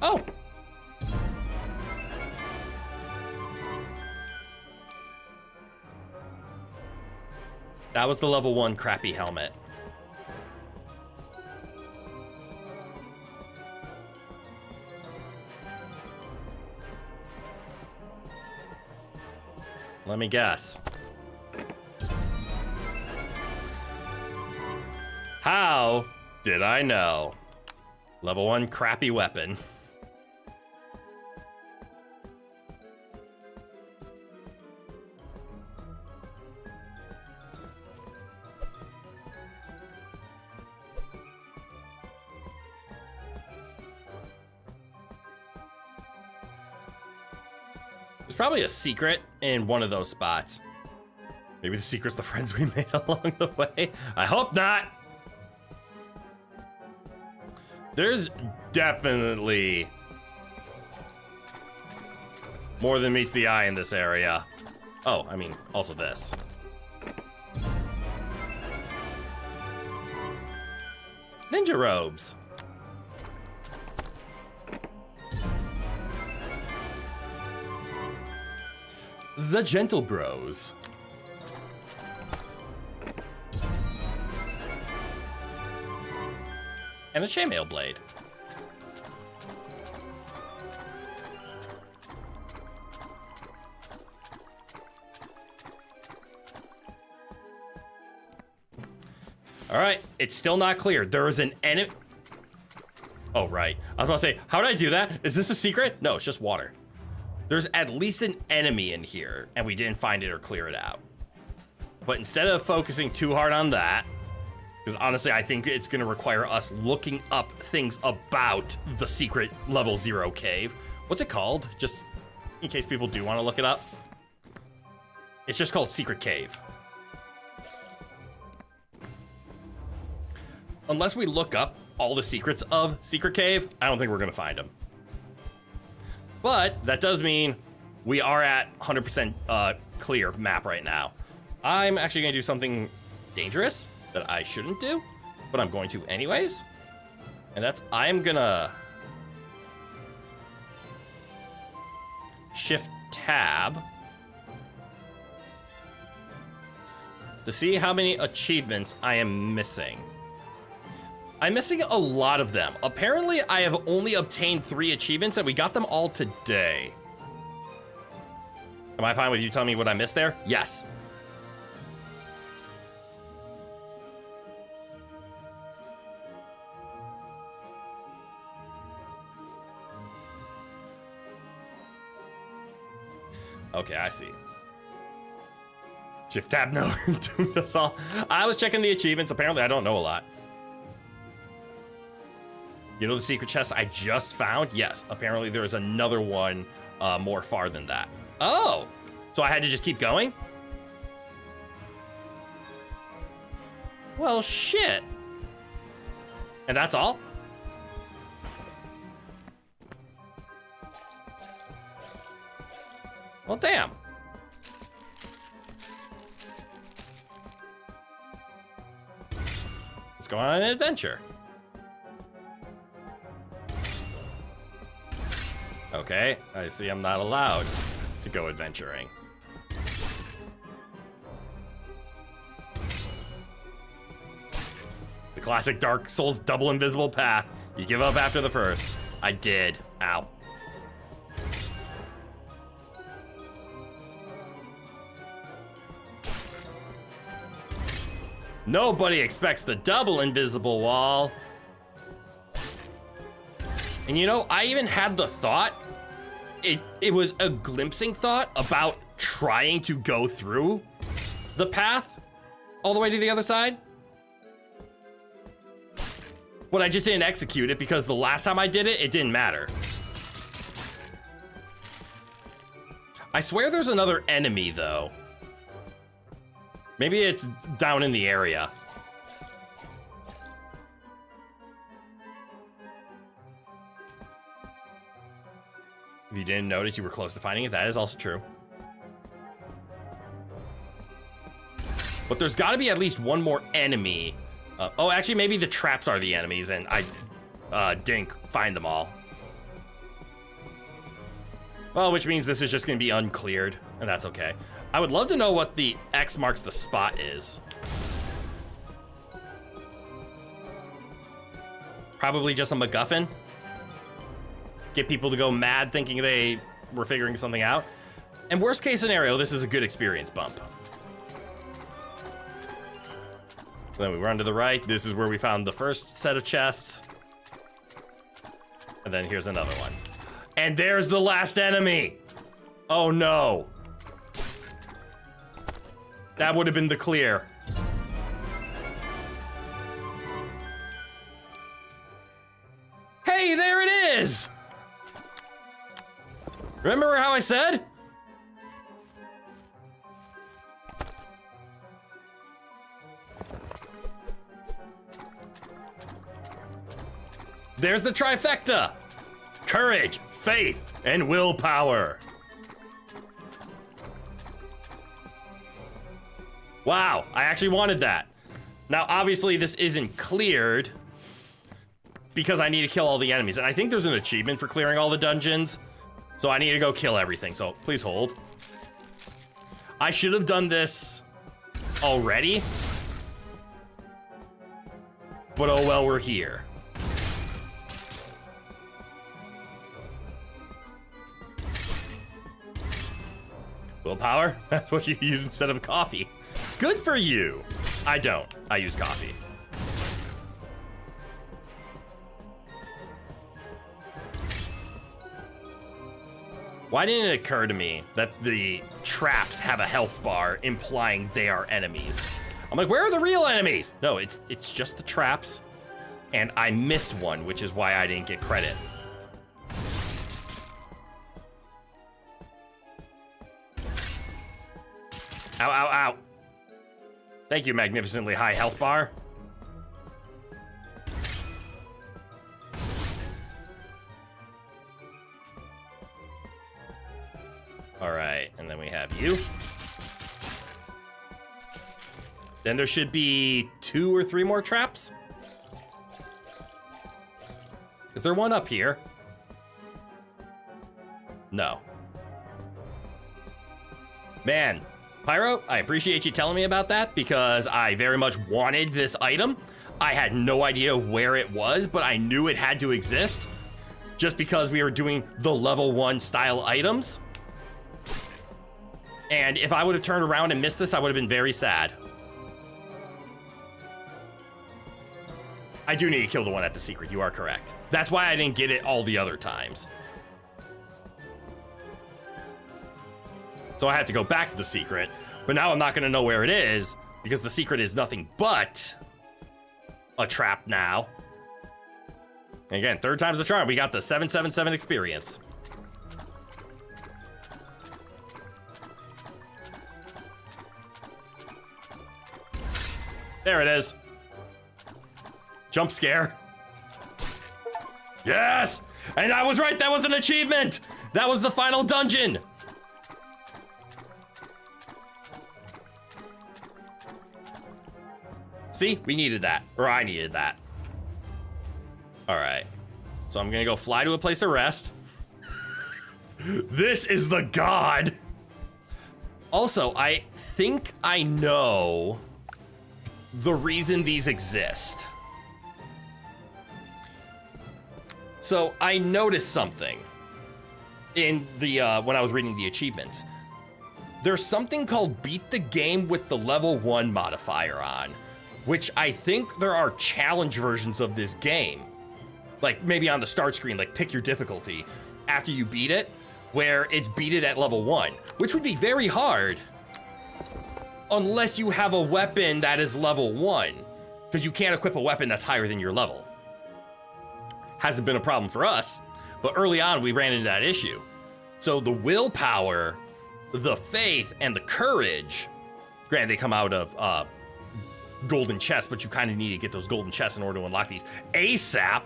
Speaker 1: Oh! That was the level 1 crappy helmet. Let me guess. How did I know? Level 1 crappy weapon. There's probably a secret in one of those spots. Maybe the secret's the friends we made along the way. I hope not. There's definitely more than meets the eye in this area. Oh, I mean, also this. Ninja robes. The Gentle Bros. And a chainmail blade. All right, it's still not clear. There is an enemy. Oh, right. I was about to say, how did I do that? Is this a secret? No, it's just water. There's at least an enemy in here, and we didn't find it or clear it out. But instead of focusing too hard on that, because honestly, I think it's going to require us looking up things about the secret level 0 cave. What's it called? Just in case people do want to look it up. It's just called Secret Cave. Unless we look up all the secrets of Secret Cave, I don't think we're going to find them. But that does mean we are at 100% clear map right now. I'm actually going to do something dangerous that I shouldn't do, but I'm going to anyways. And that's, I'm gonna shift tab to see how many achievements I am missing. I'm missing a lot of them. Apparently, I have only obtained 3 achievements, and we got them all today. Am I fine with you telling me what I missed there? Yes. Okay, I see. Shift tab, no. That's all. I was checking the achievements. Apparently, I don't know a lot. You know the secret chest I just found? Yes. Apparently, there is another one more far than that. Oh! So I had to just keep going? Well, shit. And that's all? Well, damn. Let's go on an adventure. Okay, I see I'm not allowed to go adventuring. The classic Dark Souls double invisible path. You give up after the first. I did. Ow. Nobody expects the double invisible wall. And you know, I even had the thought, it was a glimpsing thought about trying to go through the path all the way to the other side. But I just didn't execute it because the last time I did it, it didn't matter. I swear there's another enemy though. Maybe it's down in the area. If you didn't notice, you were close to finding it. That is also true. But there's got to be at least one more enemy. Oh, actually, maybe the traps are the enemies, and I didn't find them all. Well, which means this is just going to be uncleared, and that's okay. I would love to know what the X marks the spot is. Probably just a MacGuffin. Get people to go mad thinking they were figuring something out. And worst case scenario, this is a good experience bump. Then we run to the right. This is where we found the first set of chests. And then here's another one. And there's the last enemy. Oh no. That would have been the clear. Hey, there it is! Remember how I said? There's the trifecta. Courage, faith, and willpower. Wow, I actually wanted that. Now, obviously, this isn't cleared because I need to kill all the enemies. And I think there's an achievement for clearing all the dungeons. So I need to go kill everything. So please hold. I should have done this already. But oh well, we're here. Willpower? That's what you use instead of coffee. Good for you. I don't. I use coffee. Why didn't it occur to me that the traps have a health bar implying they are enemies? I'm like, where are the real enemies? No, it's just the traps. And I missed one, which is why I didn't get credit. Ow, ow, ow. Thank you, magnificently high health bar. All right, and then we have you. Then there should be 2 or 3 more traps. Is there one up here? No. Man, Pyro, I appreciate you telling me about that because I very much wanted this item. I had no idea where it was, but I knew it had to exist just because we were doing the level 1 style items. And if I would have turned around and missed this, I would have been very sad. I do need to kill the one at the secret. You are correct. That's why I didn't get it all the other times. So I had to go back to the secret, but now I'm not going to know where it is because the secret is nothing but a trap now. And again, 3rd time's the charm. We got the 777 experience. There it is. Jump scare. Yes! And I was right, that was an achievement! That was the final dungeon! See? We needed that. Or I needed that. Alright. So I'm gonna go fly to a place of rest. This is the god! Also, I think I know the reason these exist. So I noticed something in the when I was reading the achievements. There's something called beat the game with the level 1 modifier on, which I think there are challenge versions of this game. Like maybe on the start screen, like pick your difficulty after you beat it, where it's beat it at level 1, which would be very hard unless you have a weapon that is level 1, because you can't equip a weapon that's higher than your level. Hasn't been a problem for us, but early on we ran into that issue. So the willpower, the faith, and the courage, granted they come out of golden chests, but you kind of need to get those golden chests in order to unlock these ASAP,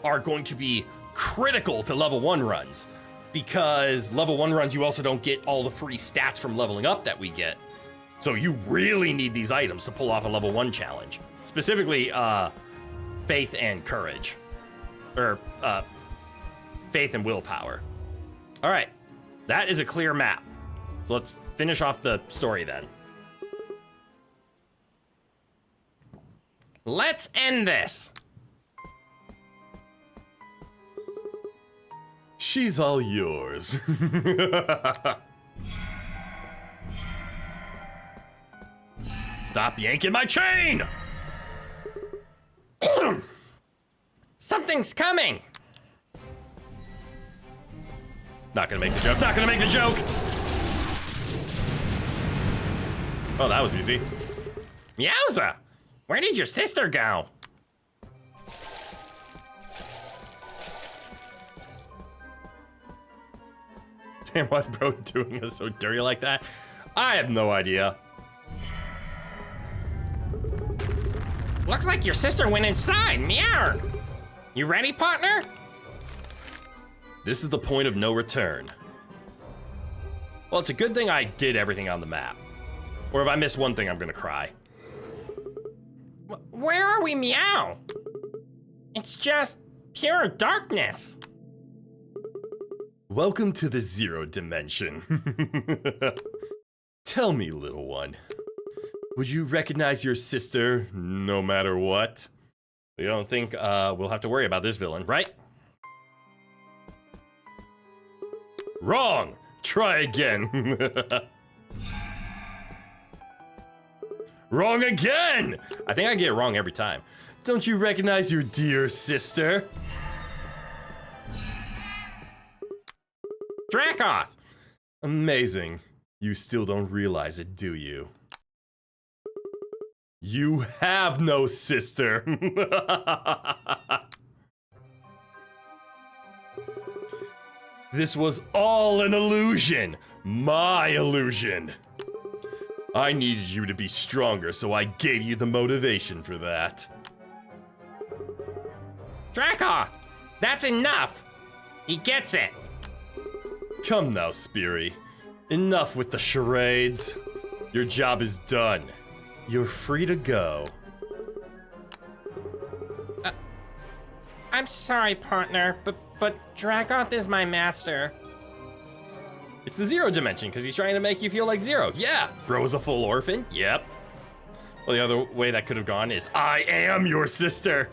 Speaker 1: are going to be critical to level 1 runs, because level 1 runs you also don't get all the free stats from leveling up that we get. So you really need these items to pull off a level 1 challenge. Specifically, faith and courage. Or, faith and willpower. All right, that is a clear map. So let's finish off the story then. Let's end this. She's all yours. Stop yanking my chain!
Speaker 3: Something's coming!
Speaker 1: Not gonna make the joke, not gonna make the joke! Oh, that was easy.
Speaker 3: Meowza! Where did your sister go?
Speaker 1: Damn, what's bro doing us so dirty like that? I have no idea.
Speaker 3: Looks like your sister went inside. Meow! You ready, partner?
Speaker 1: This is the point of no return. Well, it's a good thing I did everything on the map. Or if I miss one thing, I'm gonna cry.
Speaker 3: Where are we, Meow? It's just pure darkness.
Speaker 1: Welcome to the Zero Dimension. Tell me, little one, would you recognize your sister no matter what? You don't think we'll have to worry about this villain, right? Wrong! Try again. Wrong again! I think I get it wrong every time. Don't you recognize your dear sister?
Speaker 3: Dracoth!
Speaker 1: Amazing. You still don't realize it, do you? You have no sister. This was all an illusion. My illusion. I needed you to be stronger, so I gave you the motivation for that.
Speaker 3: Dracoth! That's enough! He gets it!
Speaker 1: Come now, Speary. Enough with the charades. Your job is done. You're free to go.
Speaker 3: I'm sorry, partner, but Dracoth is my master.
Speaker 1: It's the Zero Dimension, because he's trying to make you feel like Zero. Yeah, bro's a full orphan. Yep. Well, the other way that could have gone is, I am your sister.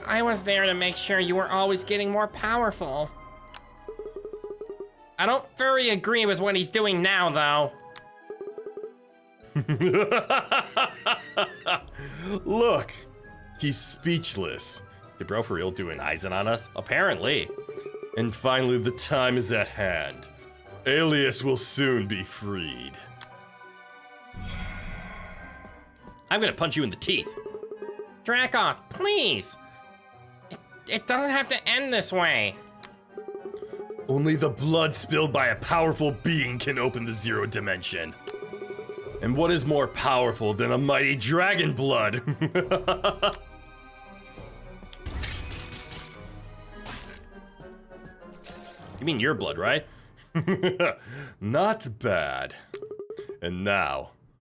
Speaker 3: I was there to make sure you were always getting more powerful. I don't very agree with what he's doing now, though.
Speaker 1: Look, he's speechless. Did bro for real do an Eisen on us? Apparently. And finally, the time is at hand. Alias will soon be freed. I'm gonna punch you in the teeth.
Speaker 3: Dracoth, please! It doesn't have to end this way.
Speaker 1: Only the blood spilled by a powerful being can open the Zero Dimension. And what is more powerful than a mighty dragon blood? You mean your blood, right? Not bad. And now,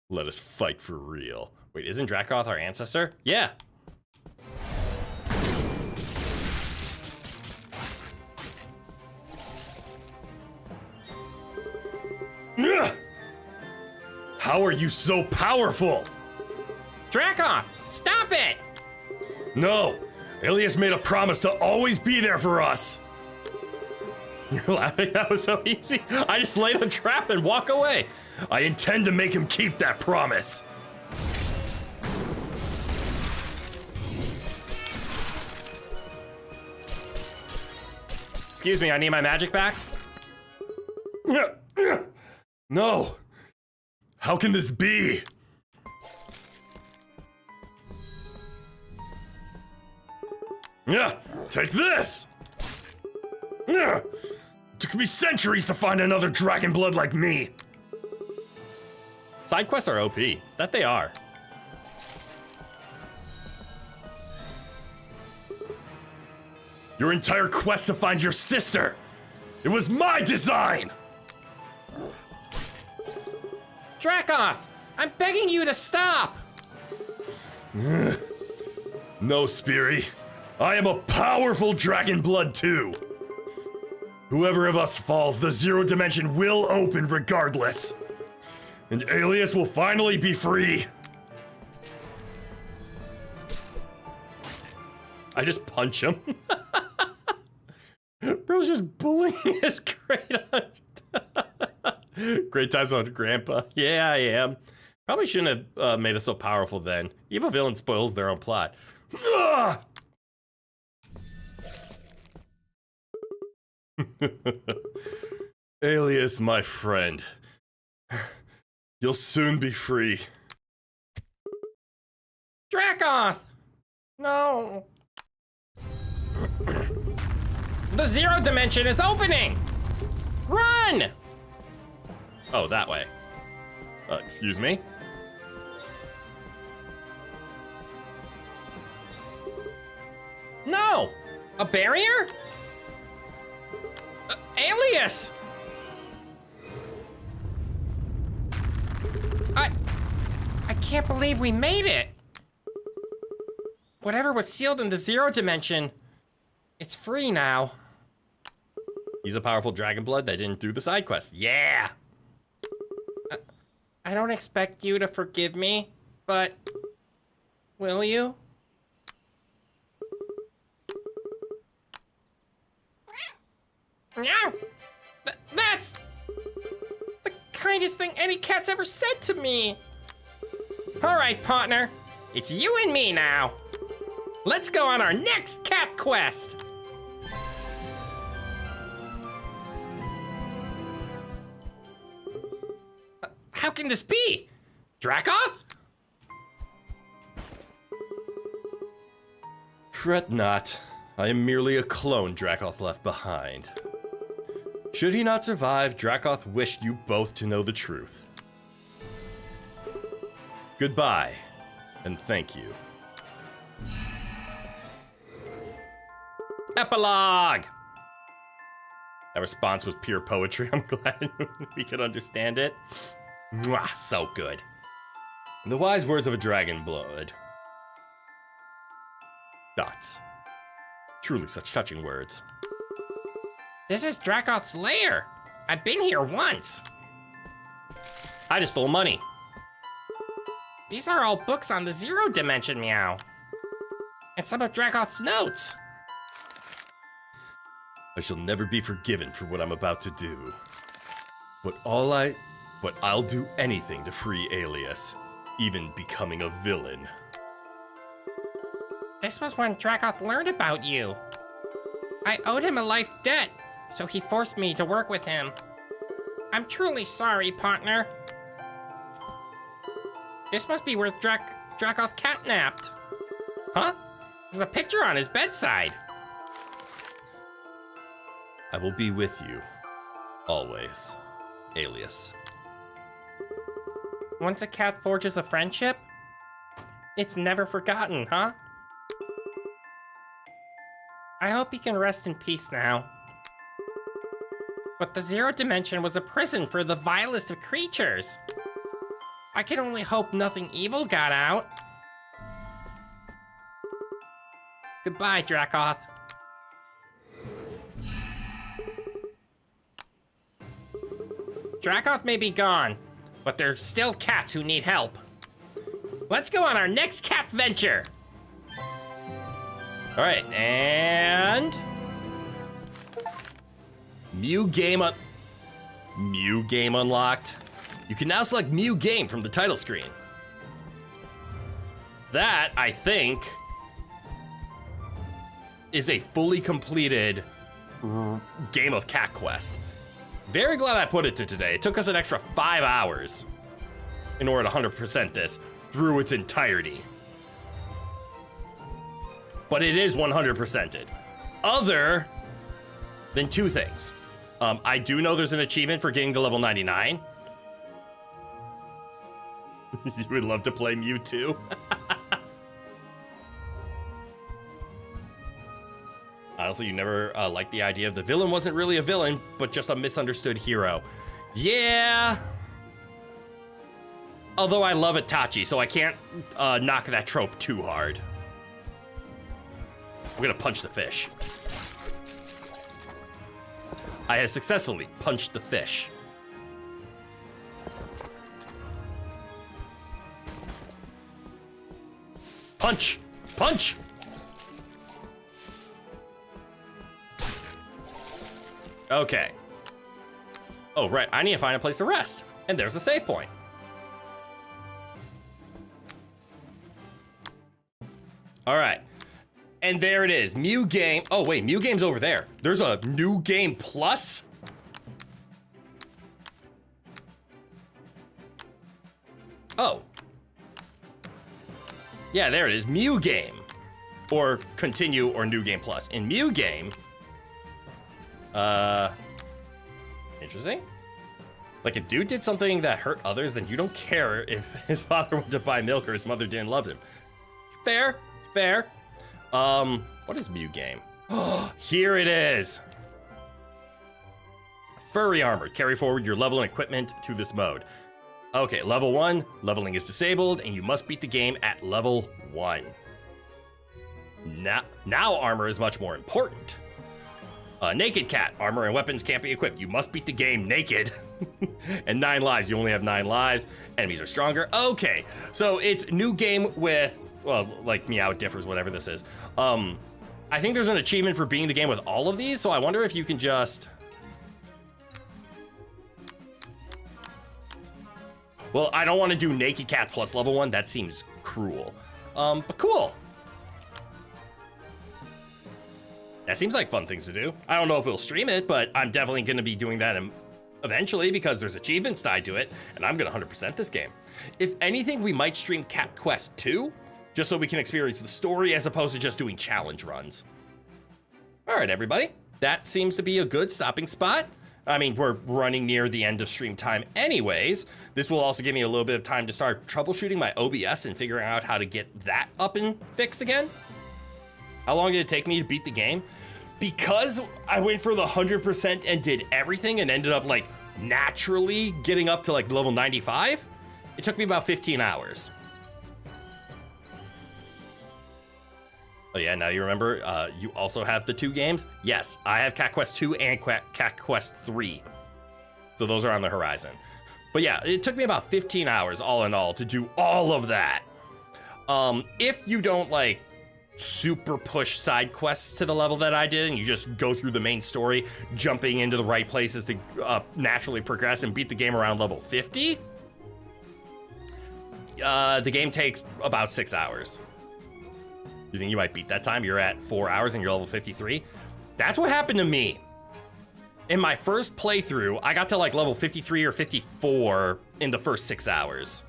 Speaker 1: let us fight for real. Wait, isn't Dracoth our ancestor? Yeah. How are you so powerful?
Speaker 3: Dracoth, stop it!
Speaker 1: No, Alias made a promise to always be there for us. You're laughing? That was so easy. I just laid a trap and walk away. I intend to make him keep that promise. Excuse me, I need my magic back. No. How can this be? Yeah, take this. Yeah. Took me centuries to find another dragon blood like me. Side quests are OP. That they are. Your entire quest to find your sister. It was my design.
Speaker 3: Dracoth, I'm begging you to stop.
Speaker 1: No, Speary. I am a powerful dragon blood too. Whoever of us falls, the Zero Dimension will open regardless. And Alias will finally be free. I just punch him. Bro's just bullying his great aunt. Great times on Grandpa. Yeah, I am. Probably shouldn't have made us so powerful then. Evil villain spoils their own plot. Ugh! Alias, my friend. You'll soon be free.
Speaker 3: Dracoth! No. The zero dimension is opening! Run!
Speaker 1: Oh, that way. Excuse me?
Speaker 3: No! A barrier? Alias! I can't believe we made it! Whatever was sealed in the zero dimension, it's free now.
Speaker 1: He's a powerful dragon blood that didn't do the side quest. Yeah!
Speaker 3: I don't expect you to forgive me, but will you? Yeah, that's the kindest thing any cat's ever said to me. All right, partner, it's you and me now. Let's go on our next cat quest. How can this be? Dracoth?
Speaker 1: Fret not. I am merely a clone Dracoth left behind. Should he not survive, Dracoth wished you both to know the truth. Goodbye, and thank you.
Speaker 3: Epilogue.
Speaker 1: That response was pure poetry. I'm glad we could understand it. Mwah, so good. In the wise words of a dragon blood. Dots. Truly such touching words.
Speaker 3: This is Dracoth's lair. I've been here once.
Speaker 1: I just stole money.
Speaker 3: These are all books on the zero dimension, meow. And some of Dracoth's notes.
Speaker 1: I shall never be forgiven for what I'm about to do. But I'll do anything to free Alias, even becoming a villain.
Speaker 3: This was when Dracoth learned about you. I owed him a life debt, so he forced me to work with him. I'm truly sorry, partner. This must be where Dracoth catnapped. Huh? There's a picture on his bedside.
Speaker 1: I will be with you, always, Alias.
Speaker 3: Once a cat forges a friendship, it's never forgotten, huh? I hope he can rest in peace now. But the zero dimension was a prison for the vilest of creatures. I can only hope nothing evil got out. Goodbye, Dracoth. Dracoth may be gone, but there's still cats who need help. Let's go on our next cat venture.
Speaker 1: All right, and Mew game unlocked. You can now select Mew game from the title screen. That, I think, is a fully completed game of Cat Quest. Very glad I put it to today. It took us an extra 5 hours in order to 100% this through its entirety. But it is 100%ed. Other than two things. I do know there's an achievement for getting to level 99. You would love to play Mewtwo. Honestly, you never liked the idea of the villain wasn't really a villain, but just a misunderstood hero. Yeah. Although I love Itachi, so I can't knock that trope too hard. We're gonna punch the fish. I have successfully punched the fish. Punch! Punch! Okay. Oh, right. I need to find a place to rest. And there's the save point. All right. And there it is. Mew game. Oh, wait. Mew game's over there. There's a new game plus. Oh. Yeah, there it is. Mew game. Or continue or new game plus. In Mew game. Interesting. Like, if dude did something that hurt others, then you don't care if his father went to buy milk or his mother didn't love him. Fair. Fair. What is Mew game? Here it is. Furry armor. Carry forward your level and equipment to this mode. Okay, level 1. Leveling is disabled, and you must beat the game at level 1. Now armor is much more important. Naked cat. Armor and weapons can't be equipped. You must beat the game naked. And 9 lives. You only have 9 lives. Enemies are stronger. Okay, so it's new game with, well, like Meow, it differs, whatever this is. I think there's an achievement for beating the game with all of these, so I wonder if you can just... Well, I don't want to do Naked Cat plus level 1. That seems cruel. But cool. That seems like fun things to do. I don't know if we'll stream it, but I'm definitely going to be doing that eventually because there's achievements tied to it, and I'm going to 100% this game. If anything, we might stream Cat Quest 2, just so we can experience the story as opposed to just doing challenge runs. All right, everybody. That seems to be a good stopping spot. I mean, we're running near the end of stream time anyways. This will also give me a little bit of time to start troubleshooting my OBS and figuring out how to get that up and fixed again. How long did it take me to beat the game? Because I went for the 100% and did everything and ended up like naturally getting up to like level 95, it took me about 15 hours. Oh yeah, now you remember, you also have the 2 games? Yes, I have Cat Quest 2 and Cat Quest 3. So those are on the horizon. But yeah, it took me about 15 hours all in all to do all of that. If you don't like super push side quests to the level that I did and you just go through the main story, jumping into the right places to naturally progress and beat the game around level 50, the game takes about 6 hours. You think you might beat that time? You're at 4 hours and you're level 53. That's what happened to me. In my first playthrough, I got to like level 53 or 54 in the first 6 hours.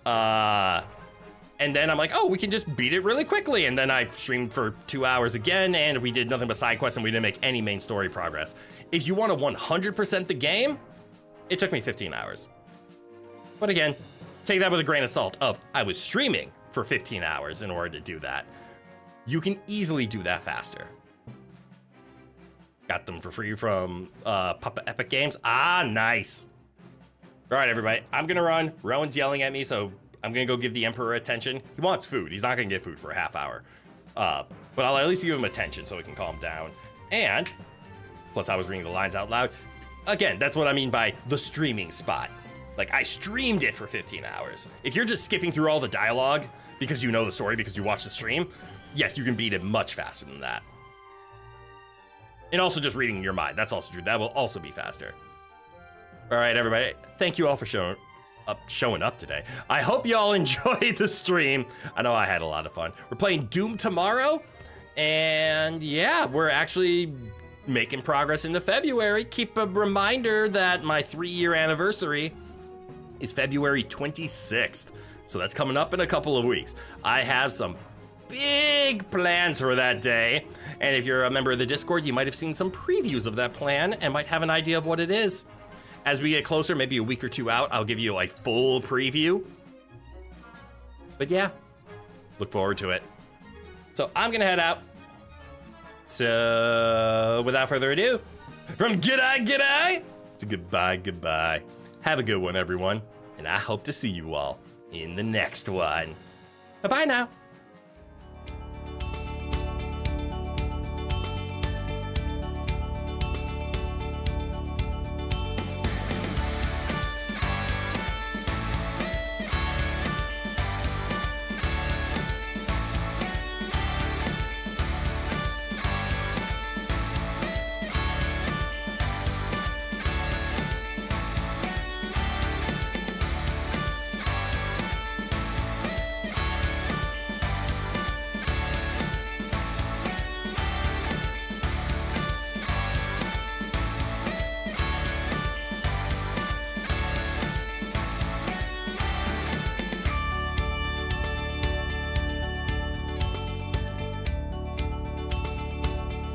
Speaker 1: And then I'm like, oh, we can just beat it really quickly. And then I streamed for 2 hours again, and we did nothing but side quests, and we didn't make any main story progress. If you want to 100% the game, it took me 15 hours. But again, take that with a grain of salt of I was streaming for 15 hours in order to do that. You can easily do that faster. Got them for free from Papa Epic Games. Ah, nice. All right, everybody, I'm gonna run. Rowan's yelling at me, so I'm gonna go give the Emperor attention. He wants food. He's not gonna get food for a half hour. But I'll at least give him attention so we can calm down. And, plus I was reading the lines out loud. Again, that's what I mean by the streaming spot. Like, I streamed it for 15 hours. If you're just skipping through all the dialogue because you know the story, because you watched the stream, yes, you can beat it much faster than that. And also just reading your mind. That's also true. That will also be faster. All right, everybody. Thank you all for showing up today. I hope y'all enjoyed the stream. I know I had a lot of fun. We're playing Doom tomorrow. And yeah, we're actually making progress into February. Keep a reminder that my 3-year anniversary is February 26th. So that's coming up in a couple of weeks. I have some big plans for that day. And if you're a member of the Discord, you might have seen some previews of that plan and might have an idea of what it is. As we get closer, maybe a week or 2 out, I'll give you a full preview. But yeah, look forward to it. So I'm gonna head out. So without further ado, from g'day to goodbye. Have a good one, everyone. And I hope to see you all in the next one. Bye-bye now.